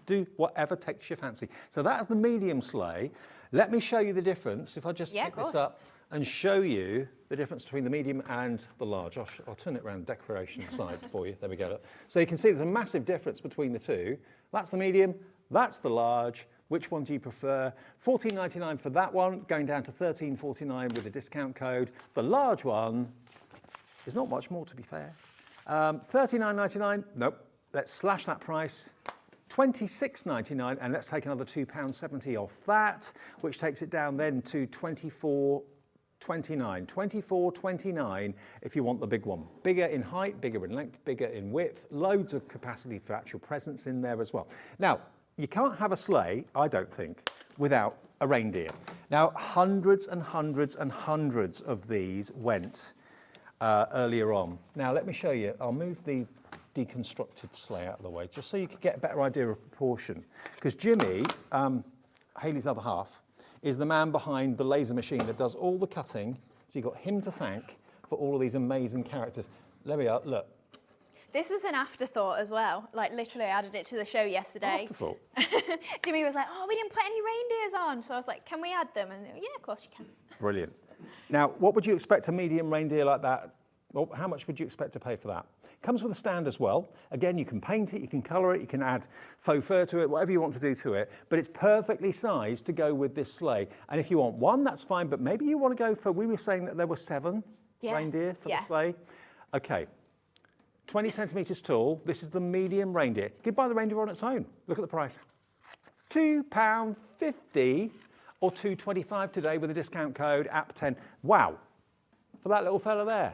do whatever takes your fancy. So that's the medium sleigh. Let me show you the difference. If I just pick this up and show you the difference between the medium and the large. I'll turn it around decoration side for you. There we go. So you can see there's a massive difference between the two. That's the medium, that's the large. Which one do you prefer? $14.99 for that one, going down to $13.49 with a discount code. The large one is not much more, to be fair. $39.99, nope, let's slash that price. $26.99, and let's take another £2.70 off that, which takes it down then to $24.29. $24.29 if you want the big one. Bigger in height, bigger in length, bigger in width, loads of capacity for actual presents in there as well. Now, you can't have a sleigh, I don't think, without a reindeer. Now, hundreds and hundreds and hundreds of these went earlier on. Now, let me show you. I'll move the deconstructed sleigh out of the way, just so you can get a better idea of proportion. Because Jimmy, Hayley's other half, is the man behind the laser machine that does all the cutting. So you've got him to thank for all of these amazing characters. There we are, look. This was an afterthought as well. Like, literally, I added it to the show yesterday. Afterthought? Jimmy was like, oh, we didn't put any reindeers on. So I was like, can we add them? And yeah, of course you can. Brilliant. Now, what would you expect a medium reindeer like that? Well, how much would you expect to pay for that? Comes with a stand as well. Again, you can paint it, you can colour it, you can add faux fur to it, whatever you want to do to it. But it's perfectly sized to go with this sleigh. And if you want one, that's fine. But maybe you want to go for, we were saying that there were 7 reindeer for the sleigh. Okay. 20 centimetres tall. This is the medium reindeer. You could buy the reindeer on its own. Look at the price. £2.50 or $2.25 today with a discount code app10. Wow. For that little fella there.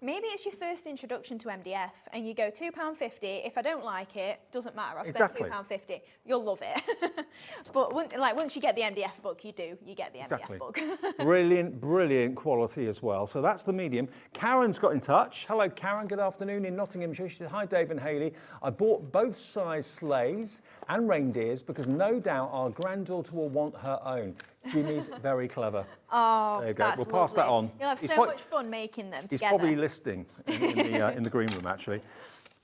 Maybe it's your first introduction to MDF and you go £2.50. If I don't like it, doesn't matter. I've spent £2.50. You'll love it. But once you get the MDF book, you get the MDF book. Brilliant, brilliant quality as well. So that's the medium. Karen's got in touch. Hello, Karen. Good afternoon in Nottinghamshire. She said, hi, Dave and Hayley. I bought both size sleighs and reindeers because no doubt our granddaughter will want her own. Jimmy's very clever. Oh, there you go. That's We'll pass that on. You'll have so much fun making them together. He's probably listing in the green room, actually.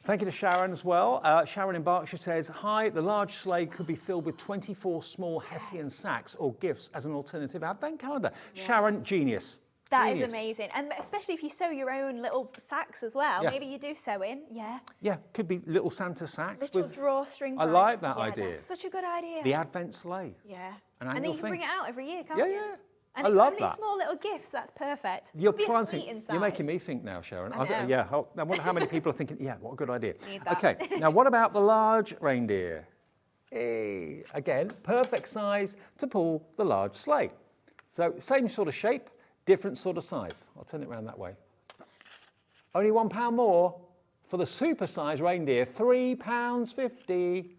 Thank you to Sharon as well. Sharon in Berkshire says, hi, the large sleigh could be filled with 24 small Hessian sacks or gifts as an alternative advent calendar. Yes. Sharon, genius. That is amazing. And especially if you sew your own little sacks as well. Yeah. Maybe you do sewing, Yeah, could be little Santa sacks. Little with drawstring. I like that idea. That's such a good idea. The advent sleigh. Yeah. And then you can bring it out every year, can't you? Yeah. And I love that. Small little gifts, that's perfect. You're making me think now, Sharon. I know. Yeah, I wonder how many people are thinking, yeah, what a good idea. Need that. Okay, now what about the large reindeer? Again, perfect size to pull the large sleigh. So same sort of shape, different sort of size. I'll turn it around that way. Only £1 more for the super size reindeer, £3.50.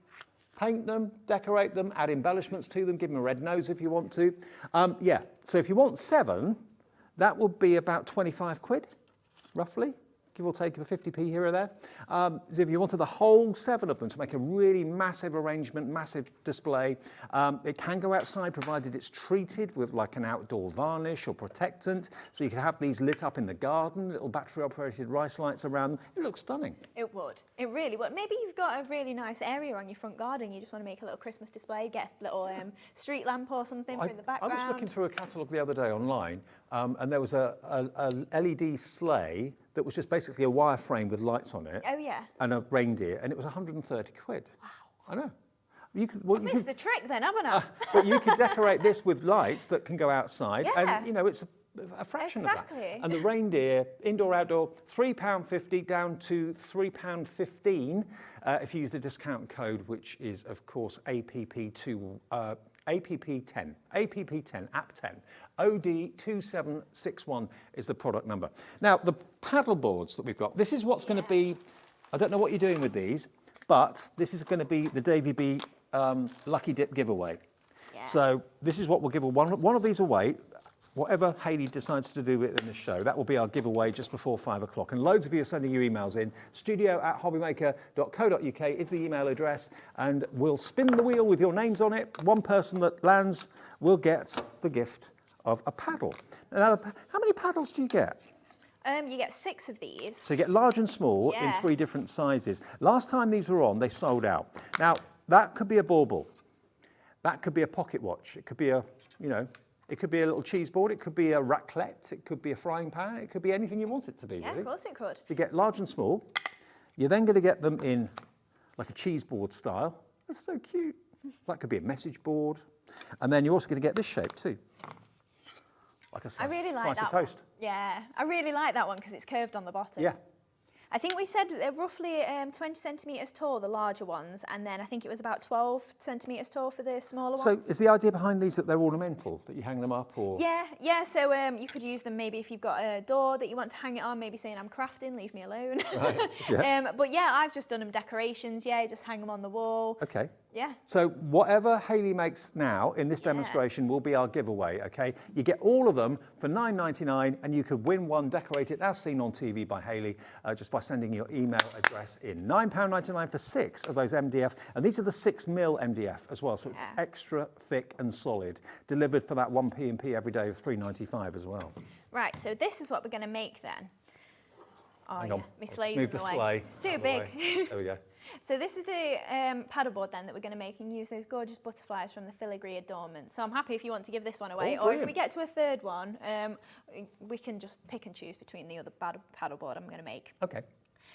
Paint them, decorate them, add embellishments to them, give them a red nose if you want to. So if you want 7, that would be about 25 quid, roughly, give or take a 50p here or there. So if you wanted the whole 7 of them to make a really massive arrangement, massive display, it can go outside provided it's treated with like an outdoor varnish or protectant. So you can have these lit up in the garden, little battery operated rice lights around them. It looks stunning. It would. It really would. Maybe you've got a really nice area on your front garden. You just want to make a little Christmas display, get a little street lamp or something for in the background. I was looking through a catalogue the other day online and there was a LED sleigh that was just basically a wire frame with lights on it. Oh, yeah. And a reindeer, and it was 130 quid. Wow. I know. I've missed the trick then, haven't I? But you could decorate this with lights that can go outside, yeah. And, it's a fraction of that. Exactly. And the reindeer, indoor, outdoor, £3.50 down to £3.15 if you use the discount code, which is, of course, APP10, app10, OD2761 is the product number. Now, the paddle boards that we've got, this is what's going to be, I don't know what you're doing with these, but this is going to be the Davy B Lucky Dip giveaway. Yeah. So this is what we'll give one of these away. Whatever Hayley decides to do in the show, that will be our giveaway just before 5 o'clock. And loads of you are sending your emails in. studio@hobbymaker.co.uk is the email address. And we'll spin the wheel with your names on it. One person that lands will get the gift of a paddle. Now, how many paddles do you get? You get 6 of these. So you get large and small in 3 different sizes. Last time these were on, they sold out. Now, that could be a bauble. That could be a pocket watch. It could be a, It could be a little cheese board, it could be a raclette, it could be a frying pan, it could be anything you want it to be, Yeah, really. of course it could. You get large and small. You're then going to get them in like a cheese board style. That's so cute. That could be a message board. And then you're also going to get this shape too. Like a I really like slice that of toast. one. Yeah, I really like that one because it's curved on the bottom. Yeah. I think we said they're roughly 20 centimetres tall, the larger ones, and then I think it was about 12 centimetres tall for the smaller So ones. is the idea behind these that they're ornamental, that you hang them up or? Yeah, so you could use them maybe if you've got a door that you want to hang it on, maybe saying I'm crafting, leave me alone. Right, yeah. But yeah, I've just done them decorations, just hang them on the wall. Okay. Yeah. So whatever Hayley makes now in this demonstration will be our giveaway, okay? You get all of them for $9.99 and you could win one decorated as seen on TV by Hayley just by sending your email address in. £9.99 for 6 of those MDF, and these are the 6mm MDF as well, so it's extra thick and solid, delivered for that 1p&p every day of $3.95 as well. Right, so this is what we're going to make then. Oh Hang yeah, on. my Let's sleigh's move in the the way. sleigh It's too out of the big. way. There we go. So this is the paddleboard then that we're going to make and use those gorgeous butterflies from the filigree adornment. So I'm happy if you want to give this one away, or if we get to a third one, we can just pick and choose between the other paddleboard I'm going to make. Okay.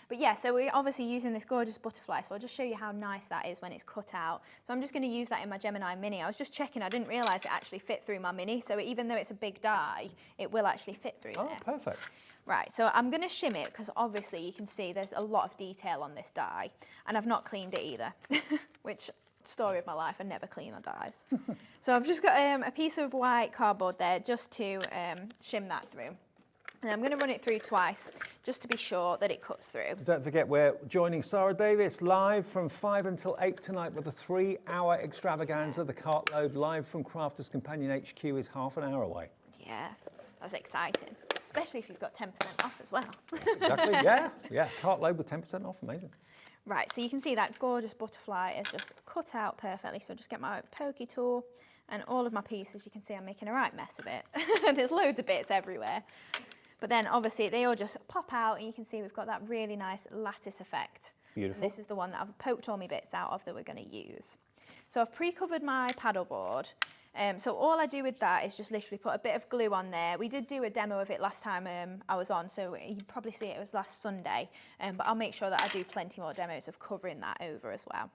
But yeah, so we're obviously using this gorgeous butterfly, so I'll just show you how nice that is when it's cut out. So I'm just going to use that in my Gemini Mini. I was just checking, I didn't realise it actually fit through my Mini, so even though it's a big die, it will actually fit through there. Oh, perfect. Right, so I'm going to shim it because obviously you can see there's a lot of detail on this die, and I've not cleaned it either, which story of my life, I never clean my dies. So I've just got a piece of white cardboard there just to shim that through. And I'm going to run it through twice just to be sure that it cuts through. Don't forget, we're joining Sara Davies live from 5 until 8 tonight with a 3-hour extravaganza. The Cartload live from Crafters Companion HQ is half an hour away. Yeah, that's exciting, especially if you've got 10% off as well. Exactly, yeah. Cartload with 10% off, amazing. Right, so you can see that gorgeous butterfly is just cut out perfectly. So just get my pokey tool and all of my pieces. You can see I'm making a right mess of it. There's loads of bits everywhere. But then obviously they all just pop out and you can see we've got that really nice lattice effect. Beautiful. And this is the one that I've poked all my bits out of that we're going to use. So I've pre-covered my paddleboard. So all I do with that is just literally put a bit of glue on there. We did do a demo of it last time I was on, so you probably see it was last Sunday. But I'll make sure that I do plenty more demos of covering that over as well.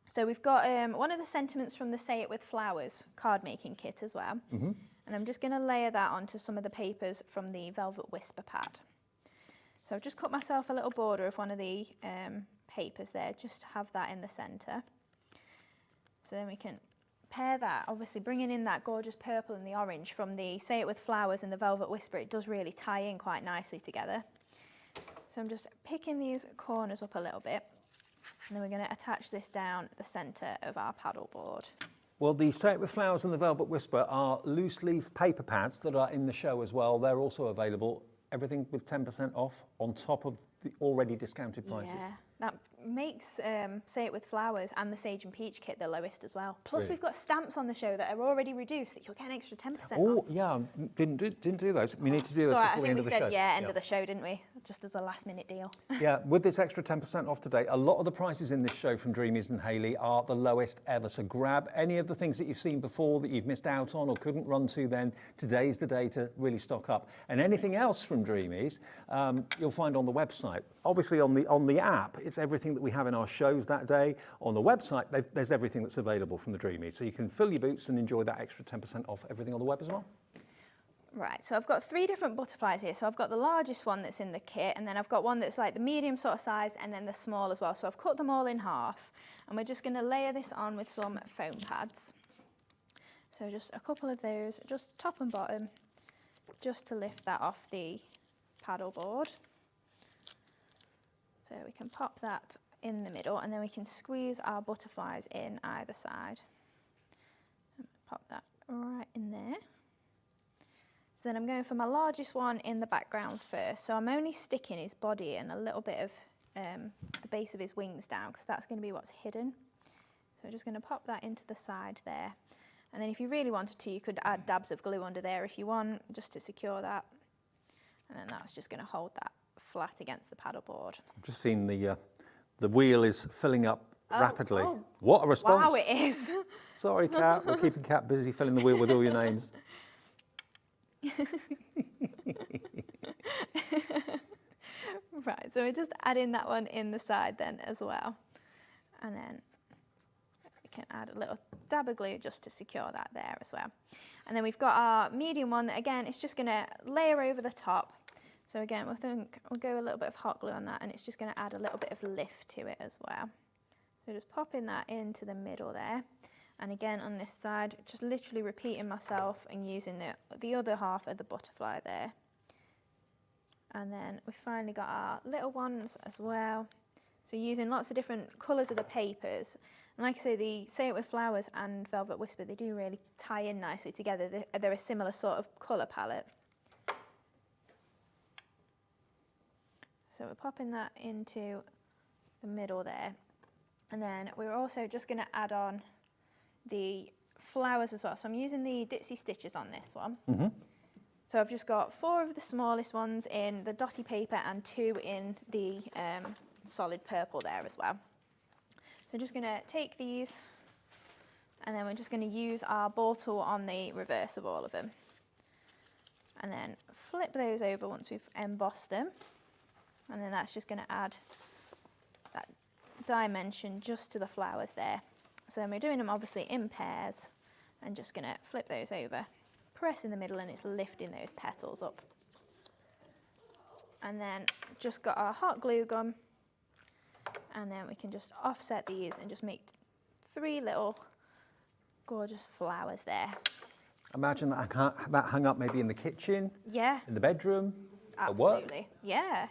So we've got one of the sentiments from the Say It With Flowers card making kit as well. Mm-hmm. And I'm just going to layer that onto some of the papers from the Velvet Whisper pad. So I've just cut myself a little border of one of the papers there, just to have that in the centre. So then we can pair that, obviously bringing in that gorgeous purple and the orange from the Say It With Flowers and the Velvet Whisper, it does really tie in quite nicely together. So I'm just picking these corners up a little bit, and then we're going to attach this down the centre of our paddleboard. Well, the Say It With Flowers and the Velvet Whisper are loose leaf paper pads that are in the show as well. They're also available, everything with 10% off on top of the already discounted prices. Yeah, that makes Say It With Flowers and the Sage and Peach kit the lowest as well. Plus Really? we've got stamps on the show that are already reduced that you'll get an extra 10% Oh, off. yeah, didn't do those. We need to do those So I before the think end we of the said, show. end of the show, didn't we? Just as a last minute deal. Yeah, with this extra 10% off today, a lot of the prices in this show from Dreamees and Hayley are the lowest ever. So grab any of the things that you've seen before that you've missed out on or couldn't run to then. Today's the day to really stock up. And anything else from Dreamees, you'll find on the website. Obviously on the app, it's everything that we have in our shows that day. On the website, there's everything that's available from the Dreamees. So you can fill your boots and enjoy that extra 10% off everything on the web as well. Right, so I've got 3 different butterflies here. So I've got the largest one that's in the kit, and then I've got one that's like the medium sort of size, and then the small as well. So I've cut them all in half, and we're just going to layer this on with some foam pads. So just a couple of those, just top and bottom, just to lift that off the paddleboard. So we can pop that in the middle, and then we can squeeze our butterflies in either side. Pop that right in there. So then I'm going for my largest one in the background first. So I'm only sticking his body and a little bit of the base of his wings down, because that's going to be what's hidden. So I'm just going to pop that into the side there. And then if you really wanted to, you could add dabs of glue under there if you want, just to secure that. And then that's just going to hold that flat against the paddleboard. I've just seen the wheel is filling up rapidly. oh. What a response. Wow, it is. Sorry, Kat. We're keeping Kat busy filling the wheel with all your names. Right, so we're just adding that one in the side then as well. And then we can add a little dab of glue just to secure that there as well. And then we've got our medium one that again, it's just gonna layer over the top. So again, we'll go a little bit of hot glue on that and it's just gonna add a little bit of lift to it as well. So just popping that into the middle there. And again, on this side, just literally repeating myself and using the other half of the butterfly there. And then we finally got our little ones as well. So using lots of different colours of the papers. And like I say, the Say It With Flowers and Velvet Whisper, they do really tie in nicely together. They're a similar sort of colour palette. So we're popping that into the middle there. And then we're also just going to add on the flowers as well. So I'm using the Ditsy Stitches on this one. Mm-hmm. So I've just got 4 of the smallest ones in the dotty paper and 2 in the solid purple there as well. So I'm just going to take these and then we're just going to use our ball tool on the reverse of all of them. And then flip those over once we've embossed them. And then that's just going to add that dimension just to the flowers there. So then we're doing them obviously in pairs and just going to flip those over. Press in the middle and it's lifting those petals up. And then just got our hot glue gun and then we can just offset these and just make 3 little gorgeous flowers there. Imagine that hung up maybe in the kitchen, yeah, in the bedroom, absolutely. At work. Yeah.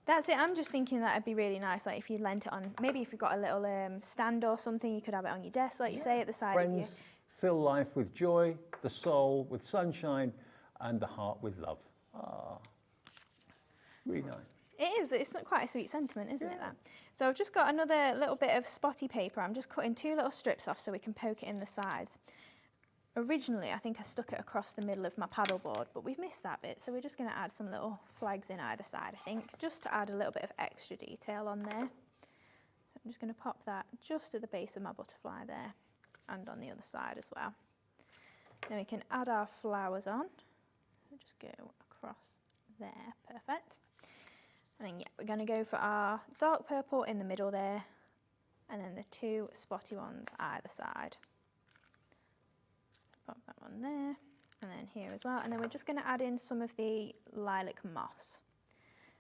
That's it. I'm just thinking that it'd be really nice, like if you lent it on, maybe if you've got a little stand or something, you could have it on your desk, like you say, at the side of you. Friends, fill life with joy, the soul with sunshine, and the heart with love. Ah, really nice. It is. It's quite a sweet sentiment, isn't it, that? So I've just got another little bit of spotty paper. I'm just cutting 2 little strips off so we can poke it in the sides. Originally, I think I stuck it across the middle of my paddleboard, but we've missed that bit, so we're just going to add some little flags in either side, I think, just to add a little bit of extra detail on there. So I'm just going to pop that just at the base of my butterfly there, and on the other side as well. Then we can add our flowers on. So just go across there, perfect. And then, yeah, we're going to go for our dark purple in the middle there, and then the 2 spotty ones either side. Pop that one there, and then here as well. And then we're just going to add in some of the lilac moss.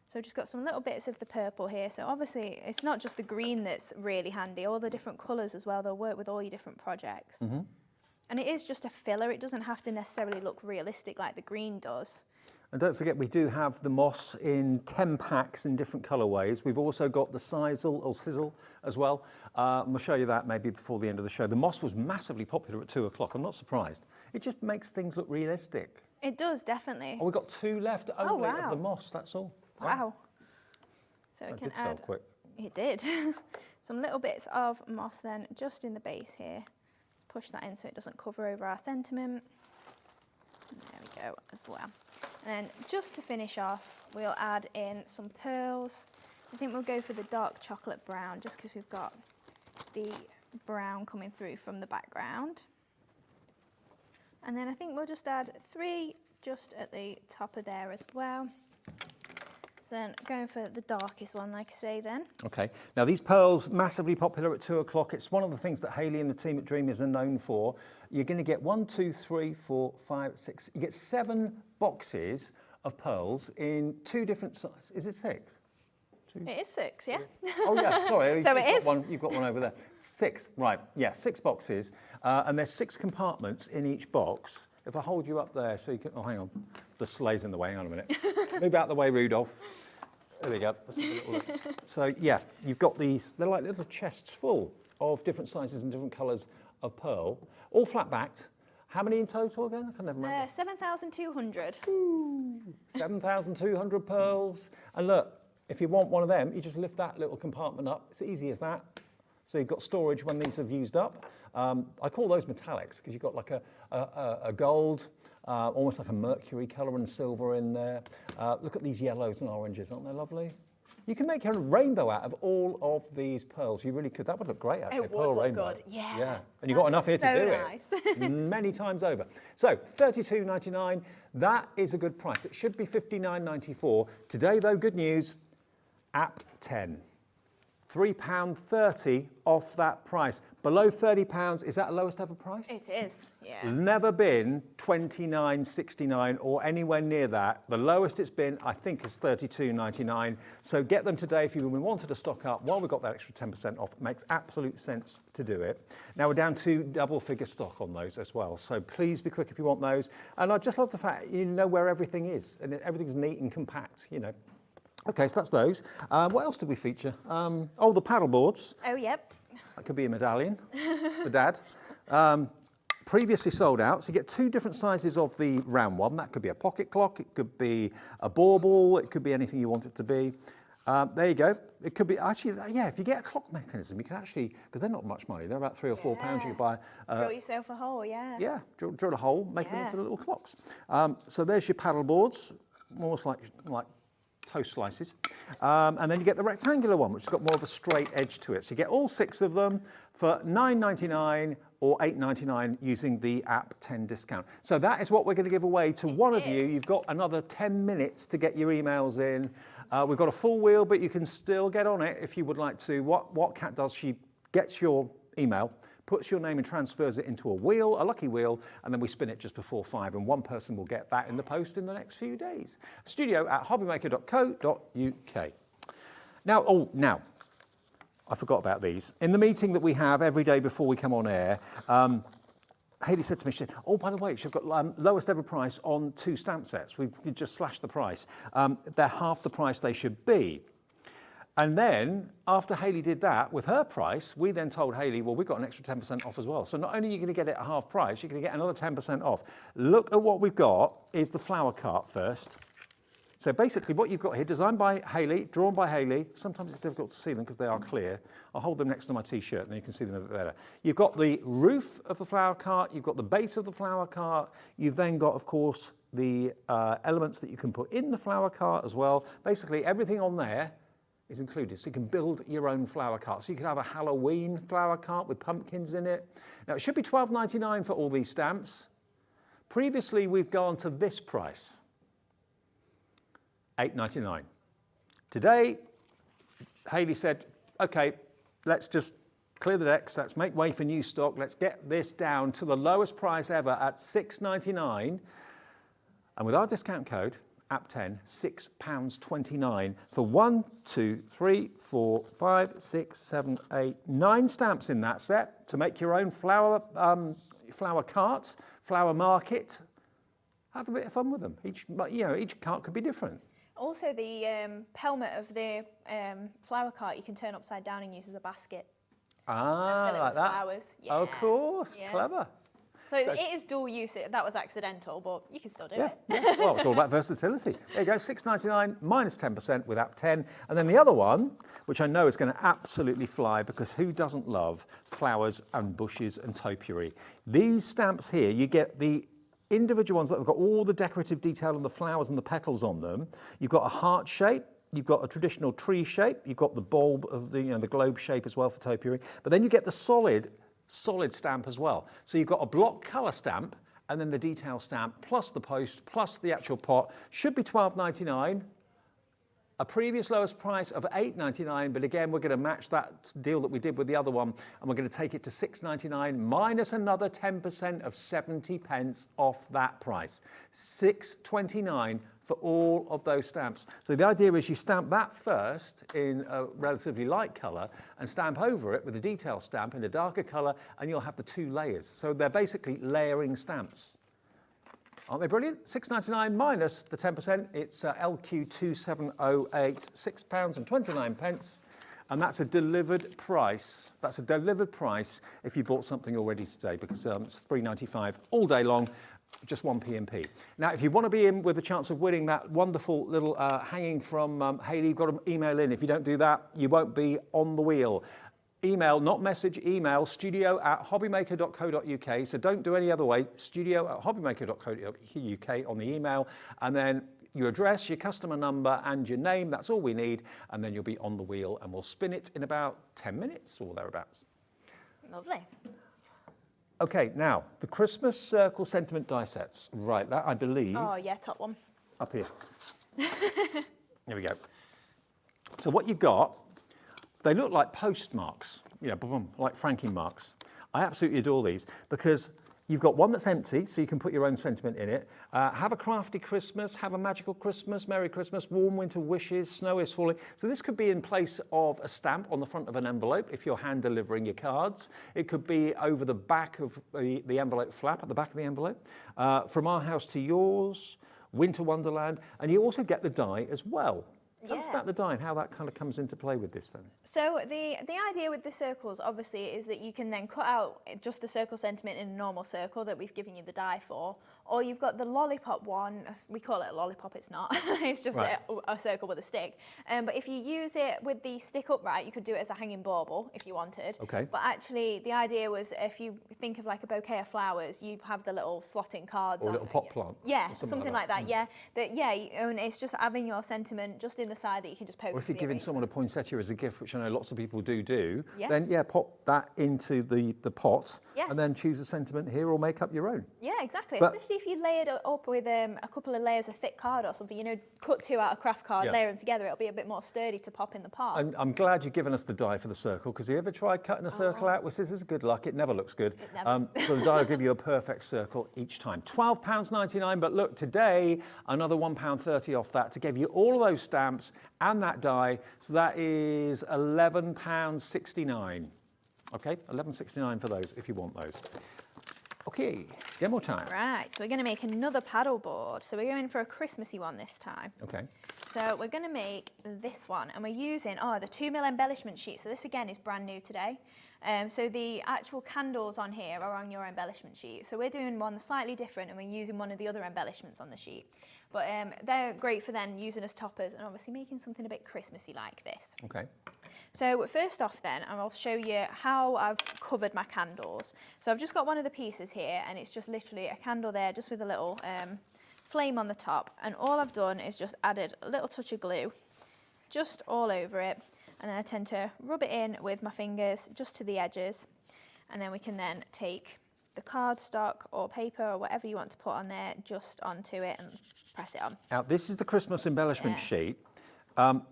So we've just got some little bits of the purple here. So obviously it's not just the green that's really handy, all the different colours as well. They'll work with all your different projects. Mm-hmm. And it is just a filler. It doesn't have to necessarily look realistic like the green does. And don't forget, we do have the moss in 10 packs in different colourways. We've also got the sizzle or sizzle as well. We'll show you that maybe before the end of the show. The moss was massively popular at 2 o'clock. I'm not surprised. It just makes things look realistic. It does, definitely. Oh, we've got 2 left only of the moss, that's all. Wow. So we That can did sell add, quick. it did, some little bits of moss then just in the base here. Push that in so it doesn't cover over our sentiment. And there we go as well. And then just to finish off, we'll add in some pearls. I think we'll go for the dark chocolate brown just because we've got the brown coming through from the background. And then I think we'll just add 3 just at the top of there as well. So then going for the darkest one, like I say then. Okay, now these pearls, massively popular at 2 o'clock. It's one of the things that Hayley and the team at Dreamees are known for. You're going to get 1, 2, 3, 4, 5, 6. You get 7 boxes of pearls in 2 different sizes. Is it 6? 2? It is 6, yeah. Oh yeah, sorry. So it is. You've got one over there. 6, right, yeah, 6 boxes. And there's 6 compartments in each box. If I hold you up there so you can, oh hang on, the sleigh's in the way, hang on a minute. Move out the way, Rudolph. There we go. Let's have a little look. So yeah, you've got these, they're like little chests full of different sizes and different colours of pearl, all flat backed. How many in total again? I can never remember. 7,200. 7,200 pearls. And look, if you want one of them, you just lift that little compartment up. It's easy as that. So you've got storage when these have used up. I call those metallics because you've got like a gold, almost like a mercury colour and silver in there. Look at these yellows and oranges, aren't they lovely? You can make a rainbow out of all of these pearls. You really could. That would look great, actually. It Pearl would look rainbow. good, yeah. Yeah, and you've got enough here to do nice. it many times over. So $32.99. That is a good price. It should be $59.94. Today, though, good news. App 10. £3.30 off that price. Below £30, is that the lowest ever price? It is, yeah. Never been $29.69 or anywhere near that. The lowest it's been, I think, is $32.99. So get them today if you wanted to stock up while we've got that extra 10% off. It makes absolute sense to do it. Now we're down to double-figure stock on those as well. So please be quick if you want those. And I just love the fact you know where everything is and everything's neat and compact, you know. Okay, so that's those. What else did we feature? Oh, the paddle boards. Oh, yep. That could be a medallion for Dad. Previously sold out, so you get two different sizes of the round one. That could be a pocket clock, it could be a bauble, it could be anything you want it to be. There you go. It could be, actually, yeah, if you get a clock mechanism, you can actually, because they're not much money, they're about £3 or £4 you can buy. Drill yourself a hole, yeah. Yeah, drill a hole, make them into little clocks. So there's your paddle boards, almost like toast slices. And then you get the rectangular one, which has got more of a straight edge to it. So you get all 6 of them for $9.99 or $8.99 using the app 10 discount. So that is what we're going to give away to one of you. You've got another 10 minutes to get your emails in. We've got a full wheel, but you can still get on it if you would like to. What Kat does, she gets your email, puts your name and transfers it into a wheel, a lucky wheel, and then we spin it just before 5, and one person will get that in the post in the next few days. studio@hobbymaker.co.uk. Now, I forgot about these. In the meeting that we have every day before we come on air, Hayley said to me, she said, oh, by the way, she's got lowest ever price on 2 stamp sets. We've just slashed the price. They're half the price they should be. And then, after Hayley did that with her price, we then told Hayley, well, we've got an extra 10% off as well. So not only are you going to get it at half price, you're going to get another 10% off. Look at what we've got is the flower cart first. So basically what you've got here, designed by Hayley, drawn by Hayley. Sometimes it's difficult to see them because they are clear. I'll hold them next to my T-shirt and then you can see them a bit better. You've got the roof of the flower cart, you've got the base of the flower cart, you've then got, of course, the elements that you can put in the flower cart as well. Basically everything on there is included, so you can build your own flower cart. So you can have a Halloween flower cart with pumpkins in it. Now it should be $12.99 for all these stamps. Previously we've gone to this price, $8.99. Today, Hayley said, okay, let's just clear the decks, let's make way for new stock, let's get this down to the lowest price ever at $6.99. And with our discount code, app 10, £6.29 for 1, 2, 3, 4, 5, 6, 7, 8, 9 stamps in that set to make your own flower carts, flower market. Have a bit of fun with them. Each cart could be different. Also, the pelmet of the flower cart you can turn upside down and use as a basket. Ah, like that? Flowers. Yeah. Of course, Yeah. Clever. So it is dual use. That was accidental, but you can still do it. Yeah. Well, it's all about versatility. There you go, $6.99 minus 10% with app 10. And then the other one, which I know is going to absolutely fly because who doesn't love flowers and bushes and topiary? These stamps here, you get the individual ones that have got all the decorative detail on the flowers and the petals on them. You've got a heart shape. You've got a traditional tree shape. You've got the bulb of the globe shape as well for topiary. But then you get the solid stamp as well. So you've got a block colour stamp and then the detail stamp plus the post plus the actual pot. Should be $12.99. A previous lowest price of $8.99, but again we're going to match that deal that we did with the other one and we're going to take it to $6.99 minus another 10% of 70 pence off that price. $6.29 for all of those stamps. So the idea is you stamp that first in a relatively light colour and stamp over it with a detail stamp in a darker colour and you'll have the 2 layers. So they're basically layering stamps. Aren't they brilliant? $6.99 minus the 10%, it's LQ2708, £6.29. And that's a delivered price. That's a delivered price if you bought something already today because it's $3.95 all day long. Just 1 P&P. Now, if you want to be in with a chance of winning that wonderful little hanging from Hayley, you've got to email in. If you don't do that, you won't be on the wheel. Email, not message, email, studio@hobbymaker.co.uk. So don't do any other way, studio@hobbymaker.co.uk on the email. And then your address, your customer number and your name. That's all we need. And then you'll be on the wheel and we'll spin it in about 10 minutes or thereabouts. Lovely. Okay, now the Christmas circle sentiment die sets. Right, that I believe. Oh yeah, top one. Up here. Here we go. So what you've got, they look like postmarks, you know, boom, boom, like franking marks. I absolutely adore these because you've got one that's empty, so you can put your own sentiment in it. Have a crafty Christmas, have a magical Christmas, Merry Christmas, warm winter wishes, snow is falling. So this could be in place of a stamp on the front of an envelope if you're hand delivering your cards. It could be over the back of the envelope flap, at the back of the envelope. From our house to yours, Winter Wonderland, and you also get the die as well. Tell us about the die and how that kind of comes into play with this then. So the idea with the circles obviously is that you can then cut out just the circle sentiment in a normal circle that we've given you the die for, or you've got the lollipop one. We call it a lollipop, it's not. It's just a circle with a stick. But if you use it with the stick upright, you could do it as a hanging bauble if you wanted. Okay. But actually the idea was if you think of like a bouquet of flowers, you have the little slotting cards. Or a little pot plant. Yeah, something like that. Yeah, and it's just having your sentiment just in the side that you can just poke. Or if you're giving someone a poinsettia as a gift, which I know lots of people do, yeah. then pop that into the pot Yeah. and then choose a sentiment here or make up your own. Yeah, exactly. But- Especially if you lay it up with a couple of layers of thick card or something, you know, cut two out of craft card, Yeah. layer them together, it'll be a bit more sturdy to pop in the pot. And I'm glad you've given us the die for the circle, because you ever tried cutting a circle out with scissors? Good luck, it never looks good. It never. So the die will give you a perfect circle each time. £12.99, but look, today, another £1.30 off that to give you all of those stamps and that die, so that is £11.69. Okay, £11.69 for those, if you want those. Okay, demo time. Right, so we're going to make another paddle board. So we're going for a Christmassy one this time. Okay. So we're going to make this one, and we're using, the 2mm embellishment sheet. So this again is brand new today. So the actual candles on here are on your embellishment sheet. So we're doing one slightly different, and we're using one of the other embellishments on the sheet. But they're great for then using as toppers and obviously making something a bit Christmassy like this. Okay. So first off then, I'll show you how I've covered my candles. So I've just got one of the pieces here, and it's just literally a candle there, just with a little flame on the top. And all I've done is just added a little touch of glue, just all over it. And then I tend to rub it in with my fingers, just to the edges. And then we can then take the cardstock or paper or whatever you want to put on there, just onto it and press it on. Now, this is the Christmas embellishment sheet.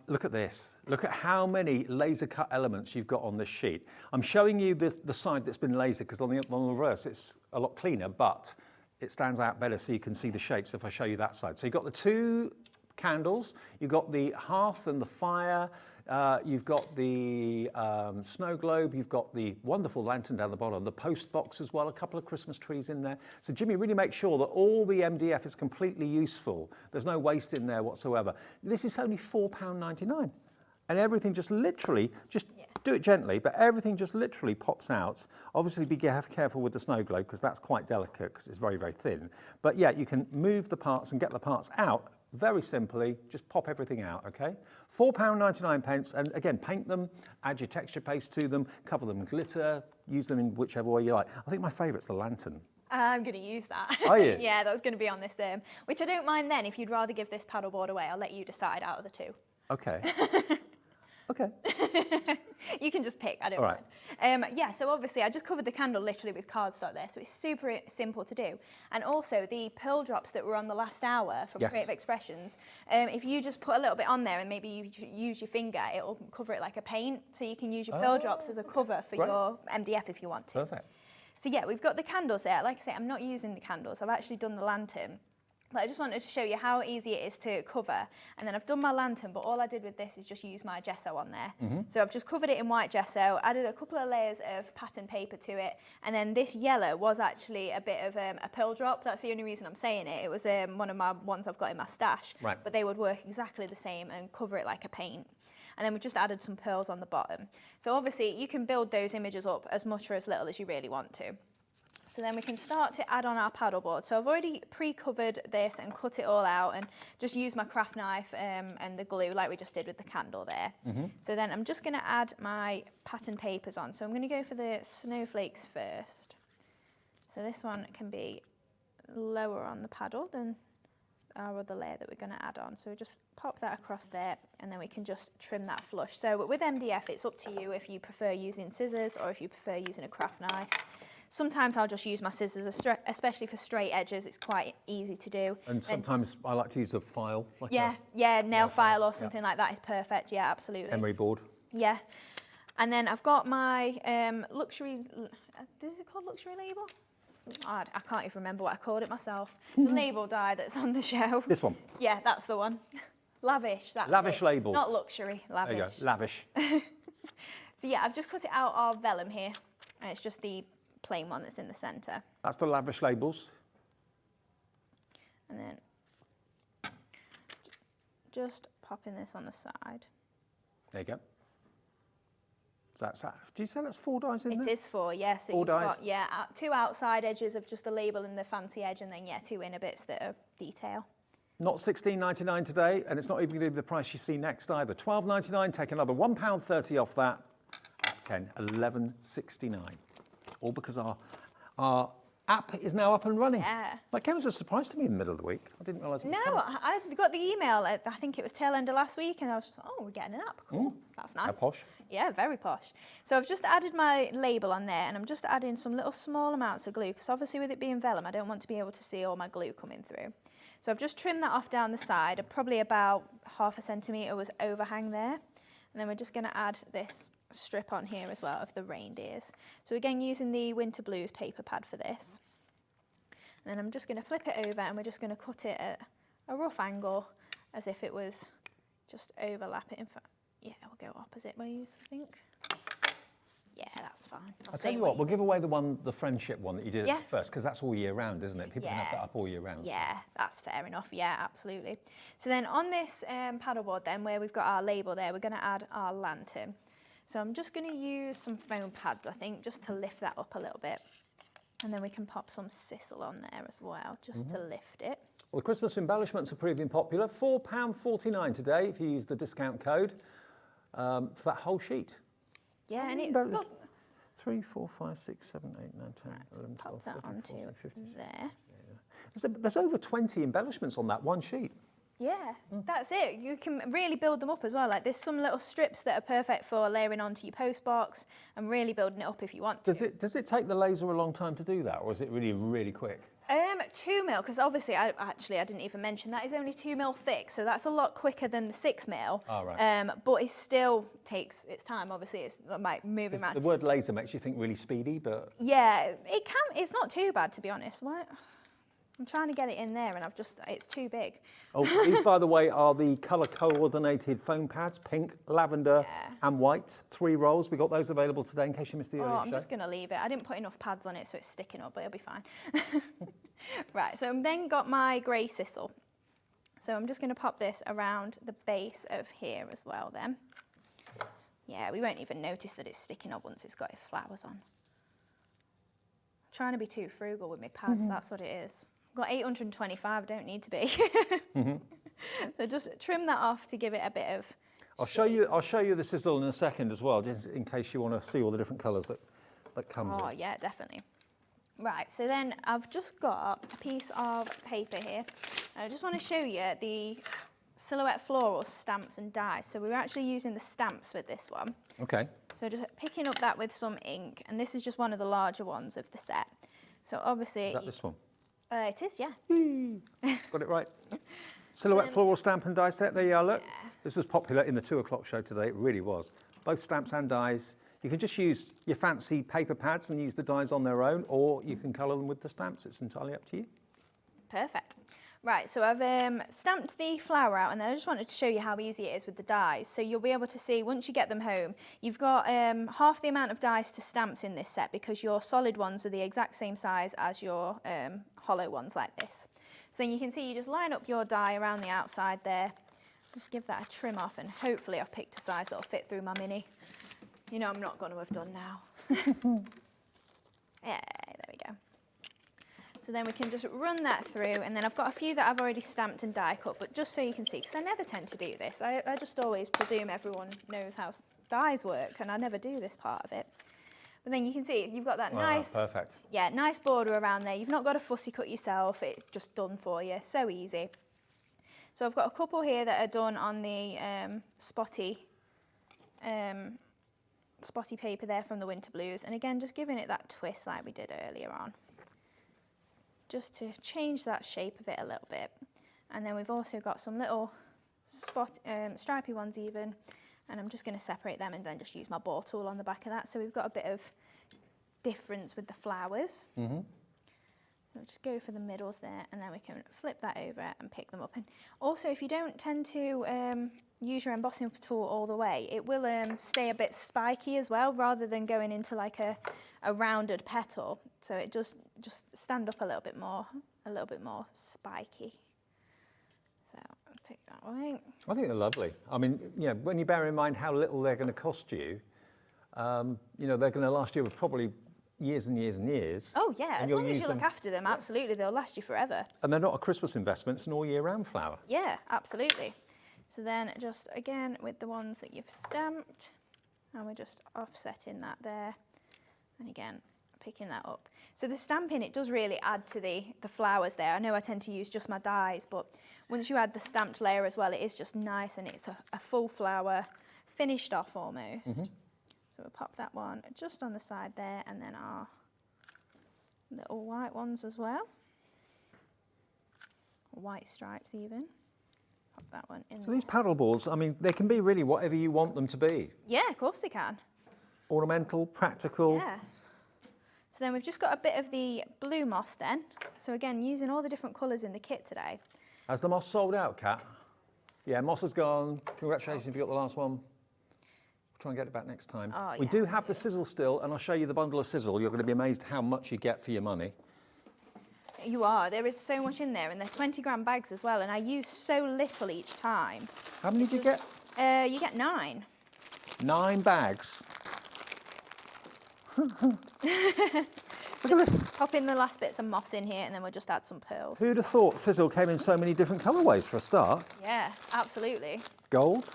Look at this. Look at how many laser cut elements you've got on this sheet. I'm showing you the side that's been laser, because on the reverse it's a lot cleaner, but it stands out better so you can see the shapes if I show you that side. So you've got the two candles, you've got the hearth and the fire, you've got the snow globe, you've got the wonderful lantern down the bottom, the post box as well, a couple of Christmas trees in there. So Jimmy, really make sure that all the MDF is completely useful. There's no waste in there whatsoever. This is only £4.99. And everything just literally, do it gently, but everything just literally pops out. Obviously be careful with the snow globe, because that's quite delicate, because it's very, very thin. But yeah, you can move the parts and get the parts out very simply. Just pop everything out, okay? £4.99, and again, paint them, add your texture paste to them, cover them in glitter, use them in whichever way you like. I think my favourite's the lantern. I'm going to use that. Are you? Yeah, that was going to be on this, which I don't mind then. If you'd rather give this paddleboard away, I'll let you decide out of the two. Okay. Okay. You can just pick, I don't All right. mind. Yeah, so obviously I just covered the candle literally with cardstock there, so it's super simple to do. And also the pearl drops that were on the last hour from Yes. Creative Expressions, if you just put a little bit on there and maybe you use your finger, it'll cover it like a paint, so you can use your pearl drops as a cover for your MDF if you want to. Perfect. So yeah, we've got the candles there. Like I say, I'm not using the candles, I've actually done the lantern. But I just wanted to show you how easy it is to cover. And then I've done my lantern, but all I did with this is just use my gesso on there. So I've just covered it in white gesso, added a couple of layers of pattern paper to it. And then this yellow was actually a bit of a pearl drop. That's the only reason I'm saying it. It was one of my ones I've got in my stash. Right. But they would work exactly the same and cover it like a paint. And then we just added some pearls on the bottom. So obviously you can build those images up as much or as little as you really want to. So then we can start to add on our paddleboard. So I've already pre-covered this and cut it all out and just used my craft knife and the glue like we just did with the candle there. So then I'm just going to add my pattern papers on. So I'm going to go for the snowflakes first. So this one can be lower on the paddle than our other layer that we're going to add on. So we just pop that across there, and then we can just trim that flush. So with MDF, it's up to you if you prefer using scissors or if you prefer using a craft knife. Sometimes I'll just use my scissors, especially for straight edges. It's quite easy to do. And sometimes I like to use a file. Like nail file or something like that is perfect. Yeah, absolutely. Emery board. Yeah. And then I've got my luxury, is it called luxury label? I can't even remember what I called it myself. The label die that's on the show. This one. Yeah, that's the one. Lavish, that's Lavish it. labels. Not luxury, lavish. There you go, lavish. So yeah, I've just cut it out of vellum here, and it's just the plain one that's in the centre. That's the lavish labels. And then just popping this on the side. There you go. So that's that. Do you say that's 4 dies in there? It is 4, yes. Four dies? Got, 2 outside edges of just the label and the fancy edge, and then 2 inner bits that are detail. Not $16.99 today, and it's not even going to be the price you see next either. $12.99, take another £1.30 off that. 10, $11.69. All because our app is now up and running. Yeah. That came as a surprise to me in the middle of the week. I didn't realise it was coming. I got the email, I think it was tail end of last week, and I was just, we're getting an app. Cool. That's nice. How posh. Yeah, very posh. So I've just added my label on there, and I'm just adding some little small amounts of glue, because obviously with it being vellum, I don't want to be able to see all my glue coming through. So I've just trimmed that off down the side. Probably about ½ centimetre was overhang there. And then we're just going to add this strip on here as well of the reindeers. So again, using the Winter Blues paper pad for this. And then I'm just going to flip it over, and we're just going to cut it at a rough angle as if it was just overlap it. In fact, yeah, we'll go opposite ways, I think. Yeah, that's fine. I'll tell you what, we'll give away the friendship one that you did at first, because that's all year round, isn't it? People can have that up all year round. Yeah, that's fair enough. Yeah, absolutely. So then on this paddleboard then, where we've got our label there, we're going to add our lantern. So I'm just going to use some foam pads, I think, just to lift that up a little bit. And then we can pop some sisal on there as well, just to lift it. Well, the Christmas embellishments are proving popular. £4.49 today if you use the discount code for that whole sheet. Yeah, and it's got 3, 4, 5, 6, 7, 8, 9, 10, 11, 12, 13, 14, 15, 16. There. There's over 20 embellishments on that one sheet. Yeah, that's it. You can really build them up as well. Like there's some little strips that are perfect for layering onto your post box and really building it up if you want to. Does it take the laser a long time to do that, or is it really, really quick? 2 mil, because obviously I didn't even mention that is only 2 mil thick, so that's a lot quicker than the 6 mil. Oh, right. But it still takes its time. Obviously, it's like moving around. The word laser makes you think really speedy, but yeah, it can. It's not too bad, to be honest. What? I'm trying to get it in there, and it's too big. Oh, these, by the way, are the colour coordinated foam pads, pink, lavender, and white. 3 rolls. We got those available today in case you missed the earlier show. I'm just going to leave it. I didn't put enough pads on it, so it's sticking up, but it'll be fine. Right, so I've then got my grey sisal. So I'm just going to pop this around the base of here as well then. Yeah, we won't even notice that it's sticking up once it's got its flowers on. I'm trying to be too frugal with my pads, that's what it is. I've got 825, I don't need to be. So just trim that off to give it a bit of I'll show you the sisal in a second as well, just in case you want to see all the different colours that comes in. Oh yeah, definitely. Right, so then I've just got a piece of paper here. And I just want to show you the Silhouette Florals stamps and dies. So we're actually using the stamps with this one. Okay. So just picking up that with some ink, and this is just one of the larger ones of the set. So obviously... Is that this one? It is, yeah. Got it right. Silhouette Floral Stamp and Die set, there you are, look. Yeah. This was popular in the 2 o'clock show today, it really was. Both stamps and dies. You can just use your fancy paper pads and use the dies on their own, or you can colour them with the stamps. It's entirely up to you. Perfect. Right, so I've stamped the flower out, and then I just wanted to show you how easy it is with the dies. So you'll be able to see, once you get them home, you've got half the amount of dies to stamps in this set, because your solid ones are the exact same size as your hollow ones like this. So then you can see you just line up your die around the outside there, just give that a trim off, and hopefully I've picked a size that'll fit through my mini. You know I'm not going to have done now. Yeah, there we go. So then we can just run that through, and then I've got a few that I've already stamped and die cut, but just so you can see, because I never tend to do this. I just always presume everyone knows how dies work, and I never do this part of it. But then you can see you've got that nice, perfect. Yeah, nice border around there. You've not got to fussy cut yourself. It's just done for you. So easy. So I've got a couple here that are done on the spotty paper there from the Winter Blues. And again, just giving it that twist like we did earlier on, just to change that shape of it a little bit. And then we've also got some little stripy ones even, and I'm just going to separate them and then just use my bore tool on the back of that. So we've got a bit of difference with the flowers. Mm-hmm. We'll just go for the middles there, and then we can flip that over and pick them up. And also, if you don't tend to use your embossing tool all the way, it will stay a bit spiky as well, rather than going into like a rounded petal. So it just stand up a little bit more spiky. So I'll take that away. I think they're lovely. I mean, you know, when you bear in mind how little they're going to cost you, you know, they're going to last you probably years and years and years. Oh yeah, as long as you look after them, absolutely, they'll last you forever. And they're not a Christmas investment, it's an all year round flower. Yeah, absolutely. So then just again with the ones that you've stamped, and we're just offsetting that there, and again picking that up. So the stamping, it does really add to the flowers there. I know I tend to use just my dies, but once you add the stamped layer as well, it is just nice, and it's a full flower finished off almost. Mm-hmm. So we'll pop that one just on the side there, and then our little white ones as well. White stripes even. Pop that one in. So these paddle boards, I mean, they can be really whatever you want them to be. Yeah, of course they can. Ornamental, practical. Yeah. So then we've just got a bit of the blue moss then. So again, using all the different colours in the kit today. Has the moss sold out, Kat? Yeah, moss has gone. Congratulations if you got the last one. Try and get it back next time. Oh, we do have the sizzle still, and I'll show you the bundle of sizzle. You're going to be amazed how much you get for your money. You are. There is so much in there, and they're 20-gram bags as well, and I use so little each time. How many do you get? You get 9. 9 bags. Look at this. Pop in the last bits of moss in here, and then we'll just add some pearls. Who'd have thought sizzle came in so many different colourways for a start? Yeah, absolutely. Gold,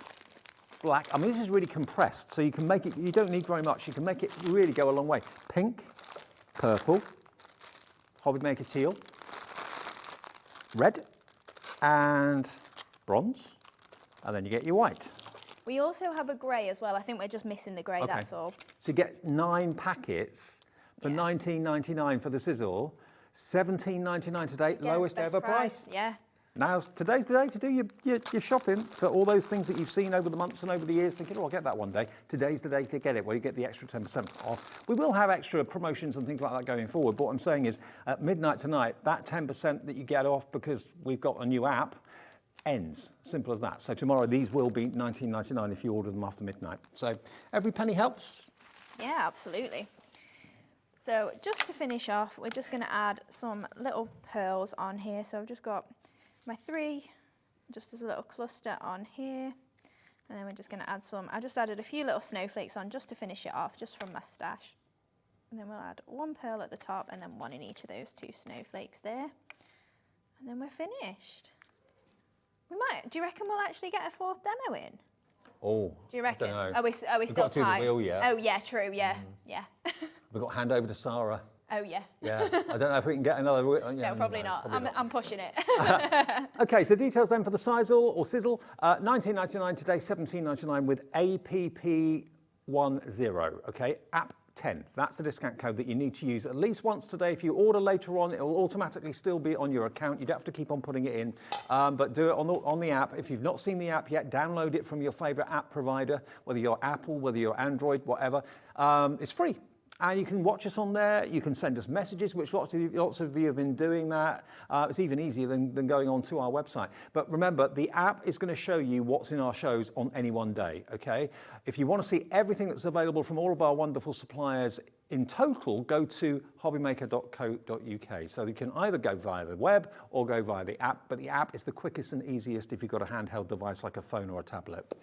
black. I mean, this is really compressed, so you can make it, you don't need very much. You can make it really go a long way. Pink, purple, hobby maker teal, red, and bronze. And then you get your white. We also have a grey as well. I think we're just missing the grey, that's all. So you get 9 packets for $19.99 for the sizzle, $17.99 today, Yeah, lowest best ever price. Yeah. Now, today's the day to do your shopping for all those things that you've seen over the months and over the years, thinking, oh, I'll get that one day. Today's the day to get it, where you get the extra 10% off. We will have extra promotions and things like that going forward, but what I'm saying is, at midnight tonight, that 10% that you get off because we've got a new app ends. Simple as that. So tomorrow, these will be $19.99 if you order them after midnight. So every penny helps. Yeah, absolutely. So just to finish off, we're just going to add some little pearls on here. So I've just got my 3, just as a little cluster on here. And then we're just going to add some, I just added a few little snowflakes on just to finish it off, just from my stash. And then we'll add 1 pearl at the top and then 1 in each of those 2 snowflakes there. And then we're finished. We might, do you reckon we'll actually get a 4th demo in? Oh, Do you reckon? I don't know. Are we We've still got to do the tight? wheel yet. Oh yeah, true, yeah, yeah. We've got to hand over to Sara. Oh yeah. Yeah, I don't know if we can get another. Yeah, No, probably not. I'm pushing it. Okay, so details then for the sizzle or sizzle, $19.99 today, $17.99 with APP10. Okay, app 10. That's the discount code that you need to use at least once today. If you order later on, it will automatically still be on your account. You don't have to keep on putting it in, but do it on the app. If you've not seen the app yet, download it from your favourite app provider, whether you're Apple, whether you're Android, whatever. It's free. And you can watch us on there. You can send us messages, which lots of you have been doing that. It's even easier than going on to our website. But remember, the app is going to show you what's in our shows on any one day, okay? If you want to see everything that's available from all of our wonderful suppliers in total, go to hobbymaker.co.uk. So you can either go via the web or go via the app, but the app is the quickest and easiest if you've got a handheld device like a phone or a tablet.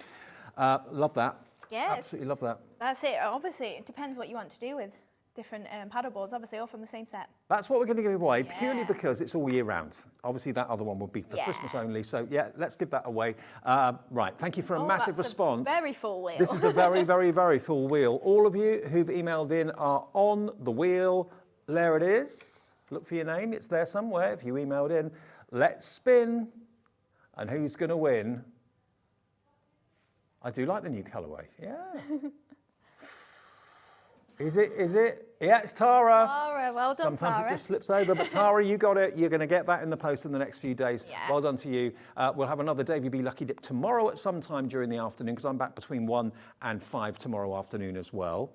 Love that. Yeah. Absolutely love that. That's it. Obviously, it depends what you want to do with different paddle boards, obviously all from the same set. That's what we're going to give away, Yeah. purely because it's all year round. Obviously, that other one will be for Yeah. Christmas only. So, yeah, let's give that away. Right, thank you for a massive that's response. A very full wheel. This is a very, very, very full wheel. All of you who've emailed in are on the wheel. There it is. Look for your name. It's there somewhere if you emailed in. Let's spin. And who's going to win? I do like the new colourway. Yeah. Is it? Yeah, it's Tara. Tara, well done, Sometimes Tara. it just slips over, but Tara, you got it. You're going to get that in the post in the next few days. Yeah. Well done to you. We'll have another Davey B Lucky Dip tomorrow at some time during the afternoon, because I'm back between 1 and 5 tomorrow afternoon as well.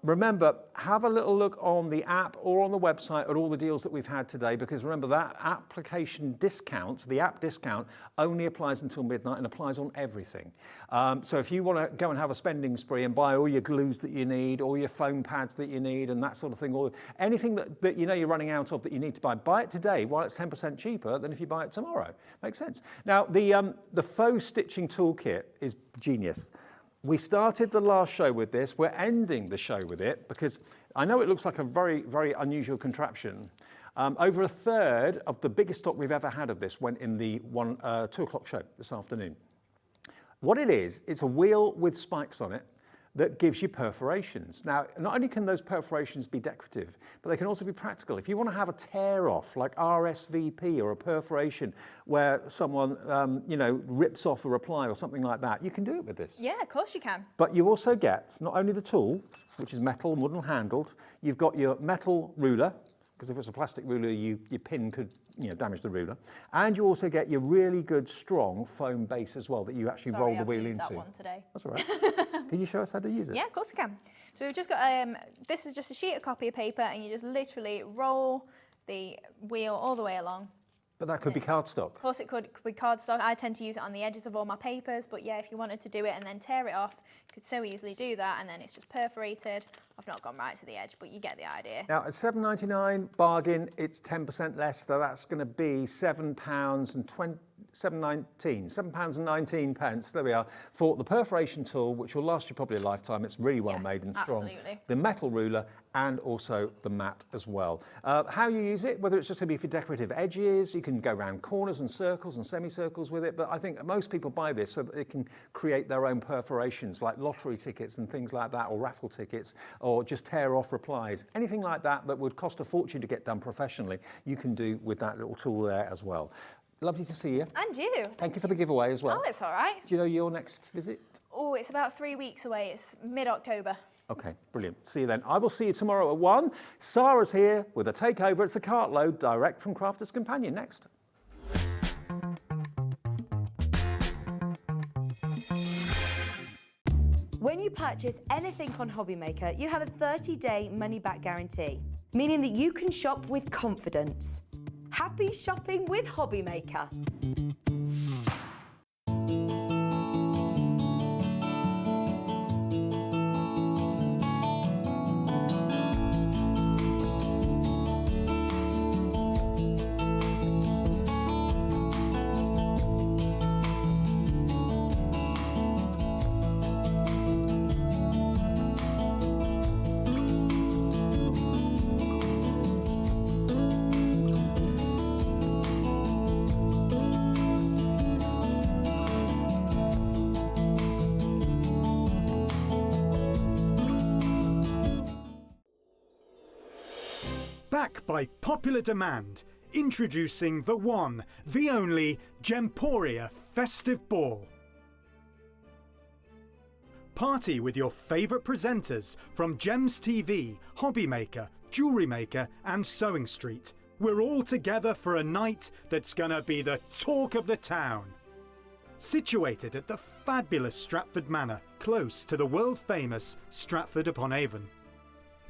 Remember, have a little look on the app or on the website at all the deals that we've had today, because remember that application discount, the app discount, only applies until midnight and applies on everything. So if you want to go and have a spending spree and buy all your glues that you need, all your foam pads that you need and that sort of thing, or anything that you know you're running out of that you need to buy it today while it's 10% cheaper than if you buy it tomorrow. Makes sense. Now, the faux stitching toolkit is genius. We started the last show with this. We're ending the show with it because I know it looks like a very, very unusual contraption. Over a third of the biggest stock we've ever had of this went in the 2 o'clock show this afternoon. What it is, it's a wheel with spikes on it that gives you perforations. Now, not only can those perforations be decorative, but they can also be practical. If you want to have a tear off, like RSVP or a perforation where someone, rips off a reply or something like that, you can do it with this. Yeah, of course you can. But you also get not only the tool, which is metal and wooden handled, you've got your metal ruler, because if it's a plastic ruler, your pin could damage the ruler. And you also get your really good, strong foam base as well that you actually roll the wheel into. That one today. That's all right. Can you show us how to use it? Yeah, of course I can. So we've just got, this is just a sheet of copy of paper, and you just literally roll the wheel all the way along. But that could be cardstock. Of course it could be cardstock. I tend to use it on the edges of all my papers, but yeah, if you wanted to do it and then tear it off, you could so easily do that, and then it's just perforated. I've not gone right to the edge, but you get the idea. Now, at £7.99 bargain, it's 10% less, so that's going to be £7.19. There we are, for the perforation tool, which will last you probably a lifetime. It's really well made and strong. Absolutely. The metal ruler and also the mat as well. How you use it, whether it's just going to be for decorative edges, you can go around corners and circles and semicircles with it, but I think most people buy this so that they can create their own perforations, like lottery tickets and things like that, or raffle tickets, or just tear off replies. Anything like that that would cost a fortune to get done professionally, you can do with that little tool there as well. Lovely to see you. And you. Thank you for the giveaway as well. Oh, it's all right. Do you know your next visit? Oh, it's about 3 weeks away. It's mid-October. Okay, brilliant. See you then. I will see you tomorrow at 1. Sara's here with a takeover. It's the Cartload, direct from Crafter's Companion. Next. When you purchase anything on Hobbymaker, you have a 30-day money-back guarantee, meaning that you can shop with confidence. Happy shopping with Hobbymaker. Back by popular demand, introducing the one, the only Gemporia Festive Ball. Party with your favourite presenters from Gems TV, Hobbymaker, Jewellery Maker and Sewing Street. We're all together for a night that's gonna be the talk of the town. Situated at the fabulous Stratford Manor, close to the world-famous Stratford-upon-Avon.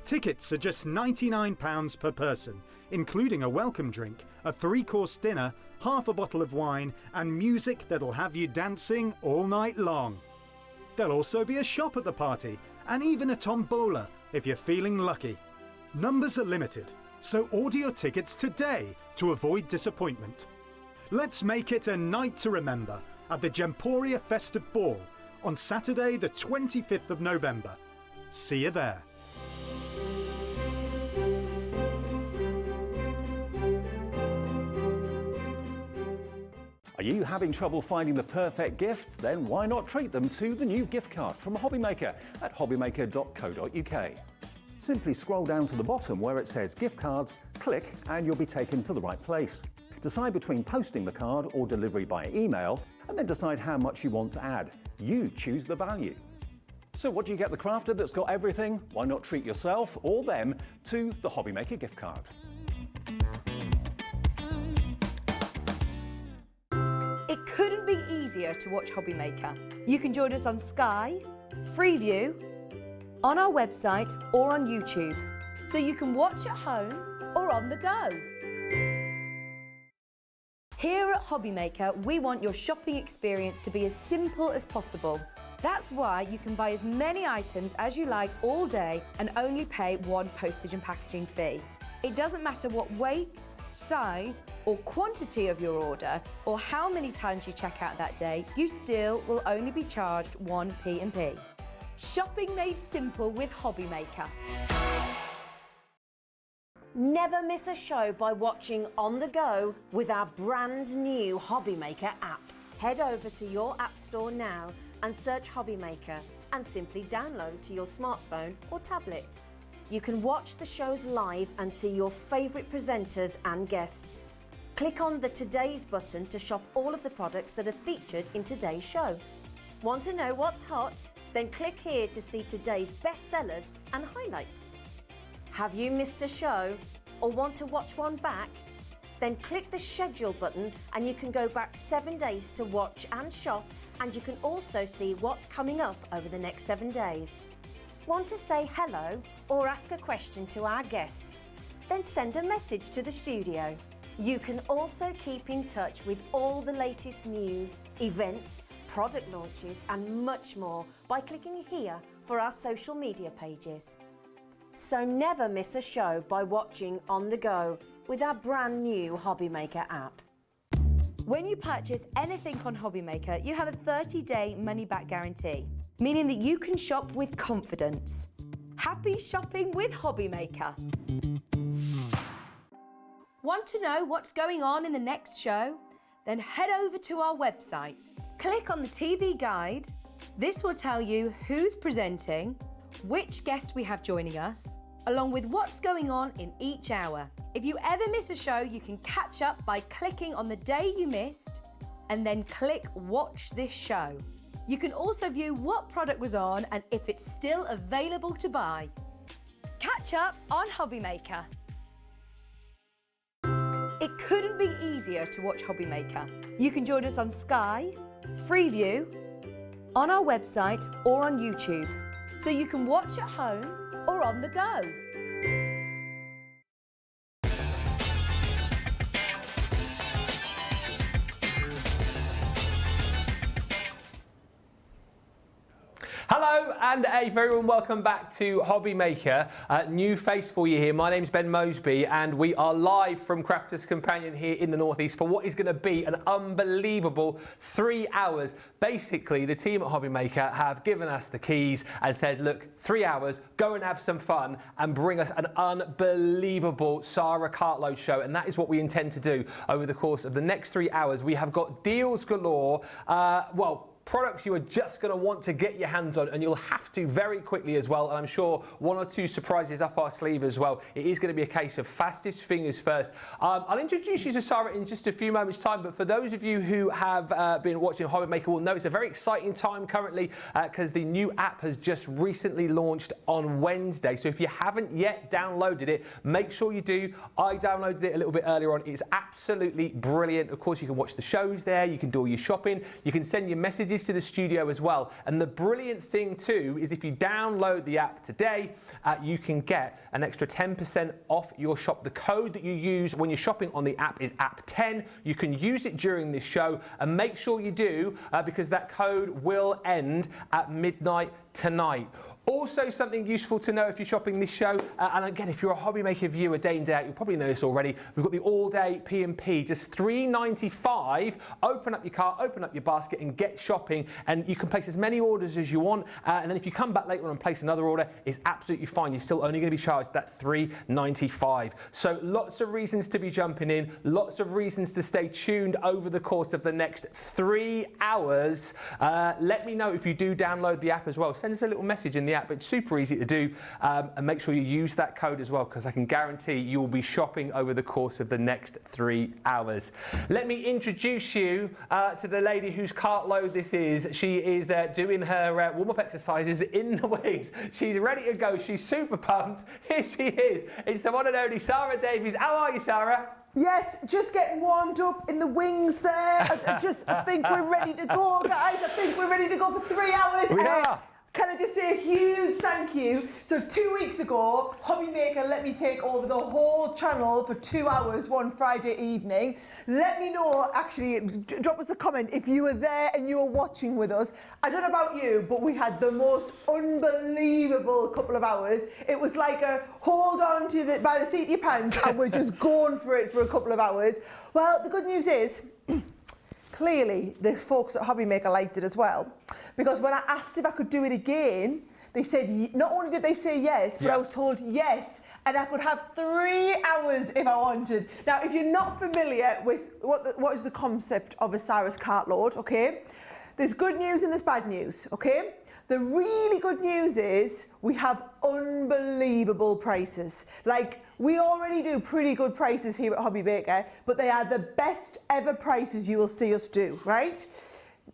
Tickets are just £99 per person, including a welcome drink, a 3-course dinner, half a bottle of wine and music that'll have you dancing all night long. There'll also be a shop at the party and even a tombola if you're feeling lucky. Numbers are limited, so order your tickets today to avoid disappointment. Let's make it a night to remember at the Gemporia Festive Ball on Saturday the 25th of November. See you there. Are you having trouble finding the perfect gift? Then why not treat them to the new gift card from Hobbymaker at hobbymaker.co.uk. Simply scroll down to the bottom where it says gift cards, click and you'll be taken to the right place. decide between posting the card or delivery by email, and then decide how much you want to add. You choose the value. So what do you get the crafter that's got everything? Why not treat yourself or them to the Hobbymaker gift card? It couldn't be easier to watch Hobbymaker. You can join us on Sky, Freeview, on our website or on YouTube. So you can watch at home or on the go. Here at Hobbymaker, we want your shopping experience to be as simple as possible. That's why you can buy as many items as you like all day and only pay one postage and packaging fee. It doesn't matter what weight, size or quantity of your order or how many times you check out that day, you still will only be charged one P&P. Shopping made simple with Hobbymaker. Never miss a show by watching on the go with our brand new Hobbymaker app. Head over to your app store now and search Hobbymaker and simply download to your smartphone or tablet. You can watch the shows live and see your favourite presenters and guests. Click on the Today's button to shop all of the products that are featured in today's show. Want to know what's hot? Then click here to see today's bestsellers and highlights. Have you missed a show or want to watch one back? Then click the schedule button and you can go back 7 days to watch and shop, and you can also see what's coming up over the next 7 days. Want to say hello or ask a question to our guests? Then send a message to the studio. You can also keep in touch with all the latest news, events, product launches and much more by clicking here for our social media pages. So never miss a show by watching on the go with our brand new Hobbymaker app. When you purchase anything on Hobbymaker, you have a 30-day money-back guarantee, meaning that you can shop with confidence. Happy shopping with Hobbymaker. Want to know what's going on in the next show? Then head over to our website. Click on the TV guide. This will tell you who's presenting, which guest we have joining us, along with what's going on in each hour. If you ever miss a show, you can catch up by clicking on the day you missed and then click Watch This Show. You can also view what product was on and if it's still available to buy. Catch up on Hobbymaker. It couldn't be easier to watch Hobbymaker. You can join us on Sky, Freeview, on our website or on YouTube. So you can watch at home or on the go. Hello and a very warm welcome back to Hobbymaker. New face for you here. My name's Ben Mosby and we are live from Crafters Companion here in the Northeast for what is going to be an unbelievable 3 hours. Basically, the team at Hobbymaker have given us the keys and said, look, 3 hours, go and have some fun and bring us an unbelievable Sara Cartload show. And that is what we intend to do over the course of the next 3 hours. We have got deals galore. Products you are just going to want to get your hands on, and you'll have to very quickly as well, and I'm sure 1 or 2 surprises up our sleeve as well. It is going to be a case of fastest fingers first. I'll introduce you to Sara in just a few moments time, but for those of you who have been watching Hobbymaker will know it's a very exciting time currently because the new app has just recently launched on Wednesday. So if you haven't yet downloaded it, make sure you do. I downloaded it a little bit earlier on. It's absolutely brilliant. Of course, you can watch the shows there, you can do all your shopping, you can send your messages to the studio as well. And the brilliant thing too is if you download the app today, you can get an extra 10% off your shop. The code that you use when you're shopping on the app is app10. You can use it during this show and make sure you do because that code will end at midnight tonight. Also, something useful to know if you're shopping this show, and again, if you're a Hobbymaker viewer day in, day out, you'll probably know this already. We've got the all-day P&P, just $3.95. Open up your cart, open up your basket, and get shopping. And you can place as many orders as you want. And then if you come back later on and place another order, it's absolutely fine. You're still only going to be charged that $3.95. So lots of reasons to be jumping in, lots of reasons to stay tuned over the course of the next 3 hours. Let me know if you do download the app as well. Send us a little message in the app. It's super easy to do, and make sure you use that code as well, because I can guarantee you will be shopping over the course of the next 3 hours. Let me introduce you to the lady whose cartload this is. She is doing her warm-up exercises in the wings. She's ready to go. She's super pumped. Here she is. It's the one and only Sara Davies. How are you, Sara? Yes, just getting warmed up in the wings there. I think we're ready to go, guys. I think we're ready to go for 3 hours. We are. Can I just say a huge thank you? So 2 weeks ago, Hobby Maker let me take over the whole channel for 2 hours one Friday evening. Let me know, actually, drop us a comment if you were there and you were watching with us. I don't know about you, but we had the most unbelievable couple of hours. It was like a hold on to by the seat of your pants and we're just going for it for a couple of hours. Well, the good news is, clearly, the folks at Hobby Maker liked it as well, because when I asked if I could do it again, they said, not only did they say yes, but I was told yes, and I could have 3 hours if I wanted. Now, if you're not familiar with what is the concept of a Sara's Cartload, okay, there's good news and there's bad news, okay? The really good news is we have unbelievable prices. Like, we already do pretty good prices here at Hobby Maker, but they are the best ever prices you will see us do, right?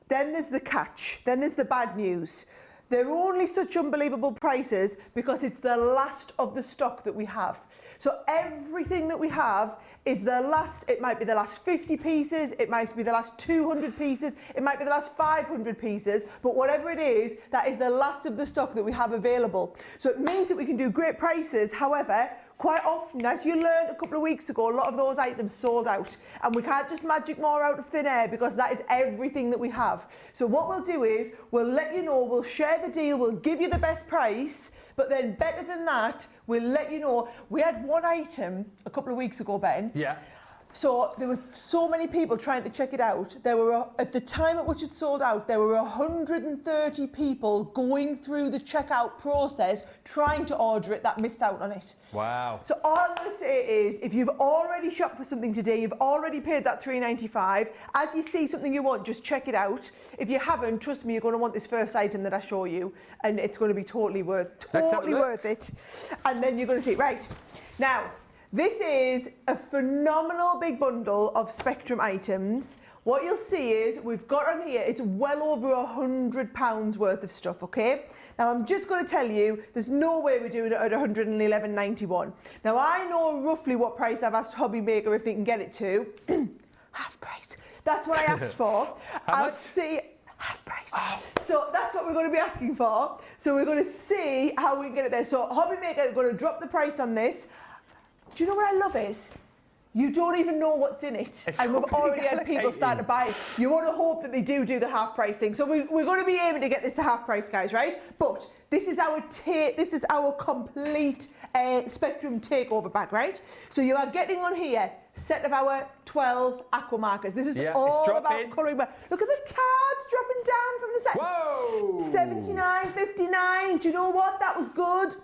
Then there's the catch. Then there's the bad news. They're only such unbelievable prices because it's the last of the stock that we have. So everything that we have is the last, it might be the last 50 pieces, it might be the last 200 pieces, it might be the last 500 pieces, but whatever it is, that is the last of the stock that we have available. So it means that we can do great prices. However, quite often, as you learned a couple of weeks ago, a lot of those items sold out, and we can't just magic more out of thin air because that is everything that we have. So what we'll do is we'll let you know, we'll share the deal, we'll give you the best price, but then better than that, we'll let you know. We had one item a couple of weeks ago, Ben. Yeah. So there were so many people trying to check it out. There were, at the time at which it sold out, there were 130 people going through the checkout process trying to order it that missed out on it. Wow. So all I'm going to say is, if you've already shopped for something today, you've already paid that $3.95, as you see something you want, just check it out. If you haven't, trust me, you're going to want this first item that I show you, and it's going to be totally worth it. And then you're going to see, right, now, this is a phenomenal big bundle of Spectrum items. What you'll see is we've got on here, it's well over £100 worth of stuff, okay? Now, I'm just going to tell you, there's no way we're doing it at £111.91. Now, I know roughly what price I've asked Hobby Maker if they can get it to. Half price. That's what I asked for. How much? See, half price. Oh. So that's what we're going to be asking for. So we're going to see how we can get it there. So Hobby Maker are going to drop the price on this. Do you know what I love is? You don't even know what's in it. And we've already had people start to buy it. You want to hope that they do the half price thing. So we're going to be able to get this to half price, guys, right? But this is our complete Spectrum takeover bag, right? So you are getting on here set of our 12 aqua markers. This is all about colouring. Look at the cards dropping down from the set. Whoa! 79.59. Do you know what? That was good.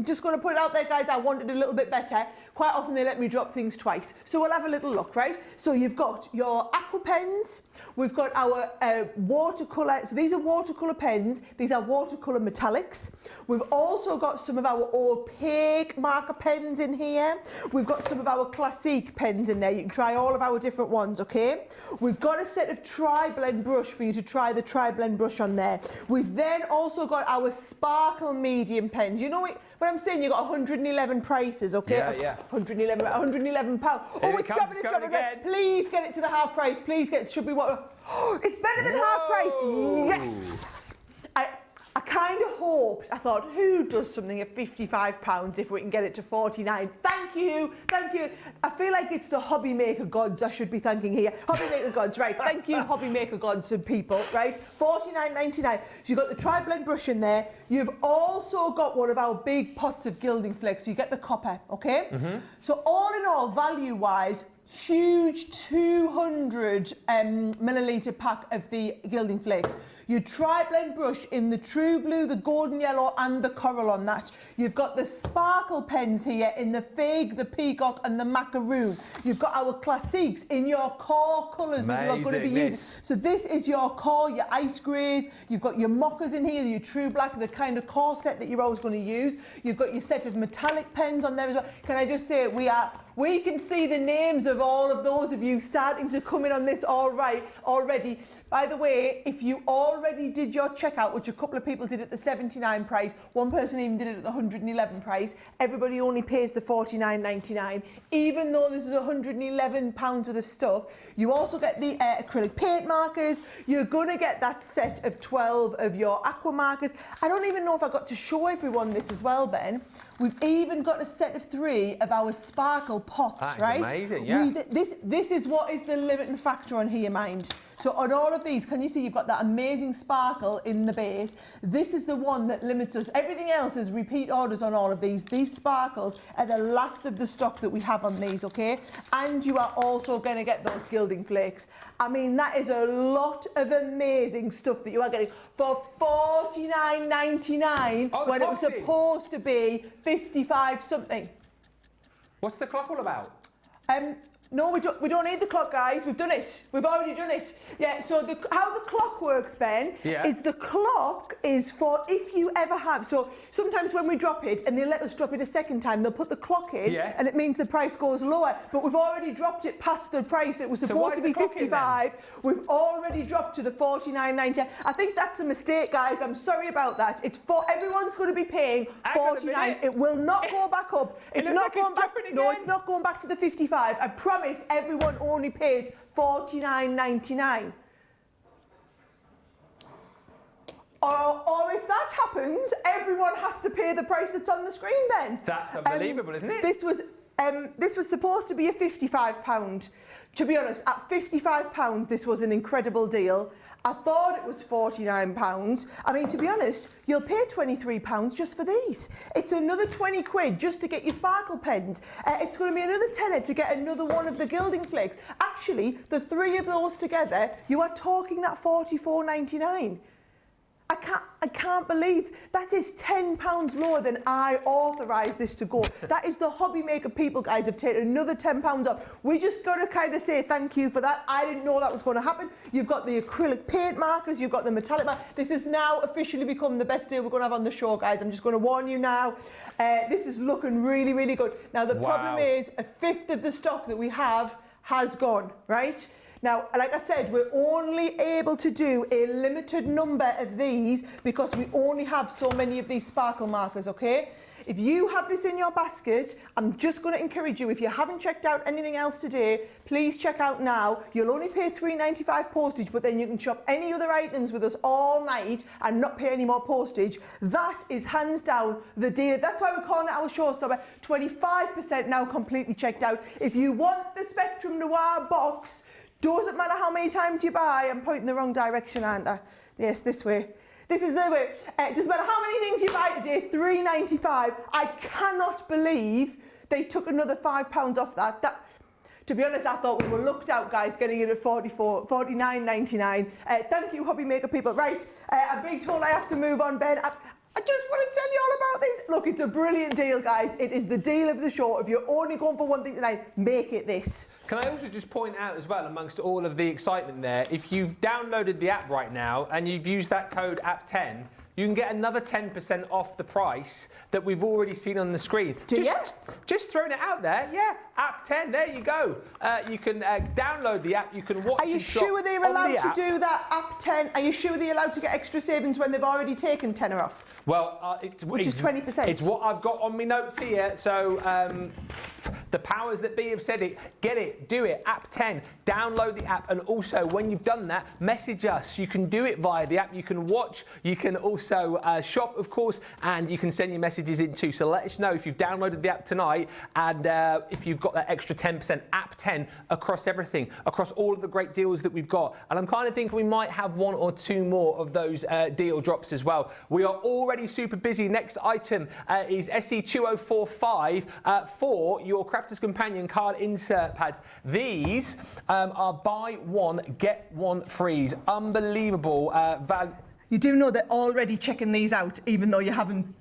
Just going to put it out there, guys. I wanted a little bit better. Quite often they let me drop things twice. So we'll have a little look, right? So you've got your aqua pens. We've got our watercolour. So these are watercolour pens. These are watercolour metallics. We've also got some of our opaque marker pens in here. We've got some of our classique pens in there. You can try all of our different ones, okay? We've got a set of tri-blend brush for you to try the tri-blend brush on there. We've then also got our sparkle medium pens. You know what I'm saying? You've got 111 prices, okay? Yeah. 111 pounds. Oh, it's dropping again. Please get it to the half price. Please get it. Should be what? Oh, it's better than half price. Yes. I kind of hoped, I thought, who does something at £55 if we can get it to 49? Thank you. I feel like it's the Hobby Maker gods I should be thanking here. Hobby Maker gods, right. Thank you, Hobby Maker gods and people, right? £49.99. So you've got the tri-blend brush in there. You've also got one of our big pots of gilding flakes. So you get the copper, okay? Mm-hmm. So all in all, value-wise, huge 200 milliliter pack of the gilding flakes. your tri-blend brush in the true blue, the golden yellow and the coral on that. You've got the sparkle pens here in the fig, the peacock and the macaroon. You've got our classiques in your core colours that you are going to be using. So this is your core, your ice greys. You've got your mochas in here, your true black, the kind of core set that you're always going to use. You've got your set of metallic pens on there as well. Can I just say, we can see the names of all of those of you starting to come in on this already. By the way, if you already did your checkout, which a couple of people did at the 79 price, one person even did it at the 111 price, everybody only pays the 49.99. Even though this is £111 worth of stuff, you also get the acrylic paint markers. You're going to get that set of 12 of your aqua markers. I don't even know if I got to show everyone this as well, Ben. We've even got a set of 3 of our sparkle pots, right? Amazing, yeah. This is what is the limiting factor on here, mind. So on all of these, can you see you've got that amazing sparkle in the base? This is the one that limits us. Everything else is repeat orders on all of these. These sparkles are the last of the stock that we have on these, okay? And you are also going to get those gilding flakes. I mean, that is a lot of amazing stuff that you are getting for $49.99 when it was supposed to be 55 something. What's the clock all about? No, we don't need the clock, guys. We've done it. We've already done it. Yeah, so how the clock works, Ben, is the clock is for if you ever have... So sometimes when we drop it and they let us drop it a second time, they'll put the clock in and it means the price goes lower. But we've already dropped it past the price. It was supposed to be 55. We've already dropped to the 49.90. I think that's a mistake, guys. I'm sorry about that. It's for... Everyone's going to be paying 49. It will not go back up. It's not going back... No, it's not going back to the 55. I promise. Everyone only pays $49.99. Or if that happens, everyone has to pay the price that's on the screen, Ben. That's unbelievable, isn't it? This was supposed to be a £55. To be honest, at £55, this was an incredible deal. I thought it was £49. I mean, to be honest, you'll pay £23 just for these. It's another 20 quid just to get your sparkle pens. It's going to be another tenner to get another one of the gilding flakes. Actually, the 3 of those together, you are talking that £44.99. I can't believe that is £10 lower than I authorised this to go. That is the hobby maker people, guys, have taken another £10 off. We just got to kind of say thank you for that. I didn't know that was going to happen. You've got the acrylic paint markers, you've got the metallic markers. This has now officially become the best deal we're going to have on the show, guys. I'm just going to warn you now. This is looking really, really good. Now, the problem is a fifth of the stock that we have has gone, right? Now, like I said, we're only able to do a limited number of these because we only have so many of these sparkle markers, okay? If you have this in your basket, I'm just going to encourage you, if you haven't checked out anything else today, please check out now. You'll only pay $3.95 postage, but then you can shop any other items with us all night and not pay any more postage. That is hands down the deal. That's why we're calling it our showstopper. 25% now completely checked out. If you want the Spectrum Noir box, doesn't matter how many times you buy. I'm pointing the wrong direction, aren't I? Yes, this way. This is the way. It doesn't matter how many things you buy today, $3.95. I cannot believe they took another £5 off that. To be honest, I thought we were looked out, guys, getting it at $49.99. Thank you, hobby maker people. Right, I'm being told I have to move on, Ben. I just want to tell you all about this. Look, it's a brilliant deal, guys. It is the deal of the show. If you're only going for one thing tonight, make it this. Can I also just point out as well, amongst all of the excitement there, if you've downloaded the app right now and you've used that code app10, you can get another 10% off the price that we've already seen on the screen. Just throwing it out there, yeah. App 10, there you go. You can download the app, you can watch. Are you sure they're allowed to do that, app 10? Are you sure they're allowed to get extra savings when they've already taken tenner off? Well, which is 20%. It's what I've got on my notes here. So the powers that be have said it. Get it, do it. App 10, download the app, and also when you've done that, message us. You can do it via the app. You can watch. You can also shop, of course, and you can send your messages in too. So let us know if you've downloaded the app tonight and if you've got that extra 10%. App 10 across everything, across all of the great deals that we've got. And I'm kind of thinking we might have 1 or 2 more of those deal drops as well. We are already super busy. Next item is SE2045 for your craft Crafter's Companion card insert pads. These are buy one, get one frees. Unbelievable value. You do know they're already checking these out, even though you haven't.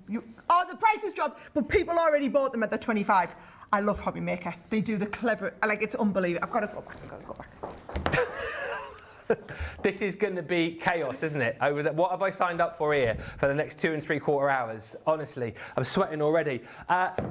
Oh, the price has dropped, but people already bought them at the 25. I love Hobby Maker. They do the clever, like, it's unbelievable. I've got to go back. This is going to be chaos, isn't it? What have I signed up for here for the next 2 3/4 hours? Honestly, I'm sweating already.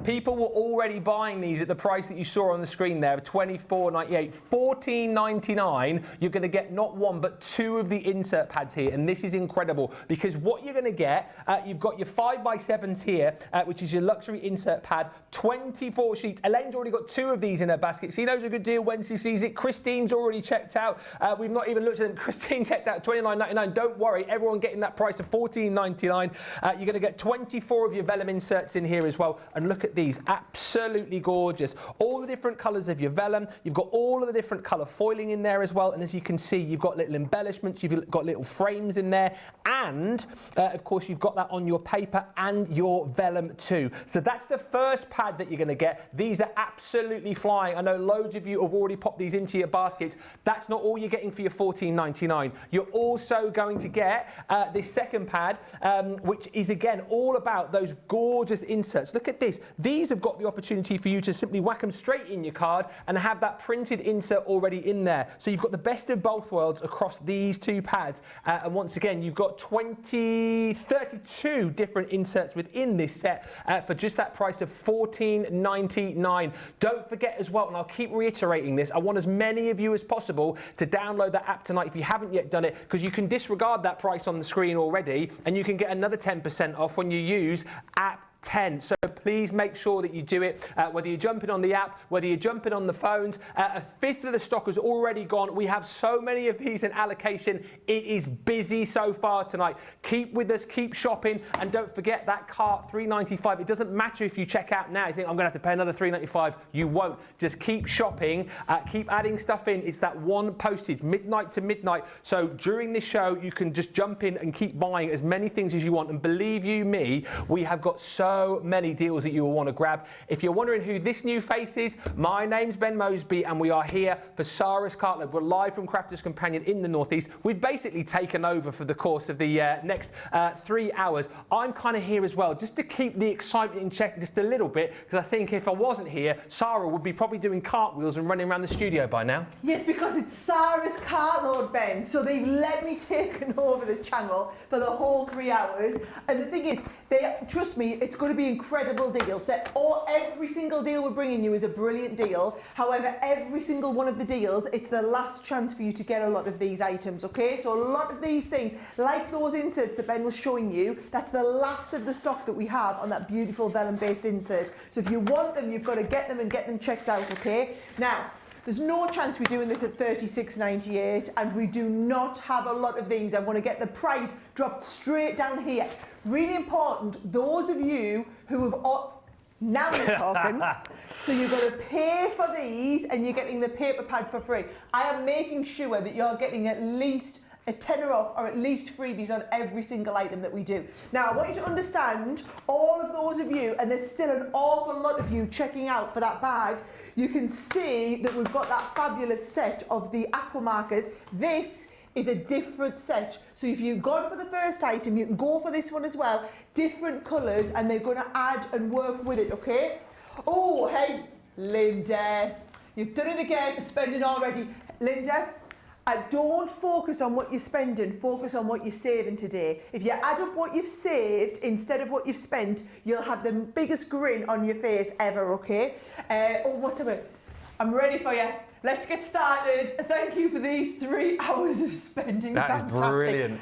People were already buying these at the price that you saw on the screen there, $24.98, $14.99. You're going to get not one but two of the insert pads here, and this is incredible because what you're going to get, you've got your 5x7s here, which is your luxury insert pad, 24 sheets. Elaine's already got two of these in her basket. She knows a good deal when she sees it. Christine's already checked out. We've not even looked at them. Christine checked out $29.99. Don't worry, everyone getting that price of $14.99. You're going to get 24 of your vellum inserts in here as well. And look at these, absolutely gorgeous. All the different colours of your vellum. You've got all of the different colour foiling in there as well. And as you can see, you've got little embellishments. You've got little frames in there. And, of course, you've got that on your paper and your vellum too. So that's the first pad that you're going to get. These are absolutely flying. I know loads of you have already popped these into your baskets. That's not all you're getting for your $14.99. You're also going to get this second pad, which is again all about those gorgeous inserts. Look at this. These have got the opportunity for you to simply whack them straight in your card and have that printed insert already in there. So you've got the best of both worlds across these two pads. And once again, you've got 32 different inserts within this set for just that price of $14.99. Don't forget as well, and I'll keep reiterating this, I want as many of you as possible to download that app tonight if you haven't yet done it, because you can disregard that price on the screen already and you can get another 10% off when you use app 10. So please make sure that you do it, whether you're jumping on the app, whether you're jumping on the phones. A fifth of the stock has already gone. We have so many of these in allocation. It is busy so far tonight. Keep with us, keep shopping, and don't forget that cart, $3.95. It doesn't matter if you check out now, you think I'm going to have to pay another $3.95. You won't. Just keep shopping, keep adding stuff in. It's that one postage, midnight to midnight. So during this show, you can just jump in and keep buying as many things as you want. And believe you me, we have got so many deals that you will want to grab. If you're wondering who this new face is, my name's Ben Mosby and we are here for Sara's Cartload. We're live from Crafter's Companion in the Northeast. We've basically taken over for the course of the next 3 hours. I'm kind of here as well, just to keep the excitement in check just a little bit, because I think if I wasn't here, Sara would be probably doing cartwheels and running around the studio by now. Yes, because it's Sara's Cartload, Ben, so they've let me take over the channel for the whole 3 hours. And the thing is, trust me, it's going to be incredible deals. Every single deal we're bringing you is a brilliant deal. However, every single one of the deals, it's the last chance for you to get a lot of these items, okay? So a lot of these things, like those inserts that Ben was showing you, that's the last of the stock that we have on that beautiful vellum-based insert. So if you want them, you've got to get them and get them checked out, okay? Now, there's no chance we're doing this at $36.98, and we do not have a lot of these. I want to get the price dropped straight down here. Really important, those of you who have... Now we're talking. So you've got to pay for these and you're getting the paper pad for free. I am making sure that you're getting at least a tenner off or at least freebies on every single item that we do. Now, I want you to understand, all of those of you, and there's still an awful lot of you checking out for that bag, you can see that we've got that fabulous set of the aqua markers. This is a different set. So if you've gone for the first item, you can go for this one as well. Different colours, and they're going to add and work with it, okay? Oh, hey, Linda, you've done it again, spending already. Linda, don't focus on what you're spending, focus on what you're saving today. If you add up what you've saved instead of what you've spent, you'll have the biggest grin on your face ever, okay? Whatever. I'm ready for you. Let's get started. Thank you for these 3 hours of spending. That is brilliant.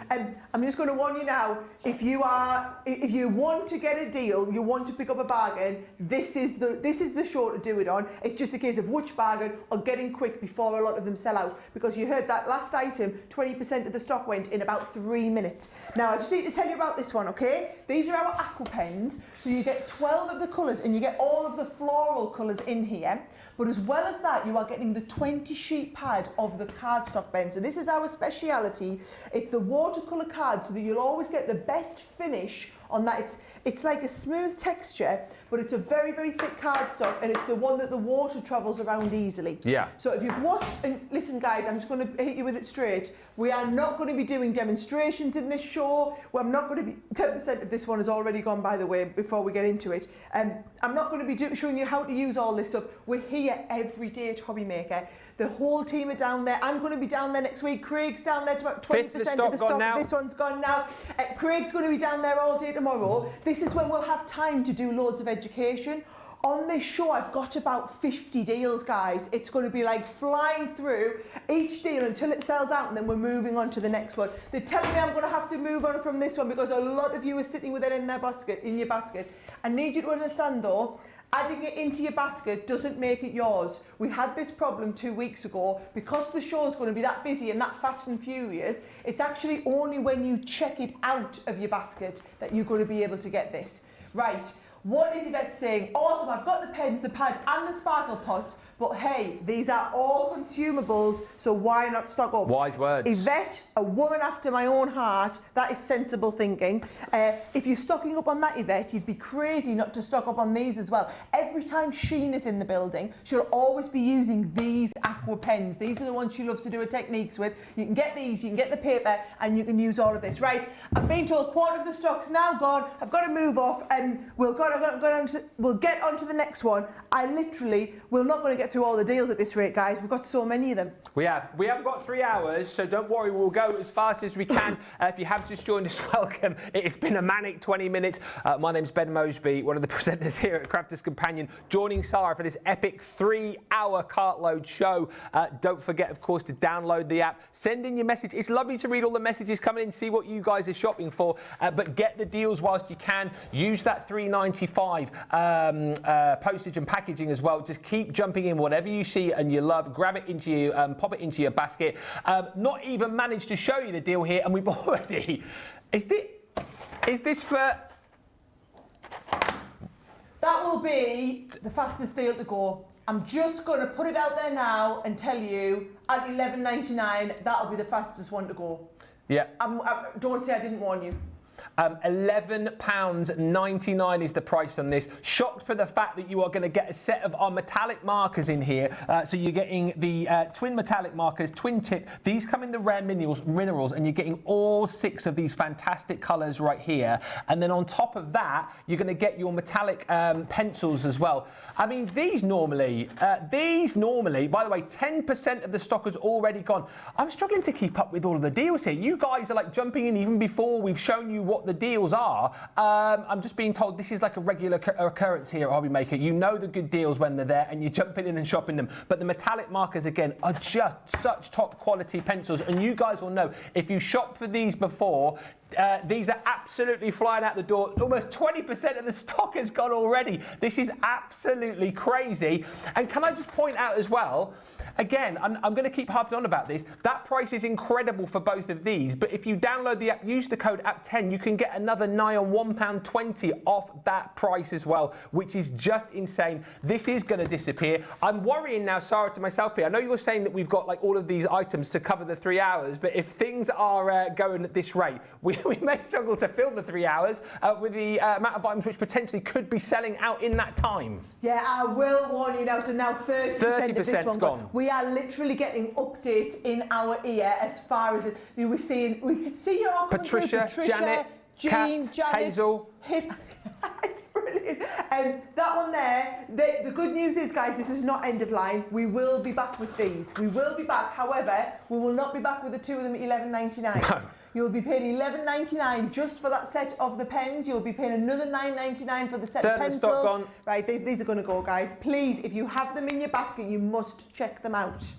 I'm just going to warn you now, if you want to get a deal, you want to pick up a bargain, this is the show to do it on. It's just a case of which bargain or getting quick before a lot of them sell out. Because you heard that last item, 20% of the stock went in about 3 minutes. Now, I just need to tell you about this one, okay? These are our aqua pens. So you get 12 of the colours and you get all of the floral colours in here. But as well as that, you are getting the 20 sheet pad of the cardstock pen. So this is our speciality. It's the watercolour card, so that you'll always get the best finish on that. It's like a smooth texture, but it's a very, very thick cardstock, and it's the one that the water travels around easily. Yeah. So if you've watched, and listen guys, I'm just going to hit you with it straight. We are not going to be doing demonstrations in this show. Well, I'm not going to be, 10% of this one has already gone, by the way, before we get into it. I'm not going to be showing you how to use all this stuff. We're here every day at Hobby Maker. The whole team are down there. I'm going to be down there next week. Craig's down there to about 20% of the stock. This one's gone now. Craig's going to be down there all day tomorrow. This is when we'll have time to do loads of education. On this show, I've got about 50 deals, guys. It's going to be like flying through each deal until it sells out, and then we're moving on to the next one. They're telling me I'm going to have to move on from this one because a lot of you are sitting with it in their basket, in your basket. I need you to understand, though, adding it into your basket doesn't make it yours. We had this problem 2 weeks ago. Because the show is going to be that busy and that fast and furious, it's actually only when you check it out of your basket that you're going to be able to get this. Right. What is Yvette saying? Awesome, I've got the pens, the pad and the sparkle pot, but hey, these are all consumables, so why not stock up? Wise words. Yvette, a woman after my own heart, that is sensible thinking. If you're stocking up on that, Yvette, you'd be crazy not to stock up on these as well. Every time Sheen is in the building, she'll always be using these aqua pens. These are the ones she loves to do her techniques with. You can get these, you can get the paper, and you can use all of this. Right, I'm being told a quarter of the stock's now gone. I've got to move off, and we'll get on to the next one. We're not going to get through all the deals at this rate, guys. We've got so many of them. We have got 3 hours, so don't worry, we'll go as fast as we can. If you have just joined us, welcome. It's been a manic 20 minutes. My name's Ben Mosby, one of the presenters here at Crafters Companion, joining Sara for this epic 3-hour Cartload show. Don't forget, of course, to download the app. Send in your message. It's lovely to read all the messages coming in, see what you guys are shopping for, but get the deals whilst you can. Use that $3.95 postage and packaging as well. Just keep jumping in, whatever you see and you love, grab it into you, pop it into your basket. Not even managed to show you the deal here, and we've already. Is this for? That will be the fastest deal to go. I'm just going to put it out there now and tell you at $11.99 that'll be the fastest one to go. Yeah. Don't say I didn't warn you. £11.99 is the price on this. Shocked for the fact that you are going to get a set of our metallic markers in here. So you're getting the twin metallic markers, twin tip. These come in the rare minerals, and you're getting all 6 of these fantastic colours right here. And then on top of that, you're going to get your metallic pencils as well. I mean, these normally, by the way, 10% of the stock has already gone. I'm struggling to keep up with all of the deals here. You guys are like jumping in even before we've shown you what the deals are. I'm just being told this is like a regular occurrence here at Hobby Maker. You know the good deals when they're there, and you're jumping in and shopping them. But the metallic markers, again, are just such top quality pencils. And you guys will know, if you shopped for these before, these are absolutely flying out the door. Almost 20% of the stock has gone already. This is absolutely crazy. And can I just point out as well, again, I'm going to keep harping on about this. That price is incredible for both of these. But if you download the app, use the code app10, you can get another nigh on £1.20 off that price as well, which is just insane. This is going to disappear. I'm worrying now, Sara, to myself here. I know you're saying that we've got like all of these items to cover the 3 hours, but if things are going at this rate, we may struggle to fill the 3 hours with the amount of items which potentially could be selling out in that time. Yeah, I will warn you now. So now 30% of this one gone. We are literally getting updates in our ear as far as it. We could see your Patricia, Janet, Jean, Kat, Janet, Hazel. It's brilliant. That one there, the good news is, guys, this is not end of line. We will be back with these. We will be back. However, we will not be back with the 2 of them at $11.99. No. You'll be paying $11.99 just for that set of the pens. You'll be paying another $9.99 for the set of pencils. Stock gone. Right, these are going to go, guys. Please, if you have them in your basket, you must check them out.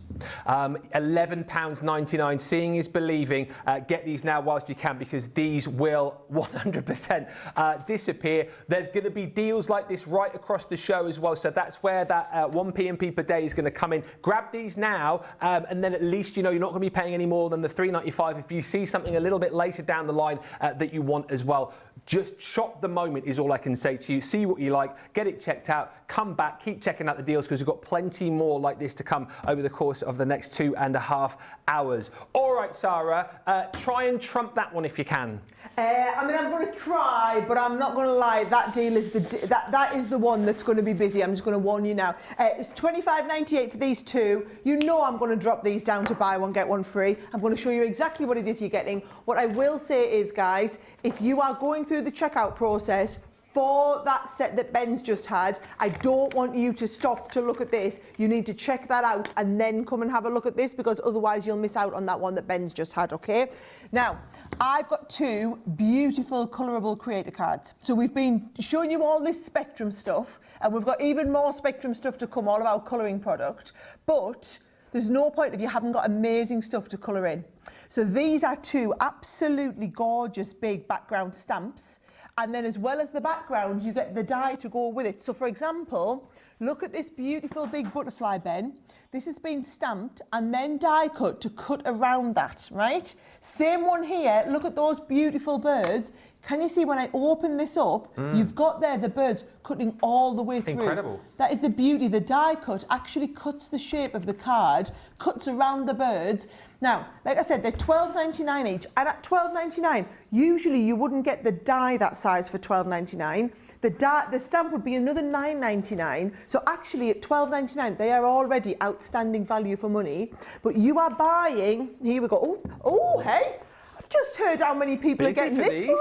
£11.99. Seeing is believing. Get these now whilst you can, because these will 100% disappear. There's going to be deals like this right across the show as well. So that's where that 1 p.m. per day is going to come in. Grab these now, and then at least you know you're not going to be paying any more than the $3.95 if you see something a little bit later down the line that you want as well. Just shop the moment is all I can say to you. See what you like, get it checked out, come back, keep checking out the deals because we've got plenty more like this to come over the course of the next 2.5 hours. All right, Sara, try and trump that one if you can. I mean, I'm going to try, but I'm not going to lie. That deal is that is the one that's going to be busy. I'm just going to warn you now. It's £25.98 for these two. You know I'm going to drop these down to buy one, get one free. I'm going to show you exactly what it is you're getting. What I will say is, guys, if you are going through the checkout process for that set that Ben's just had, I don't want you to stop to look at this. You need to check that out and then come and have a look at this, because otherwise you'll miss out on that one that Ben's just had, okay? Now, I've got two beautiful colourable creator cards. So we've been showing you all this Spectrum stuff, and we've got even more Spectrum stuff to come, all about colouring product. But there's no point if you haven't got amazing stuff to colour in. So these are two absolutely gorgeous big background stamps. And then as well as the background, you get the die to go with it. So for example, look at this beautiful big butterfly, Ben. This has been stamped and then die cut to cut around that, right? Same one here. Look at those beautiful birds. Can you see when I open this up, you've got there the birds cutting all the way through. Incredible. That is the beauty. The die cut actually cuts the shape of the card, cuts around the birds. Now, like I said, they're £12.99 each. And at £12.99, usually you wouldn't get the die that size for £12.99. The stamp would be another £9.99. So actually at £12.99, they are already outstanding value for money. But you are buying, here we go. Oh, hey. I've just heard how many people are getting this one.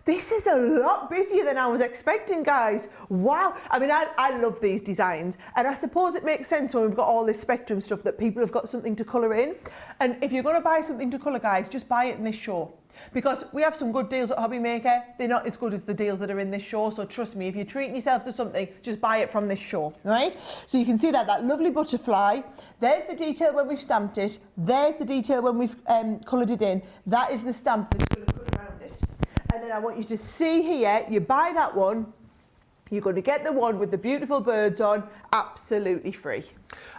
This is a lot busier than I was expecting, guys. Wow. I mean, I love these designs. And I suppose it makes sense when we've got all this Spectrum stuff that people have got something to colour in. And if you're going to buy something to colour, guys, just buy it in this show. Because we have some good deals at Hobby Maker. They're not as good as the deals that are in this show. So trust me, if you're treating yourself to something, just buy it from this show, right? So you can see that lovely butterfly. There's the detail when we've stamped it. There's the detail when we've coloured it in. That is the stamp that's going to cut around it. And then I want you to see here, you buy that one, you're going to get the one with the beautiful birds on, absolutely free.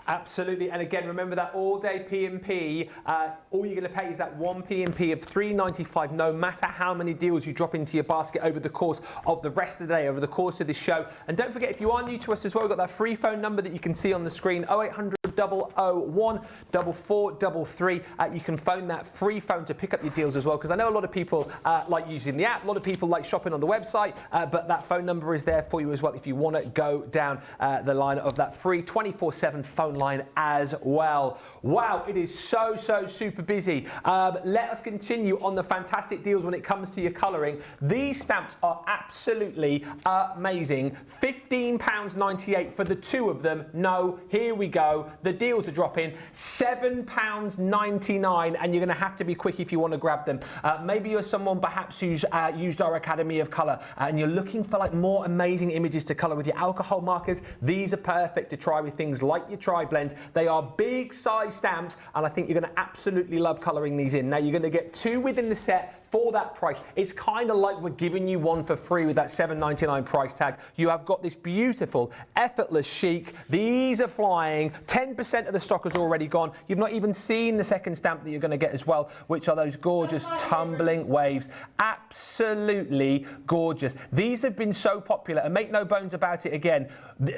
Absolutely, and again, remember that all-day P&P, all you're going to pay is that one P&P of £3.95, no matter how many deals you drop into your basket over the course of the rest of the day, over the course of this show. And don't forget, if you are new to us as well, we've got that free phone number that you can see on the screen, 0800 001 4433. You can phone that free phone to pick up your deals as well, because I know a lot of people like using the app, a lot of people like shopping on the website, but that phone number is there for you as well if you want to go down the line of that free 24/7 phone line as well. Wow, it is so super busy. Let us continue on the fantastic deals when it comes to your colouring. These stamps are absolutely amazing. £15.98 for the two of them. No, here we go. The deals are dropping. £7.99, and you're going to have to be quick if you want to grab them. Maybe you're someone perhaps who's used our Academy of Colour and you're looking for like more amazing images to colour with your alcohol markers. These are perfect to try with things like your tri-blends. They are big size stamps, and I think you're going to absolutely love colouring these in. Now you're going to get two within the set for that price. It's kind of like we're giving you one for free with that £7.99 price tag. You have got this beautiful effortless chic. These are flying. 10% of the stock has already gone. You've not even seen the second stamp that you're going to get as well, which are those gorgeous tumbling waves. Absolutely gorgeous. These have been so popular, and make no bones about it again,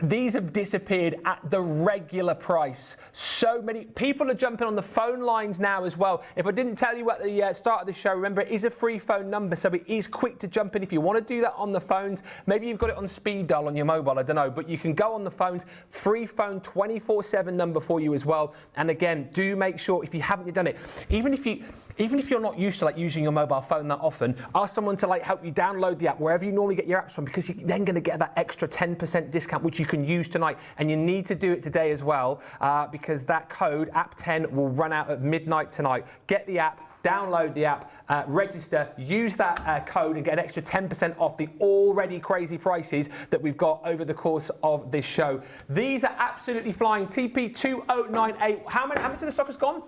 these have disappeared at the regular price. So many people are jumping on the phone lines now as well. If I didn't tell you at the start of the show, remember it is a free phone number, so it is quick to jump in if you want to do that on the phones. Maybe you've got it on speed dial on your mobile, I don't know, but you can go on the phones. Free phone 24/7 number for you as well. And again, do make sure if you haven't done it, even if you're not used to like using your mobile phone that often, ask someone to like help you download the app wherever you normally get your apps from, because you're then going to get that extra 10% discount which you can use tonight, and you need to do it today as well, because that code app10 will run out at midnight tonight. Get the app, download the app, register, use that code and get an extra 10% off the already crazy prices that we've got over the course of this show. These are absolutely flying. TP2098. How much of the stock has gone?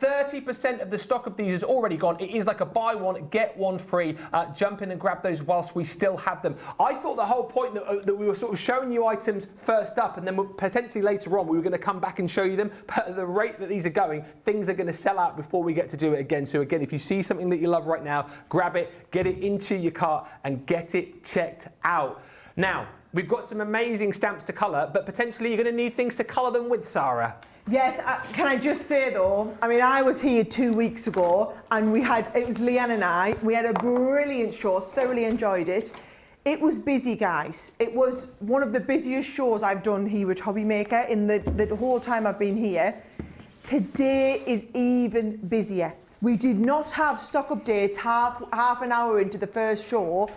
30% of the stock of these is already gone. It is like a buy one, get one free. Jump in and grab those whilst we still have them. I thought the whole point that we were sort of showing you items first up, and then potentially later on we were going to come back and show you them. But at the rate that these are going, things are going to sell out before we get to do it again. So again, if you see something that you love right now, grab it, get it into your cart and get it checked out. Now, we've got some amazing stamps to colour, but potentially you're going to need things to colour them with, Sara. Yes, can I just say though, I mean, I was here 2 weeks ago and it was Leanne and I, we had a brilliant show, thoroughly enjoyed it. It was busy, guys. It was one of the busiest shows I've done here at Hobby Maker in the whole time I've been here. Today is even busier. We did not have stock updates half an hour into the first show.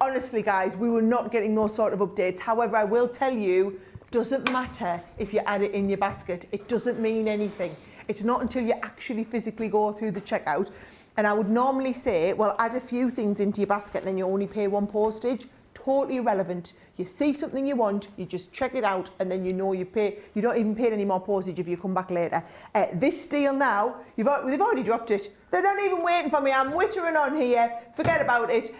Honestly, guys, we were not getting those sort of updates. However, I will tell you, doesn't matter if you add it in your basket. It doesn't mean anything. It's not until you actually physically go through the checkout. And I would normally say, well, add a few things into your basket and then you only pay 1 postage. Totally irrelevant. You see something you want, you just check it out and then you know you've paid. You don't even pay any more postage if you come back later. This deal now, they've already dropped it. They're not even waiting for me. I'm wittering on here. Forget about it.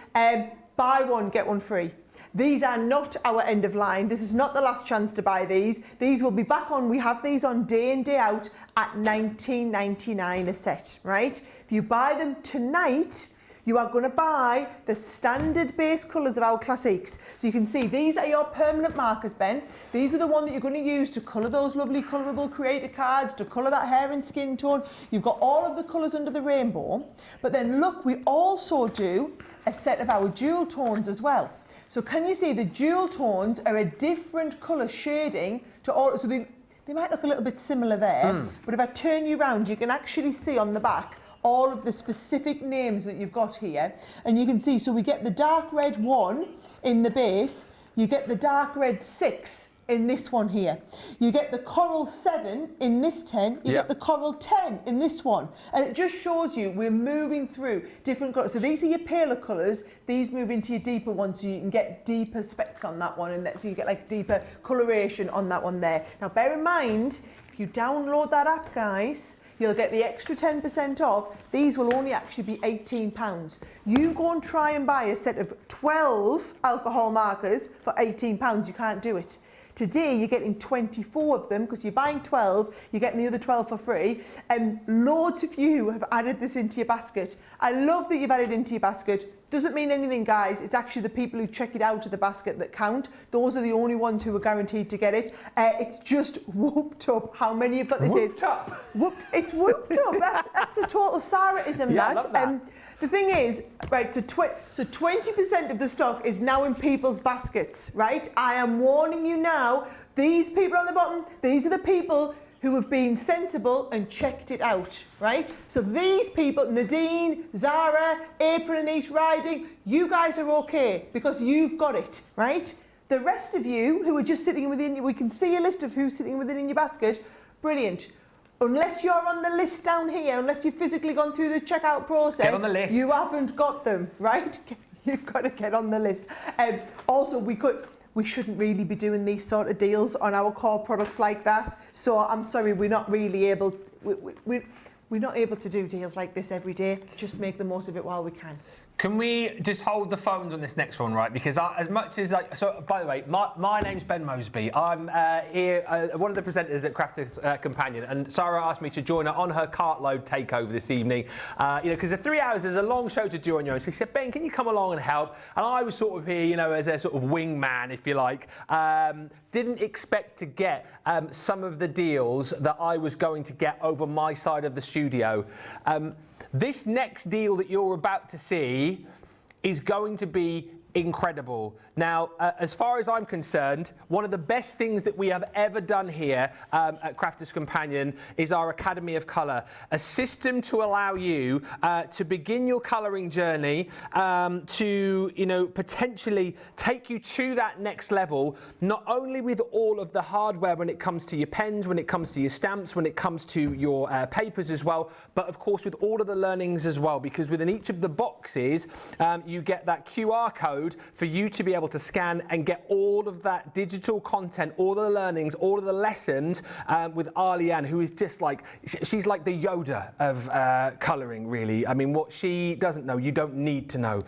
Buy one, get one free. These are not our end of line. This is not the last chance to buy these. These will be back on. We have these on day in, day out at $19.99 a set, right? If you buy them tonight, you are going to buy the standard base colours of our classics. So you can see these are your permanent markers, Ben. These are the one that you're going to use to colour those lovely colourable creator cards, to colour that hair and skin tone. You've got all of the colours under the rainbow. But then look, we also do a set of our jewel tones as well. So can you see the jewel tones are a different colour shading to all, so they might look a little bit similar there, but if I turn you around, you can actually see on the back all of the specific names that you've got here. And you can see, so we get the dark red 1 in the base, you get the dark red 6 in this one here. You get the coral 7 in this 10, you get the coral 10 in this one. And it just shows you we're moving through different colours. So these are your paler colours, these move into your deeper ones so you can get deeper specs on that one, and so you get like deeper coloration on that one there. Now bear in mind, if you download that app, guys, you'll get the extra 10% off. These will only actually be £18. You go and try and buy a set of 12 alcohol markers for £18, you can't do it. Today you're getting 24 of them because you're buying 12, you're getting the other 12 for free, and loads of you have added this into your basket. I love that you've added it into your basket. Doesn't mean anything, guys. It's actually the people who check it out of the basket that count. Those are the only ones who are guaranteed to get it. It's just whooped up how many you've got. This whooped up. It's whooped up. That's a total Sara-ism, yeah, that. I love that. The thing is, right, so 20% of the stock is now in people's baskets, right? I am warning you now, these people on the bottom, these are the people who have been sensible and checked it out, right? So these people, Nadine, Zara, April and East Riding, you guys are okay because you've got it, right? The rest of you who are just sitting within, we can see a list of who's sitting within in your basket, brilliant. Unless you're on the list down here, unless you've physically gone through the checkout process, get on the list. You haven't got them, right? You've got to get on the list. Also, we shouldn't really be doing these sort of deals on our core products like that. So I'm sorry, we're not really able. We're not able to do deals like this every day. Just make the most of it while we can. Can we just hold the phones on this next one, right? Because as much as so by the way, my name's Ben Mosby. I'm here, one of the presenters at Crafters Companion, and Sara asked me to join her on her Cartload takeover this evening. Because the 3 hours is a long show to do on your own. So she said, Ben, can you come along and help? And I was sort of here, as a sort of wingman, if you like. Didn't expect to get some of the deals that I was going to get over my side of the studio. This next deal that you're about to see is going to be incredible. Now, as far as I'm concerned, one of the best things that we have ever done here at Crafters Companion is our Academy of Colour, a system to allow you to begin your colouring journey, to potentially take you to that next level, not only with all of the hardware when it comes to your pens, when it comes to your stamps, when it comes to your papers as well, but of course with all of the learnings as well, because within each of the boxes you get that QR code for you to be able to scan and get all of that digital content, all the learnings, all of the lessons with Arlie-Ann, who is just like, she's like the Yoda of colouring, really. I mean, what she doesn't know, you don't need to know.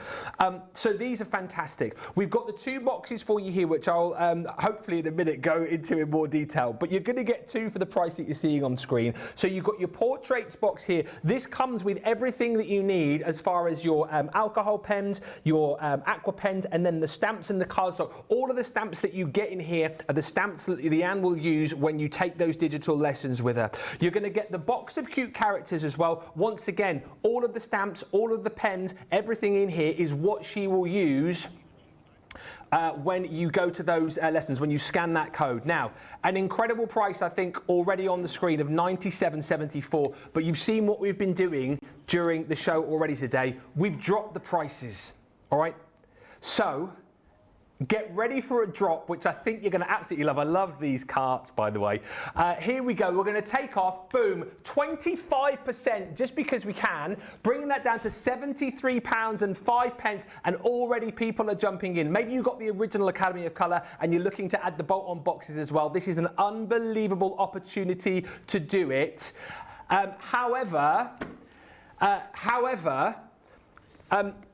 So these are fantastic. We've got the 2 boxes for you here, which I'll hopefully in a minute go into in more detail, but you're going to get 2 for the price that you're seeing on screen. So you've got your portraits box here. This comes with everything that you need as far as your alcohol pens, your aqua pens, and then the stamps and the cardstock. All of the stamps that you get in here are the stamps that Leanne will use when you take those digital lessons with her. You're going to get the box of cute characters as well. Once again, all of the stamps, all of the pens, everything in here is what she will use when you go to those lessons, when you scan that code. Now, an incredible price, I think, already on the screen of £97.74, but you've seen what we've been doing during the show already today. We've dropped the prices, all right? So, get ready for a drop, which I think you're going to absolutely love. I love these carts, by the way. Here we go. We're going to take off, boom, 25% just because we can, bringing that down to £73.05, and already people are jumping in. Maybe you got the original Academy of Colour and you're looking to add the bolt-on boxes as well. This is an unbelievable opportunity to do it. However,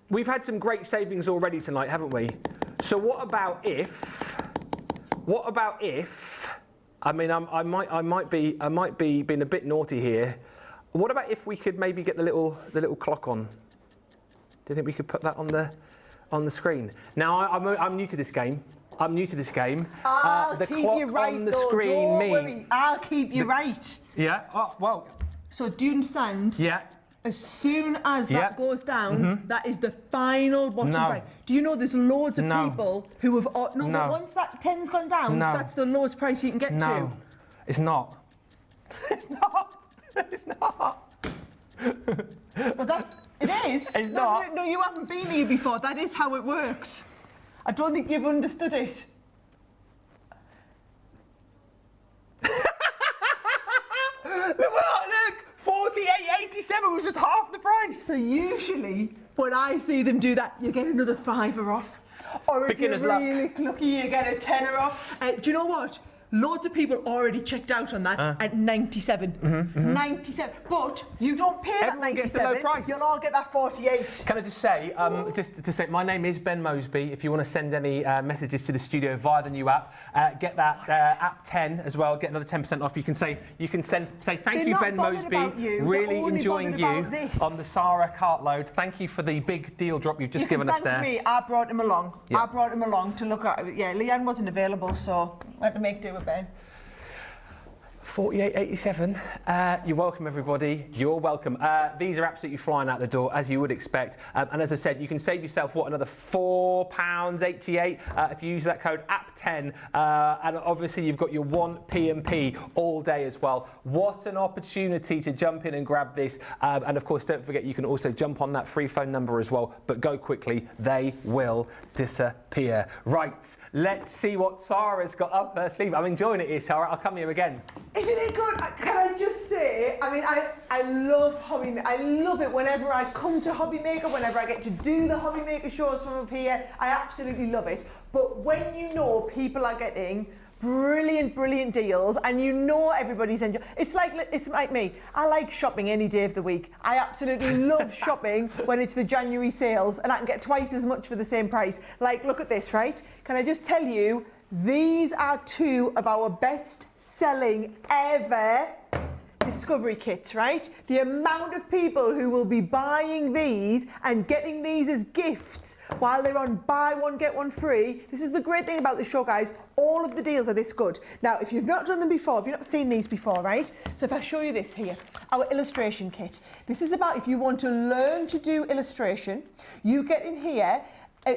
we've had some great savings already tonight, haven't we? So what about if? I mean, I might be being a bit naughty here. What about if we could maybe get the little clock on? Do you think we could put that on the screen? Now I'm new to this game. I'll keep you right on the though. screen Don't worry. I'll keep you right. Yeah. Oh well. So do you understand? Yeah. As soon as that goes down, that is the final bottom price. Do you know there's loads of people who have... but once that 10's gone down, that's the lowest price you can get to. No, it's not. It's not. It's not. Well, it is. It's not. No, you haven't been here before. That is how it works. I don't think you've understood it. Look! 48.87 was just half the price. So usually, when I see them do that, you get another £5 off. Or if Beginner's you're luck. really lucky, you get a £10 off. Do you know what? Loads of people already checked out on that at 97. 97. But you don't pay Everyone that 97. gets the low price. You'll all get that 48. Can I just say, my name is Ben Mosby. If you want to send any messages to the studio via the new app, get that app 10 as well. Get another 10% off. You can say thank you, Ben Mosby. Really enjoying you on the Sara Cartload. Thank you for the big deal drop you've just given us there. Thank me. I brought him along. Yeah. I brought him along to look at. Yeah, Leanne wasn't available, so I had to make do with Ben. 48.87. You're welcome, everybody. You're welcome. These are absolutely flying out the door, as you would expect. And as I said, you can save yourself, another £4.88 if you use that code app10. And obviously, you've got your 1p&p all day as well. What an opportunity to jump in and grab this. And of course, don't forget, you can also jump on that free phone number as well. But go quickly. They will disappear. Right. Let's see what Sara's got up her sleeve. I'm enjoying it here, Sara. I'll come here again. Isn't it good? Can I just say, I mean, I love Hobby Maker. I love it whenever I come to Hobby Maker, whenever I get to do the Hobby Maker shows from up here. I absolutely love it. But when you know people are getting brilliant deals and you know everybody's enjoying, it's like me. I like shopping any day of the week. I absolutely love shopping when it's the January sales and I can get twice as much for the same price. Like, look at this, right? Can I just tell you, these are 2 of our best-selling ever discovery kits, right? The amount of people who will be buying these and getting these as gifts while they're on buy one, get one free. This is the great thing about the show, guys. All of the deals are this good. Now, if you've not done them before, if you've not seen these before, right? So if I show you this here, our illustration kit. This is about if you want to learn to do illustration, you get in here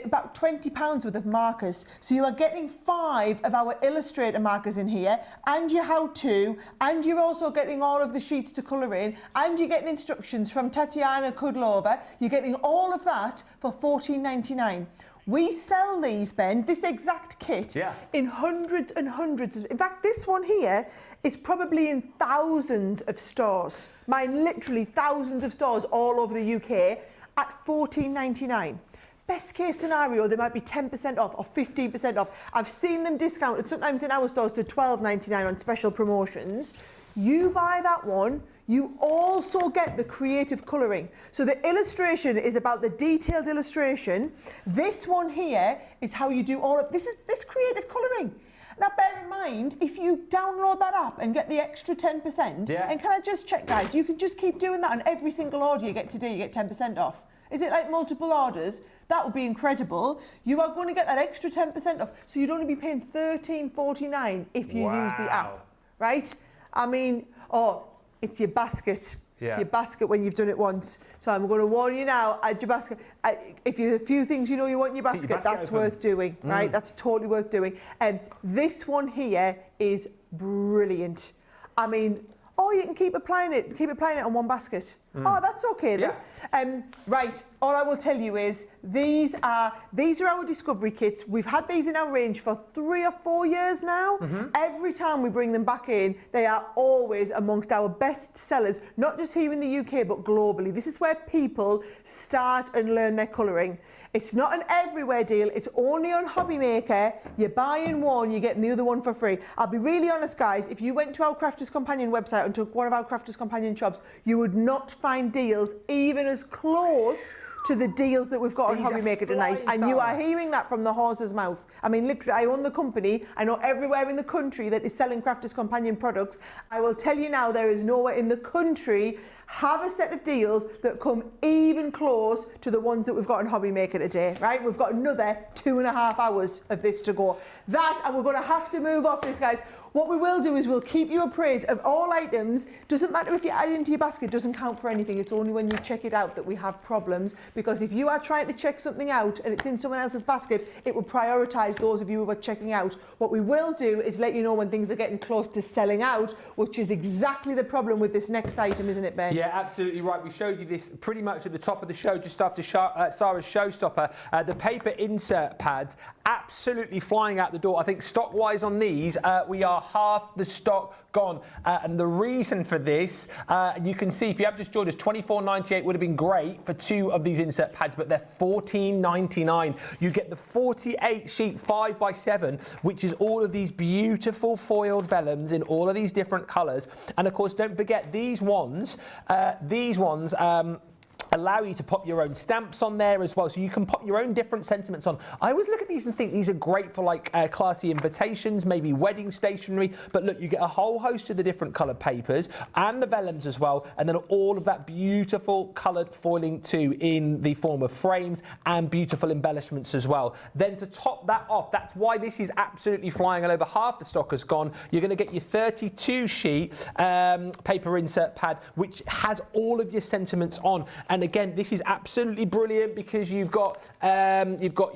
about £20 worth of markers. So you are getting 5 of our illustrator markers in here, and your how-to, and you're also getting all of the sheets to colour in, and you're getting instructions from Tatiana Kudlova. You're getting all of that for £14.99. We sell these, Ben, this exact kit, in hundreds and hundreds. In fact, this one here is probably in thousands of stores. Mine, literally thousands of stores all over the UK at £14.99. Best case scenario, they might be 10% off or 15% off. I've seen them discounted, sometimes in our stores, to £12.99 on special promotions. You buy that one, you also get the creative colouring. So the illustration is about the detailed illustration. This one here is how you do all of this creative colouring. Now, bear in mind, if you download that app and get the extra 10%, and can I just check, guys, you can just keep doing that on every single order you get today, you get 10% off. Is it like multiple orders? That would be incredible. You are going to get that extra 10% off. So you'd only be paying $13.49 if you use the app, right? I mean, it's your basket. Yeah. It's your basket when you've done it once. So I'm going to warn you now, add your basket. If you have a few things you know you want in your basket, that's open. worth doing, right? That's totally worth doing. And this one here is brilliant. I mean, you can keep applying it on one basket. That's okay then. Right, all I will tell you is these are our discovery kits. We've had these in our range for 3 or 4 years now. Every time we bring them back in, they are always amongst our best sellers, not just here in the UK, but globally. This is where people start and learn their colouring. It's not an everywhere deal. It's only on Hobby Maker. You're buying one, you're getting the other one for free. I'll be really honest, guys. If you went to our Crafters Companion website and took one of our Crafters Companion shops, you would not find deals even as close to the deals that we've got on Hobby Maker tonight. And you are hearing that from the horse's mouth. I mean, literally, I own the company. I know everywhere in the country that is selling Crafters Companion products. I will tell you now, there is nowhere in the country have a set of deals that come even close to the ones that we've got on Hobby Maker today, right? We've got another 2.5 hours of this to go. And we're going to have to move off this, guys. What we will do is we'll keep you appraised of all items. Doesn't matter if you add it into your basket, doesn't count for anything. It's only when you check it out that we have problems. Because if you are trying to check something out and it's in someone else's basket, it will prioritise those of you who are checking out. What we will do is let you know when things are getting close to selling out, which is exactly the problem with this next item, isn't it, Ben? Yeah, absolutely right. We showed you this pretty much at the top of the show, just after Sara's showstopper. The paper insert pads, absolutely flying out the door. I think stock-wise on these, we are half the stock gone. And the reason for this, you can see if you have just joined us, $24.98 would have been great for 2 of these insert pads, but they're $14.99. You get the 48 sheet 5x7, which is all of these beautiful foiled vellums in all of these different colours. And of course, don't forget these ones, allow you to pop your own stamps on there as well, so you can pop your own different sentiments on. I always look at these and think these are great for like classy invitations, maybe wedding stationery, but look, you get a whole host of the different coloured papers and the vellums as well, and then all of that beautiful coloured foiling too in the form of frames and beautiful embellishments as well. Then to top that off, that's why this is absolutely flying, and over half the stock has gone. You're going to get your 32 sheet paper insert pad, which has all of your sentiments on. And again, this is absolutely brilliant because you've got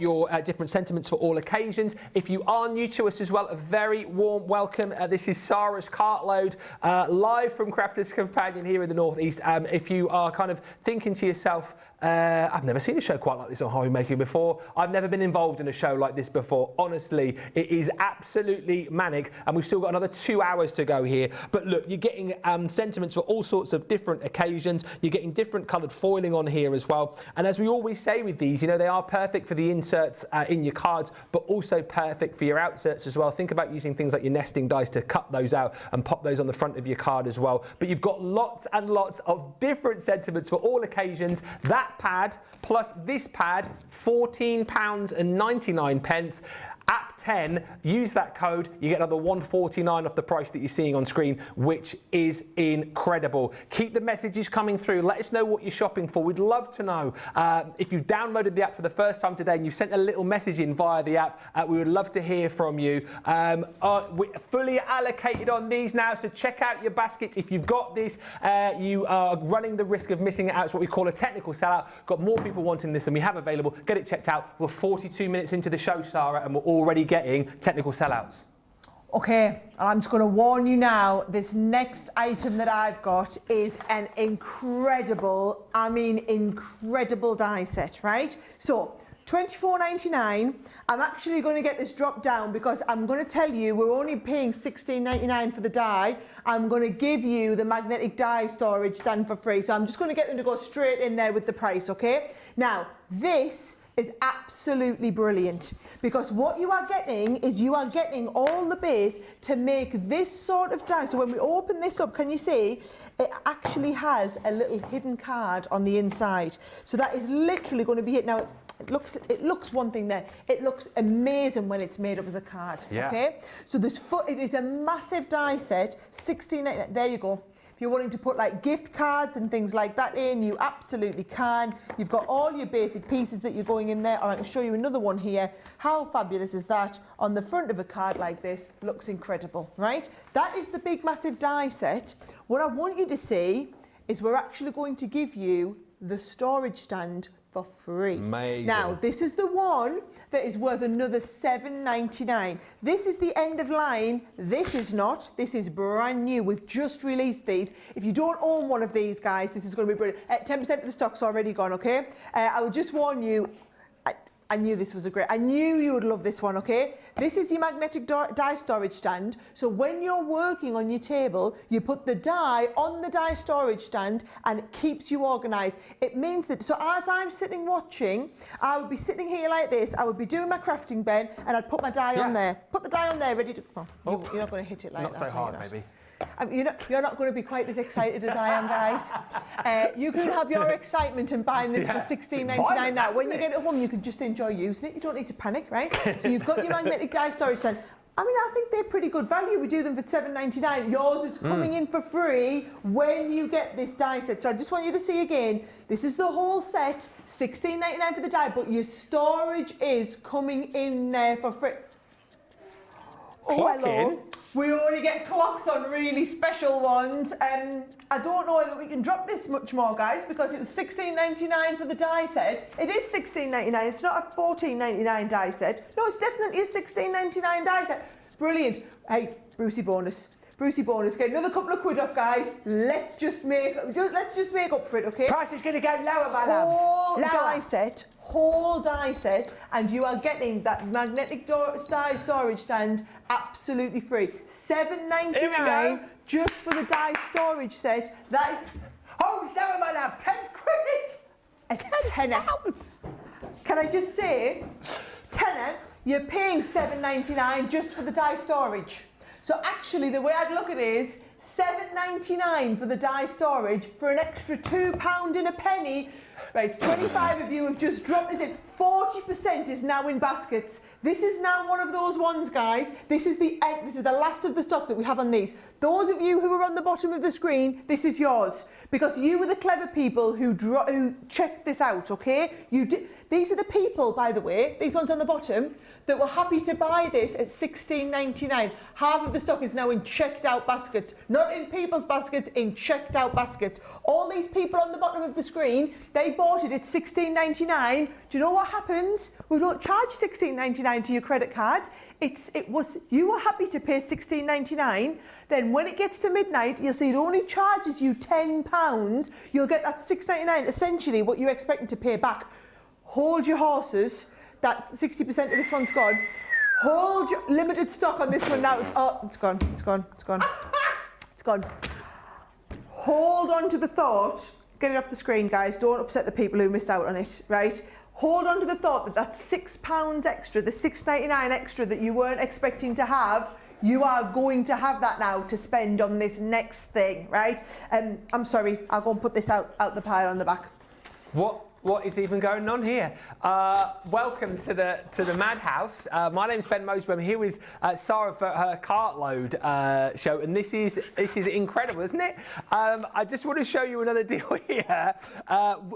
your different sentiments for all occasions. If you are new to us as well, a very warm welcome. This is Sara's Cartload, live from Crafters Companion here in the Northeast. If you are kind of thinking to yourself, I've never seen a show quite like this on Hobby Maker before. I've never been involved in a show like this before. Honestly, it is absolutely manic, and we've still got another 2 hours to go here. But look, you're getting sentiments for all sorts of different occasions. You're getting different coloured foiling on here as well. And as we always say with these, you know, they are perfect for the inserts in your cards, but also perfect for your outserts as well. Think about using things like your nesting dice to cut those out and pop those on the front of your card as well. But you've got lots and lots of different sentiments for all occasions. That pad plus this pad, £14.99. App 10, use that code, you get another $149 off the price that you're seeing on screen, which is incredible. Keep the messages coming through. Let us know what you're shopping for. We'd love to know. If you've downloaded the app for the first time today and you've sent a little message in via the app, we would love to hear from you. We're fully allocated on these now, so check out your baskets. If you've got this, you are running the risk of missing it out. It's what we call a technical sellout. Got more people wanting this than we have available. Get it checked out. We're 42 minutes into the show, Sara, and we're already getting technical sellouts. Okay, I'm just going to warn you now, this next item that I've got is an incredible, I mean incredible die set, right? So, $24.99. I'm actually going to get this dropped down because I'm going to tell you we're only paying $16.99 for the die. I'm going to give you the magnetic die storage stand for free. So I'm just going to get them to go straight in there with the price, okay? Now, this is absolutely brilliant because what you are getting is you are getting all the base to make this sort of die. So when we open this up, can you see it actually has a little hidden card on the inside. So that is literally going to be it. Now it looks one thing there. It looks amazing when it's made up as a card. Yeah. Okay. So it is a massive die set. 16. There you go. If you're wanting to put like gift cards and things like that in, you absolutely can. You've got all your basic pieces that you're going in there. Or I can show you another one here. How fabulous is that? On the front of a card like this, looks incredible, right? That is the big massive die set. What I want you to see is we're actually going to give you the storage stand for free. Amazing. Now, this is the one that is worth another £7.99. This is the end of line. This is not. This is brand new. We've just released these. If you don't own one of these, guys, this is going to be brilliant. 10% of the stock's already gone, okay? I will just warn you, I knew this was a great, I knew you would love this one, okay? This is your magnetic die storage stand. So when you're working on your table, you put the die on the die storage stand and it keeps you organised. It means that, so as I'm sitting watching, I would be sitting here like this, I would be doing my crafting, Ben, and I'd put my die on there. Put the die on there, ready to, you're not going to hit it like that. Not so hard, maybe. You're not going to be quite as excited as I am, guys. You can have your excitement in buying this for £16.99 now. When you get it home, you can just enjoy using it. You don't need to panic, right? So you've got your magnetic die storage stand. I mean, I think they're pretty good value. We do them for £7.99. Yours is coming in for free when you get this die set. So I just want you to see again, this is the whole set, £16.99 for the die, but your storage is coming in there for free. Oh, hello. We only get clocks on really special ones. I don't know if we can drop this much more, guys, because it was £16.99 for the die set. It is £16.99. It's not a £14.99 die set. No, it's definitely a £16.99 die set. Brilliant. Hey, Brucey bonus. Brucey bonus. Get another couple of quid off, guys. Let's just make up for it, okay? Price is going to go lower, my love. Whole die set, and you are getting that magnetic die storage stand absolutely free. £7.99 just for the die storage set. That is... Oh, lower, my love. 10 quid. A tenner. Can I just say, tenner, you're paying £7.99 just for the die storage. So actually, the way I'd look at it is £7.99 for the die storage for an extra £2 and a penny. Right, 25 of you have just dropped this in. 40% is now in baskets. This is now one of those ones, guys. This is the last of the stock that we have on these. Those of you who are on the bottom of the screen, this is yours. Because you were the clever people who checked this out, okay? These are the people, by the way, these ones on the bottom, that were happy to buy this at £16.99. Half of the stock is now in checked out baskets. Not in people's baskets, in checked out baskets. All these people on the bottom of the screen, they bought it at £16.99. Do you know what happens? We don't charge £16.99 to your credit card. You were happy to pay £16.99. Then when it gets to midnight, you'll see it only charges you £10. You'll get that £6.99, essentially what you're expecting to pay back. Hold your horses. That 60% of this one's gone. Hold your limited stock on this one now. It's gone. Hold on to the thought. Get it off the screen, guys. Don't upset the people who missed out on it, right? Hold on to the thought that that's £6 extra, the £6.99 extra that you weren't expecting to have, you are going to have that now to spend on this next thing, right? I'm sorry, I'll go and put this out the pile on the back. What is even going on here? Welcome to the Madhouse. My name's Ben Mosby. I'm here with Sara for her Cartload show, and this is incredible, isn't it? I just want to show you another deal here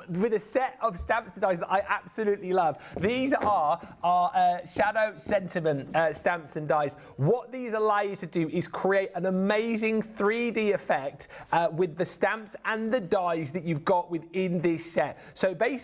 with a set of stamps and dies that I absolutely love. These are our Shadow Sentiment stamps and dies. What these allow you to do is create an amazing 3D effect with the stamps and the dies that you've got within this set. So basically,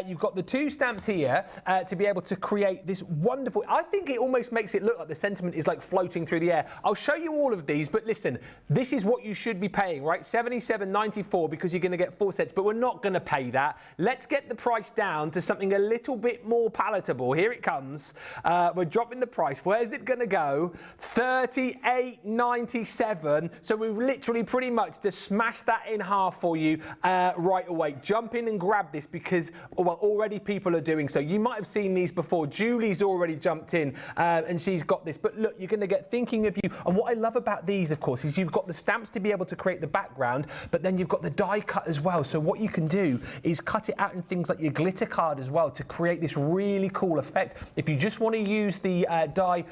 you've got the two stamps here to be able to create this wonderful... I think it almost makes it look like the sentiment is like floating through the air. I'll show you all of these, but listen, this is what you should be paying, right? $77.94 because you're going to get 4 sets, but we're not going to pay that. Let's get the price down to something a little bit more palatable. Here it comes. We're dropping the price. Where's it going to go? $38.97. So we've literally pretty much just smashed that in half for you right away. Jump in and grab this because because, well, already people are doing so. You might have seen these before. Julie's already jumped in and she's got this. But look, you're going to get thinking of you. And what I love about these, of course, is you've got the stamps to be able to create the background, but then you've got the die cut as well. So what you can do is cut it out in things like your glitter card as well to create this really cool effect. If you just want to use the die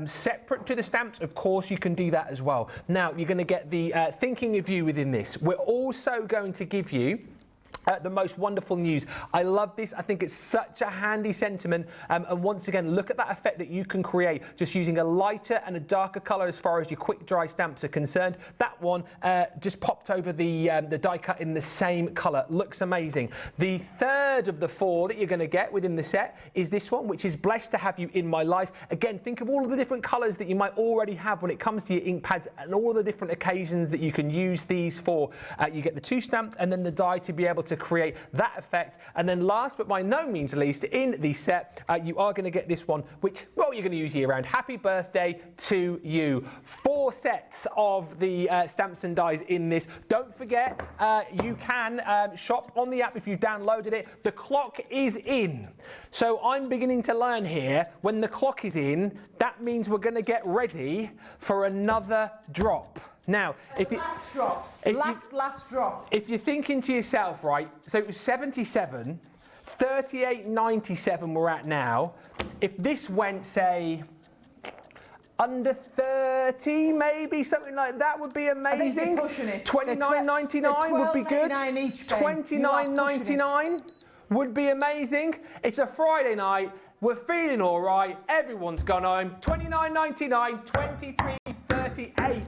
separate to the stamps, of course you can do that as well. Now you're going to get the thinking of you within this. We're also going to give you the most wonderful news. I love this. I think it's such a handy sentiment. And once again, look at that effect that you can create just using a lighter and a darker color as far as your quick dry stamps are concerned. That one just popped over the die cut in the same color. Looks amazing. The third of the 4 that you're going to get within the set is this one, which is Blessed to Have You in My Life. Again, think of all of the different colors that you might already have when it comes to your ink pads and all of the different occasions that you can use these for. You get the 2 stamps and then the die to be able to create that effect. And then last but by no means least in the set, you are going to get this one, which, well, you're going to use year round. Happy birthday to you. 4 sets of the stamps and dies in this. Don't forget, you can shop on the app if you've downloaded it. The clock is in. So I'm beginning to learn here, when the clock is in, that means we're going to get ready for another drop. Now, last drop. If you're thinking to yourself, right, so it was 77, 38.97 we're at now. If this went, say, under 30, maybe something like that would be amazing. I think you're pushing it. 29.99 would be good. 29.99 would be amazing. It's a Friday night. We're feeling all right. Everyone's gone home. 29.99, 23.38.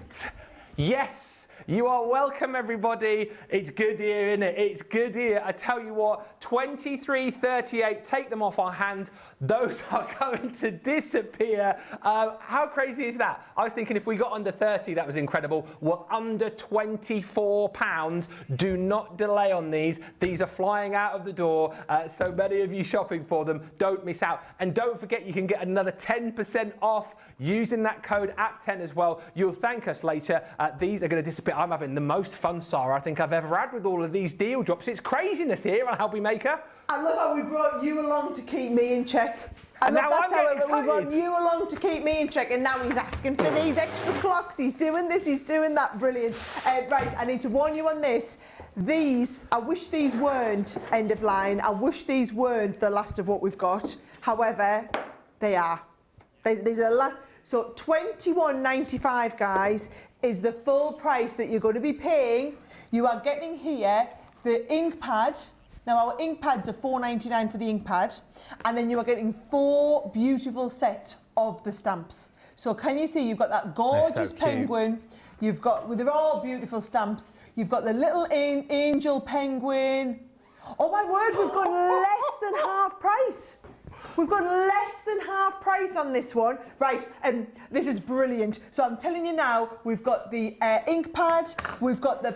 Yes, you are welcome, everybody. It's good here, isn't it? It's good here. I tell you what, 23.38, take them off our hands. Those are going to disappear. How crazy is that? I was thinking if we got under 30, that was incredible. We're under £24. Do not delay on these. These are flying out of the door. So many of you shopping for them. Don't miss out. And don't forget, you can get another 10% off using that code APP10 as well. You'll thank us later. These are going to disappear. I'm having the most fun, Sara, I think I've ever had with all of these deal drops. It's craziness here on Hobby Maker. I love how we brought you along to keep me in check. I love that's how we brought you along to keep me in check, and now he's asking for these extra clocks. He's doing this, he's doing that. Brilliant. Right, I need to warn you on this. These, I wish these weren't end of line. I wish these weren't the last of what we've got. However, they are. These are last. So £21.95, guys, is the full price that you're going to be paying. You are getting here the ink pad. Now, our ink pads are £4.99 for the ink pad, and then you are getting 4 beautiful sets of the stamps. So can you see, you've got that gorgeous penguin. You've got, well, they're all beautiful stamps. You've got the little angel penguin. Oh my word, we've got less than half price. We've got less than half price on this one. Right, and this is brilliant. So I'm telling you now, we've got the ink pad, we've got the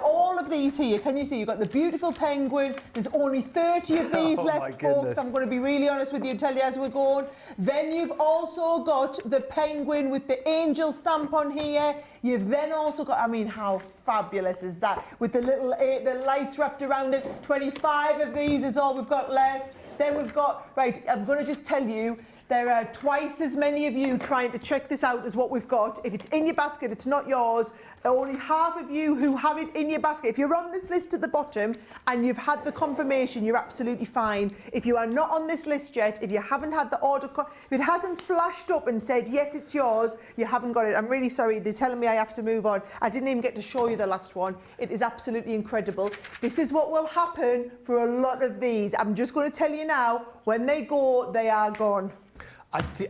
all of these here. Can you see? You've got the beautiful penguin. There's only 30 of these left, folks. I'm going to be really honest with you and tell you as we're going. Then you've also got the penguin with the angel stamp on here. You've then also got, I mean, how fabulous is that? With the little the lights wrapped around it. 25 of these is all we've got left. Then we've got, right, I'm going to just tell you, there are twice as many of you trying to check this out as what we've got. If it's in your basket, it's not yours. Only half of you who have it in your basket. If you're on this list at the bottom and you've had the confirmation, you're absolutely fine. If you are not on this list yet, if you haven't had the order, if it hasn't flashed up and said, yes, it's yours, you haven't got it. I'm really sorry. They're telling me I have to move on. I didn't even get to show you the last one. It is absolutely incredible. This is what will happen for a lot of these. I'm just going to tell you now, when they go, they are gone.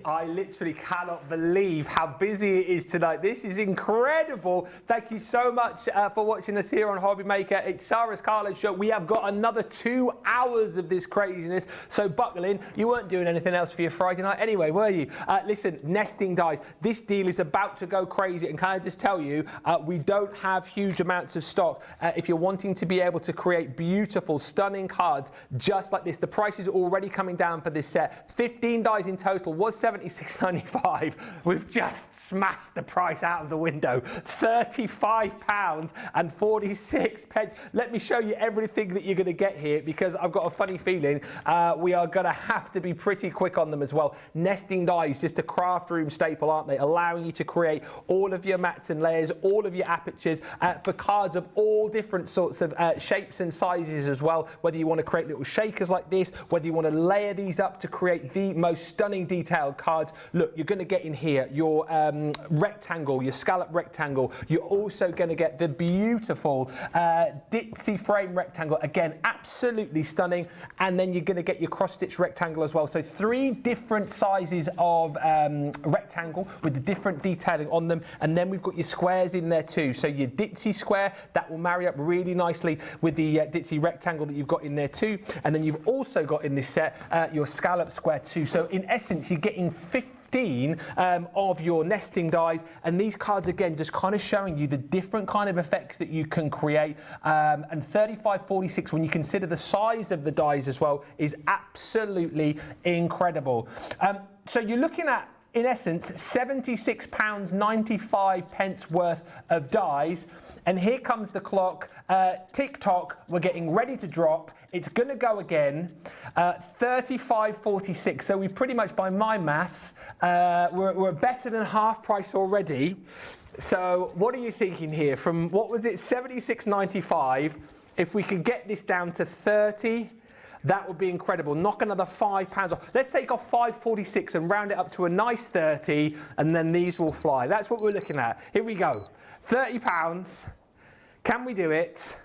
I literally cannot believe how busy it is tonight. This is incredible. Thank you so much for watching us here on Hobby Maker. It's Sara's Cartload show. We have got another 2 hours of this craziness, so buckle in. You weren't doing anything else for your Friday night anyway, were you? Listen, nesting dies. This deal is about to go crazy, and can I just tell you, we don't have huge amounts of stock. If you're wanting to be able to create beautiful, stunning cards just like this, the price is already coming down for this set. 15 dies in total. was £76.95. We've just smashed the price out of the window. £35.46. Let me show you everything that you're going to get here, because I've got a funny feeling we are going to have to be pretty quick on them as well. Nesting dies, just a craft room staple, aren't they? Allowing you to create all of your mats and layers, all of your apertures for cards of all different sorts of shapes and sizes as well. Whether you want to create little shakers like this, whether you want to layer these up to create the most stunning detailed cards. Look, you're going to get in here your rectangle, your scallop rectangle. You're also going to get the beautiful ditzy frame rectangle. Again, absolutely stunning. And then you're going to get your cross-stitch rectangle as well. So 3 different sizes of rectangle with the different detailing on them. And then we've got your squares in there too. So your ditzy square, that will marry up really nicely with the ditzy rectangle that you've got in there too. And then you've also got in this set your scallop square too. So in essence, you're getting 15 of your nesting dies, and these cards again just kind of showing you the different kind of effects that you can create. And 35.46, when you consider the size of the dies as well, is absolutely incredible. So you're looking at, in essence, £76.95 worth of dies. And here comes the clock. Tick-tock, we're getting ready to drop. It's going to go again. 35.46. So we pretty much, by my math, we're better than half price already. So what are you thinking here? From, what was it, £76.95? If we could get this down to 30, that would be incredible. Knock another £5 off. Let's take off 5.46 and round it up to a nice 30, and then these will fly. That's what we're looking at. Here we go. £30. Can we do it?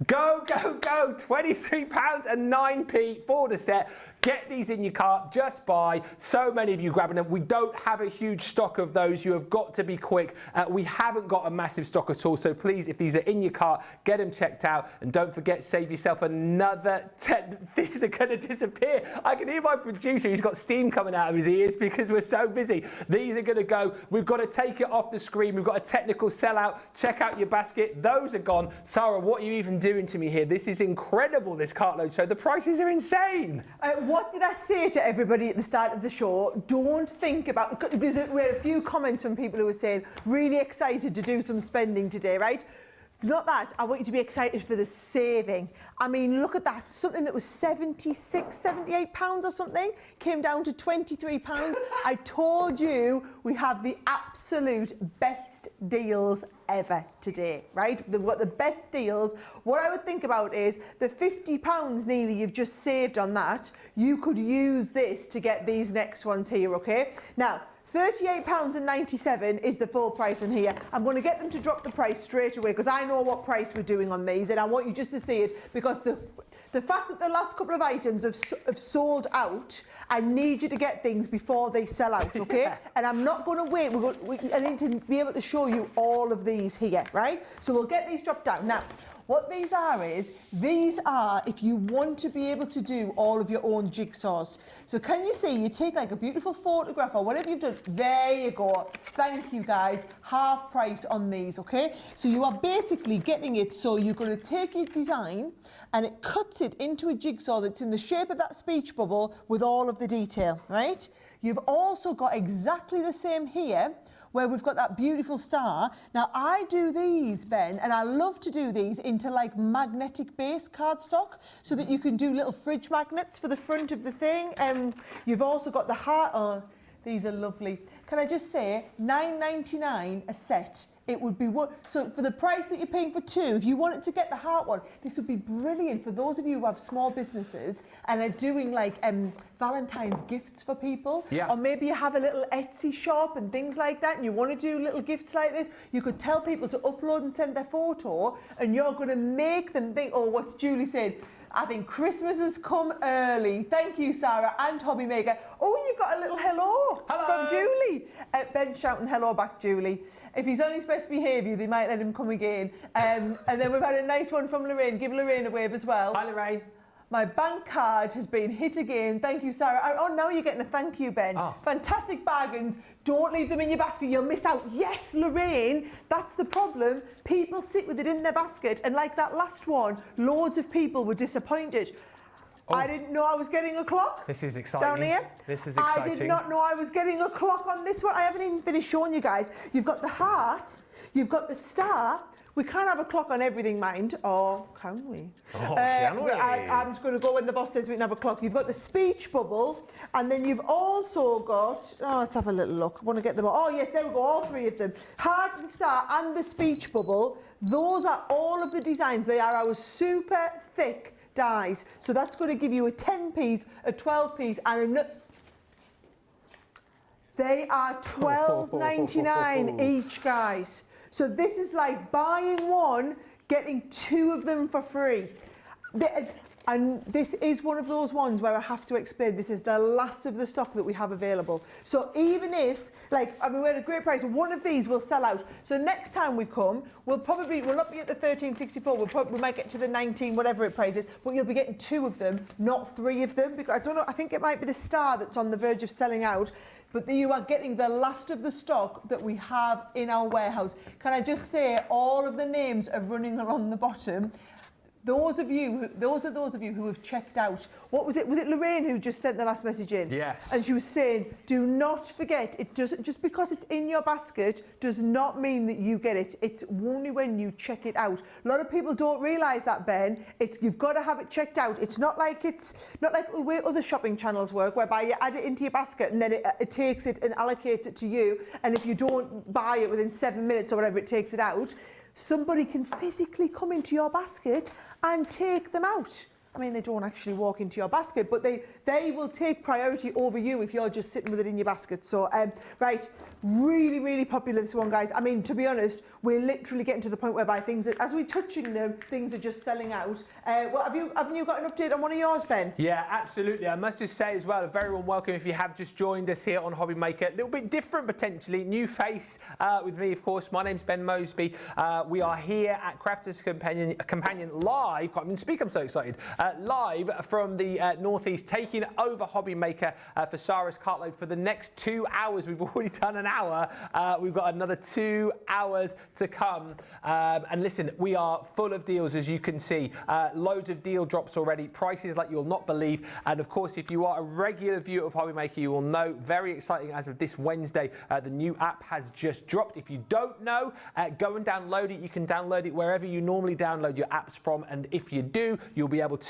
Go, go, go. £23.09 for the set. Get these in your cart, just buy. So many of you grabbing them. We don't have a huge stock of those. You have got to be quick. We haven't got a massive stock at all. So please, if these are in your cart, get them checked out. And don't forget, save yourself another 10. These are going to disappear. I can hear my producer. He's got steam coming out of his ears because we're so busy. These are going to go. We've got to take it off the screen. We've got a technical sellout. Check out your basket. Those are gone. Sara, what are you even doing to me here? This is incredible, this Cartload show. The prices are insane. What did I say to everybody at the start of the show? Don't think about... we had a few comments from people who were saying, really excited to do some spending today, right? It's not that. I want you to be excited for the saving. I mean, look at that. Something that was £76, £78 or something came down to £23. I told you we have the absolute best deals ever today, right? We've got the best deals. What I would think about is the £50 nearly you've just saved on that. You could use this to get these next ones here, okay? Now, £38.97 is the full price on here. I'm going to get them to drop the price straight away because I know what price we're doing on these, and I want you just to see it, because the fact that the last couple of items have sold out, I need you to get things before they sell out, okay? Yeah. And I'm not going to wait. I need to be able to show you all of these here, right? So we'll get these dropped down. Now, what these are if you want to be able to do all of your own jigsaws. So can you see, you take like a beautiful photograph or whatever you've done, there you go. Thank you guys, half price on these, okay? So you are basically getting it, so you're going to take your design and it cuts it into a jigsaw that's in the shape of that speech bubble with all of the detail, right? You've also got exactly the same here, where we've got that beautiful star. Now, I do these, Ben, and I love to do these into like magnetic base cardstock so that you can do little fridge magnets for the front of the thing. You've also got the heart. Oh, these are lovely. Can I just say, £9.99 a set. It would be what? So for the price that you're paying for two, if you wanted to get the heart one, this would be brilliant for those of you who have small businesses and are doing like Valentine's gifts for people. Yeah. Or maybe you have a little Etsy shop and things like that, and you want to do little gifts like this. You could tell people to upload and send their photo, and you're going to make them think, oh, what's Julie said? I think Christmas has come early. Thank you, Sara and Hobby Maker. Oh, and you've got a little hello from Julie. Ben shouting hello back, Julie. If he's on his best behaviour, they might let him come again. And then we've had a nice one from Lorraine. Give Lorraine a wave as well. Hi, Lorraine. My bank card has been hit again. Thank you, Sara. Oh, now you're getting a thank you, Ben. Oh. Fantastic bargains. Don't leave them in your basket. You'll miss out. Yes, Lorraine, that's the problem. People sit with it in their basket, and like that last one, loads of people were disappointed. I didn't know I was getting a clock. This is exciting. Down here. This is exciting. I did not know I was getting a clock on this one. I haven't even finished showing you guys. You've got the heart, you've got the star. We can't have a clock on everything, mind, or can we? Oh, can we? I'm just going to go when the boss says we can have a clock. You've got the speech bubble, and then you've also got, let's have a little look. I want to get them all. Oh, yes, there we go, all three of them. Heart, the star, and the speech bubble. Those are all of the designs. They are our super thick dies. So that's going to give you a 10 piece, a 12 piece, and a... They are $12.99 each, guys. So this is like buying one, getting two of them for free. And this is one of those ones where I have to explain, this is the last of the stock that we have available. So even if, we're at a great price, one of these will sell out. So next time we come, we'll not be at the 1364, we might get to the 19, whatever it prices, but you'll be getting two of them, not three of them, because I don't know, I think it might be the star that's on the verge of selling out. But you are getting the last of the stock that we have in our warehouse. Can I just say, all of the names are running along the bottom. Those are those of you who have checked out. What was it? Was it Lorraine who just sent the last message in? Yes. And she was saying, do not forget, it doesn't, just because it's in your basket does not mean that you get it. It's only when you check it out. A lot of people don't realise that, Ben. You've got to have it checked out. It's not like the way other shopping channels work, whereby you add it into your basket and then it takes it and allocates it to you. And if you don't buy it within 7 minutes or whatever, it takes it out. Somebody can physically come into your basket and take them out. I mean, they don't actually walk into your basket, but they will take priority over you if you're just sitting with it in your basket. So, right, really, really popular, this one, guys. I mean, to be honest, we're literally getting to the point whereby as we're touching them, things are just selling out. Well, haven't you got an update on one of yours, Ben? Yeah, absolutely. I must just say as well, a very warm welcome if you have just joined us here on Hobby Maker. A little bit different, potentially. New face with me, of course. My name's Ben Mosby. We are here at Crafters Companion live. Can't even speak, I'm so excited. Live from the Northeast, taking over Hobby Maker for Sara's Cartload for the next 2 hours. We've already done an hour. We've got another 2 hours to come. And listen, we are full of deals, as you can see. Loads of deal drops already, prices like you'll not believe. And of course, if you are a regular viewer of Hobby Maker, you will know, very exciting as of this Wednesday, the new app has just dropped. If you don't know, go and download it. You can download it wherever you normally download your apps from. And if you do, you'll be able to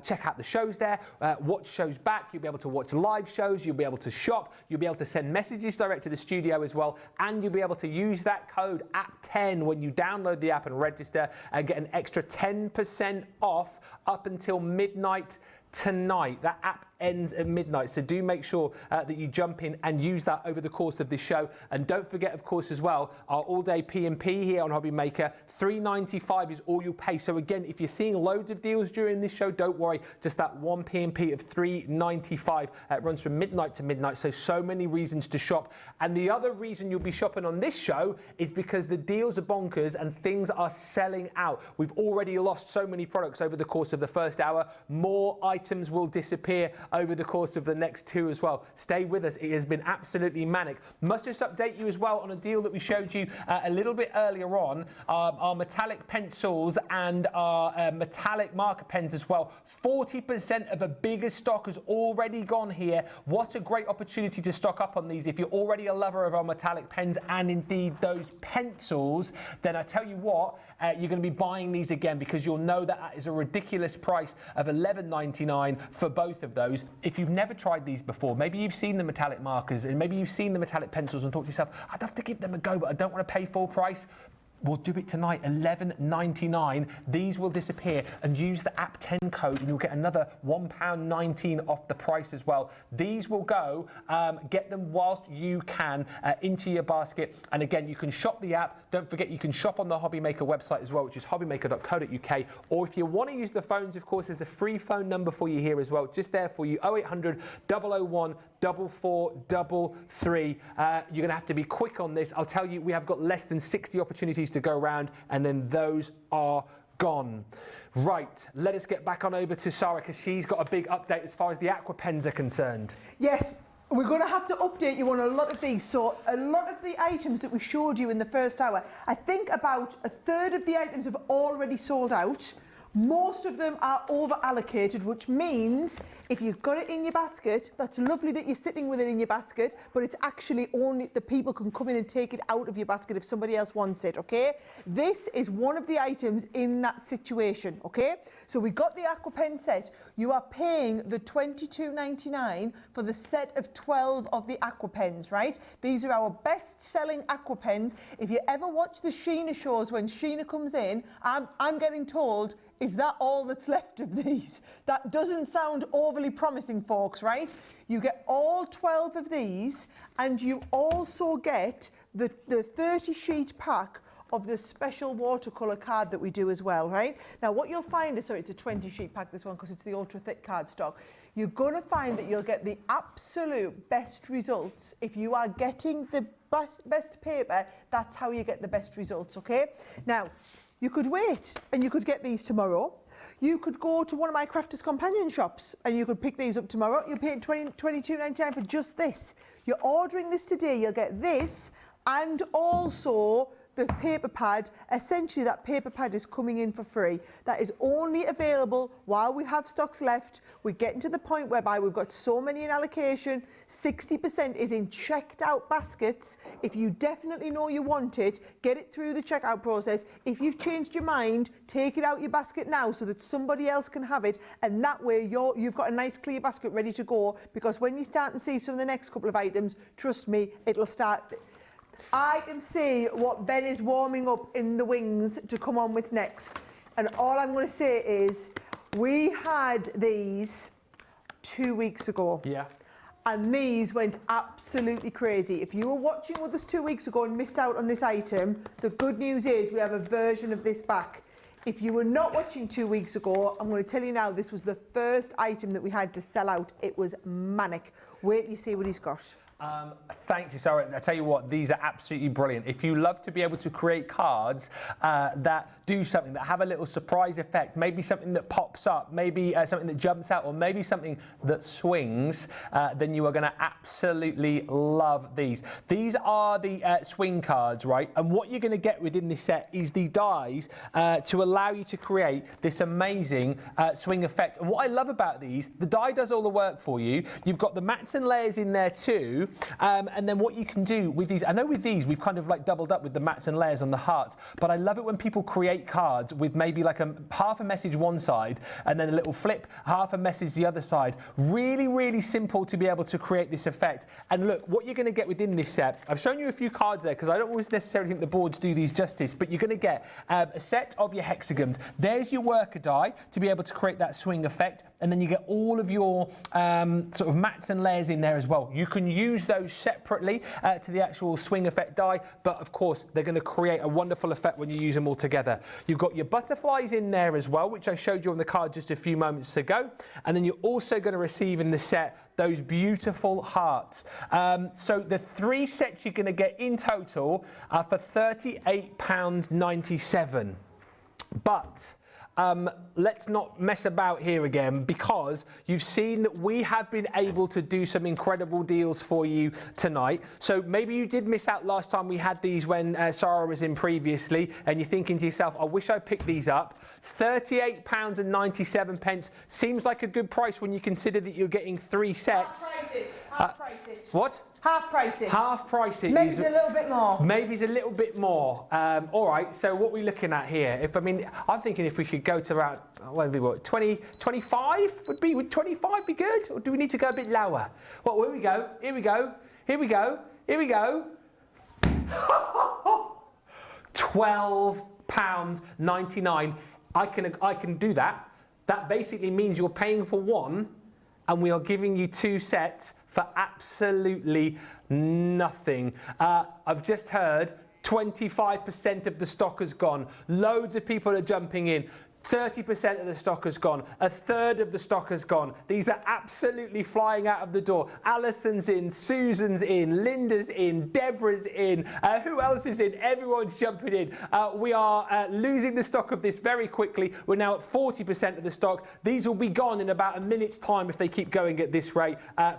check out the shows there, watch shows back. You'll be able to watch live shows. You'll be able to shop. You'll be able to send messages direct to the studio as well. And you'll be able to use that code app10 when you download the app and register and get an extra 10% off up until midnight tonight. That app ends at midnight, so do make sure that you jump in and use that over the course of this show. And don't forget, of course, as well, our all-day P&P here on Hobby Maker, $3.95 is all you'll pay. So again, if you're seeing loads of deals during this show, don't worry, just that one P&P of $3.95. It runs from midnight to midnight, so many reasons to shop. And the other reason you'll be shopping on this show is because the deals are bonkers and things are selling out. We've already lost so many products over the course of the first hour. More items will disappear over the course of the next 2 as well. Stay with us. It has been absolutely manic. Must just update you as well on a deal that we showed you a little bit earlier on. Our metallic pencils and our metallic marker pens as well. 40% of a bigger stock has already gone here. What a great opportunity to stock up on these. If you're already a lover of our metallic pens and indeed those pencils, then I tell you what, you're going to be buying these again, because you'll know that is a ridiculous price of $11.99 for both of those. If you've never tried these before, maybe you've seen the metallic markers and maybe you've seen the metallic pencils and thought to yourself, I'd love to give them a go, but I don't want to pay full price. We'll do it tonight, $11.99. These will disappear, and use the app10 code and you'll get another £1.19 off the price as well. These will go, get them whilst you can into your basket. And again, you can shop the app. Don't forget, you can shop on the Hobby Maker website as well, which is hobbymaker.co.uk. Or if you want to use the phones, of course, there's a free phone number for you here as well, just there for you, 0800 001 4433. You're going to have to be quick on this. I'll tell you, we have got less than 60 opportunities to go around, and then those are gone. Right, let us get back on over to Sara, because she's got a big update as far as the aqua pens are concerned. Yes. We're going to have to update you on a lot of these. So a lot of the items that we showed you in the first hour, I think about a third of the items have already sold out. Most of them are over allocated, which means if you've got it in your basket, that's lovely that you're sitting with it in your basket, but it's actually only the people can come in and take it out of your basket if somebody else wants it, okay? This is one of the items in that situation, okay? So we got the aqua pen set. You are paying the £22.99 for the set of 12 of the aqua pens, right? These are our best selling aqua pens. If you ever watch the Sheena shows when Sheena comes in, I'm getting told, is that all that's left of these? That doesn't sound overly promising, folks, right? You get all 12 of these, and you also get the 30-sheet pack of the special watercolour card that we do as well, right? Now, what you'll find is, sorry, it's a 20-sheet pack, this one, because it's the ultra-thick cardstock. You're going to find that you'll get the absolute best results. If you are getting the best paper, that's how you get the best results, okay? Now, you could wait and you could get these tomorrow. You could go to one of my Crafters Companion shops and you could pick these up tomorrow. You're paying £22.99 for just this. You're ordering this today, you'll get this and also the paper pad. Essentially, that paper pad is coming in for free. That is only available while we have stocks left. We're getting to the point whereby we've got so many in allocation. 60% is in checked out baskets. If you definitely know you want it, get it through the checkout process. If you've changed your mind, take it out your basket now so that somebody else can have it. And that way you've got a nice clear basket ready to go, because when you start to see some of the next couple of items, trust me, it'll start. I can see what Ben is warming up in the wings to come on with next. And all I'm going to say is, we had these 2 weeks ago. Yeah. And these went absolutely crazy. If you were watching with us 2 weeks ago and missed out on this item, the good news is we have a version of this back. If you were not watching 2 weeks ago, I'm going to tell you now, this was the first item that we had to sell out. It was manic. Wait till you see what he's got. Thank you, Sarah. I tell you what, these are absolutely brilliant. If you love to be able to create cards that do something, that have a little surprise effect, maybe something that pops up, maybe something that jumps out, or maybe something that swings, then you are going to absolutely love these. These are the swing cards, right? And what you're going to get within this set is the dies to allow you to create this amazing swing effect. And what I love about these, the die does all the work for you. You've got the mats and layers in there too. And then what you can do with these, I know with these we've kind of like doubled up with the mats and layers on the hearts, but I love it when people create cards with maybe like half a message one side and then a little flip, half a message the other side. Really, really simple to be able to create this effect. And look, what you're going to get within this set, I've shown you a few cards there because I don't always necessarily think the boards do these justice, but you're going to get a set of your hexagons. There's your worker die to be able to create that swing effect, and then you get all of your sort of mats and layers in there as well. You can use those separately to the actual swing effect die, but of course they're going to create a wonderful effect when you use them all together. You've got your butterflies in there as well, which I showed you on the card just a few moments ago, and then you're also going to receive in the set those beautiful hearts. So the 3 sets you're going to get in total are for £38.97. But let's not mess about here again, because you've seen that we have been able to do some incredible deals for you tonight. So maybe you did miss out last time we had these when Sara was in previously, and you're thinking to yourself, I wish I picked these up. £38.97 seems like a good price when you consider that you're getting 3 sets. Half prices. What? Half prices. Half prices. Maybe a little bit more. Maybe it's a little bit more. All right, so what are we looking at here? I'm thinking if we could go to around, what, 20, 25? Would 25 be good? Or do we need to go a bit lower? Well, here we go. £12.99. I can do that. That basically means you're paying for one, and we are giving you 2 sets for absolutely nothing. I've just heard 25% of the stock has gone. Loads of people are jumping in. 30% of the stock has gone. A third of the stock has gone. These are absolutely flying out of the door. Alison's in, Susan's in, Linda's in, Deborah's in. Who else is in? Everyone's jumping in. We are losing the stock of this very quickly. We're now at 40% of the stock. These will be gone in about a minute's time if they keep going at this rate.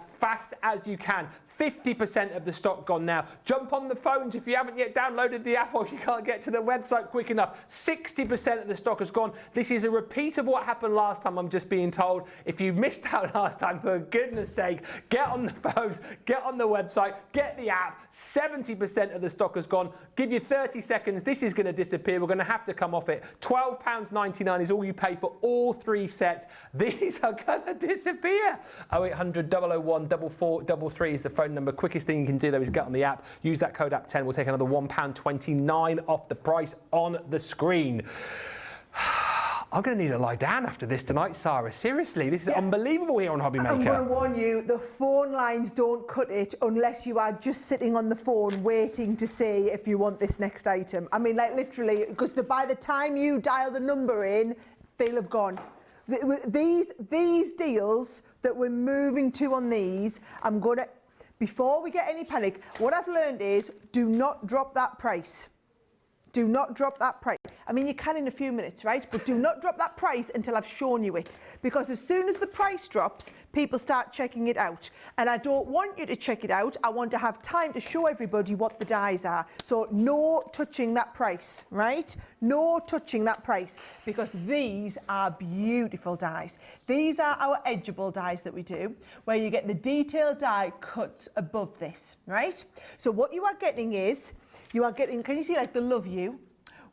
Fast as you can. 50% of the stock gone now. Jump on the phones if you haven't yet downloaded the app or if you can't get to the website quick enough. 60% of the stock has gone. This is a repeat of what happened last time, I'm just being told. If you missed out last time, for goodness sake, get on the phones, get on the website, get the app. 70% of the stock has gone. Give you 30 seconds. This is going to disappear. We're going to have to come off it. £12.99 is all you pay for all 3 sets. These are going to disappear. 0800 001 4433 is the phone number. Quickest thing you can do though is get on the app. Use that code app10. We'll take another £1.29 off the price on the screen. I'm going to need to lie down after this tonight, Sarah. Seriously, this is unbelievable here on Hobby Maker. I'm going to warn you, the phone lines don't cut it unless you are just sitting on the phone waiting to see if you want this next item. I mean, like literally, because by the time you dial the number in, they'll have gone. These deals that we're moving to on these, I'm going to, before we get any panic, what I've learned is do not drop that price. Do not drop that price. I mean, you can in a few minutes, right? But do not drop that price until I've shown you it. Because as soon as the price drops, people start checking it out. And I don't want you to check it out. I want to have time to show everybody what the dies are. So no touching that price, right? No touching that price. Because these are beautiful dies. These are our edgeable dies that we do, where you get the detailed die cuts above this, right? So what you are getting is, you are getting, can you see like the love U,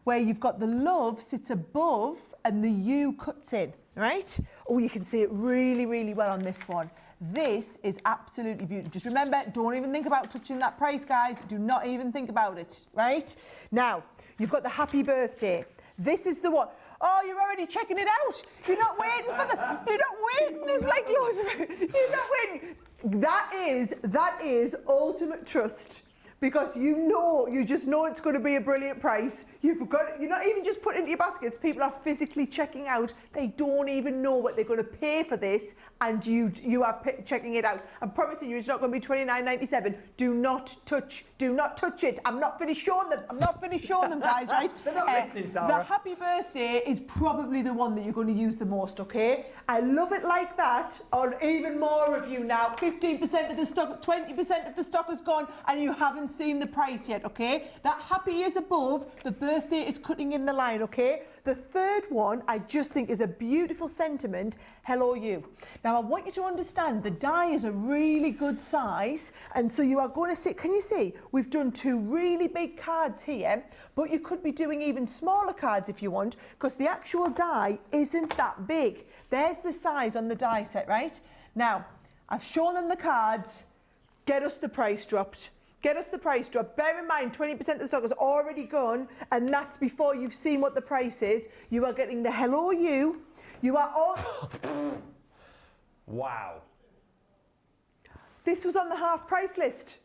where you've got the love sits above and the U cuts in, right? Oh, you can see it really, really well on this one. This is absolutely beautiful. Just remember, don't even think about touching that price, guys. Do not even think about it, right? Now, you've got the happy birthday. This is the one. Oh, you're already checking it out. You're not waiting for the, you're not waiting. There's like loads of it. You're not waiting. That is ultimate trust. Because you just know it's going to be a brilliant price. You're not even just putting it into your baskets. People are physically checking out. They don't even know what they're going to pay for this, and you are checking it out. I'm promising you, it's not going to be £29.97. Do not touch it. I'm not finished showing them, guys. Right? They're not listening, Sarah. The happy birthday is probably the one that you're going to use the most. Okay, I love it like that. On even more of you now. 15% of the stock, 20% of the stock is gone, and you haven't seen the price yet, okay? That happy is above, the birthday is cutting in the line, okay? The third one I just think is a beautiful sentiment, hello you. Now I want you to understand the die is a really good size, and so you are going to see, can you see, we've done 2 really big cards here, but you could be doing even smaller cards if you want, because the actual die isn't that big. There's the size on the die set, right? Now, I've shown them the cards, get us the price dropped. Get us the price drop. Bear in mind, 20% of the stock has already gone, and that's before you've seen what the price is. You are getting the hello you. You are all... Wow. This was on the half price list.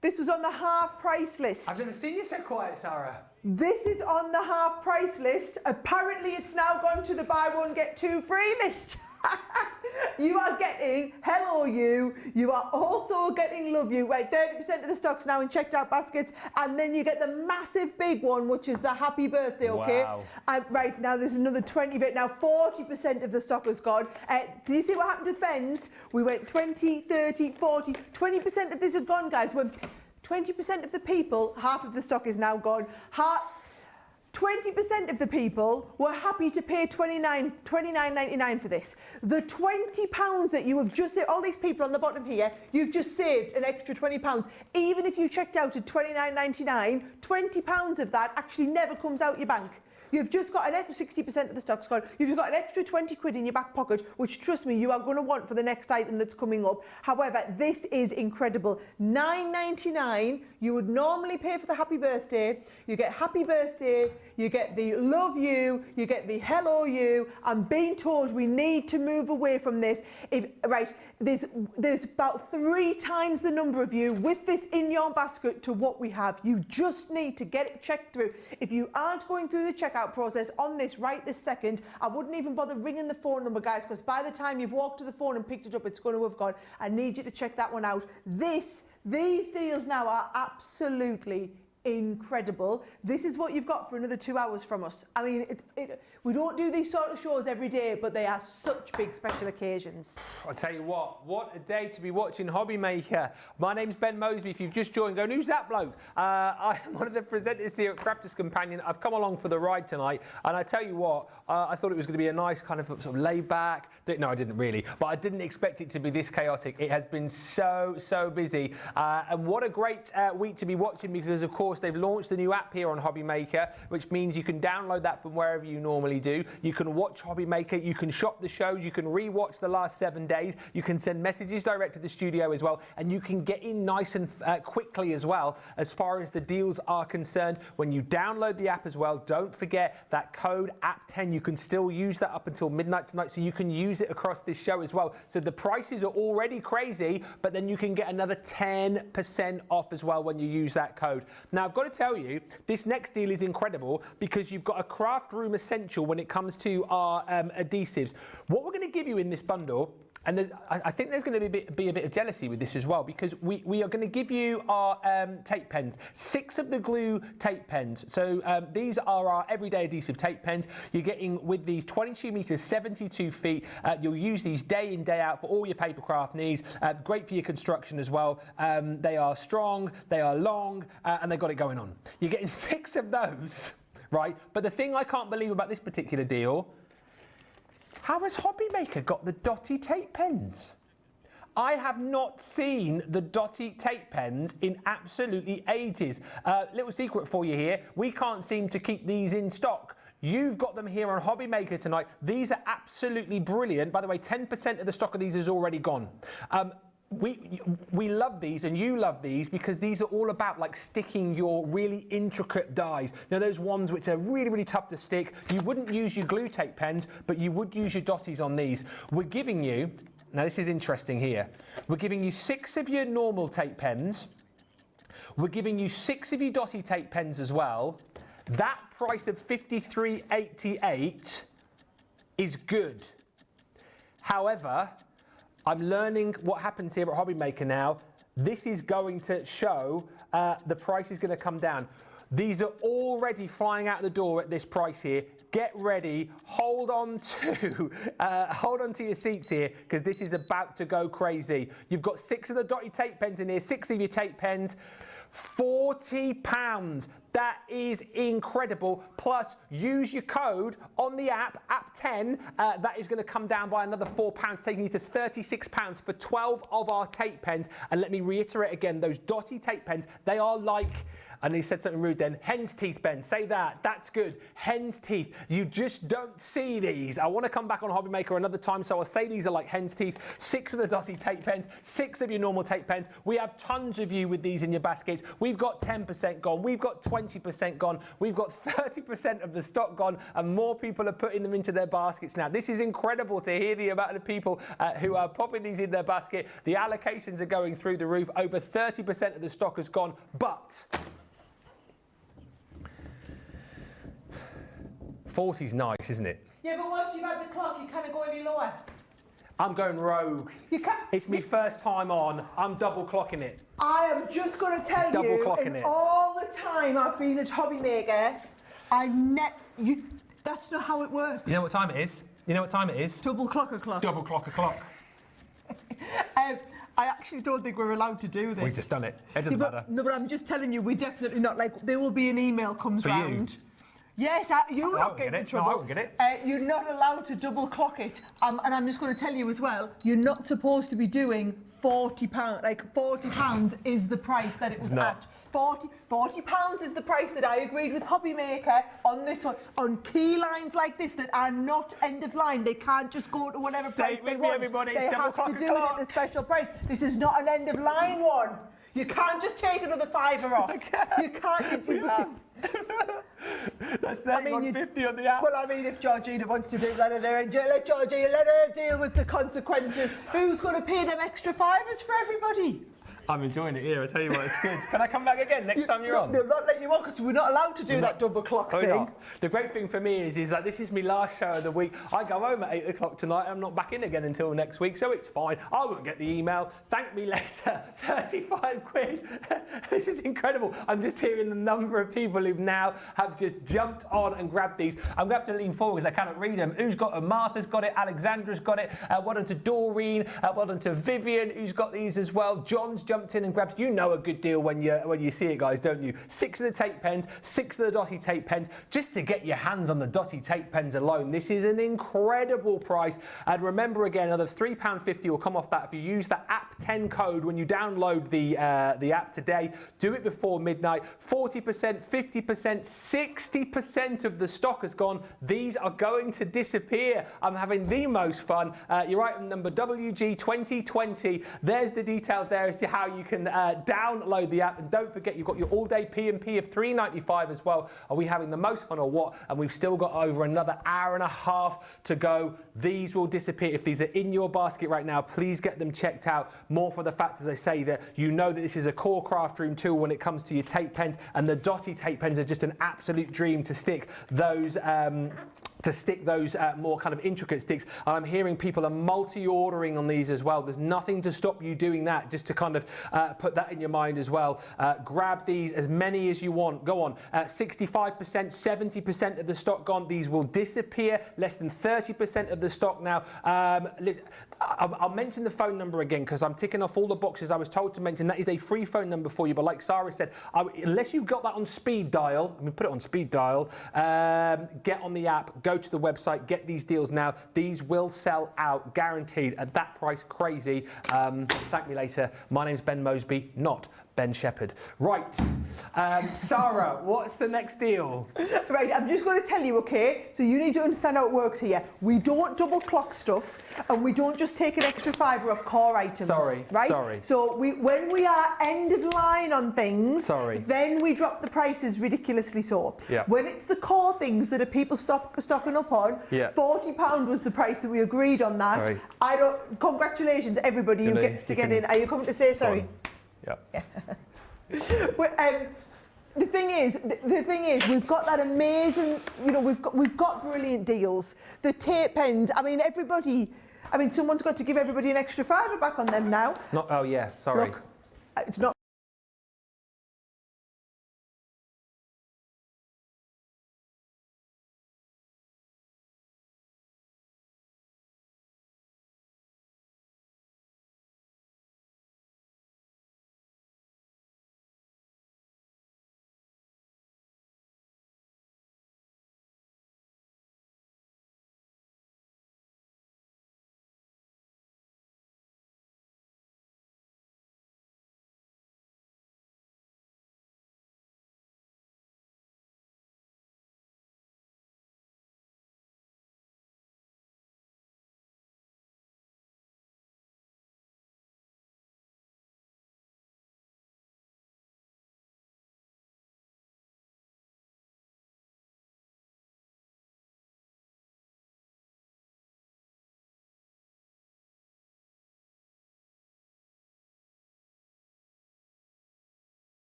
This was on the half price list. I've never seen you so quiet, Sarah. This is on the half price list. Apparently, it's now gone to the buy one, get 2 free list. You are getting hello you, you are also getting love you, right? 30% of the stock's now in checked out baskets, and then you get the massive big one, which is the happy birthday, okay? Wow. Right, now there's another 20 of it. Now 40% of the stock has gone. Do you see what happened with Ben's? We went 20, 30, 40, 20% of this has gone, guys. When 20% of the people, half of the stock is now gone. 20% of the people were happy to pay $29.99 for this. The £20 that you have just saved, all these people on the bottom here, you've just saved an extra £20. Even if you checked out at £29.99, £20 of that actually never comes out your bank. You've just got an extra 60% of the stock's gone. You've just got an extra 20 quid in your back pocket, which, trust me, you are going to want for the next item that's coming up. However, this is incredible. $9.99, you would normally pay for the happy birthday. You get happy birthday, you get the love you get the hello you. I'm being told we need to move away from this. There's about 3 times the number of you with this in your basket to what we have. You just need to get it checked through. If you aren't going through the checkout process on this right this second, I wouldn't even bother ringing the phone number, guys, because by the time you've walked to the phone and picked it up, it's going to have gone. I need you to check that one out. These deals now are absolutely incredible. This is what you've got for another 2 hours from us. I mean, we don't do these sort of shows every day, but they are such big special occasions. I'll tell you what a day to be watching Hobby Maker. My name's Ben Mosby. If you've just joined, going, who's that bloke? I am one of the presenters here at Crafters Companion. I've come along for the ride tonight, and I tell you what, I thought it was going to be a nice kind of sort of laid back. No, I didn't really, but I didn't expect it to be this chaotic. It has been so busy, and what a great week to be watching, because of course they've launched the new app here on Hobby Maker, which means you can download that from wherever you normally do. You can watch Hobby Maker, you can shop the shows, you can re-watch the last 7 days, you can send messages direct to the studio as well, and you can get in nice and quickly as well as far as the deals are concerned. When you download the app as well, don't forget that code app10. You can still use that up until midnight tonight, so you can use it across this show as well. So the prices are already crazy, but then you can get another 10% off as well when you use that code. Now I've got to tell you, this next deal is incredible because you've got a craft room essential when it comes to our adhesives. What we're going to give you in this bundle, and I think there's going to be a bit of jealousy with this as well, because we are going to give you our tape pens, 6 of the glue tape pens. So these are our everyday adhesive tape pens. You're getting with these 22 metres, 72 feet. You'll use these day in, day out for all your papercraft needs. Great for your construction as well. They are strong, they are long, and they've got it going on. You're getting 6 of those, right? But the thing I can't believe about this particular deal, how has Hobby Maker got the dotty tape pens? I have not seen the dotty tape pens in absolutely ages. Little secret for you here, we can't seem to keep these in stock. You've got them here on Hobby Maker tonight. These are absolutely brilliant. By the way, 10% of the stock of these is already gone. We love these, and you love these, because these are all about like sticking your really intricate dies. Now those ones which are really tough to stick, you wouldn't use your glue tape pens, but you would use your dotties on these. We're giving you, now this is interesting here, we're giving you 6 of your normal tape pens, we're giving you 6 of your dotty tape pens as well. That price of $53.88 is good. However, I'm learning what happens here at Hobby Maker now. This is going to show the price is going to come down. These are already flying out the door at this price here. Get ready, hold on to your seats here, because this is about to go crazy. You've got 6 of the dotty tape pens in here, 6 of your tape pens, £40. That is incredible. Plus, use your code on the app, app10. That is going to come down by another £4, taking you to £36 for 12 of our tape pens. And let me reiterate again, those dotty tape pens, they are like, and he said something rude then, hen's teeth, Ben. Say that. That's good. Hen's teeth. You just don't see these. I want to come back on Hobby Maker another time, so I'll say these are like hen's teeth. 6 of the dotty tape pens, 6 of your normal tape pens. We have tons of you with these in your baskets. We've got 10% gone. We've got 20% gone. We've got 30% of the stock gone, and more people are putting them into their baskets now. This is incredible to hear the amount of people who are popping these in their basket. The allocations are going through the roof. Over 30% of the stock has gone, but 40's nice, isn't it? Yeah, but once you've had the clock, you can't go any lower. I'm going rogue. You can't. It's my first time on. I'm double clocking it. I am just going to tell Double you, clocking in it. all the time I've been at Hobby Maker, that's not how it works. You know what time it is? You know what time it is? Double clock o'clock. Double clock o'clock. I actually don't think we're allowed to do this. We've just done it. It doesn't matter. No, but I'm just telling you, we're definitely not. Like, there will be an email comes For you? round. Yes, you'll not get in trouble. No, I won't get it. You're not allowed to double clock it. And I'm just going to tell you as well, you're not supposed to be doing £40. Like, £40 is the price that it was at. £40 is the price that I agreed with Hobby Maker on this one. On key lines like this that are not end of line, they can't just go to whatever price they want. Everybody. They have to do it at the special price. This is not an end of line one. You can't just take another £5 off. You can't. That's 31.50 on the app. Well, I mean, if Georgina wants to do that, let Georgina, let her deal with the consequences. Who's going to pay them extra £5s for everybody? I'm enjoying it here, I tell you what, it's good. Can I come back again next time you're on? They'll not let you on because we're not allowed to do that double clock thing. Not. The great thing for me is that this is my last show of the week. I go home at 8 o'clock tonight. I'm not back in again until next week, so it's fine. I won't get the email. Thank me later. 35 quid. This is incredible. I'm just hearing the number of people who now have just jumped on and grabbed these. I'm going to have to lean forward because I cannot read them. Who's got them? Martha's got it. Alexandra's got it. Well done to Doreen. Well done to Vivian, who's got these as well. John's jumped in and grabbed. You know a good deal when you see it, guys, don't you? 6 of the tape pens, 6 of the dotty tape pens, just to get your hands on the dotty tape pens alone. This is an incredible price. And remember again, another £3.50 will come off that if you use the app 10 code when you download the app today. Do it before midnight. 40%, 50%, 60% of the stock has gone. These are going to disappear. I'm having the most fun. Your item number WG2020. There's the details there as to how you can download the app, and don't forget you've got your all-day P&P of £3.95 as well. Are we having the most fun or what? And we've still got over another hour and a half to go. These will disappear. If these are in your basket right now, please get them checked out. More for the fact, as I say, that you know that this is a core craft room tool when it comes to your tape pens, and the dotty tape pens are just an absolute dream to stick those more kind of intricate sticks. And I'm hearing people are multi-ordering on these as well. There's nothing to stop you doing that, just to kind of put that in your mind as well. Grab these, as many as you want. Go on. 65%, 70% of the stock gone. These will disappear. Less than 30% of the stock now. I'll mention the phone number again because I'm ticking off all the boxes I was told to mention. That is a free phone number for you, but like Sara said, unless you've got that on speed dial, I'm going to put it on speed dial, get on the app, go to the website, get these deals now. These will sell out, guaranteed, at that price. Crazy. Thank me later. My name's Ben Mosby, not Ben Shepherd. Right, Sara, what's the next deal? Right, I'm just going to tell you, okay? So you need to understand how it works here. We don't double clock stuff, and we don't just take an extra £5 off core items. Sorry, right? sorry. So when we are end of line on things, sorry, then we drop the prices ridiculously so. Yeah. When it's the core things that are people stocking up on, yeah, £40 was the price that we agreed on that. Sorry. Congratulations, everybody who gets to get in. Are you coming to say sorry? Yeah. The thing is, we've got that amazing, we've got brilliant deals. The tape pens, someone's got to give everybody an extra £5 back on them now. Oh yeah, sorry. Look, it's not.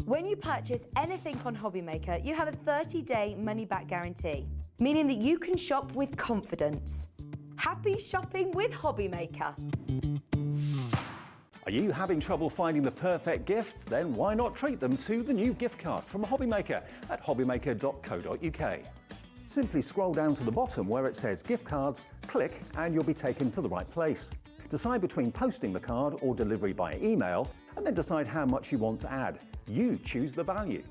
When you purchase anything on Hobbymaker, you have a 30-day money-back guarantee, meaning that you can shop with confidence. Happy shopping with Hobbymaker. Are you having trouble finding the perfect gift? Then why not treat them to the new gift card from Hobbymaker at hobbymaker.co.uk. Simply scroll down to the bottom where it says gift cards, click and you'll be taken to the right place. Decide between posting the card or delivery by email, and then decide how much you want to add. You choose the value.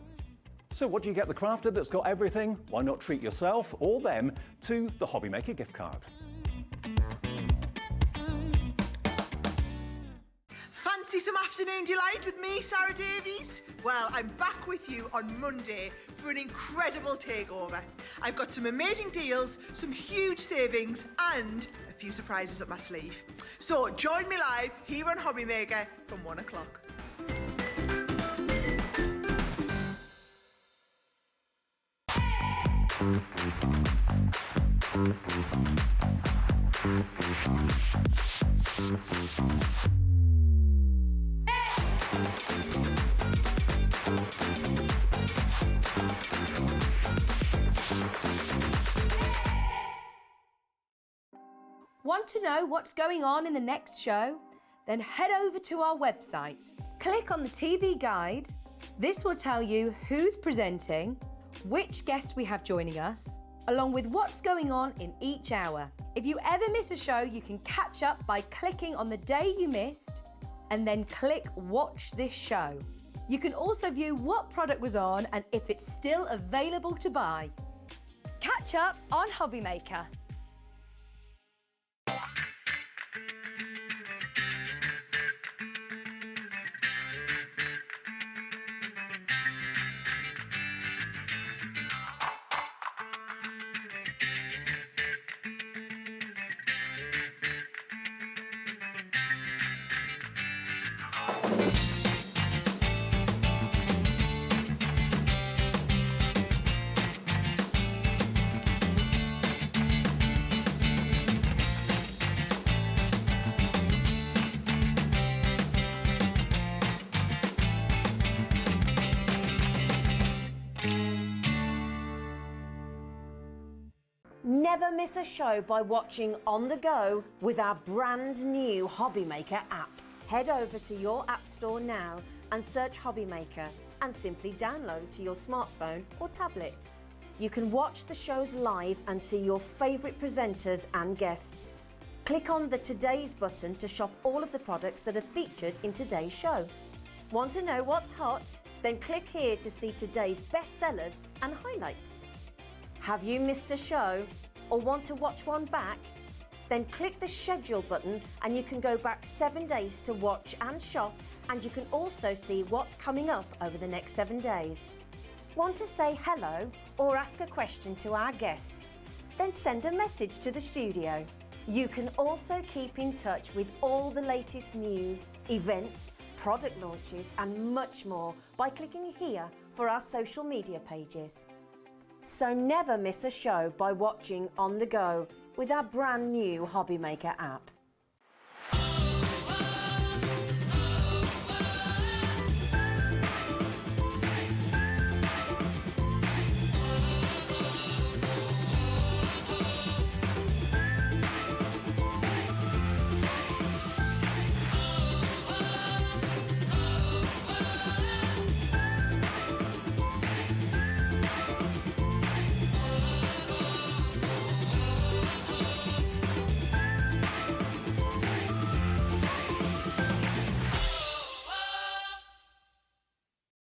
So what do you get the crafter that's got everything? Why not treat yourself or them to the Hobbymaker gift card? Fancy some afternoon delight with me, Sara Davies? Well, I'm back with you on Monday for an incredible takeover. I've got some amazing deals, some huge savings, and a few surprises up my sleeve. So join me live here on Hobbymaker from 1 o'clock. Want to know what's going on in the next show? Then head over to our website. Click on the TV guide. This will tell you who's presenting, which guest we have joining us, along with what's going on in each hour. If you ever miss a show, you can catch up by clicking on the day you missed and then click Watch This Show. You can also view what product was on and if it's still available to buy. Catch up on Hobby Maker. Never miss a show by watching on the go with our brand new Hobby Maker app. Head over to your app store now and search Hobby Maker and simply download to your smartphone or tablet. You can watch the shows live and see your favourite presenters and guests. Click on the Today's button to shop all of the products that are featured in today's show. Want to know what's hot? Then click here to see today's bestsellers and highlights. Have you missed a show or want to watch one back? Then click the schedule button and you can go back 7 days to watch and shop, and you can also see what's coming up over the next 7 days. Want to say hello or ask a question to our guests? Then send a message to the studio. You can also keep in touch with all the latest news, events, product launches and much more by clicking here for our social media pages. So never miss a show by watching on the go with our brand new Hobby Maker app.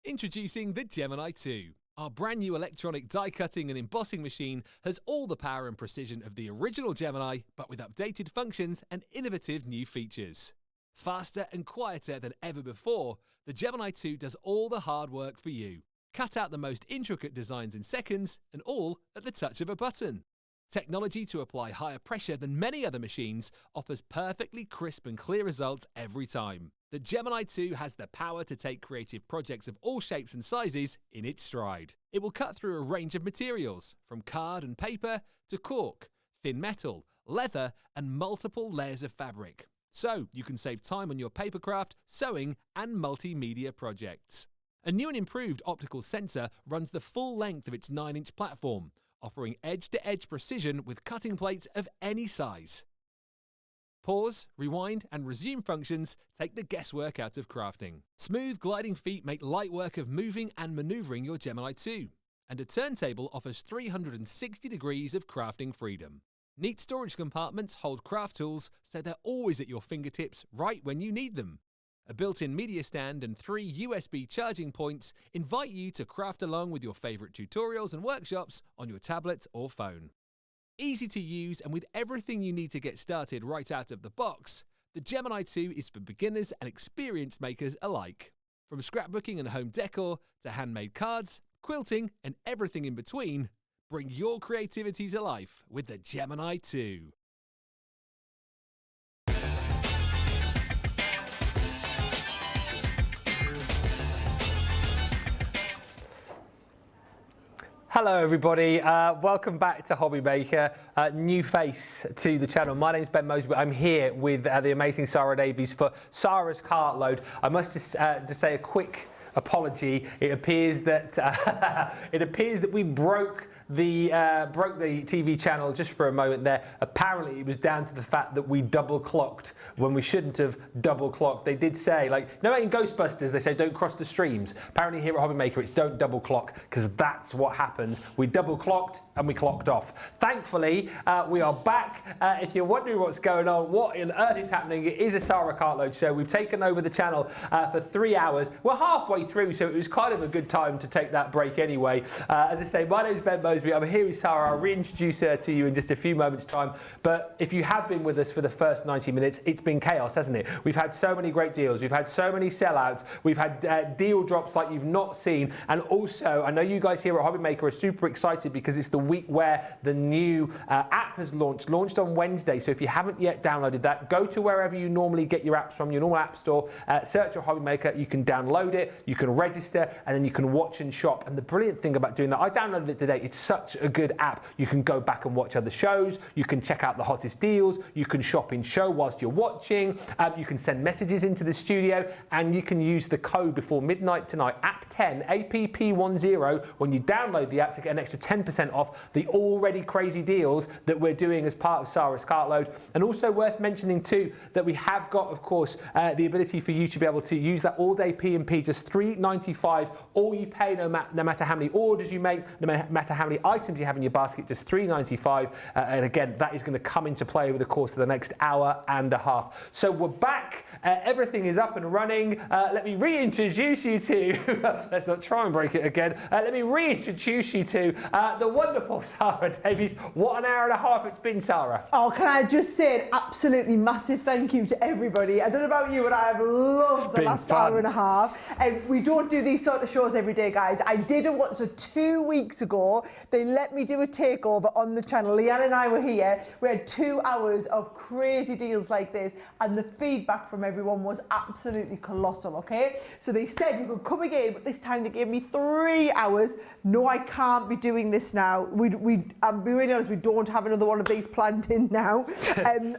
Introducing the Gemini 2. Our brand new electronic die cutting and embossing machine has all the power and precision of the original Gemini, but with updated functions and innovative new features. Faster and quieter than ever before, the Gemini 2 does all the hard work for you. Cut out the most intricate designs in seconds, and all at the touch of a button. Technology to apply higher pressure than many other machines offers perfectly crisp and clear results every time. The Gemini 2 has the power to take creative projects of all shapes and sizes in its stride. It will cut through a range of materials, from card and paper to cork, thin metal, leather, and multiple layers of fabric. So you can save time on your papercraft, sewing, and multimedia projects. A new and improved optical sensor runs the full length of its 9-inch platform, offering edge-to-edge precision with cutting plates of any size. Pause, rewind, and resume functions take the guesswork out of crafting. Smooth gliding feet make light work of moving and maneuvering your Gemini 2. And a turntable offers 360 degrees of crafting freedom. Neat storage compartments hold craft tools so they're always at your fingertips right when you need them. A built-in media stand and 3 USB charging points invite you to craft along with your favourite tutorials and workshops on your tablet or phone. Easy to use and with everything you need to get started right out of the box, the Gemini 2 is for beginners and experienced makers alike. From scrapbooking and home decor to handmade cards, quilting and everything in between, bring your creativity to life with the Gemini 2. Hello everybody, welcome back to Hobby Maker, new face to the channel. My name's Ben Mosby. I'm here with the amazing Sara Davies for Sara's Cartload. I must just say a quick apology. It appears that we broke the TV channel just for a moment there. Apparently it was down to the fact that we double clocked when we shouldn't have double clocked. They did say, like, no, in Ghostbusters they say don't cross the streams. Apparently here at Hobby Maker it's don't double clock, because that's what happens. We double clocked and we clocked off. Thankfully we are back. If you're wondering what's going on, what on earth is happening, it is a Sara Cartload show. We've taken over the channel for 3 hours. We're halfway through, so it was kind of a good time to take that break anyway. As I say, my name's Ben Mosby. I'm here with Sara. I'll reintroduce her to you in just a few moments' time. But if you have been with us for the first 90 minutes, it's been chaos, hasn't it? We've had so many great deals. We've had so many sellouts. We've had deal drops like you've not seen. And also, I know you guys here at Hobby Maker are super excited because it's the week where the new app has launched on Wednesday. So if you haven't yet downloaded that, go to wherever you normally get your apps from, your normal app store, search your Hobby Maker. You can download it, you can register, and then you can watch and shop. And the brilliant thing about doing that, I downloaded it today. It's such a good app. You can go back and watch other shows, you can check out the hottest deals, you can shop in show whilst you're watching, you can send messages into the studio, and you can use the code before midnight tonight, app10, APP10, when you download the app to get an extra 10% off the already crazy deals that we're doing as part of Sara's Cartload. And also worth mentioning too that we have got, of course, the ability for you to be able to use that all-day P&P, just $3.95. All you pay, no matter how many orders you make, no matter how many items you have in your basket, just $3.95. And again, that is going to come into play over the course of the next hour and a half. So we're back. Everything is up and running. Let me reintroduce you to, let's not try and break it again. Let me reintroduce you to the wonderful Sara Davies. What an hour and a half it's been, Sara. Oh, can I just say an absolutely massive thank you to everybody. I don't know about you, but I've loved the last hour and a half. And we don't do these sort of shows every day, guys. I did it once, so 2 weeks ago, they let me do a takeover on the channel. Leanne and I were here. We had 2 hours of crazy deals like this, and the feedback from everyone was absolutely colossal, okay? So they said we could come again, but this time they gave me 3 hours. No, I can't be doing this now. I'll be really honest, we don't have another one of these planned in now.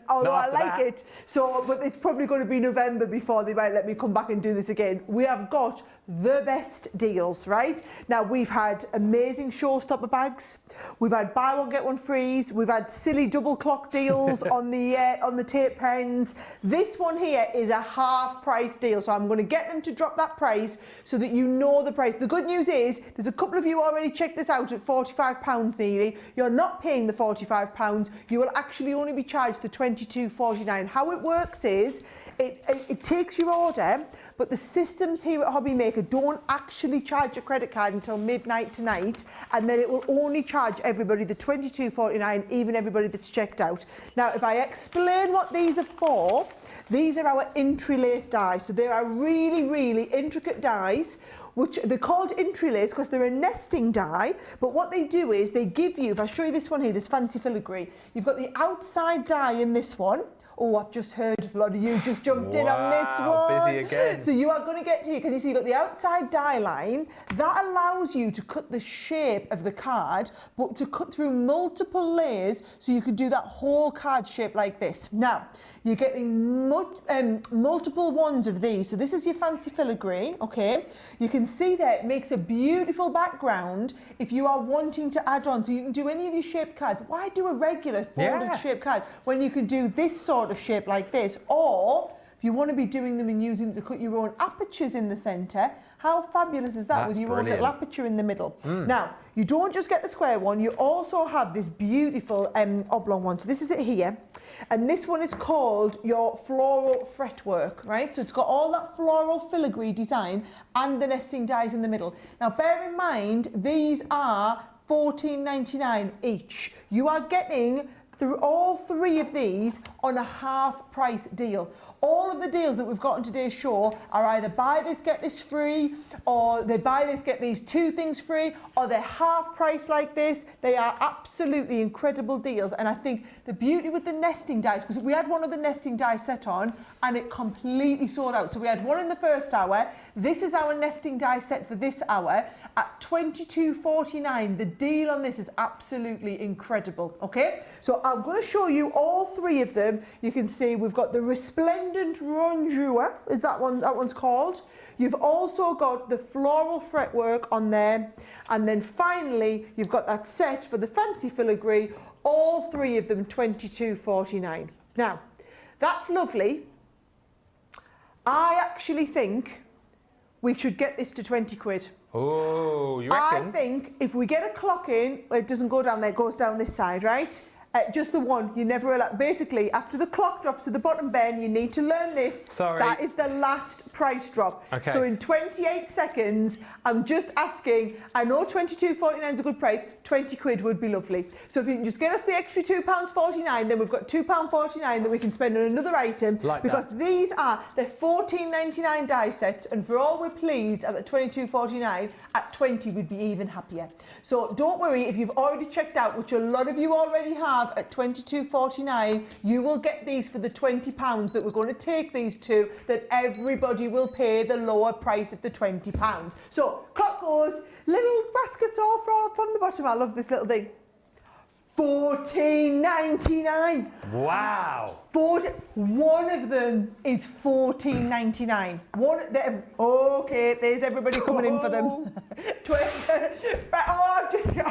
Although I like it. So, but it's probably going to be November before they might let me come back and do this again. We have got the best deals, right? Now, we've had amazing showstopper bags. We've had buy one, get one frees. We've had silly double clock deals on the tape pens. This one here is a half price deal. So I'm going to get them to drop that price so that you know the price. The good news is there's a couple of you already checked this out at £45 nearly. You're not paying the £45. You will actually only be charged the £22.49. How it works is it takes your order, but the systems here at Hobby Maker don't actually charge your credit card until midnight tonight, and then it will only charge everybody the £22.49, even everybody that's checked out. Now, if I explain what these are for, these are our interlace dies. So they are really, really intricate dies, which they're called interlace because they're a nesting die. But what they do is they give you, if I show you this one here, this fancy filigree, you've got the outside die in this one. Oh, I've just heard a lot of you just jumped in on this one. Busy again. So you are going to get here, can you see you've got the outside die line. That allows you to cut the shape of the card, but to cut through multiple layers so you can do that whole card shape like this. Now, you're getting multiple ones of these. So this is your fancy filigree, okay? You can see that it makes a beautiful background if you are wanting to add on. So you can do any of your shaped cards. Why do a regular folded shaped card when you can do this sort of shape like this? Or if you want to be doing them and using it to cut your own apertures in the centre, how fabulous is that with your own little aperture in the middle? Now, you don't just get the square one, you also have this beautiful oblong one. So this is it here. And this one is called your floral fretwork, right? So it's got all that floral filigree design and the nesting dies in the middle. Now, bear in mind, these are $14.99 each. You are getting through all three of these on a half price deal. All of the deals that we've got on today's show are either buy this, get this free, or they buy this, get these two things free, or they're half price like this. They are absolutely incredible deals. And I think the beauty with the nesting dice, because we had one of the nesting dice set on and it completely sold out. So we had one in the first hour. This is our nesting dice set for this hour at $22.49. The deal on this is absolutely incredible. Okay, so I'm going to show you all three of them. You can see we've got the Resplendent Rondure, is that one's called. You've also got the floral fretwork on there, and then finally you've got that set for the fancy filigree. All three of them $22.49. Now that's lovely. I actually think we should get this to 20 quid. Oh, you reckon? I think if we get a clock in, it doesn't go down there, it goes down this side, right? Just the one, you never allow. Basically, after the clock drops to the bottom, Ben, you need to learn this. Sorry. That is the last price drop. Okay. So in 28 seconds, I'm just asking, I know $22.49 is a good price, 20 quid would be lovely. So if you can just get us the extra £2.49, then we've got £2.49 that we can spend on another item. Like because that. these are the $14.99 die sets, and for all we're pleased at the $22.49, at 20 we'd be even happier. So don't worry, if you've already checked out, which a lot of you already have, at $22.49, you will get these for the £20 that we're going to take these to, that everybody will pay the lower price of the £20. So clock goes, little baskets all from the bottom. I love this little thing. $14.99. Wow. One of them is $14.99. Okay, there's everybody coming in for them. All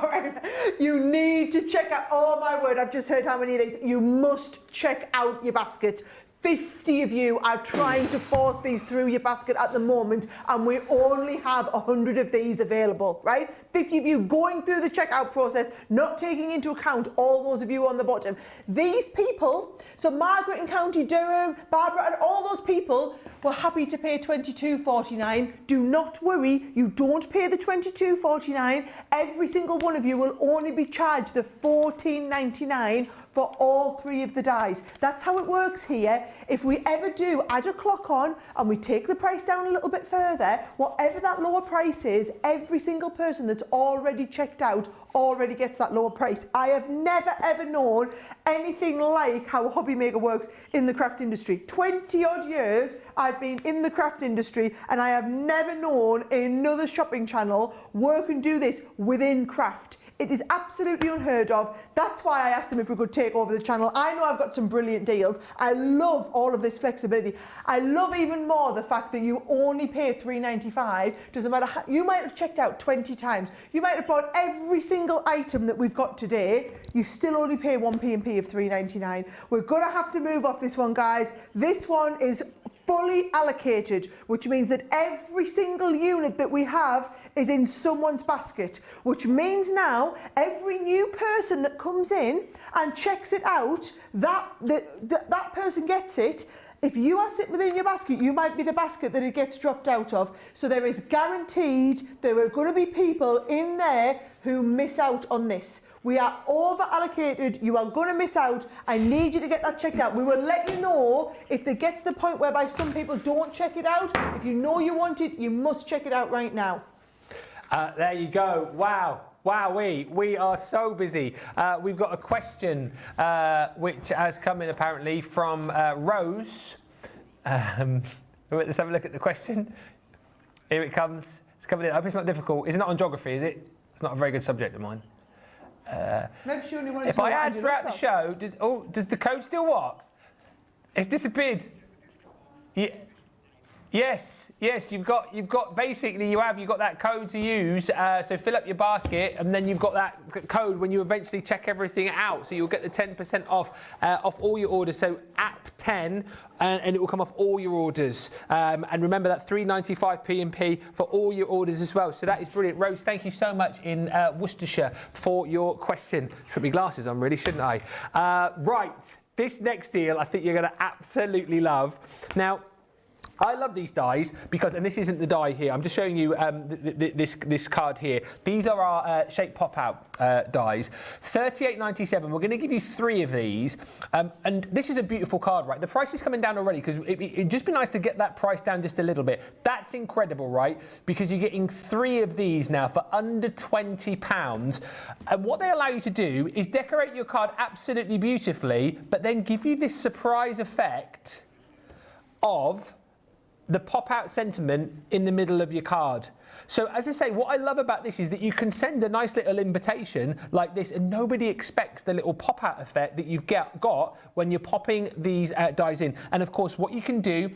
right. You need to check out. Oh my word! I've just heard how many of these. You must check out your basket. 50 of you are trying to force these through your basket at the moment, and we only have 100 of these available, right? 50 of you going through the checkout process, not taking into account all those of you on the bottom. These people, so Margaret in County Durham, Barbara, and all those people were happy to pay $22.49. Do not worry, you don't pay the $22.49. Every single one of you will only be charged the $14.99 for all three of the dies. That's how it works here. If we ever do add a clock on and we take the price down a little bit further, whatever that lower price is, every single person that's already checked out already gets that lower price. I have never ever known anything like how Hobby Maker works in the craft industry. 20 odd years I've been in the craft industry, and I have never known another shopping channel work and do this within craft. It is absolutely unheard of. That's why I asked them if we could take over the channel. I know I've got some brilliant deals. I love all of this flexibility. I love even more the fact that you only pay $3.95. Doesn't matter how, you might have checked out 20 times. You might have bought every single item that we've got today. You still only pay one P&P of $3.99. We're going to have to move off this one, guys. This one is fully allocated, which means that every single unit that we have is in someone's basket, which means now every new person that comes in and checks it out, that person gets it. If you are sitting within your basket, you might be the basket that it gets dropped out of. So there is guaranteed there are going to be people in there who miss out on this. We are over allocated. You are going to miss out. I need you to get that checked out. We will let you know if it gets to the point whereby some people don't check it out. If you know you want it, you must check it out right now. There you go. Wow. Wowee, we are so busy. We've got a question which has come in apparently from Rose. Let's have a look at the question. Here it comes. It's coming in. I hope it's not difficult. It's not on geography, is it? It's not a very good subject of mine. Maybe she only wanted If to I know add Andrew throughout the Lovestock. show, does the code still what? It's disappeared. Yeah. Yes, you've got basically you've got that code to use. So fill up your basket, and then you've got that code when you eventually check everything out. So you'll get the 10% off all your orders. So app 10, and it will come off all your orders. And remember that $3.95 P&P for all your orders as well. So that is brilliant, Rose. Thank you so much in Worcestershire for your question. Put my glasses on, really, shouldn't I? Right, this next deal I think you're going to absolutely love. Now, I love these dies because, and this isn't the die here, I'm just showing you this card here. These are our shape pop-out dies. $38.97, we're going to give you 3 of these. And this is a beautiful card, right? The price is coming down already because it'd just be nice to get that price down just a little bit. That's incredible, right? Because you're getting 3 of these now for under £20. And what they allow you to do is decorate your card absolutely beautifully, but then give you this surprise effect of the pop-out sentiment in the middle of your card. So as I say, what I love about this is that you can send a nice little invitation like this and nobody expects the little pop-out effect that you've got when you're popping these dies in. And of course, what you can do,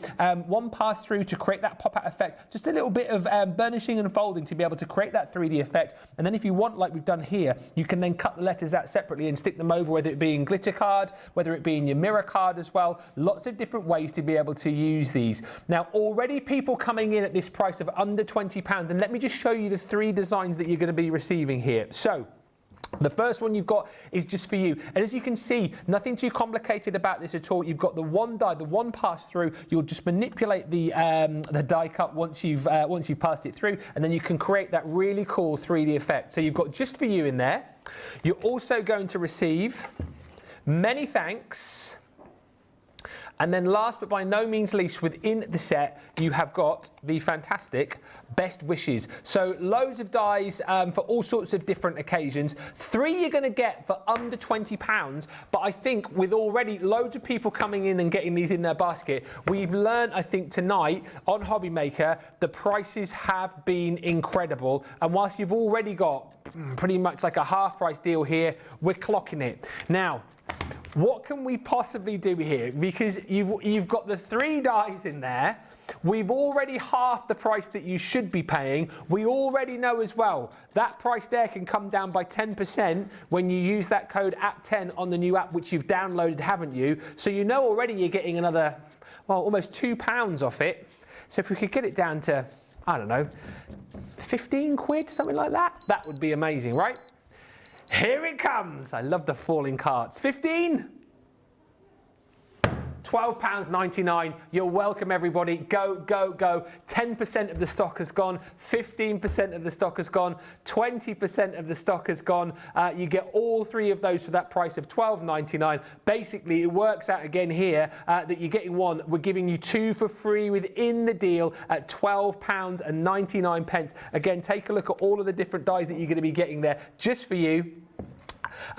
one pass through to create that pop-out effect, just a little bit of burnishing and folding to be able to create that 3D effect. And then if you want, like we've done here, you can then cut the letters out separately and stick them over, whether it be in glitter card, whether it be in your mirror card as well. Lots of different ways to be able to use these. Now, already people coming in at this price of under £20, and let me just show you the 3 designs that you're going to be receiving here. So the first one you've got is just for you, and as you can see, nothing too complicated about this at all. You've got the one die, the one pass through. You'll just manipulate the die cut once you've passed it through, and then you can create that really cool 3D effect. So you've got just for you in there. You're also going to receive many thanks. And then last but by no means least, within the set, you have got the fantastic best wishes. So loads of dies for all sorts of different occasions. 3 you're going to get for under £20. But I think with already loads of people coming in and getting these in their basket, we've learned, I think, tonight on Hobby Maker, the prices have been incredible. And whilst you've already got pretty much like a half price deal here, we're clocking it. Now, what can we possibly do here? Because you've got the 3 dies in there. We've already halved the price that you should be paying. We already know as well that price there can come down by 10% when you use that code app10 on the new app, which you've downloaded, haven't you? So you know already you're getting another, well, almost £2 off it. So if we could get it down to, I don't know, 15 quid, something like that, that would be amazing, right? Here it comes. I love the falling carts. 15. £12.99. You're welcome, everybody. Go, go, go. 10% of the stock has gone. 15% of the stock has gone. 20% of the stock has gone. You get all 3 of those for that price of £12.99. Basically, it works out again here that you're getting 1. We're giving you 2 for free within the deal at £12.99. Again, take a look at all of the different dies that you're going to be getting there just for you.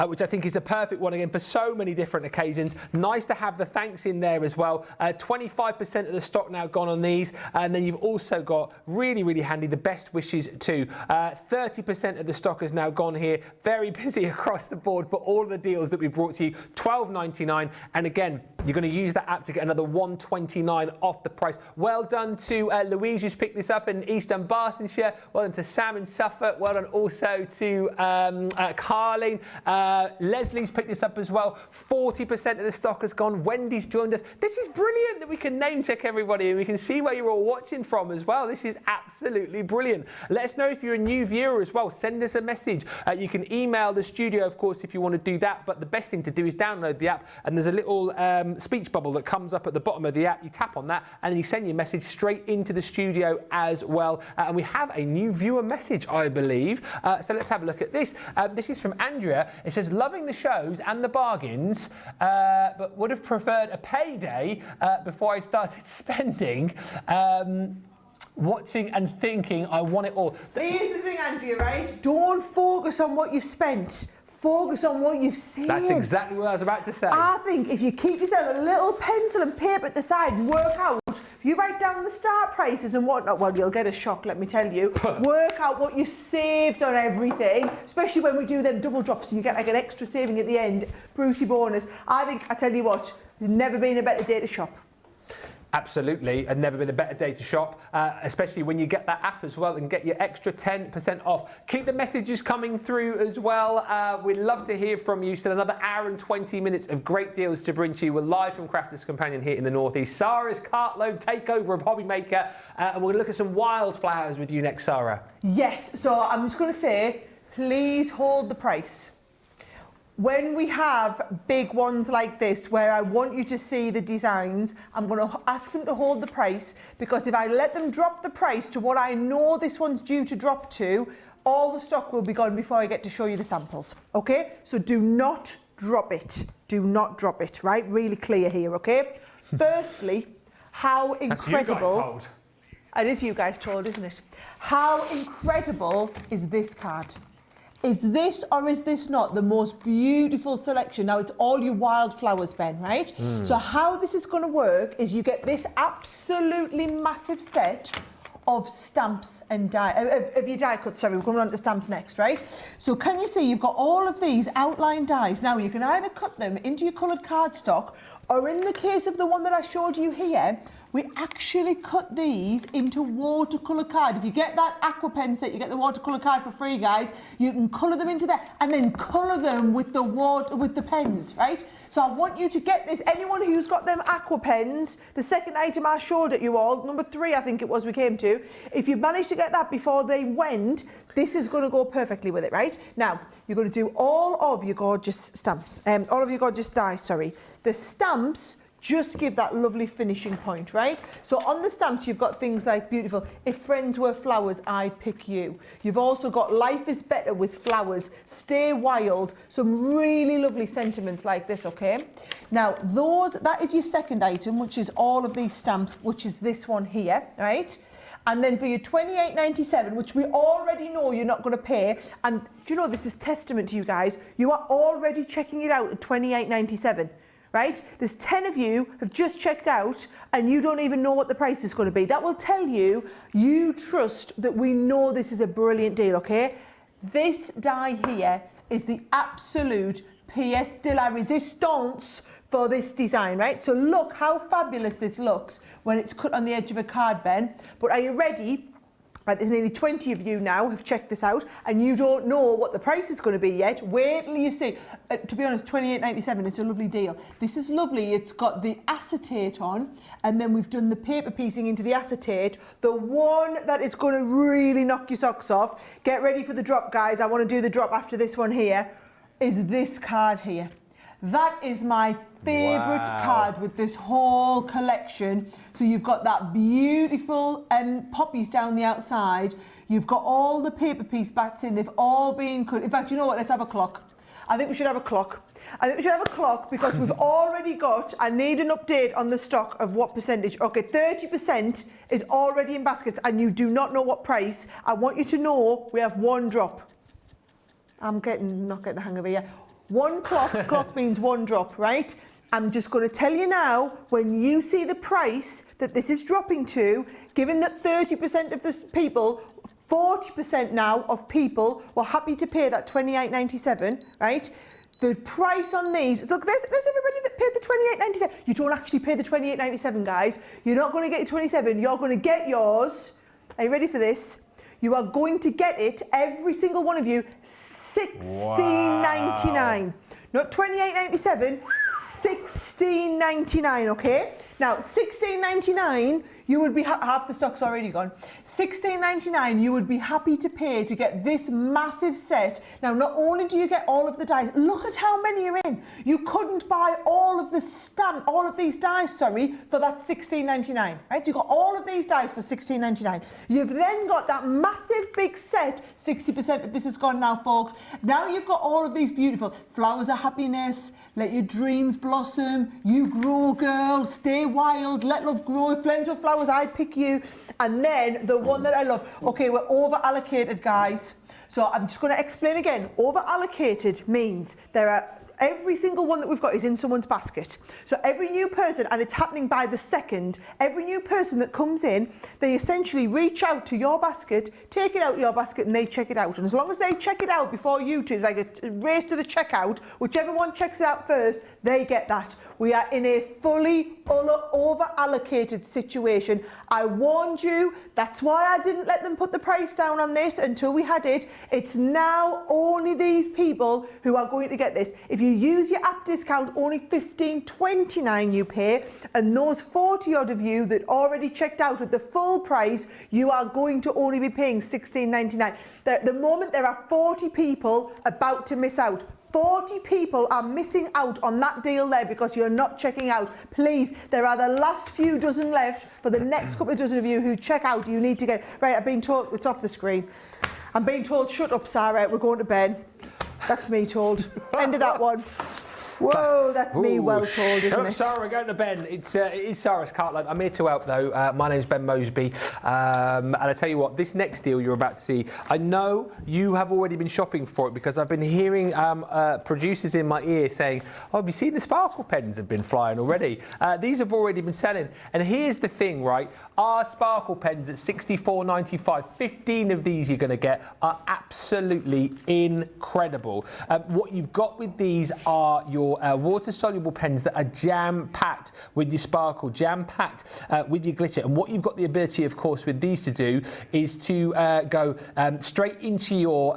Which I think is a perfect one again for so many different occasions. Nice to have the thanks in there as well. 25% of the stock now gone on these, and then you've also got really, really handy the best wishes too. 30% of the stock has now gone here. Very busy across the board, but all of the deals that we brought to you, £12.99, and again, you're going to use that app to get another £1.29 off the price. Well done to Louise, who's picked this up in East Dunbartonshire. Well done to Sam in Suffolk. Well done also to Carleen. Leslie's picked this up as well. 40% of the stock has gone. Wendy's joined us. This is brilliant that we can name check everybody and we can see where you're all watching from as well. This is absolutely brilliant. Let us know if you're a new viewer as well. Send us a message. You can email the studio, of course, if you want to do that. But the best thing to do is download the app, and there's a little speech bubble that comes up at the bottom of the app. You tap on that and then you send your message straight into the studio as well. And we have a new viewer message, I believe. So let's have a look at this. This is from Andrea. It says, loving the shows and the bargains, but would have preferred a payday before I started spending. Watching and thinking I want it all. Here's the thing, Andrea, right? Don't focus on what you've spent. Focus on what you've saved. That's exactly what I was about to say. I think if you keep yourself a little pencil and paper at the side and work out, if you write down the start prices and whatnot, well, you'll get a shock, let me tell you. Work out what you saved on everything, especially when we do them double drops and you get like an extra saving at the end, Brucey bonus. I tell you what, there's never been a better day to shop. Absolutely, and never been a better day to shop, especially when you get that app as well and get your extra 10% off. Keep the messages coming through as well. We'd love to hear from you. Still another hour and 20 minutes of great deals to bring to you. We're live from Crafters Companion here in the Northeast. Sara's Cartload takeover of Hobby Maker, and we're going to look at some wildflowers with you next, Sara. Yes, so I'm just going to say, please hold the price. when we have big ones like this, where I want you to see the designs, I'm going to ask them to hold the price, because if I let them drop the price to what I know this one's due to drop to, all the stock will be gone before I get to show you the samples. Okay? So do not drop it. Do not drop it, right? Really clear here, okay? Firstly, how incredible... That's you guys told. It is you guys told, isn't it? How incredible is this card? Is this or is this not the most beautiful selection? Now, it's all your wildflowers, Ben, right? So how this is going to work is you get this absolutely massive set of stamps and die, of your die cuts. Sorry, we're coming on to stamps next, right? So can you see you've got all of these outline dies. Now, you can either cut them into your coloured cardstock, or in the case of the one that I showed you here, we actually cut these into watercolour card. If you get that aqua pen set, you get the watercolour card for free, guys. You can colour them into there and then colour them with the pens, right? So I want you to get this. Anyone who's got them aqua pens, the second item I showed at you all, number 3 I think it was we came to, if you managed to get that before they went, this is going to go perfectly with it, right? Now, you're going to do all of your gorgeous stamps, all of your gorgeous dies, sorry. The stamps just give that lovely finishing point, right? So on the stamps, you've got things like beautiful, if friends were flowers, I'd pick you. You've also got life is better with flowers, stay wild, some really lovely sentiments like this, okay? Now, that is your second item, which is all of these stamps, which is this one here, right? And then for your £28.97, which we already know you're not going to pay, and do you know, this is testament to you guys, you are already checking it out at £28.97. Right? There's 10 of you have just checked out and you don't even know what the price is going to be. That will tell you, you trust that we know this is a brilliant deal, okay? This die here is the absolute pièce de la résistance for this design, right? So look how fabulous this looks when it's cut on the edge of a card, Ben. But are you ready? Right, there's nearly 20 of you now have checked this out and you don't know what the price is going to be yet. Wait till you see. To be honest, £28.97, it's a lovely deal. This is lovely. It's got the acetate on and then we've done the paper piecing into the acetate. The one that is going to really knock your socks off, get ready for the drop, guys. I want to do the drop after this one here, is this card here. That is my favourite card with this whole collection. So you've got that beautiful poppies down the outside. You've got all the paper piece bats in. They've all been cut. In fact, you know what? Let's have a clock. I think we should have a clock. I think we should have a clock because we've already got, I need an update on the stock of what percentage. Okay, 30% is already in baskets and you do not know what price. I want you to know we have one drop. I'm not getting the hang of it yet. One clock means one drop, right? I'm just going to tell you now, when you see the price that this is dropping to, given that 30% of the people, 40% now of people were happy to pay that £28.97, right? The price on these, look, there's everybody that paid the £28.97. You don't actually pay the £28.97, guys. You're not going to get your 27, you're going to get yours. Are you ready for this? You are going to get it, every single one of you, $16.99. Not £28.97, $16.99, okay? Now, $16.99, you would be, half the stock's already gone. $16.99, you would be happy to pay to get this massive set. Now, not only do you get all of the dies, look at how many are in. You couldn't buy all of these dies, for that $16.99, right? You got all of these dies for $16.99. You've then got that massive big set, 60% of this is gone now, folks. Now you've got all of these beautiful flowers of happiness, let your dreams blossom, you grow, girl, stay wild, let love grow, if flames were flowers, I'd pick you. And then the one that I love, okay, we're over allocated, guys. So I'm just going to explain again. Over allocated means every single one that we've got is in someone's basket. So every new person, and it's happening by the second, every new person that comes in, they essentially reach out to your basket, take it out of your basket, and they check it out. And as long as they check it out before you two, it's like a race to the checkout, whichever one checks it out first, they get that. We are in a fully over-allocated situation. I warned you, that's why I didn't let them put the price down on this until we had it. It's now only these people who are going to get this. If you use your app discount, only $15.29 you pay, and those 40 odd of you that already checked out at the full price, you are going to only be paying $16.99. The moment there are 40 people about to miss out, 40 people are missing out on that deal there because you're not checking out. Please, there are the last few dozen left. For the next couple of dozen of you who check out, you need to get... Right, I've been told... It's off the screen. I'm being told, shut up, Sarah, we're going to bed. That's me told. End of that one. Whoa, that's me well told, isn't it? Sarah, we're going to Ben. It is Sarah's Cartload. I'm here to help, though. My name's Ben Mosby. And I tell you what, this next deal you're about to see, I know you have already been shopping for it because I've been hearing producers in my ear saying, oh, have you seen the sparkle pens have been flying already? These have already been selling. And here's the thing, right? Our sparkle pens at $64.95, 15 of these you're going to get, are absolutely incredible. What you've got with these are your water-soluble pens that are jam-packed with your sparkle, jam-packed with your glitter. And what you've got the ability, of course, with these to do is to go straight into your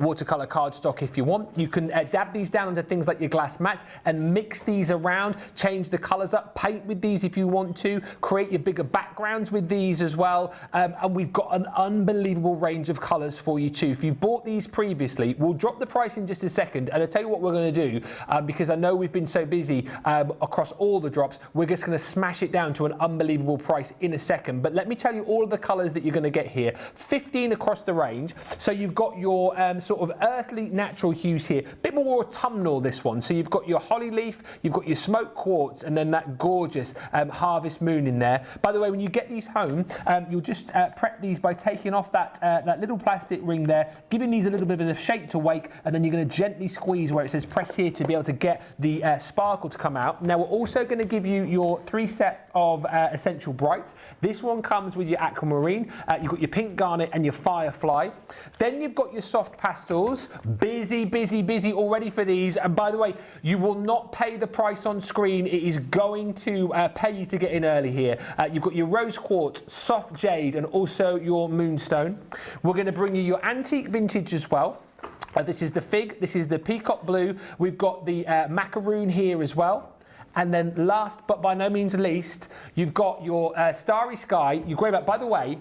watercolour cardstock if you want. You can dab these down onto things like your glass mats and mix these around, change the colours up, paint with these if you want to, create your bigger backgrounds with these as well. And we've got an unbelievable range of colours for you too. If you bought these previously, we'll drop the price in just a second. And I'll tell you what we're going to do, because I know we've been so busy across all the drops, we're just going to smash it down to an unbelievable price in a second. But let me tell you all of the colours that you're going to get here. 15 across the range. So you've got your sort of earthly natural hues here. A bit more autumnal, this one. So you've got your holly leaf, you've got your smoked quartz, and then that gorgeous harvest moon in there. By the way, when you get these home, you'll just prep these by taking off that little plastic ring there, giving these a little bit of a shake to wake, and then you're going to gently squeeze where it says press here to be able to get the sparkle to come out. Now we're also going to give you your 3 set of essential brights. This one comes with your aquamarine, you've got your pink garnet and your firefly. Then you've got your soft pastels. Busy, busy, busy already for these. And by the way, you will not pay the price on screen. It is going to pay you to get in early here. You've got your rose quartz, soft jade, and also your moonstone. We're going to bring you your antique vintage as well. This is the fig, this is the peacock blue. We've got the macaroon here as well. And then last but by no means least, you've got your starry sky, your grey back. By the way,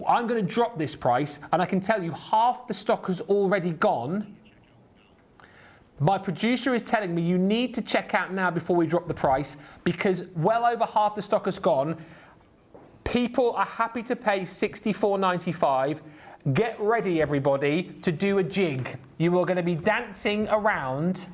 I'm going to drop this price, and I can tell you half the stock has already gone. My producer is telling me you need to check out now before we drop the price, because well over half the stock has gone. People are happy to pay $64.95. Get ready, everybody, to do a jig. You are going to be dancing around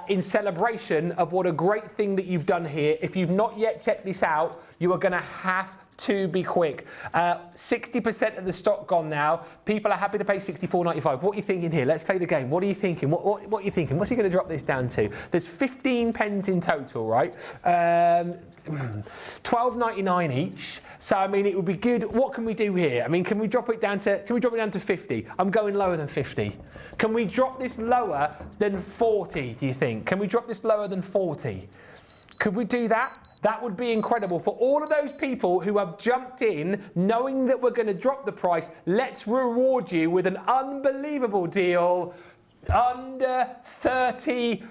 in celebration of what a great thing that you've done here. If you've not yet checked this out, you are going to have to be quick. 60% of the stock gone now. People are happy to pay $64.95. What are you thinking here? Let's play the game. What are you thinking? What are you thinking? What's he going to drop this down to? There's 15 pens in total, right? $12.99 each. So I mean, it would be good. What can we do here? I mean, can we drop it down to 50? I'm going lower than 50. Can we drop this lower than 40? Do you think? Can we drop this lower than 40? Could we do that? That would be incredible. For all of those people who have jumped in knowing that we're going to drop the price, let's reward you with an unbelievable deal under £30.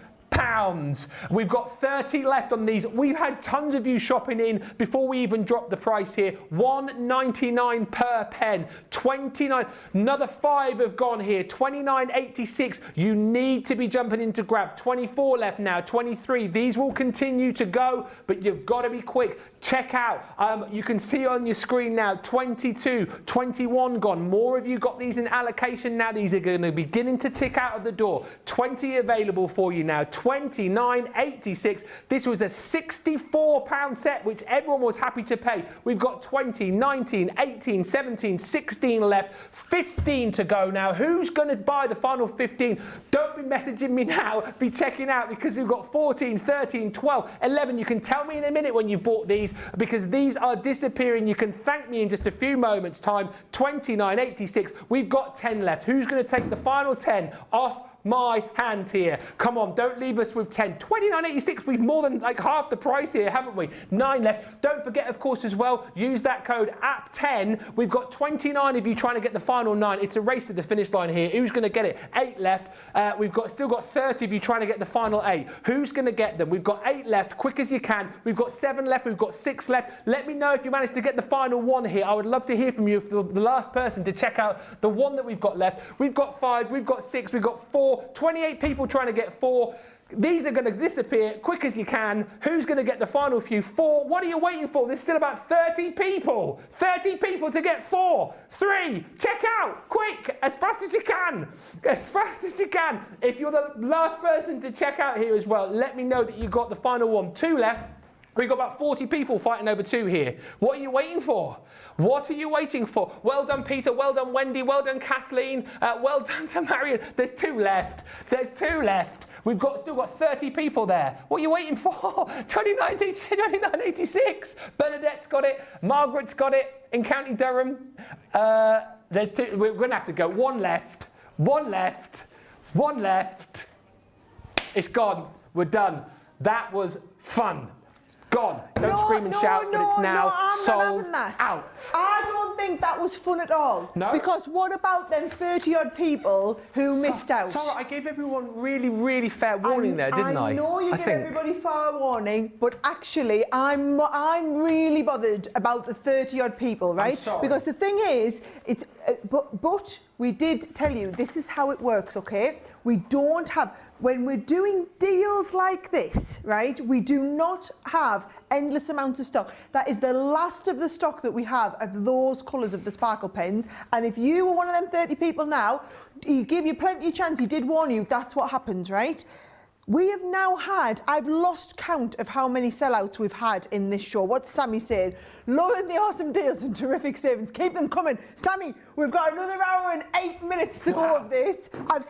We've got 30 left on these. We've had tons of you shopping in before we even dropped the price here. $1.99 per pen. 29. Another 5 have gone here. $29.86. You need to be jumping in to grab. 24 left now. 23. These will continue to go, but you've got to be quick. Check out. You can see on your screen now. 22, 21 gone. More of you got these in allocation now. These are going to be beginning to tick out of the door. 20 available for you now. $29.86. This was a £64 set, which everyone was happy to pay. We've got 20, 19, 18, 17, 16 left, 15 to go now. Who's going to buy the final 15? Don't be messaging me now. Be checking out, because we've got 14, 13, 12, 11. You can tell me in a minute when you bought these, because these are disappearing. You can thank me in just a few moments' time. $29.86. We've got 10 left. Who's going to take the final 10 off my hands here? Come on, don't leave us with 10. $29.86, we've more than like half the price here, haven't we? 9 left. Don't forget, of course, as well, use that code APP10. We've got 29 of you trying to get the final 9. It's a race to the finish line here. Who's going to get it? 8 left. We've still got 30 of you trying to get the final 8. Who's going to get them? We've got 8 left, quick as you can. We've got 7 left. We've got 6 left. Let me know if you managed to get the final 1 here. I would love to hear from you, if the last person to check out the one that we've got left. We've got 5, we've got 6, we've got 4, 4. 28 people trying to get 4. These are going to disappear quick as you can. Who's going to get the final few? 4. What are you waiting for? There's still about 30 people. 30 people to get 4. 3. Check out. Quick. As fast as you can. As fast as you can. If you're the last person to check out here as well, let me know that you got the final one. 2 left. We've got about 40 people fighting over 2 here. What are you waiting for? What are you waiting for? Well done, Peter. Well done, Wendy. Well done, Kathleen. Well done to Marion. There's 2 left. There's 2 left. We've still got 30 people there. What are you waiting for? 2986. Bernadette's got it. Margaret's got it in County Durham. There's 2. We're going to have to go. 1 left. 1 left. 1 left. It's gone. We're done. That was fun. Gone. Don't scream and shout, but it's now sold out. I don't think that was fun at all. No? Because what about them 30-odd people who missed out? Sarah, I gave everyone really, really fair warning there, didn't I? I know you gave everybody fair warning, but actually, I'm really bothered about the 30-odd people, right? I'm sorry. Because the thing is, but we did tell you this is how it works, okay? We don't have. When we're doing deals like this, right, we do not have endless amounts of stock. That is the last of the stock that we have of those colours of the sparkle pens. And if you were one of them 30 people now, he gave you plenty of chance, he did warn you, that's what happens, right? We have now had, I've lost count of how many sellouts we've had in this show. What's Sammy saying? Loving the awesome deals and terrific savings. Keep them coming. Sammy, we've got another hour and 8 minutes to go of this. I've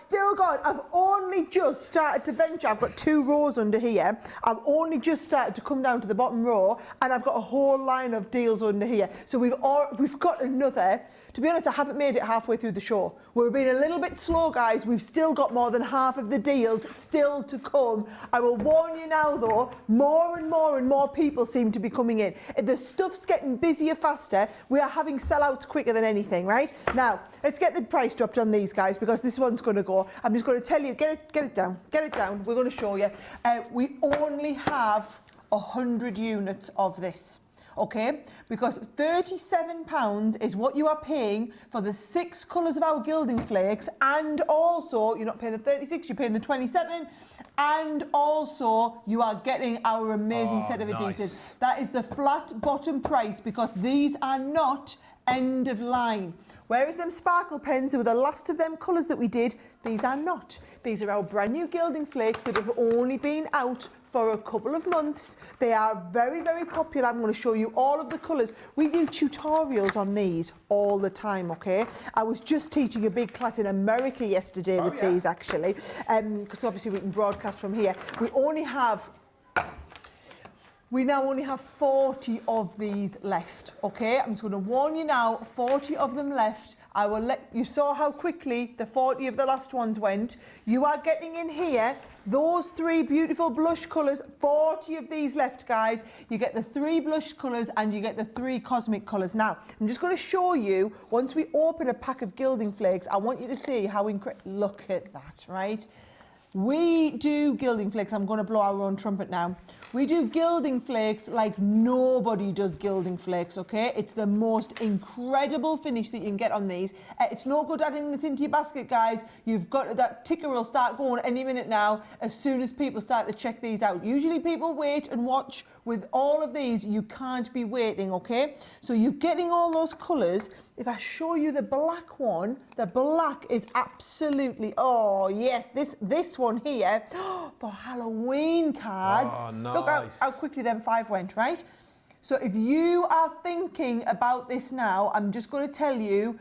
only just started to venture. I've got 2 rows under here. I've only just started to come down to the bottom row, and I've got a whole line of deals under here. So we've got another. To be honest, I haven't made it halfway through the show. We're being a little bit slow, guys. We've still got more than half of the deals still to come. I will warn you now, though, more and more people seem to be coming in. The stuff's getting busier faster. We are having sellouts quicker than anything, right? Now, let's get the price dropped on these, guys, because this one's going to go. I'm just going to tell you, get it down. We're going to show you. We only have 100 units of this. Okay, because £37 is what you are paying for the 6 colours of our gilding flakes, and also you're not paying the 36, you're paying the 27, and also you are getting our amazing set of adhesives. That is the flat bottom price, because these are not end of line. Whereas them sparkle pens, they were the last of them colours that we did, these are not. These are our brand new gilding flakes that have only been out for a couple of months. They are very, very popular. I'm going to show you all of the colours. We do tutorials on these all the time, okay? I was just teaching a big class in America yesterday with these, actually, because obviously we can broadcast from here. We now only have 40 of these left, okay? I'm just going to warn you now, 40 of them left. I will let you saw how quickly the 40 of the last ones went. You are getting in here those 3 beautiful blush colours. 40 of these left, guys. You get the 3 blush colours and you get the 3 cosmic colours. Now, I'm just going to show you, once we open a pack of gilding flakes, I want you to see how incredible. Look at that, right? We do gilding flakes. I'm going to blow our own trumpet now. We do gilding flakes like nobody does gilding flakes, okay? It's the most incredible finish that you can get on these. It's no good adding this into your basket, guys. You've got that ticker will start going any minute now as soon as people start to check these out. Usually people wait and watch. With all of these, you can't be waiting, okay? So you're getting all those colours. If I show you the black one, the black is absolutely, oh yes, this one here, for Halloween cards. Oh, nice. Look how quickly them 5 went, right? So if you are thinking about this now, I'm just going to tell you,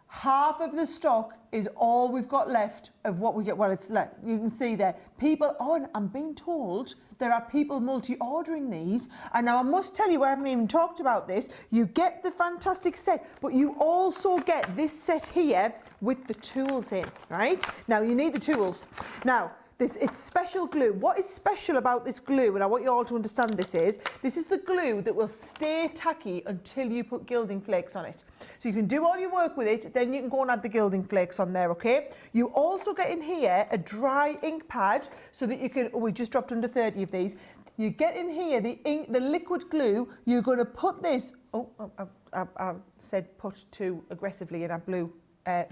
half of the stock is all we've got left of what we get. Well, it's like, you can see there. People, and I'm being told there are people multi-ordering these. And now I must tell you, I haven't even talked about this. You get the fantastic set, but you also get this set here with the tools in, right? Now, you need the tools. Now, it's special glue. What is special about this glue, and I want you all to understand this is the glue that will stay tacky until you put gilding flakes on it. So you can do all your work with it, then you can go and add the gilding flakes on there, okay? You also get in here a dry ink pad so that you can, we just dropped under 30 of these. You get in here the ink, the liquid glue, you're going to put this, I said put too aggressively and I blew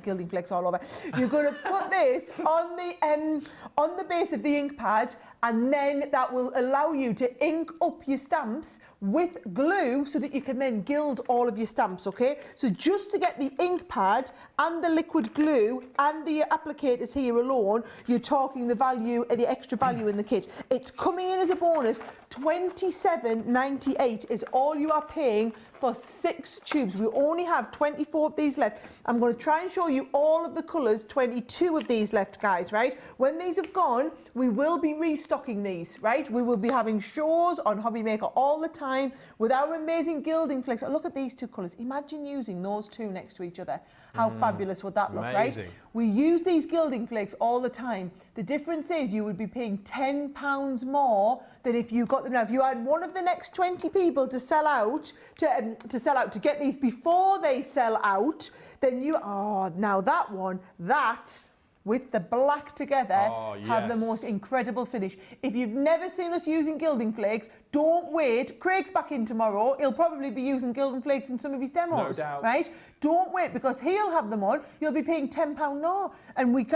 gilding flakes all over. You're going to put this on the base of the ink pad, and then that will allow you to ink up your stamps with glue so that you can then gild all of your stamps, okay? So just to get the ink pad and the liquid glue and the applicators here alone, you're talking the extra value in the kit. It's coming in as a bonus. £27.98 is all you are paying for 6 tubes. We only have 24 of these left. I'm going to try and show you all of the colours, 22 of these left, guys, right? When these have gone, we will be restocking these, right? We will be having shows on Hobby Maker all the time with our amazing gilding flakes. Oh, look at these 2 colours. Imagine using those 2 next to each other. How fabulous would that look, amazing. right? We use these gilding flakes all the time. The difference is you would be paying £10 more than if you got them now. If you had one of the next 20 people to sell out, to get these before they sell out, then now that one, with the black together, have the most incredible finish. If you've never seen us using gilding flakes, don't wait. Craig's back in tomorrow. He'll probably be using gilding flakes in some of his demos, no doubt. right? Don't wait, because he'll have them on. You'll be paying £10 more. And we've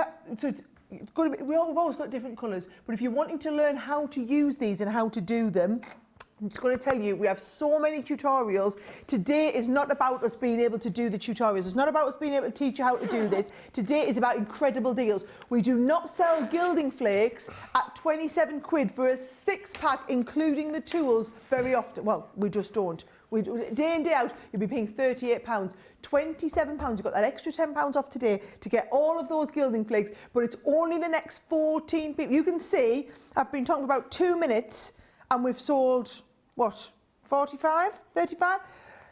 always got different colours. But if you're wanting to learn how to use these and how to do them, I'm just going to tell you, we have so many tutorials. Today is not about us being able to do the tutorials. It's not about us being able to teach you how to do this. Today is about incredible deals. We do not sell gilding flakes at 27 quid for a 6-pack, including the tools, very often. Well, we just don't. Day in, day out, you'll be paying £38. £27, you've got that extra £10 off today to get all of those gilding flakes, but it's only the next 14 people. You can see, I've been talking about 2 minutes, and we've sold, what, 45, 35?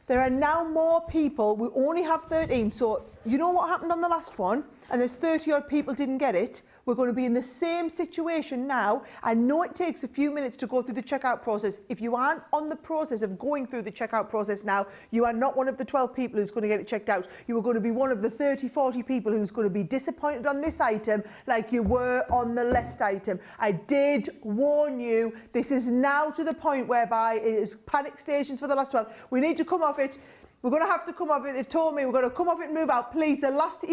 There are now more people. We only have 13. So you know what happened on the last one? And there's 30 odd people didn't get it. We're going to be in the same situation now. I know it takes a few minutes to go through the checkout process. If you aren't on the process of going through the checkout process now, you are not one of the 12 people who's going to get it checked out. You are going to be one of the 30, 40 people who's going to be disappointed on this item like you were on the last item. I did warn you. This is now to the point whereby it is panic stations for the last one. We need to come off it. We're going to have to come off it. They've told me we're going to come off it and move out. Please, the last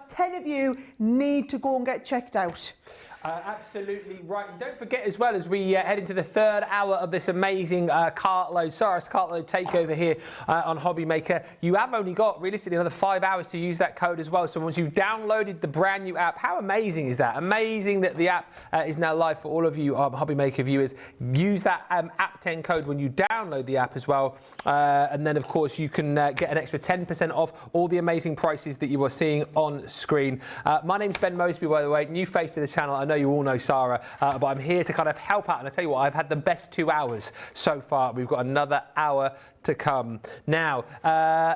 10 of you need to go and get checked out. Absolutely right. And don't forget as well, as we head into the 3rd hour of this amazing Sara's Cartload takeover here on Hobby Maker, you have only got realistically another 5 hours to use that code as well. So once you've downloaded the brand new app, how amazing is that? Amazing that the app is now live for all of you Hobby Maker viewers. Use that app10 code when you download the app as well. And then, of course, you can get an extra 10% off all the amazing prices that you are seeing on screen. My name's Ben Mosby, by the way, new face to the channel. I know you all know Sara, but I'm here to kind of help out. And I tell you what, I've had the best 2 hours so far. We've got another hour to come. Now,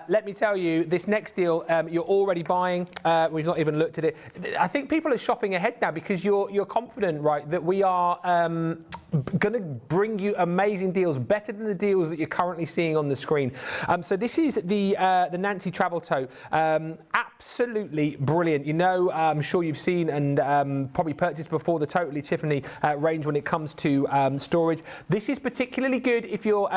let me tell you, this next deal you're already buying. We've not even looked at it. I think people are shopping ahead now because you're confident, right, that we are going to bring you amazing deals, better than the deals that you're currently seeing on the screen. So this is the Nancy Travel Tote. Absolutely brilliant. You know, I'm sure you've seen and probably purchased before the Totally Tiffany range when it comes to storage. This is particularly good if you're,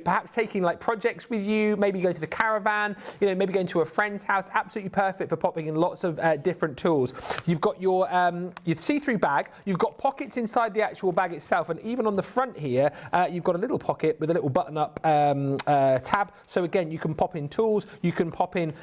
perhaps taking like projects with you, maybe going to the caravan, maybe going to a friend's house. Absolutely perfect for popping in lots of different tools. You've got your see-through bag. You've got pockets inside the actual bag itself, and even on the front here, you've got a little pocket with a little button-up tab. So again, you can pop in tools. You can pop in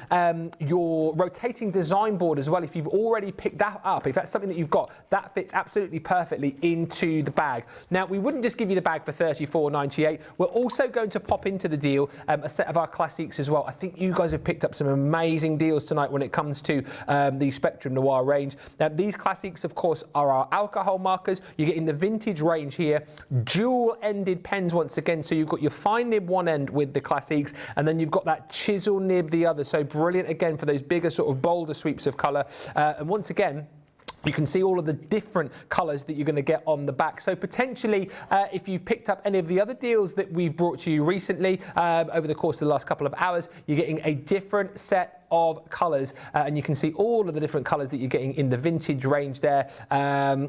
your rotating design board as well. If you've already picked that up, if that's something that you've got, that fits absolutely perfectly into the bag. Now, we wouldn't just give you the bag for $34.98. We're also going to pop into the deal a set of our classiques as well. I think you guys have picked up some amazing deals tonight when it comes to the Spectrum Noir range. Now, these classiques, of course, are our alcohol markers. You get in the vintage range here, dual-ended pens once again. So you've got your fine nib one end with the classiques, and then you've got that chisel nib the other. So brilliant again for those bigger sort of bolder sweeps of colour. And once again, you can see all of the different colours that you're going to get on the back. So potentially, if you've picked up any of the other deals that we've brought to you recently over the course of the last couple of hours, you're getting a different set of colours, and you can see all of the different colours that you're getting in the vintage range there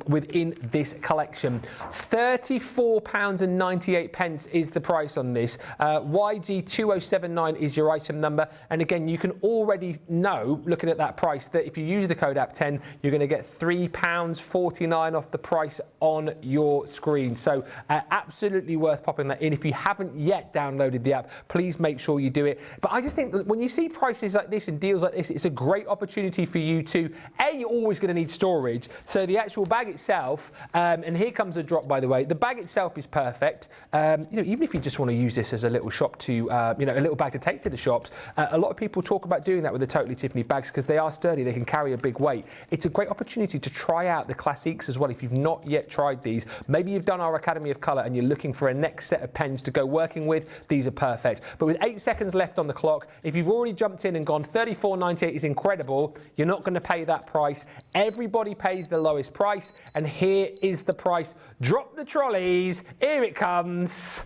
within this collection. £34.98 is the price on this. YG2079 is your item number, and again, you can already know, looking at that price, that if you use the code app10, you're going to get £3.49 off the price on your screen. So absolutely worth popping that in. If you haven't yet downloaded the app, please make sure you do it. But I just think that when you see prices like this and deals like this, it's a great opportunity for you to, you're always going to need storage. So the actual bag itself, and here comes the drop, by the way. The bag itself is perfect. Even if you just want to use this as a little shop to, a little bag to take to the shops, a lot of people talk about doing that with the Totally Tiffany bags because they are sturdy, they can carry a big weight. It's a great opportunity to try out the classiques as well if you've not yet tried these. Maybe you've done our Academy of Colour and you're looking for a next set of pens to go working with, these are perfect. But with 8 seconds left on the clock, if you've already jumped in and gone $34.98 is incredible, you're not going to pay that price. Everybody pays the lowest price, and here is the price. Drop the trolleys, here it comes.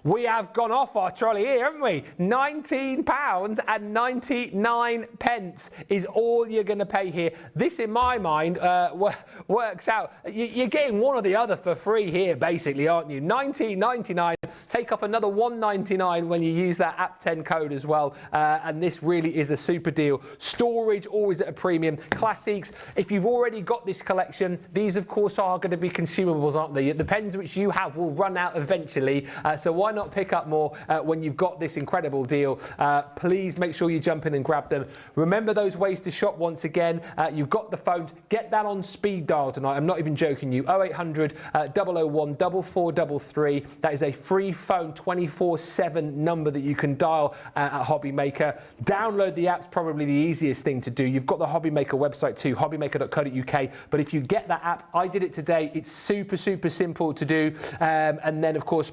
We have gone off our trolley here, haven't we? £19.99 is all you're going to pay here. This, in my mind, works out. You're getting one or the other for free here, basically, aren't you? £19.99. Take off another £1.99 when you use that app10 code as well. And this really is a super deal. Storage, always at a premium. Classics, if you've already got this collection, these, of course, are going to be consumables, aren't they? The pens which you have will run out eventually. So why not pick up more when you've got this incredible deal? Please make sure you jump in and grab them. Remember those ways to shop once again. You've got the phones. Get that on speed dial tonight. I'm not even joking you. 0800 001 4433. That is a free phone 24/7 number that you can dial at Hobby Maker. Download the app's probably the easiest thing to do. You've got the Hobby Maker website too, hobbymaker.co.uk. But if you get that app, I did it today. It's super simple to do. And then, of course,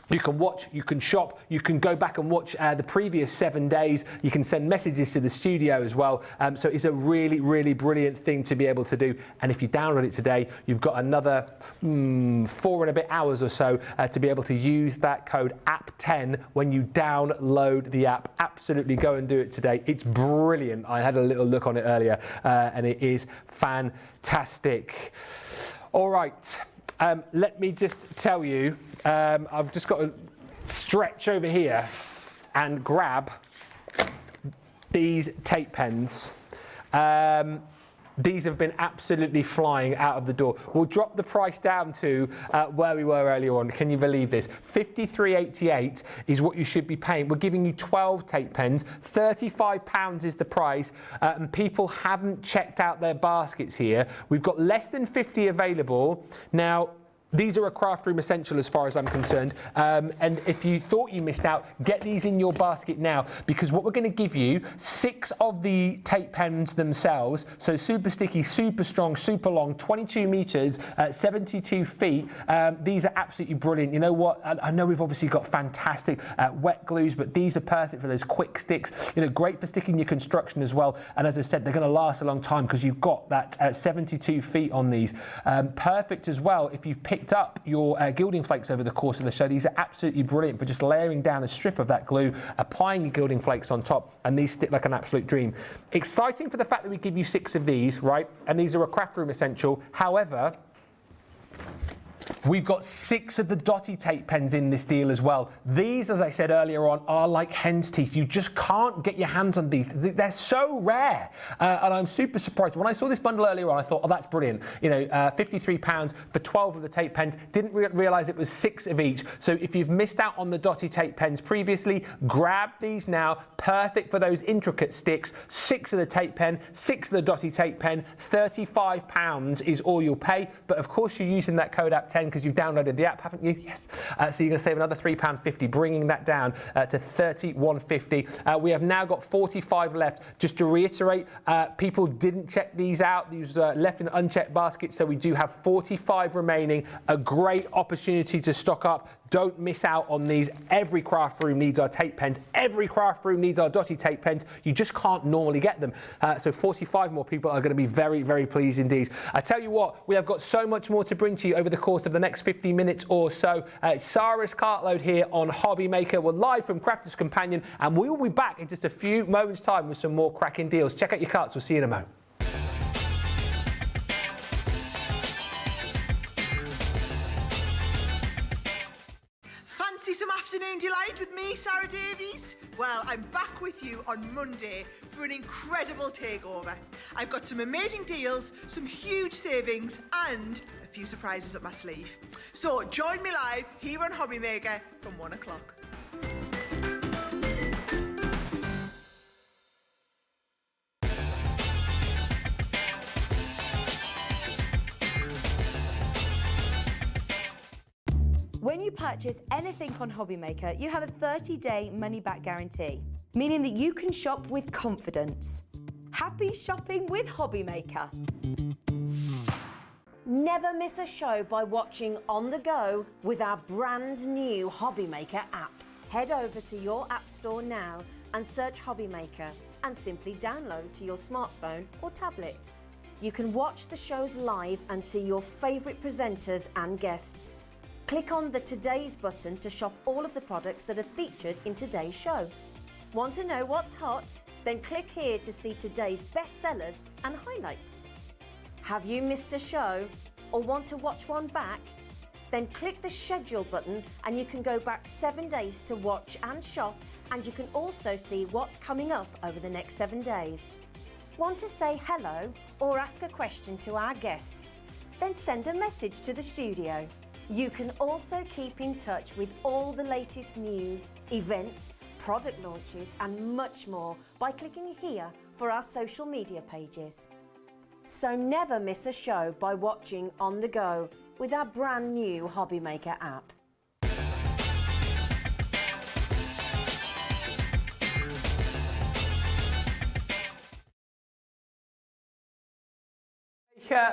you can watch, you can shop, you can go back and watch the previous 7 days. You can send messages to the studio as well. So it's a really brilliant thing to be able to do. And if you download it today, you've got another 4 and a bit hours or so to be able to use that code app10 when you download the app. Absolutely go and do it today. It's brilliant. I had a little look on it earlier and it is fantastic. All right. Let me just tell you, I've just got to stretch over here and grab these tape pens. These have been absolutely flying out of the door. We'll drop the price down to where we were earlier on. Can you believe this? £53.88 is what you should be paying. We're giving you 12 tape pens. £35 is the price. And people haven't checked out their baskets here. We've got less than 50 available. Now, these are a craft room essential as far as I'm concerned. And if you thought you missed out, get these in your basket now, because what we're going to give you, 6 of the tape pens themselves. So super sticky, super strong, super long, 22 meters, 72 feet. These are absolutely brilliant. You know what? I know we've obviously got fantastic wet glues, but these are perfect for those quick sticks. You know, great for sticking your construction as well. And as I said, they're going to last a long time because you've got that 72 feet on these. Perfect as well if you've picked up your gilding flakes over the course of the show. These are absolutely brilliant for just layering down a strip of that glue, applying your gilding flakes on top, and these stick like an absolute dream. Exciting for the fact that we give you 6 of these, right? And these are a craft room essential. However, we've got 6 of the dotty tape pens in this deal as well. These, as I said earlier on, are like hen's teeth. You just can't get your hands on these. They're so rare. And I'm super surprised. When I saw this bundle earlier on, I thought, oh, that's brilliant. You know, £53 for 12 of the tape pens. Didn't realise it was 6 of each. So if you've missed out on the dotty tape pens previously, grab these now. Perfect for those intricate sticks. 6 of the tape pen, 6 of the dotty tape pen. £35 is all you'll pay. But of course, you're using that code app10 because you've downloaded the app, haven't you? Yes. So you're going to save another £3.50, bringing that down to £31.50. We have now got 45 left. Just to reiterate, people didn't check these out. These left in unchecked baskets, so we do have 45 remaining. A great opportunity to stock up. Don't miss out on these. Every craft room needs our tape pens. Every craft room needs our dotty tape pens. You just can't normally get them. So 45 more people are going to be very, very pleased indeed. I tell you what, we have got so much more to bring to you over the course of the next 50 minutes or so. It's Sara's Cartload here on Hobby Maker. We're live from Crafters Companion, and we will be back in just a few moments' time with some more cracking deals. Check out your carts. We'll see you in a moment. Fancy some afternoon delight with me, Sara Davies? Well, I'm back with you on Monday for an incredible takeover. I've got some amazing deals, some huge savings, and a few surprises up my sleeve. So join me live here on Hobby Maker from 1 o'clock. When you purchase anything on Hobby Maker, you have a 30-day money-back guarantee, meaning that you can shop with confidence. Happy shopping with Hobby Maker. Never miss a show by watching on the go with our brand new Hobby Maker app. Head over to your app store now and search Hobby Maker and simply download to your smartphone or tablet. You can watch the shows live and see your favourite presenters and guests. Click on the Today's button to shop all of the products that are featured in today's show. Want to know what's hot? Then click here to see today's bestsellers and highlights. Have you missed a show or want to watch one back? Then click the schedule button and you can go back 7 days to watch and shop, and you can also see what's coming up over the next 7 days. Want to say hello or ask a question to our guests? Then send a message to the studio. You can also keep in touch with all the latest news, events, product launches and much more by clicking here for our social media pages. So never miss a show by watching on the go with our brand new Hobby Maker app.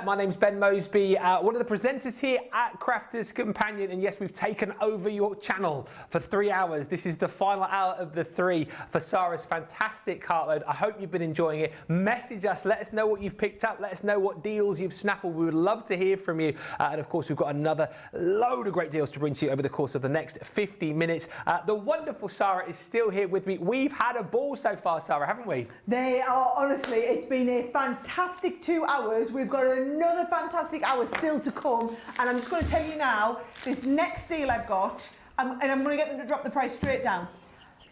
My name's Ben Mosby, one of the presenters here at Crafters Companion, and yes, we've taken over your channel for 3 hours. This is the final hour of the 3 for Sara's fantastic cartload. I hope you've been enjoying it. Message us, let us know what you've picked up, let us know what deals you've snaffled. We would love to hear from you, and of course we've got another load of great deals to bring to you over the course of the next 50 minutes. The wonderful Sara is still here with me. We've had a ball so far, Sara, haven't we? They are, honestly, it's been a fantastic 2 hours. We've got another fantastic hour still to come, and I'm just going to tell you now, this next deal I've got, and I'm going to get them to drop the price straight down.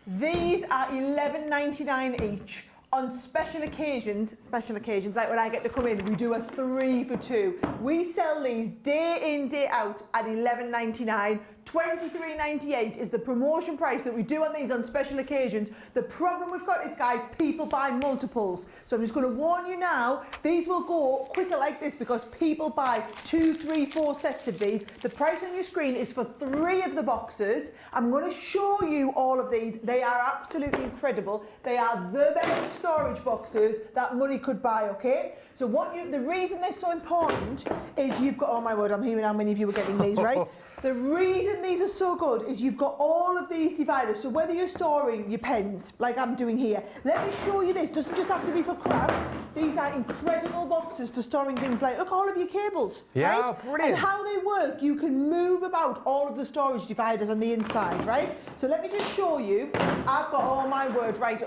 These are $11.99 each. On special occasions like when I get to come in, we do a 3 for 2. We sell these day in, day out at $11.99. $23.98 is the promotion price that we do on these on special occasions. The problem we've got is, guys, people buy multiples. So I'm just going to warn you now, these will go quicker like this because people buy 2, 3, 4 sets of these. The price on your screen is for 3 of the boxes. I'm going to show you all of these. They are absolutely incredible. They are the best storage boxes that money could buy, okay? So the reason they're so important is you've got, oh my word, I'm hearing how many of you are getting these, right? The reason these are so good is you've got all of these dividers. So whether you're storing your pens, like I'm doing here, let me show you this. Doesn't just have to be for crap. These are incredible boxes for storing things like, look, all of your cables, yeah, right? Brilliant. And how they work, you can move about all of the storage dividers on the inside, right? So let me just show you. I've got, oh my word, right.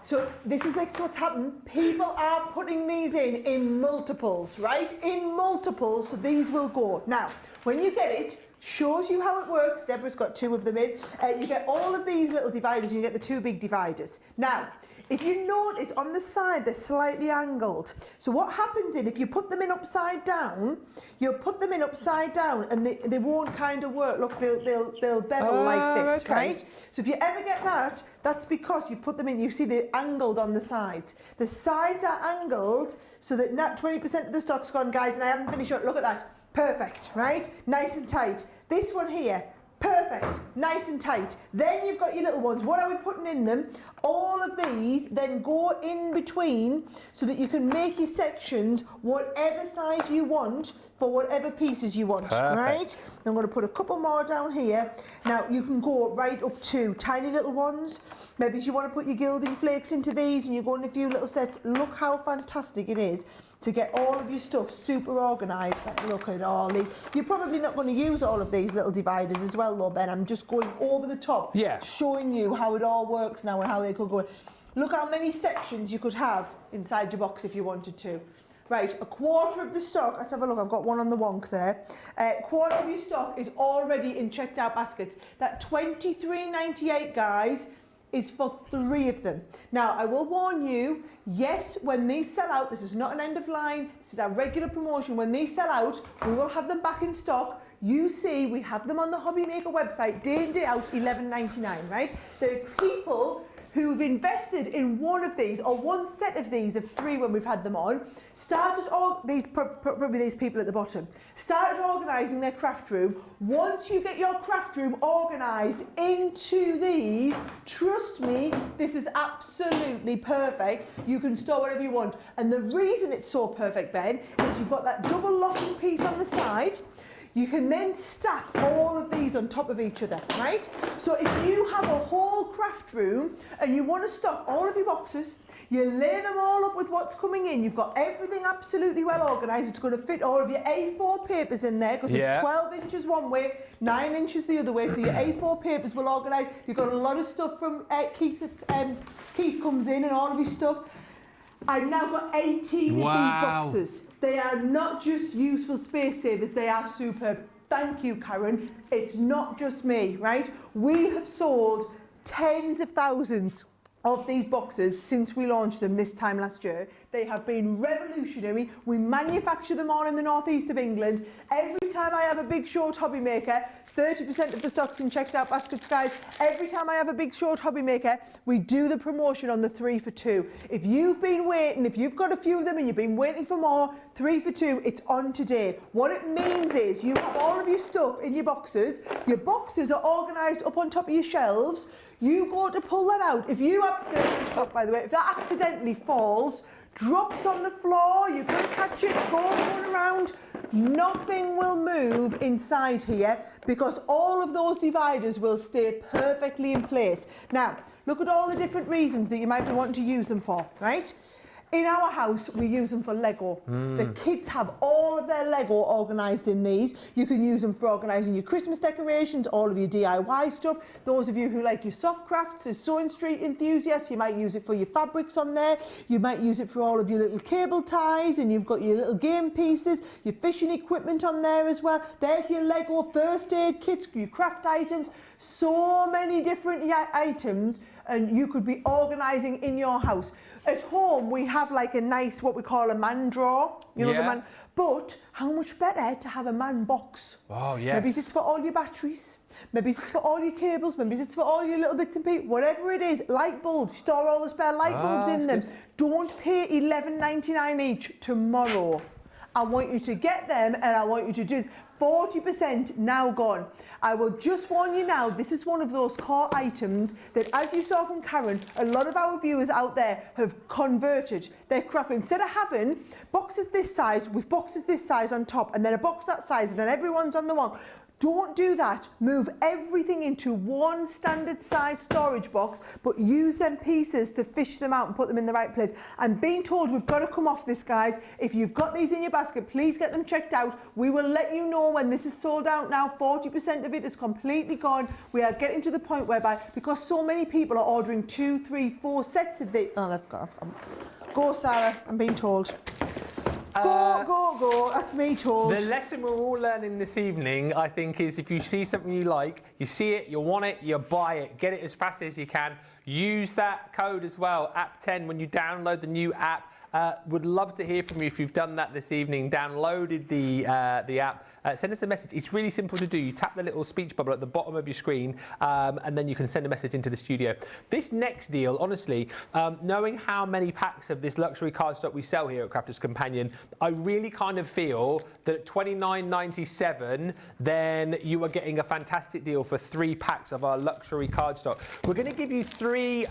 So this is like what's happened. People are putting these in multiples, right? In multiples, so these will go. Now, when you get it, shows you how it works. Deborah's got 2 of them in. You get all of these little dividers and you get the 2 big dividers. Now, if you notice on the side, they're slightly angled. So what happens if you put them in upside down, you'll put them in upside down and they won't kind of work. Look, they'll bevel like this, okay. Right? So if you ever get that, that's because you put them in, you see they're angled on the sides. The sides are angled so that not 20% of the stock's gone, guys, and I haven't finished it. Look at that. Perfect, right? Nice and tight. This one here, Perfect, nice and tight. Then you've got your little ones. What are we putting in them? All of these then go in between so that you can make your sections whatever size you want for whatever pieces you want, right? I'm going to put a couple more down here. Now you can go right up to tiny little ones. Maybe you want to put your gilding flakes into these and you go in a few little sets. Look how fantastic it is to get all of your stuff super organised. Like, look at all these. You're probably not going to use all of these little dividers as well, though, Ben. I'm just going over the top, showing you how it all works now and how they could go. Look how many sections you could have inside your box if you wanted to. Right, a quarter of the stock, let's have a look, I've got one on the wonk there. A quarter of your stock is already in checked out baskets. That $23.98, guys, is for 3 of them. Now, I will warn you, yes, when these sell out, this is not an end of line, this is our regular promotion. When these sell out, we will have them back in stock. You see, we have them on the Hobby Maker website, day in, day out, $11.99, right? There's people who've invested in one of these or one set of these of 3 when we've had them on, probably these people at the bottom, started organising their craft room. Once you get your craft room organised into these, trust me, this is absolutely perfect. You can store whatever you want. And the reason it's so perfect, Ben, is you've got that double locking piece on the side. You can then stack all of these on top of each other, right? So if you have a whole craft room and you want to stock all of your boxes, you lay them all up with what's coming in. You've got everything absolutely well organised. It's going to fit all of your A4 papers in there because it's 12 inches one way, 9 inches the other way. So your A4 papers will organise. You've got a lot of stuff from Keith. Keith comes in and all of his stuff. I've now got 18 of these boxes. They are not just useful space savers, they are superb. Thank you, Karen. It's not just me, right? We have sold tens of thousands of these boxes since we launched them this time last year. They have been revolutionary. We manufacture them all in the northeast of England. Every time I have a big short hobby maker, 30% of the stock's in checked out baskets, guys. Every time I have a big short hobby maker, we do the promotion on the 3 for 2. If you've been waiting, if you've got a few of them and you've been waiting for more, 3 for 2, it's on today. What it means is you have all of your stuff in your boxes are organised up on top of your shelves. You go to pull that out. If you have stuff, by the way, if that accidentally falls, drops on the floor, you can catch it, going around, nothing will move inside here because all of those dividers will stay perfectly in place. Now, look at all the different reasons that you might be wanting to use them for, right? In our house, we use them for Lego. The kids have all of their Lego organised in these. You can use them for organising your Christmas decorations, all of your DIY stuff. Those of you who like your soft crafts as sewing street enthusiasts, you might use it for your fabrics on there. You might use it for all of your little cable ties, and you've got your little game pieces, your fishing equipment on there as well. There's your Lego first aid kits, your craft items, so many different items, and you could be organising in your house. At home, we have like a nice, what we call a man drawer, you know, the man. But how much better to have a man box? Oh, yes. Maybe it's for all your batteries. Maybe it's for all your cables. Maybe it's for all your little bits and pieces. Whatever it is, light bulbs. Store all the spare light bulbs in them. Don't pay $11.99 each tomorrow. I want you to get them and I want you to do 40% now gone. I will just warn you now, this is one of those core items that, as you saw from Karen, a lot of our viewers out there have converted their craft. Instead of having boxes this size with boxes this size on top and then a box that size and then everyone's on the one. Don't do that. Move everything into one standard size storage box, but use them pieces to fish them out and put them in the right place. I'm being told we've got to come off this, guys. If you've got these in your basket, please get them checked out. We will let you know when this is sold out now. 40% of it is completely gone. We are getting to the point whereby, because so many people are ordering 2, 3, 4 sets of these. Oh, they've got. Go, Sarah. I'm being told. Go. That's me told. The lesson we're all learning this evening, I think, is if you see something you like, you see it, you want it, you buy it. Get it as fast as you can. Use that code as well, app10, when you download the new app. Would love to hear from you if you've done that this evening, downloaded the app. Send us a message. It's really simple to do. You tap the little speech bubble at the bottom of your screen, and then you can send a message into the studio. This next deal, honestly, knowing how many packs of this luxury cardstock we sell here at Crafters Companion, I really kind of feel that at $29.97, then you are getting a fantastic deal for 3 packs of our luxury cardstock. We're going to give you 3.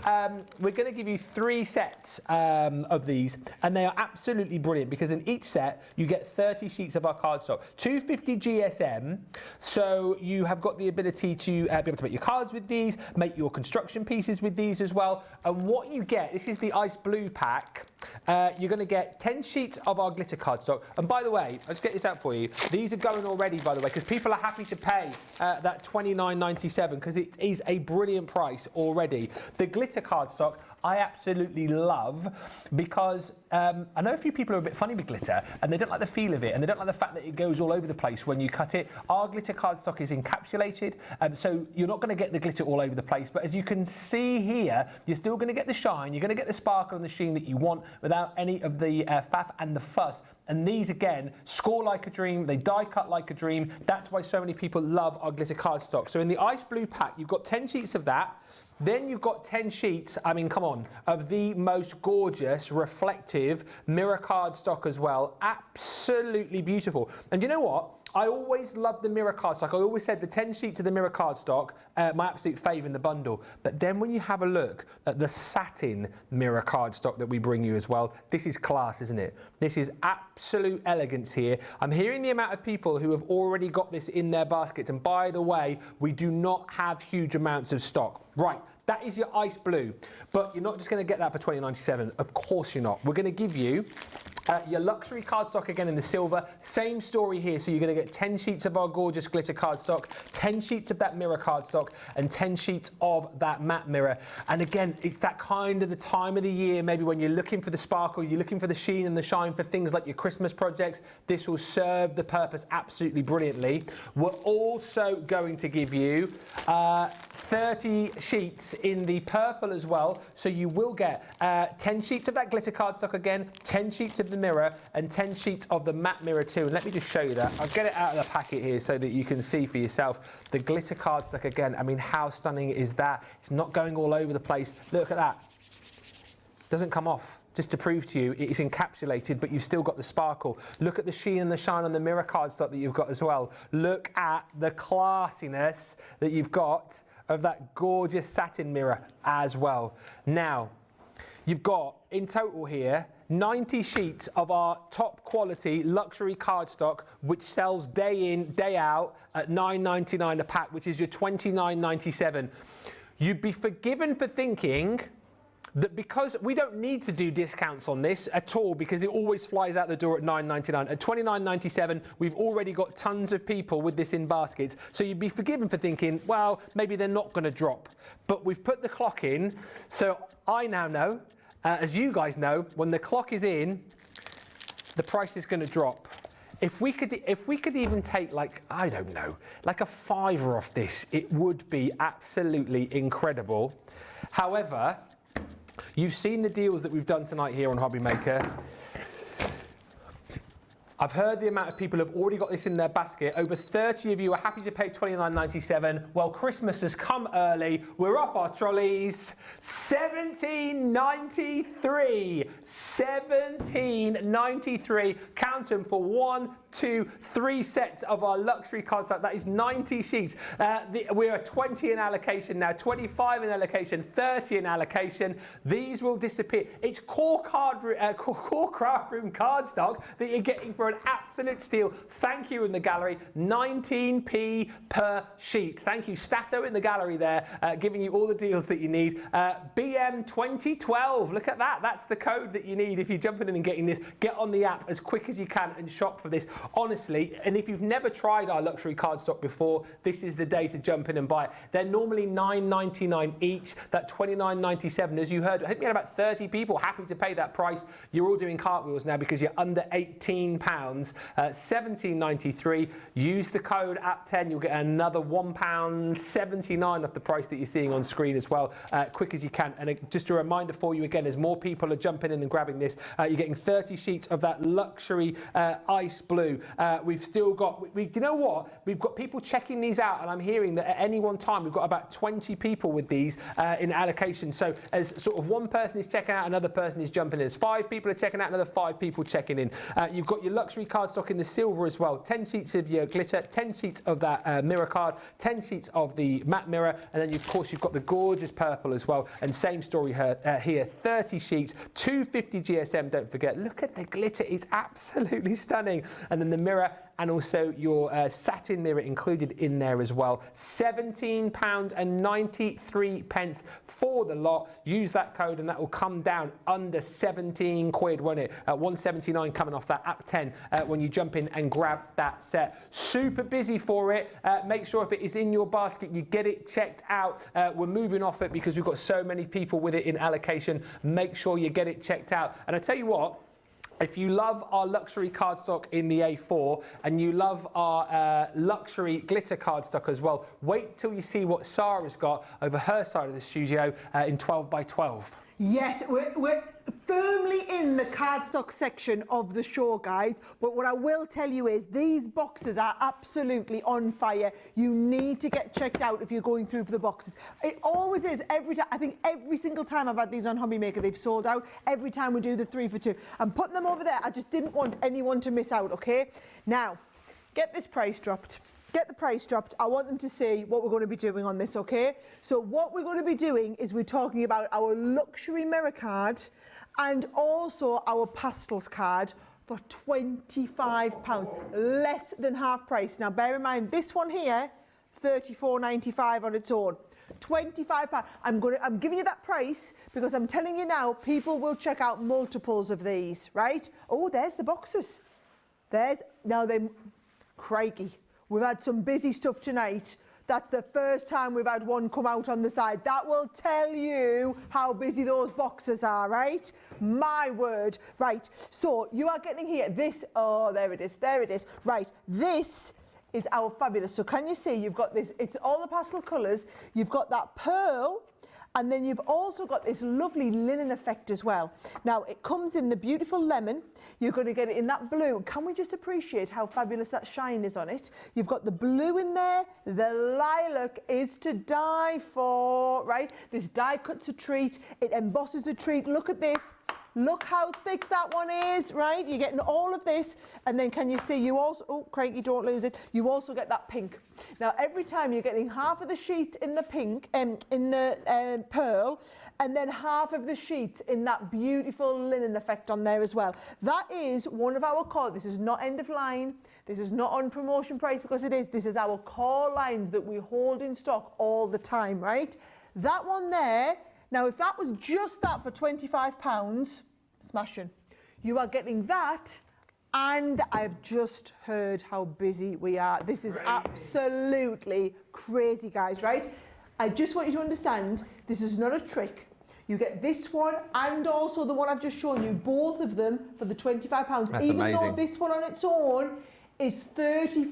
We're going to give you 3 sets of these, and they are absolutely brilliant because in each set you get 30 sheets of our cardstock, 250 GSM. So you have got the ability to be able to make your cards with these, make your construction pieces with these as well. And what you get, this is the ice blue pack. You're going to get 10 sheets of our glitter cardstock. And by the way, I'll just get this out for you. These are going already, by the way, because people are happy to pay that $29.97 because it is a brilliant price already. The glitter cardstock I absolutely love because I know a few people are a bit funny with glitter and they don't like the feel of it and they don't like the fact that it goes all over the place when you cut it. Our glitter cardstock is encapsulated, so you're not going to get the glitter all over the place, but as you can see here, you're still going to get the shine, you're going to get the sparkle and the sheen that you want without any of the faff and the fuss. And these, again, score like a dream, they die cut like a dream. That's why so many people love our glitter cardstock. So in the ice blue pack, you've got 10 sheets of that. Then you've got 10 sheets, I mean, come on, of the most gorgeous, reflective mirror cardstock as well. Absolutely beautiful. And you know what? I always loved the mirror cardstock. I always said the 10 sheets of the mirror cardstock, my absolute fave in the bundle. But then when you have a look at the satin mirror cardstock that we bring you as well, this is class, isn't it? This is absolute elegance here. I'm hearing the amount of people who have already got this in their baskets. And by the way, we do not have huge amounts of stock. Right, that is your ice blue. But you're not just going to get that for $20.97. Of course you're not. We're going to give you your luxury cardstock again in the silver. Same story here. So you're going to get 10 sheets of our gorgeous glitter cardstock, 10 sheets of that mirror cardstock, and 10 sheets of that matte mirror. And again, it's that kind of the time of the year, maybe when you're looking for the sparkle, you're looking for the sheen and the shine for things like your Christmas projects. This will serve the purpose absolutely brilliantly. We're also going to give you 30 sheets in the purple as well. So you will get 10 sheets of that glitter cardstock again, 10 sheets of the mirror, and 10 sheets of the matte mirror too. And let me just show you that. I'll get it out of the packet here so that you can see for yourself. The glitter cardstock again, I mean, how stunning is that? It's not going all over the place. Look at that. Doesn't come off. Just to prove to you, it is encapsulated, but you've still got the sparkle. Look at the sheen and the shine on the mirror cardstock that you've got as well. Look at the classiness that you've got of that gorgeous satin mirror as well. Now, you've got, in total here, 90 sheets of our top quality luxury cardstock, which sells day in, day out at $9.99 a pack, which is your $29.97. You'd be forgiven for thinking that because we don't need to do discounts on this at all because it always flies out the door at $9.99. At $29.97, we've already got tons of people with this in baskets. So you'd be forgiven for thinking, well, maybe they're not going to drop. But we've put the clock in, so I now know, as you guys know, when the clock is in, the price is going to drop. If we could even take, like, I don't know, like a $5 off this, it would be absolutely incredible. However, you've seen the deals that we've done tonight here on Hobby Maker. I've heard the amount of people who have already got this in their basket. Over 30 of you are happy to pay $29.97. Well, Christmas has come early. We're off our trolleys. $17.93. $17.93. Count them for 1, 2, 3 sets of our luxury cardstock. That is 90 sheets. We are 20 in allocation now, 25 in allocation, 30 in allocation. These will disappear. It's core craft room cardstock that you're getting for an absolute steal. Thank you in the gallery. 19p per sheet. Thank you, Stato in the gallery there, giving you all the deals that you need. BM 2012. Look at that. That's the code that you need if you're jumping in and getting this. Get on the app as quick as you can and shop for this. Honestly, and if you've never tried our luxury cardstock before, this is the day to jump in and buy it. They're normally $9.99 each. That $29.97, as you heard, I think we had about 30 people happy to pay that price. You're all doing cartwheels now because you're under £18 £17.93. Use the code app10, you'll get another £1.79 off the price that you're seeing on screen as well, quick as you can. And just a reminder for you again, as more people are jumping in and grabbing this, you're getting 30 sheets of that luxury ice blue. We've still got, you know what? We've got people checking these out, and I'm hearing that at any one time we've got about 20 people with these in allocation. So as sort of one person is checking out, another person is jumping in. As 5 people are checking out, another 5 people checking in. You've got your luxury cardstock in the silver as well. 10 sheets of your glitter, 10 sheets of that mirror card, 10 sheets of the matte mirror, and then of course you've got the gorgeous purple as well. And same story here, 30 sheets, 250 GSM, don't forget. Look at the glitter, it's absolutely stunning. And then the mirror, and also your satin mirror included in there as well. £17.93 for the lot. Use that code and that will come down under 17 quid, won't it? 179 coming off that app 10 when you jump in and grab that set. Super busy for it. Make sure if it is in your basket, you get it checked out. We're moving off it because we've got so many people with it in allocation. Make sure you get it checked out. And I tell you what, if you love our luxury cardstock in the A4 and you love our luxury glitter cardstock as well, wait till you see what Sara's got over her side of the studio in 12 by 12. Yes, we're firmly in the cardstock section of the show, guys. But what I will tell you is these boxes are absolutely on fire. You need to get checked out if you're going through for the boxes. It always is. Every time, I think every single time I've had these on Hobby Maker, they've sold out. Every time we do the 3 for 2. I'm putting them over there. I just didn't want anyone to miss out, okay? Now, get this price dropped. Get the price dropped. I want them to see what we're going to be doing on this, okay? So what we're going to be doing is we're talking about our luxury mirror card and also our pastels card for £25, less than half price. Now bear in mind, this one here, £34.95 on its own. £25. I'm giving you that price because I'm telling you now, people will check out multiples of these, right? Oh, there's the boxes. Crikey. We've had some busy stuff tonight. That's the first time we've had one come out on the side. That will tell you how busy those boxes are, right? My word. Right, so you are getting here this, oh, there it is. Right, this is our fabulous. So can you see, you've got this, it's all the pastel colours. You've got that pearl, and then you've also got this lovely linen effect as well. Now, it comes in the beautiful lemon. You're going to get it in that blue. Can we just appreciate how fabulous that shine is on it? You've got the blue in there. The lilac is to die for, right? This die cut's a treat. It embosses a treat. Look at this. Look how thick that one is, right? You're getting all of this. And then can you see, you also, oh, Craig, you don't lose it. You also get that pink. Now, every time you're getting half of the sheets in the pink, in the pearl, and then half of the sheets in that beautiful linen effect on there as well. That is one of our core. This is not end of line. This is not on promotion price because it is. This is our core lines that we hold in stock all the time, right? That one there. Now, if that was just that for £25, smashing. You are getting that, and I've just heard how busy we are. This is absolutely crazy, guys, right? I just want you to understand, this is not a trick. You get this one and also the one I've just shown you, both of them for the £25. That's even amazing. though this one on its own is £35,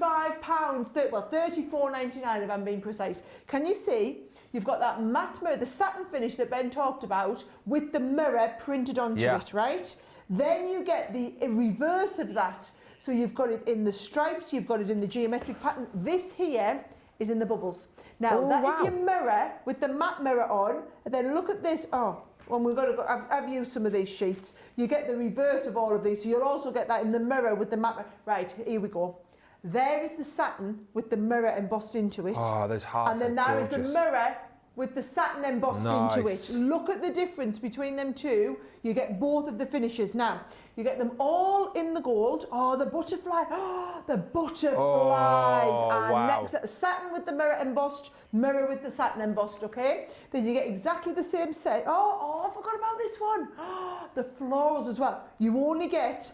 well, £34.99 if I'm being precise. Can you see? You've got that matte mirror, the satin finish that Ben talked about with the mirror printed onto it, right? Then you get the reverse of that. So you've got it in the stripes, you've got it in the geometric pattern. This here is in the bubbles. Now, is your mirror with the matte mirror on. And then look at this. Oh, well, we've got to go. I've used some of these sheets. You get the reverse of all of these. So you'll also get that in the mirror with the matte mirror. Right, here we go. There is the satin with the mirror embossed into it. Oh, those hearts. And then there is the mirror with the satin embossed into it. Look at the difference between them two. You get both of the finishes. Now, you get them all in the gold. Oh, the butterfly. Oh, the butterflies. Oh, and wow. next, satin with the mirror embossed, mirror with the satin embossed, okay? Then you get exactly the same set. Oh, I forgot about this one. Oh, the florals as well. You only get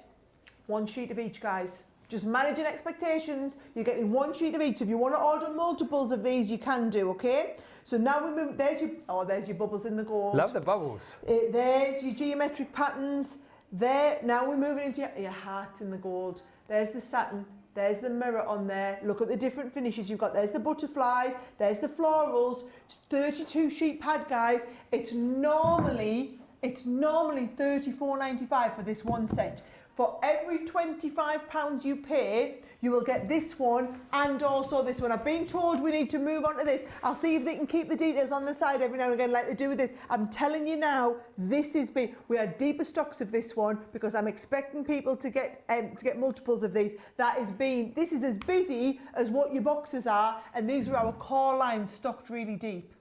one sheet of each, guys. Just managing expectations, you're getting one sheet of each. So if you want to order multiples of these, you can do, okay? So now we move, there's your bubbles in the gold. Love the bubbles. There's your geometric patterns. There, now we're moving into your hearts in the gold. there's the satin, there's the mirror on there. Look at the different finishes you've got. There's the butterflies, there's the florals. It's 32 sheet pad, guys. It's normally $34.95 for this one set. For every £25 you pay, you will get this one and also this one. I've been told we need to move on to this. I'll see if they can keep the details on the side every now and again like they do with this. I'm telling you now, this is big. We have deeper stocks of this one because I'm expecting people to get multiples of these. This is as busy as what your boxes are, and these are our core lines stocked really deep.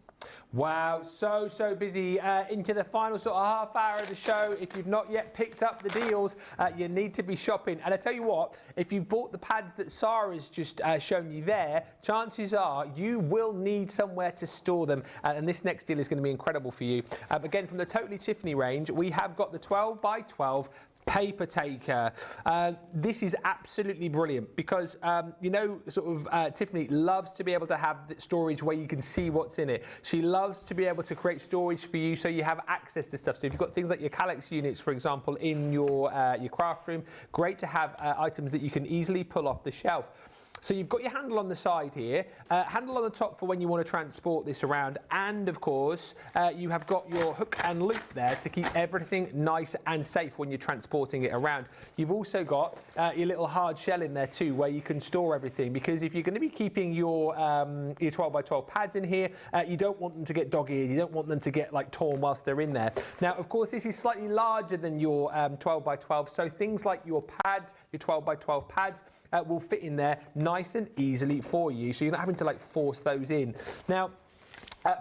Wow, so busy. Into the final sort of half hour of the show. If you've not yet picked up the deals, you need to be shopping. And I tell you what, if you've bought the pads that Sara's just shown you there, chances are you will need somewhere to store them. And this next deal is going to be incredible for you. Again, from the Totally Tiffany range, we have got the 12 by 12 paper taker. This is absolutely brilliant because Tiffany loves to be able to have the storage where you can see what's in it. She loves to be able to create storage for you so you have access to stuff. So if you've got things like your Calyx units, for example, in your craft room, great to have items that you can easily pull off the shelf. So you've got your handle on the side here, handle on the top for when you want to transport this around, and of course you have got your hook and loop there to keep everything nice and safe when you're transporting it around. You've also got your little hard shell in there too, where you can store everything, because if you're going to be keeping your 12 by 12 pads in here, you don't want them to get dog-eared, you don't want them to get like torn whilst they're in there. Now of course this is slightly larger than your 12 by 12, so things like your pads, your 12 by 12 pads, will fit in there nice and easily for you, so you're not having to like force those in. Now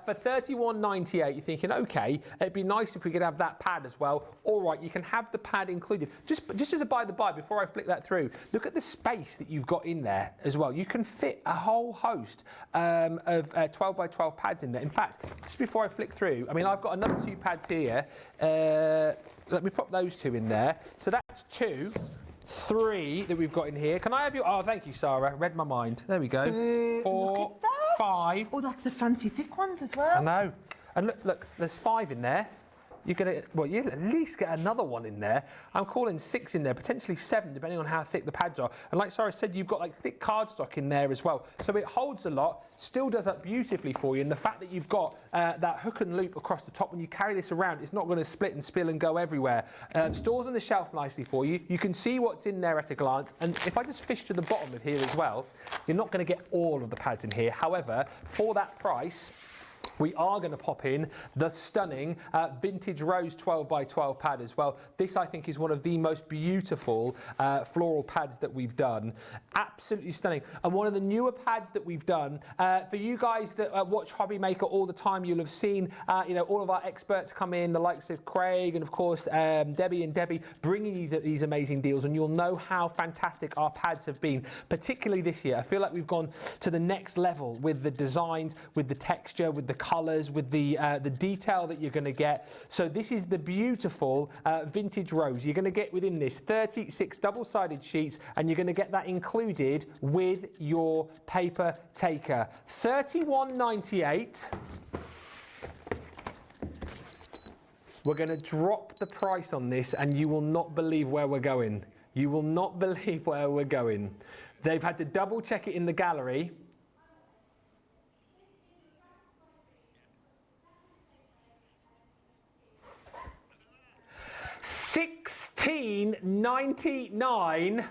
for $31.98, you're thinking, okay, it'd be nice if we could have that pad as well. All right, you can have the pad included. Just as a by the by, before I flick that through, look at the space that you've got in there as well. You can fit a whole host of 12 by 12 pads in there. In fact, just before I flick through, I mean, I've got another 2 pads here. Let me pop those 2 in there. So that's 2. 3 that we've got in here. Can I have your... Oh, thank you, Sara. Read my mind. There we go. 4, look at that. 5. Oh, that's the fancy thick ones as well. I know. And look, there's 5 in there. You're going to, well, you'll at least get another one in there. I'm calling 6 in there, potentially 7, depending on how thick the pads are. And like Sara said, you've got like thick cardstock in there as well. So it holds a lot, still does that beautifully for you. And the fact that you've got that hook and loop across the top, when you carry this around, it's not going to split and spill and go everywhere. Stores on the shelf nicely for you. You can see what's in there at a glance. And if I just fish to the bottom of here as well, you're not going to get all of the pads in here. However, for that price, we are going to pop in the stunning vintage rose 12 by 12 pad as well. This, I think, is one of the most beautiful floral pads that we've done. Absolutely stunning. And one of the newer pads that we've done. For you guys that watch Hobby Maker all the time, you'll have seen all of our experts come in, the likes of Craig and, of course, Debbie, bringing you these amazing deals. And you'll know how fantastic our pads have been, particularly this year. I feel like we've gone to the next level with the designs, with the texture, with the colours, with the detail that you're going to get. So this is the beautiful vintage rose. You're going to get within this 36 double-sided sheets, and you're going to get that included with your paper taker. $31.98. We're going to drop the price on this, and you will not believe where we're going. You will not believe where we're going. They've had to double check it in the gallery. $16.99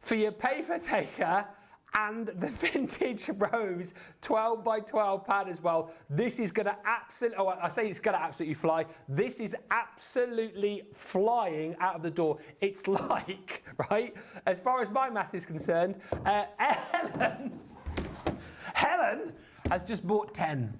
for your paper taker and the vintage rose 12 by 12 pad as well. This is going to absolutely, oh, I say it's going to absolutely fly. This is absolutely flying out of the door. It's like, right, as far as my math is concerned, Helen has just bought 10.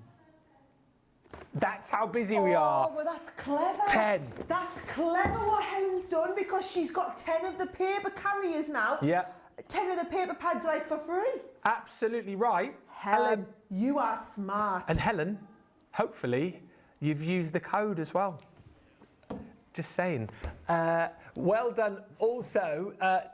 That's how busy we are. Oh, well, that's clever. 10. That's clever what Helen's done, because she's got 10 of the paper carriers now. Yeah. 10 of the paper pads like for free. Absolutely right. Helen, you are smart. And Helen, hopefully, you've used the code as well. Just saying. Well done also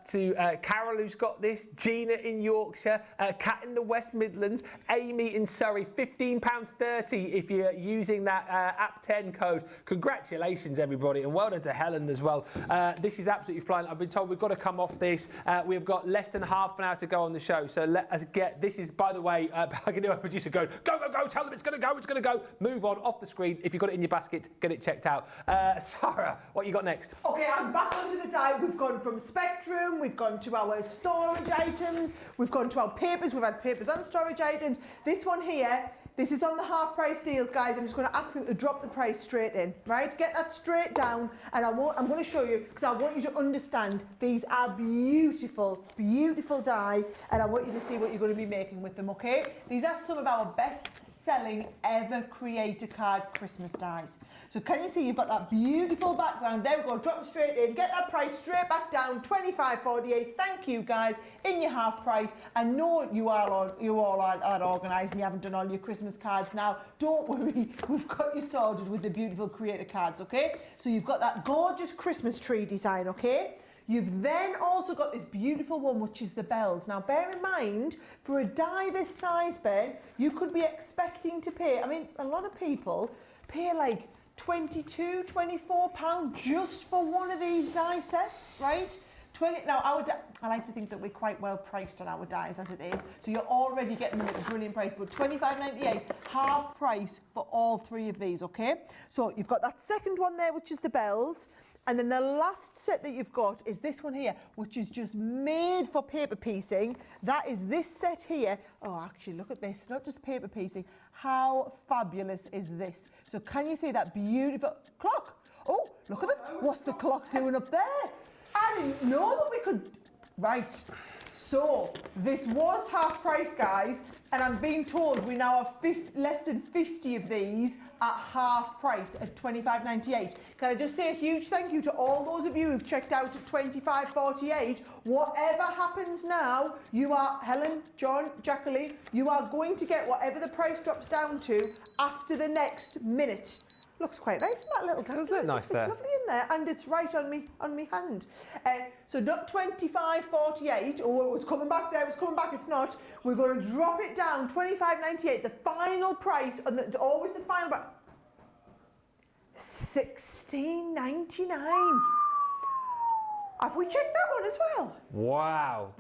to Carol, who's got this, Gina in Yorkshire, Kat in the West Midlands, Amy in Surrey, £15.30 if you're using that App 10 code. Congratulations, everybody, and well done to Helen as well. This is absolutely flying. I've been told we've got to come off this. We've got less than half an hour to go on the show, so let us get, this is, by the way, I can hear our producer go, go, go, go, tell them it's going to go, it's going to go. Move on, off the screen. If you've got it in your basket, get it checked out. Sarah, what you got next? Okay, I'm back onto the diet. We've gone from Spectrum, we've gone to our storage items, we've gone to our papers, we've had papers and storage items. This one here, this is on the half price deals, guys. I'm just going to ask them to drop the price straight in, right? Get that straight down, and I'm going to show you, because I want you to understand these are beautiful, beautiful dies, and I want you to see what you're going to be making with them, okay? These are some of our best selling ever creator card Christmas dies. So can you see you've got that beautiful background? There we go, drop them straight in, get that price straight back down, $25.48. Thank you, guys, in your half price. I know you all aren't organised and you haven't done all your Christmas cards now. Don't worry, we've got you sorted with the beautiful creator cards, okay? So you've got that gorgeous Christmas tree design, okay? You've then also got this beautiful one, which is the bells. Now, bear in mind, for a die this size, Ben, you could be expecting to pay, I mean, a lot of people pay like £22, £24 just for one of these die sets, right? Now, I like to think that we're quite well priced on our dies as it is, so you're already getting them at a brilliant price, but £25.98, half price for all three of these, okay? So you've got that second one there, which is the bells, and then the last set that you've got is this one here, which is just made for paper piecing. That is this set here. Oh, actually, look at this, not just paper piecing. How fabulous is this? So can you see that beautiful clock? Oh, look at that. What's the clock doing up there? I didn't know that we could... Right, so this was half price, guys, and I'm being told we now have less than 50 of these at half price at $25.98. Can I just say a huge thank you to all those of you who've checked out at $25.48. Whatever happens now, you are, Helen, John, Jacqueline, you are going to get whatever the price drops down to after the next minute. Looks quite nice, isn't that little candle? It nice fits lovely in there, and it's right on me hand. So not $25.48. Oh, it was coming back there. It was coming back. It's not. We're going to drop it down. $25.98. The final price, and always the final price. $16.99. Have we checked that one as well? Wow.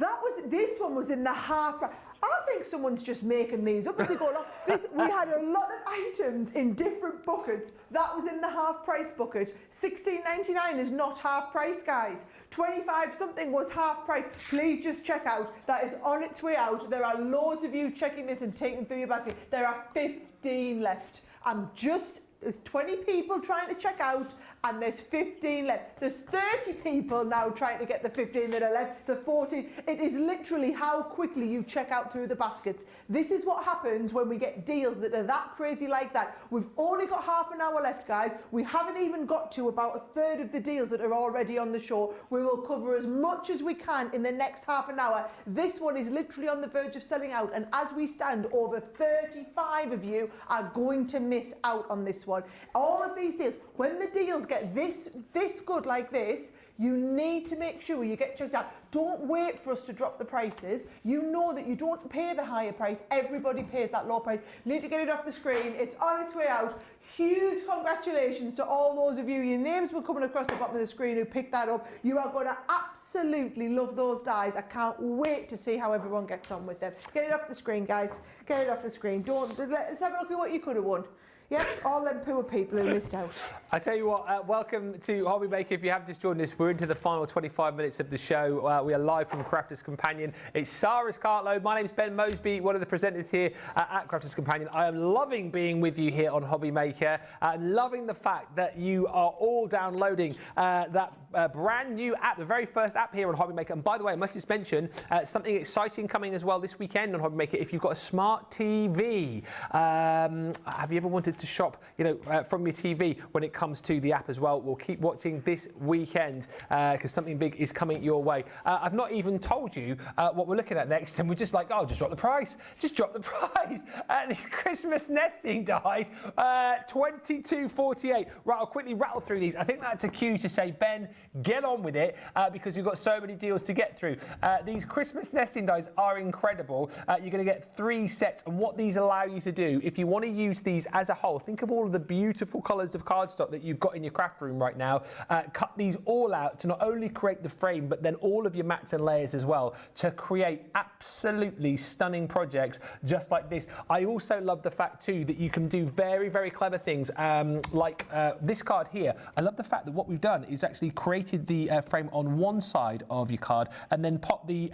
This one was in the half price. I think someone's just making these up as they go along. We had a lot of items in different buckets. That was in the half price bucket. $16.99 is not half price, guys. 25 something was half price. Please just check out. That is on its way out. There are loads of you checking this and taking through your basket. There are 15 left. There's 20 people trying to check out, and there's 15 left. There's 30 people now trying to get the 15 that are left, the 14. It is literally how quickly you check out through the baskets. This is what happens when we get deals that are that crazy like that. We've only got half an hour left, guys. We haven't even got to about a third of the deals that are already on the show. We will cover as much as we can in the next half an hour. This one is literally on the verge of selling out, and as we stand, over 35 of you are going to miss out on this one. All of these deals, when the deals get this good like this, you need to make sure you get checked out. Don't wait for us to drop the prices. You know that you don't pay the higher price. Everybody pays that low price. You need to get it off the screen. It's on its way out. Huge congratulations to all those of you. Your names were coming across the bottom of the screen who picked that up. You are going to absolutely love those dies. I can't wait to see how everyone gets on with them. Get it off the screen, guys. Get it off the screen. Let's have a look at what you could have won. Yeah, all them poor people who missed out. I tell you what, welcome to Hobby Maker. If you have just joined us, we're into the final 25 minutes of the show. We are live from Crafter's Companion. It's Sara's Cartload. My name's Ben Mosby, one of the presenters here at Crafter's Companion. I am loving being with you here on Hobby Maker, and loving the fact that you are all downloading that brand new app, the very first app here on Hobby Maker. And by the way, I must just mention something exciting coming as well this weekend on Hobby Maker. If you've got a smart TV, have you ever wanted to shop, from your TV when it comes to the app as well. We'll keep watching this weekend because something big is coming your way. I've not even told you what we're looking at next, and we're just like, oh, just drop the price. Just drop the price. These Christmas nesting dies, $22.48. Right, I'll quickly rattle through these. I think that's a cue to say, Ben, get on with it because we've got so many deals to get through. These Christmas nesting dies are incredible. You're going to get 3 sets, and what these allow you to do, if you want to use these as a whole, think of all of the beautiful colours of cardstock that you've got in your craft room right now. Cut these all out to not only create the frame, but then all of your mats and layers as well to create absolutely stunning projects just like this. I also love the fact too that you can do very, very clever things like this card here. I love the fact that what we've done is actually created the frame on one side of your card and then pop the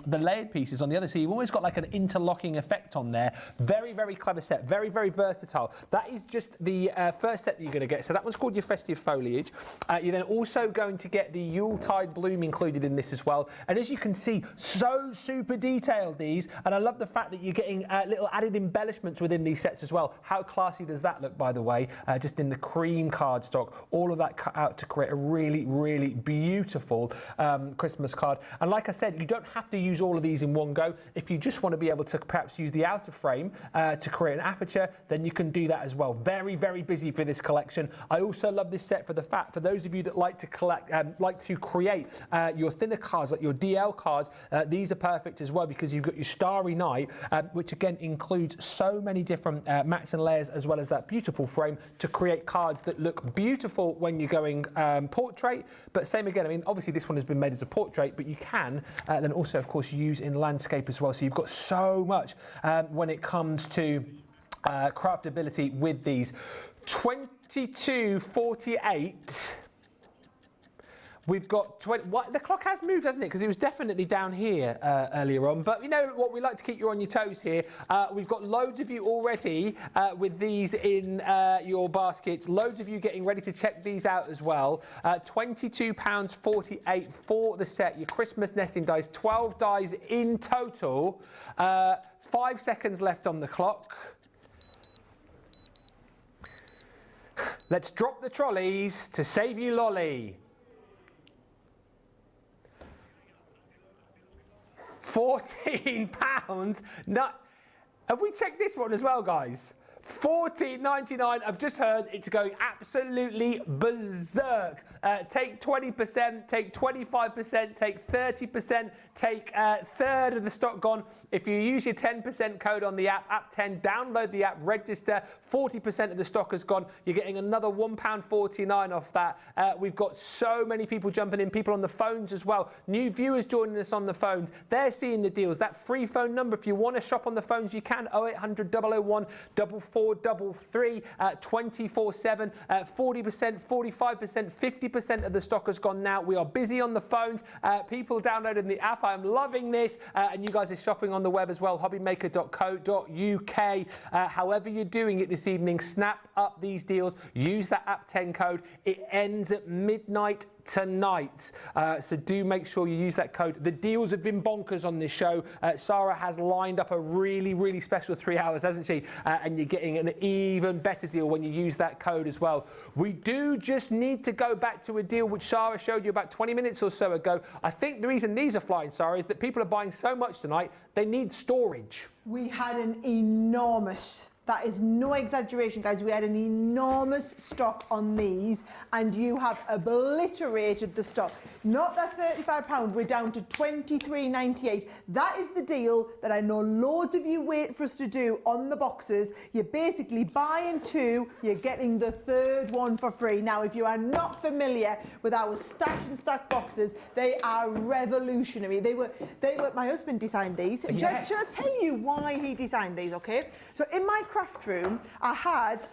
layered pieces on the other. So you've always got like an interlocking effect on there. Very, very clever set. Very, very versatile. That is just the first set that you're going to get. So that one's called your festive foliage. You're then also going to get the Yuletide bloom included in this as well. And as you can see, so super detailed these. And I love the fact that you're getting little added embellishments within these sets as well. How classy does that look, by the way? Just in the cream cardstock. All of that cut out to create a really, really beautiful Christmas card. And like I said, you don't have to use all of these in one go. If you just want to be able to perhaps use the outer frame to create an aperture, then you can do that as well. Very, very busy for this collection. I also love this set for the fact, for those of you that like to collect, like to create your thinner cards, like your DL cards, these are perfect as well because you've got your Starry Night, which again includes so many different mats and layers as well as that beautiful frame to create cards that look beautiful when you're going portrait. But same again, I mean, obviously this one has been made as a portrait, but you can then also, of course, use in landscape as well. So you've got so much when it comes to craftability with these. $22.48. We've got 20. What, the clock has moved, hasn't it? Because it was definitely down here earlier on. But you know what? We like to keep you on your toes here. We've got loads of you already with these in your baskets. Loads of you getting ready to check these out as well. £22.48 for the set. Your Christmas nesting dies. 12 dies in total. 5 seconds left on the clock. Let's drop the trolleys to save you lolly. £14. No, have we checked this one as well, guys? $14.99. I've just heard it's going absolutely berserk. Take 20%, take 25%, take 30%, take a third of the stock gone. If you use your 10% code on the app 10, download the app, register, 40% of the stock has gone. You're getting another £1.49 off that. We've got so many people jumping in, people on the phones as well. New viewers joining us on the phones. They're seeing the deals. That free phone number, if you want to shop on the phones, you can. 0800 001 4433, 24/7, 40%, 45%, 50% of the stock has gone now. We are busy on the phones. People downloading the app. I'm loving this. And you guys are shopping on the web as well, hobbymaker.co.uk. However you're doing it this evening, snap up these deals. Use that app 10 code. It ends at midnight tonight, so do make sure you use that code. The deals have been bonkers on this show. Sara has lined up a really, really special 3 hours, hasn't she? And you're getting an even better deal when you use that code as well. We do just need to go back to a deal which Sara showed you about 20 minutes or so ago. I think the reason these are flying, Sara, is that people are buying so much tonight, they need storage. We had an enormous, that is no exaggeration, guys, we had an enormous stock on these, and you have obliterated the stock. Not that £35, we're down to £23.98. That is the deal that I know loads of you wait for us to do on the boxes. You're basically buying 2, you're getting the 3rd one for free. Now, if you are not familiar with our stash and stack boxes, they are revolutionary. They were. My husband designed these. Yes. Shall I tell you why he designed these, okay? So in my craft room, I had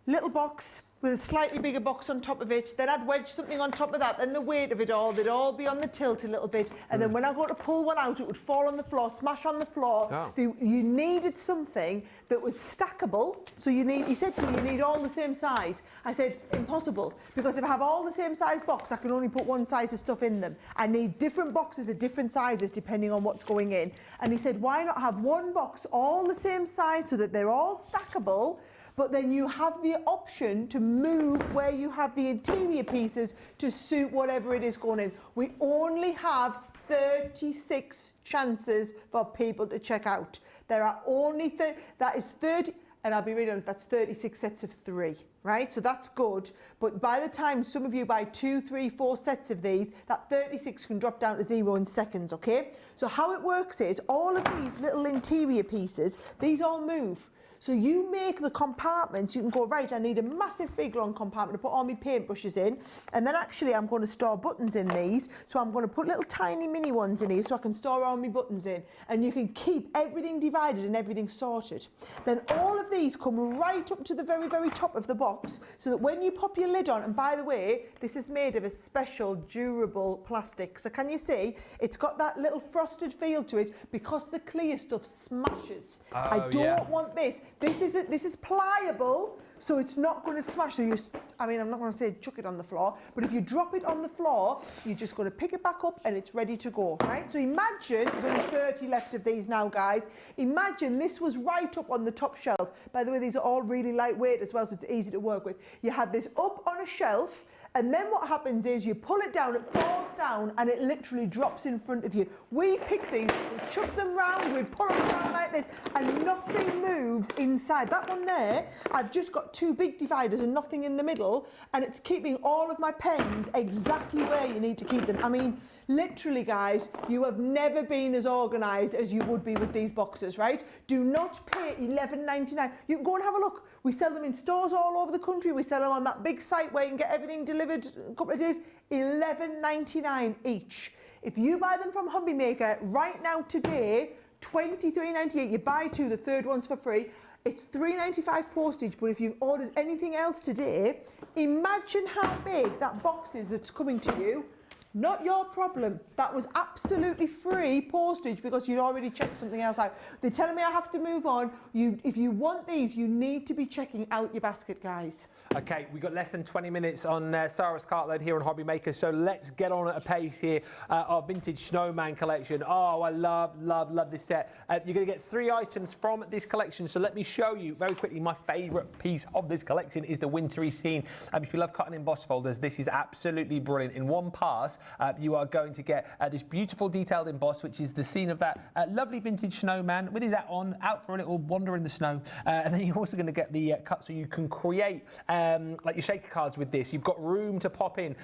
little box with a slightly bigger box on top of it, then I'd wedge something on top of that, then the weight of it all, they'd all be on the tilt a little bit, and then when I go to pull one out, it would fall on the floor, smash on the floor. Oh. You needed something that was stackable, so he said to me, you need all the same size. I said, impossible, because if I have all the same size box, I can only put one size of stuff in them. I need different boxes of different sizes depending on what's going in. And he said, why not have one box all the same size so that they're all stackable, but then you have the option to move where you have the interior pieces to suit whatever it is going in. We only have 36 chances for people to check out. There are only that is 30, and I'll be really honest, that's 36 sets of 3, right? So that's good, but by the time some of you buy 2, 3, 4 sets of these, that 36 can drop down to 0 in seconds, okay? So how it works is all of these little interior pieces, these all move. So you make the compartments, you can go, right, I need a massive big long compartment to put all my paintbrushes in, and then actually I'm going to store buttons in these, so I'm going to put little tiny mini ones in here so I can store all my buttons in, and you can keep everything divided and everything sorted. Then all of these come right up to the very, very top of the box, so that when you pop your lid on, and by the way, this is made of a special durable plastic, so can you see, it's got that little frosted feel to it, because the clear stuff smashes. I don't want this. This is pliable, so it's not going to smash. So I mean, I'm not going to say chuck it on the floor, but if you drop it on the floor, you're just going to pick it back up and it's ready to go, right? So imagine, there's only 30 left of these now, guys. Imagine this was right up on the top shelf. By the way, these are all really lightweight as well, so it's easy to work with. You had this up on a shelf, and then what happens is you pull it down, it falls down, and it literally drops in front of you. We pick these, we chuck them round, we pull them down like this, and nothing moves inside. That one there, I've just got 2 big dividers and nothing in the middle, and it's keeping all of my pens exactly where you need to keep them. I mean, literally, guys, you have never been as organised as you would be with these boxes, right? Do not pay $11.99. You can go and have a look. We sell them in stores all over the country. We sell them on that big site where you can get everything delivered in a couple of days. $11.99 each. If you buy them from Hobby Maker right now today, $23.98. You buy 2, the third one's for free. It's $3.95 postage, but if you've ordered anything else today, imagine how big that box is that's coming to you. Not your problem. That was absolutely free postage because you'd already checked something else out. They're telling me I have to move on. If you want these, you need to be checking out your basket, guys. Okay, we've got less than 20 minutes on Sara's Cartload here on Hobby Maker, so let's get on at a pace here. Our vintage snowman collection. Oh, I love this set. You're going to get 3 items from this collection, so let me show you very quickly. My favourite piece of this collection is the wintry scene. If you love cut and emboss folders, this is absolutely brilliant. In one pass, you are going to get this beautiful detailed emboss, which is the scene of that lovely vintage snowman with his hat on, out for a little wander in the snow. And then you're also going to get the cut so you can create like your shaker cards with this. You've got room to pop in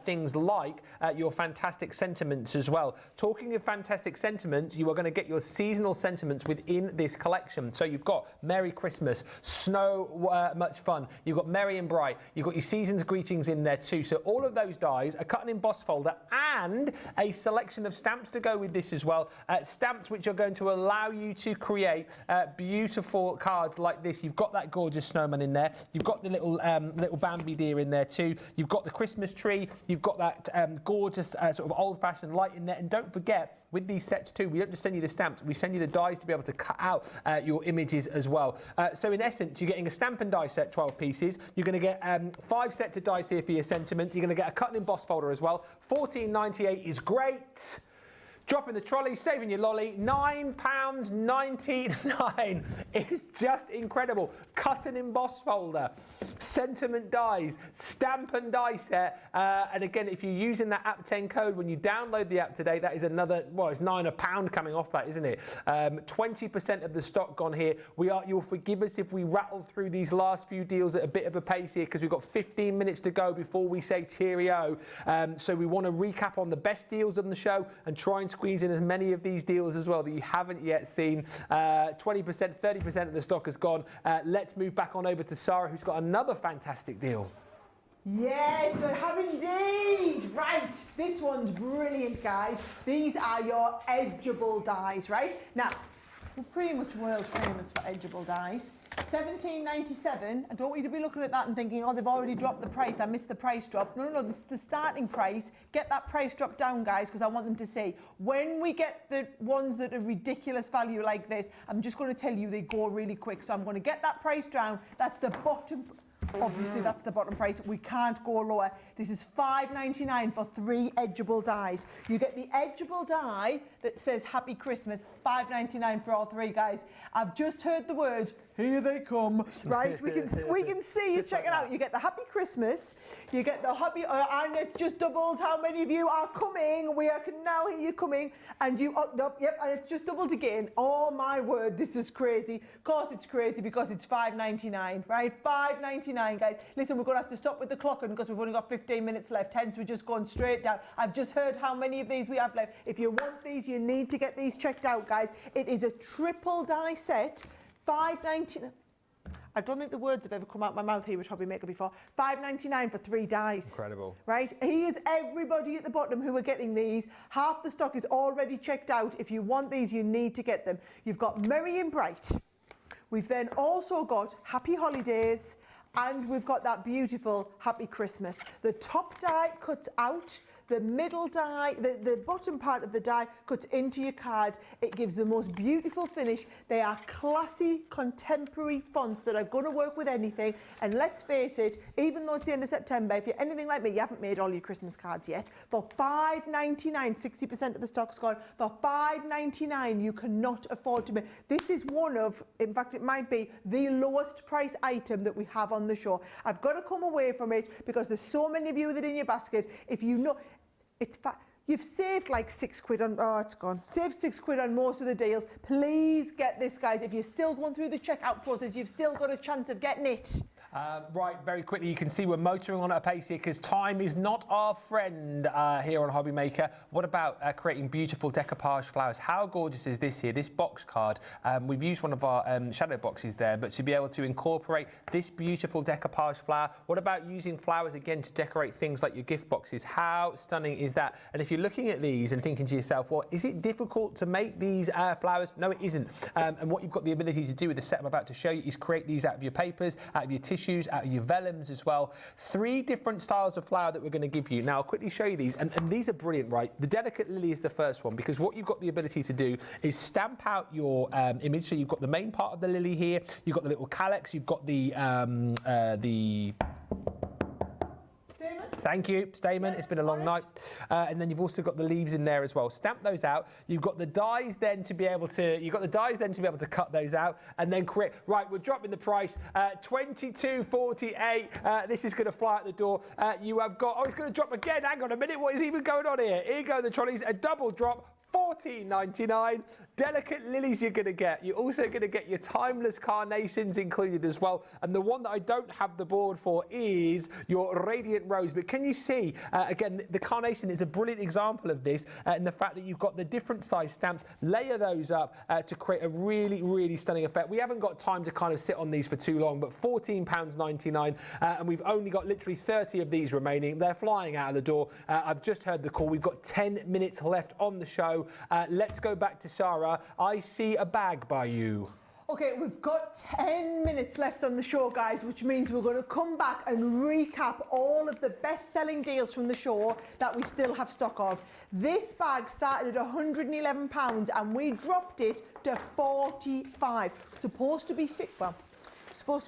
things like your fantastic sentiments as well. Talking of fantastic sentiments, you are going to get your seasonal sentiments within this collection. So you've got Merry Christmas, Snow Much Fun, you've got Merry and Bright, you've got your season's greetings in there too. So all of those dies, a cut and emboss folder, and a selection of stamps to go with this as well. Stamps which are going to allow you to create beautiful cards like this. You've got that gorgeous snowman in there. You've got the little Bambi deer in there too. You've got the Christmas tree. You've got that gorgeous sort of old-fashioned light in there. And don't forget, with these sets too, we don't just send you the stamps, we send you the dies to be able to cut out your images as well. So in essence, you're getting a stamp and die set, 12 pieces. You're going to get 5 sets of dice here for your sentiments. You're going to get a cut and emboss folder as well. $14.98 is great. Dropping the trolley, saving your lolly, £9.99. It's just incredible. Cut and emboss folder, sentiment dies, stamp and die set. And again, if you're using that app 10 code, when you download the app today, that is another, well, it's £9 coming off that, isn't it? 20% of the stock gone here. You'll forgive us if we rattle through these last few deals at a bit of a pace here because we've got 15 minutes to go before we say cheerio. So we want to recap on the best deals on the show and try and squeeze in as many of these deals as well that you haven't yet seen. 20%, 30% of the stock has gone. Let's move back on over to Sara, who's got another fantastic deal. Yes, we have indeed. Right, this one's brilliant, guys. These are your edgeable dies, right? Now, we're pretty much world famous for edgeable dies. $17.97. I don't want you to be looking at that and thinking, oh, they've already dropped the price. I missed the price drop. No, this is the starting price. Get that price drop down, guys, because I want them to see. When we get the ones that are ridiculous value like this, I'm just going to tell you they go really quick. So I'm going to get that price down. That's the bottom. Obviously, that's the bottom price. We can't go lower. This is £5.99 for 3 edgeable dies. You get the edgeable die that says Happy Christmas, £5.99 for all 3, guys. I've just heard the words, here they come, right? We can see you, check it out. You get the Happy Christmas, you get the Happy, and it's just doubled how many of you are coming. We can now hear you coming, and you, yep, and it's just doubled again. Oh my word, this is crazy. Of course it's crazy because it's £5.99, right? £5.99, guys. Listen, we're going to have to stop with the clocking because we've only got 15 minutes left, hence we're just going straight down. I've just heard how many of these we have left. If you want these, you need to get these checked out, guys. It is a triple die set, £5.99. I don't think the words have ever come out of my mouth here with Hobby Maker before. £5.99 for 3 dies. Incredible. Right? Here's everybody at the bottom who are getting these. Half the stock is already checked out. If you want these, you need to get them. You've got Merry and Bright. We've then also got Happy Holidays, and we've got that beautiful Happy Christmas. The top die cuts out. The middle die, the bottom part of the die cuts into your card. It gives the most beautiful finish. They are classy, contemporary fonts that are going to work with anything. And let's face it, even though it's the end of September, if you're anything like me, you haven't made all your Christmas cards yet. For £5.99, 60% of the stock's gone. For £5.99, you cannot afford to make. This is one of, in fact, it might be the lowest price item that we have on the show. I've got to come away from it because there's so many of you with it in your basket. If you know, you've saved like £6 on, oh, it's gone. Saved £6 on most of the deals. Please get this, guys. If you're still going through the checkout process, you've still got a chance of getting it. Right, very quickly, you can see we're motoring on at a pace here because time is not our friend here on Hobby Maker. What about creating beautiful decoupage flowers? How gorgeous is this here, this box card? We've used one of our shadow boxes there, but to be able to incorporate this beautiful decoupage flower, what about using flowers again to decorate things like your gift boxes? How stunning is that? And if you're looking at these and thinking to yourself, well, is it difficult to make these flowers? No, it isn't. And what you've got the ability to do with the set I'm about to show you is create these out of your papers, out of your tissues, out of your vellums as well. 3 different styles of flower that we're going to give you. Now, I'll quickly show you these, and these are brilliant, right? The delicate lily is the first one because what you've got the ability to do is stamp out your image. So you've got the main part of the lily here, you've got the little calyx, you've got the thank you, stamen. It's been a long night. And then you've also got the leaves in there as well. Stamp those out. You've got the dies then to be able to cut those out and then create. Right, we're dropping the price. $22.48. This is going to fly out the door. You have got. Oh, it's going to drop again. Hang on a minute. What is even going on here? Here go the trolleys. A double drop. $14.99. Delicate lilies you're going to get. You're also going to get your timeless carnations included as well. And the one that I don't have the board for is your radiant rose. But can you see, again, the carnation is a brilliant example of this and the fact that you've got the different size stamps. Layer those up to create a really, really stunning effect. We haven't got time to kind of sit on these for too long, but £14.99. And we've only got literally 30 of these remaining. They're flying out of the door. I've just heard the call. We've got 10 minutes left on the show. Let's go back to Sara. I see a bag by you. Okay, we've got 10 minutes left on the show, guys, which means we're going to come back and recap all of the best-selling deals from the show that we still have stock of. This bag started at £111 and we dropped it to £45. Supposed to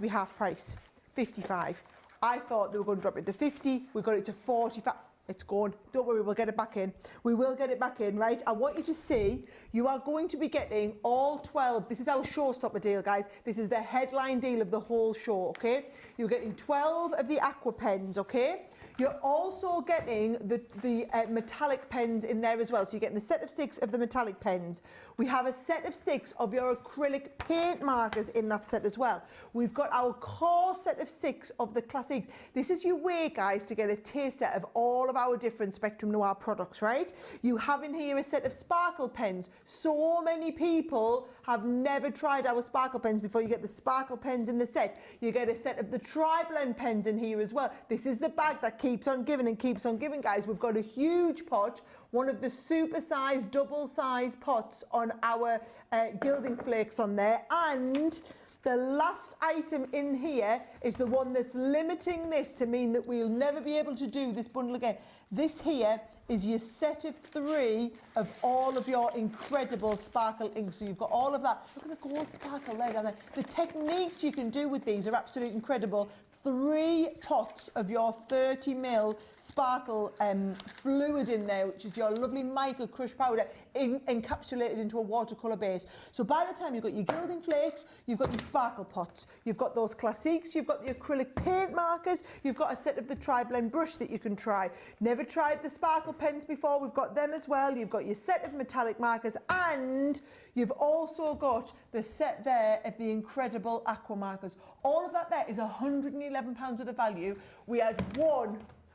be half price, £55. I thought they were going to drop it to £50. We got it to £45. It's gone. Don't worry, we'll get it back in. We will get it back in, right? I want you to see, you are going to be getting all 12. This is our showstopper deal, guys. This is the headline deal of the whole show, okay? You're getting 12 of the aqua pens, okay? You're also getting the metallic pens in there as well. So you're getting the set of 6 of the metallic pens. We have a set of 6 of your acrylic paint markers in that set as well. We've got our core set of 6 of the classics. This is your way, guys, to get a taster of all of our different Spectrum Noir products, right? You have in here a set of sparkle pens. So many people have never tried our sparkle pens before. You get the sparkle pens in the set. You get a set of the tri-blend pens in here as well. This is the bag that keeps on giving and keeps on giving, guys. We've got a huge pot, one of the super-sized, double-sized pots on our gilding flakes on there, and the last item in here is the one that's limiting this to mean that we'll never be able to do this bundle again. This here is your set of 3 of all of your incredible sparkle inks. So you've got all of that. Look at the gold sparkle there down there. The techniques you can do with these are absolutely incredible. 3 pots of your 30ml sparkle fluid in there, which is your lovely Michael crushed powder encapsulated into a watercolour base. So by the time you've got your gilding flakes, you've got your sparkle pots, you've got those classiques, you've got the acrylic paint markers, you've got a set of the tri-blend brush that you can try. Never tried the sparkle pens before, we've got them as well. You've got your set of metallic markers, and you've also got the set there of the incredible aqua markers. All of that there is £111 worth of value. We had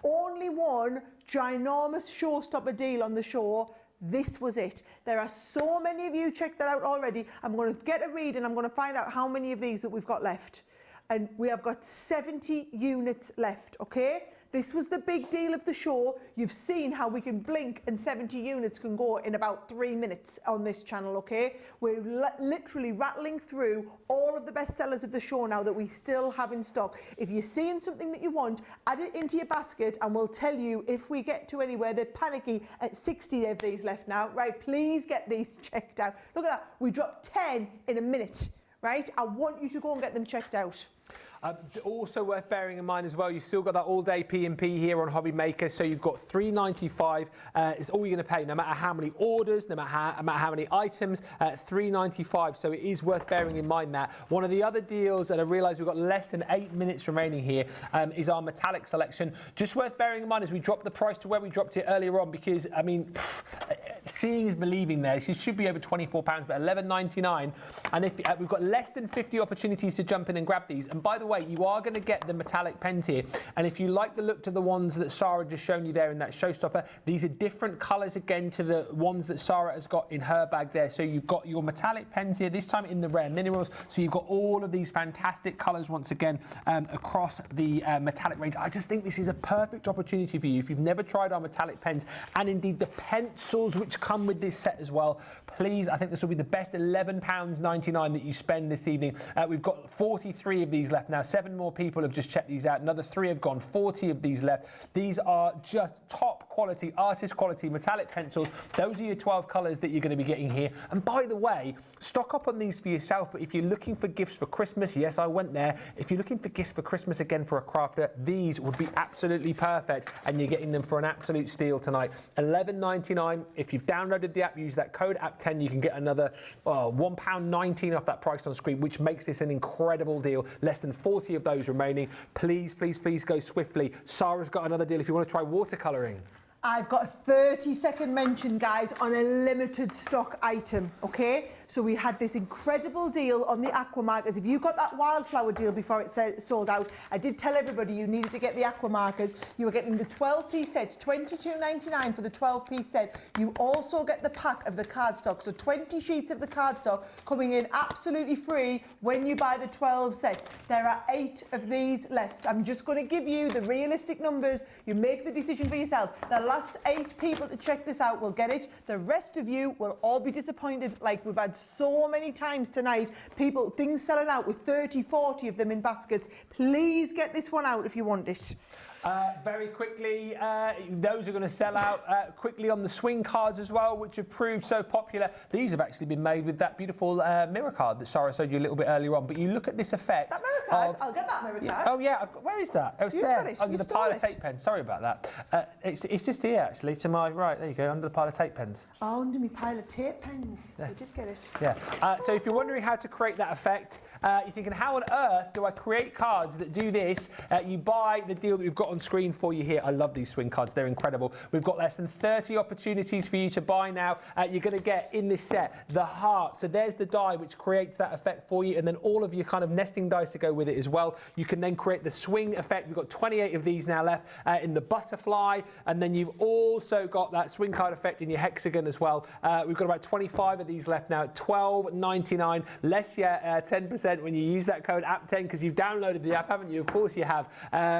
only one ginormous showstopper deal on the show. This was it. There are so many of you checked that out already. I'm going to get a read and I'm going to find out how many of these that we've got left. And we have got 70 units left, okay? This was the big deal of the show. You've seen how we can blink and 70 units can go in about 3 minutes on this channel, okay? We're literally rattling through all of the best sellers of the show now that we still have in stock. If you're seeing something that you want, add it into your basket and we'll tell you if we get to anywhere. They're panicky at 60 of these left now. Right, please get these checked out. Look at that. We dropped 10 in a minute, right? I want you to go and get them checked out. Also worth bearing in mind as well, you've still got that all-day P&P here on Hobby Maker, so you've got $3.95. It's all you're going to pay, no matter how many orders, no matter how many items, $3.95. So it is worth bearing in mind that. One of the other deals, and I realise we've got less than 8 minutes remaining here, is our metallic selection. Just worth bearing in mind as we drop the price to where we dropped it earlier on, because, I mean, seeing is believing there. She should be over £24, but $11.99. And if we've got less than 50 opportunities to jump in and grab these. And by the way, you are going to get the metallic pens here. And if you like the look to the ones that Sara just shown you there in that showstopper, these are different colours again to the ones that Sara has got in her bag there. So you've got your metallic pens here, this time in the rare minerals. So you've got all of these fantastic colours once again across the metallic range. I just think this is a perfect opportunity for you. If you've never tried our metallic pens, and indeed the pencils which come with this set as well, please, I think this will be the best £11.99 that you spend this evening. We've got 43 of these left now. 7 more people have just checked these out. Another 3 have gone. 40 of these left. These are just top quality, artist quality metallic pencils. Those are your 12 colours that you're going to be getting here. And by the way, stock up on these for yourself. But if you're looking for gifts for Christmas, yes, I went there. If you're looking for gifts for Christmas again for a crafter, these would be absolutely perfect. And you're getting them for an absolute steal tonight. $11.99. If you've downloaded the app, use that code app10, you can get another £1.19 off that price on screen, which makes this an incredible deal. Less than 40 of those remaining. Please, please, please go swiftly. Sara's got another deal if you want to try watercolouring. I've got a 30-second mention, guys, on a limited stock item, okay? So we had this incredible deal on the aqua markers. If you got that wildflower deal before it sold out, I did tell everybody you needed to get the aqua markers. You were getting the 12p sets, $22.99 for the 12p set. You also get the pack of the cardstock, so 20 sheets of the cardstock coming in absolutely free when you buy the 12 sets. There are 8 of these left. I'm just going to give you the realistic numbers. You make the decision for yourself. The last 8 people to check this out will get it. The rest of you will all be disappointed, like we've had so many times tonight. Things selling out with 30, 40 of them in baskets. Please get this one out if you want it. Very quickly, those are going to sell out quickly on the swing cards as well, which have proved so popular. These have actually been made with that beautiful mirror card that Sara showed you a little bit earlier on. But you look at this effect. That mirror card? I'll get that mirror card. Oh, yeah. Where is that? It was there, under the pile of tape pens. Sorry about that. It's just here, actually, to my right. There you go, under the pile of tape pens. Oh, under my pile of tape pens. Yeah. I did get it. Yeah. So if you're wondering how to create that effect, you're thinking, how on earth do I create cards that do this? You buy the deal that we've got on screen for you here. I love these swing cards. They're incredible. We've got less than 30 opportunities for you to buy now. You're going to get in this set the heart. So there's the die which creates that effect for you, and then all of your kind of nesting dice to go with it as well. You can then create the swing effect. We've got 28 of these now left in the butterfly, and then you've also got that swing card effect in your hexagon as well. We've got about 25 of these left now at $12.99. Less 10% when you use that code app10 because you've downloaded the app, haven't you? Of course you have.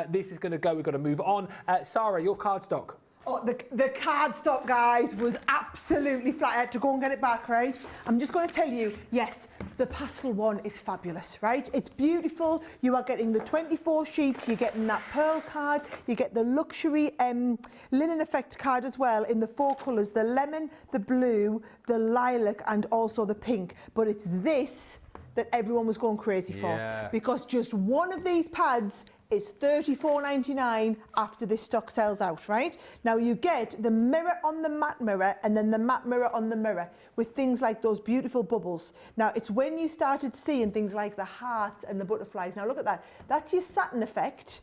This is going to go. We've got to move on. Sara, your cardstock. Oh, the cardstock, guys, was absolutely flat. I had to go and get it back, right? I'm just going to tell you, yes, the pastel one is fabulous, right? It's beautiful. You are getting the 24 sheets. You're getting that pearl card. You get the luxury linen effect card as well in the 4 colours, the lemon, the blue, the lilac, and also the pink. But it's this that everyone was going crazy for, because just one of these pads is £34.99 after this stock sells out, right? Now you get the mirror on the matte mirror and then the matte mirror on the mirror with things like those beautiful bubbles. Now it's when you started seeing things like the heart and the butterflies. Now look at that. That's your satin effect.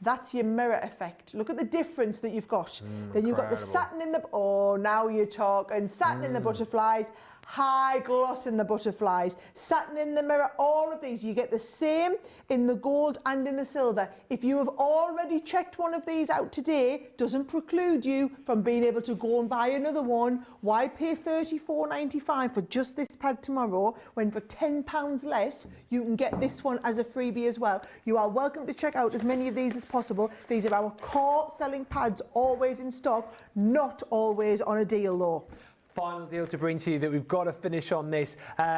That's your mirror effect. Look at the difference that you've got. Then you've got the satin in the... Oh, now you're talking. Satin in the butterflies. High gloss in the butterflies, satin in the mirror, all of these. You get the same in the gold and in the silver. If you have already checked one of these out today, doesn't preclude you from being able to go and buy another one. Why pay £34.95 for just this pad tomorrow when for £10 less you can get this one as a freebie as well? You are welcome to check out as many of these as possible. These are our core selling pads, always in stock, not always on a deal though. Final deal to bring to you that we've got to finish on this.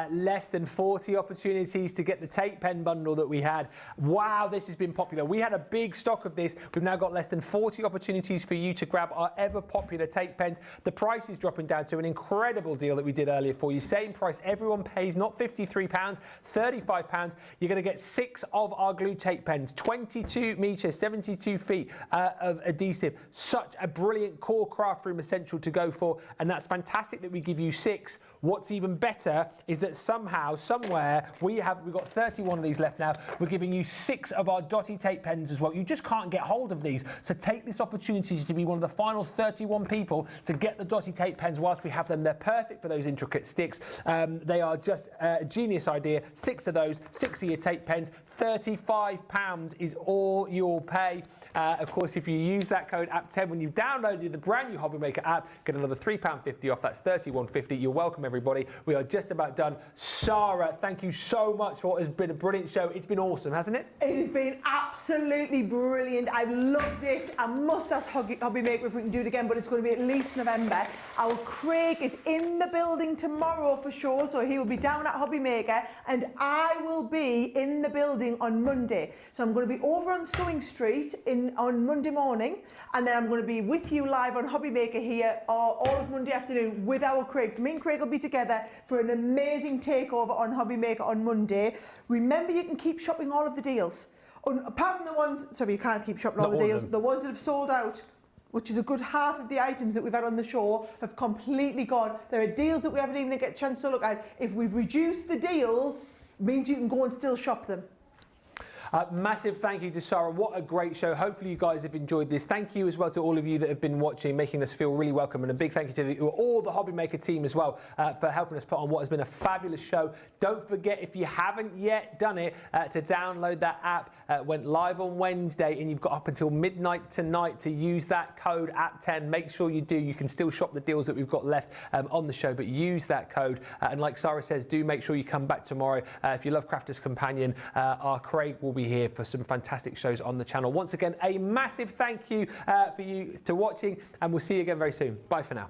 Less than 40 opportunities to get the tape pen bundle that we had. Wow, this has been popular. We had a big stock of this. We've now got less than 40 opportunities for you to grab our ever popular tape pens. The price is dropping down to an incredible deal that we did earlier for you. Same price, everyone pays, not £53, £35. You're going to get 6 of our glue tape pens, 22 metres, 72 feet of adhesive. Such a brilliant core craft room essential to go for, and that's fantastic that we give you 6. What's even better is that somehow, somewhere, we've got 31 of these left now. We're giving you 6 of our dotty tape pens as well. You just can't get hold of these. So take this opportunity to be one of the final 31 people to get the dotty tape pens whilst we have them. They're perfect for those intricate sticks. They are just a genius idea. 6 of those, 6 of your tape pens. £35 is all you'll pay. Of course, if you use that code app10 when you've downloaded the brand new Hobbymaker app, get another £3.50 off. That's £31.50. You're welcome, everybody. We are just about done. Sara, thank you so much for what has been a brilliant show. It's been awesome, hasn't it? It has been absolutely brilliant. I've loved it. I must ask Hobbymaker if we can do it again, but it's going to be at least November. Our Craig is in the building tomorrow for sure, so he will be down at Hobbymaker, and I will be in the building on Monday. So I'm going to be over on Sewing Street on Monday morning, and then I'm going to be with you live on Hobbymaker here all of Monday afternoon with our Craig. So me and Craig will be together for an amazing takeover on Hobbymaker on Monday. Remember, you can keep shopping all of the deals. Apart from the ones, sorry, you can't keep shopping all the deals. The ones that have sold out, which is a good half of the items that we've had on the show, have completely gone. There are deals that we haven't even get a chance to look at. If we've reduced the deals, it means you can go and still shop them. Massive thank you to Sara. What a great show. Hopefully you guys have enjoyed this. Thank you as well to all of you that have been watching, making us feel really welcome, and a big thank you to all the Hobbymaker team as well for helping us put on what has been a fabulous show. Don't forget, if you haven't yet done it, to download that app. Went live on Wednesday, and you've got up until midnight tonight to use that code app10. Make sure you do. You can still shop the deals that we've got left on the show, but use that code. And like Sara says, do make sure you come back tomorrow. If you love Crafters Companion, our Craig will be here for some fantastic shows on the channel. Once again, a massive thank you for you to watching, and we'll see you again very soon. Bye for now.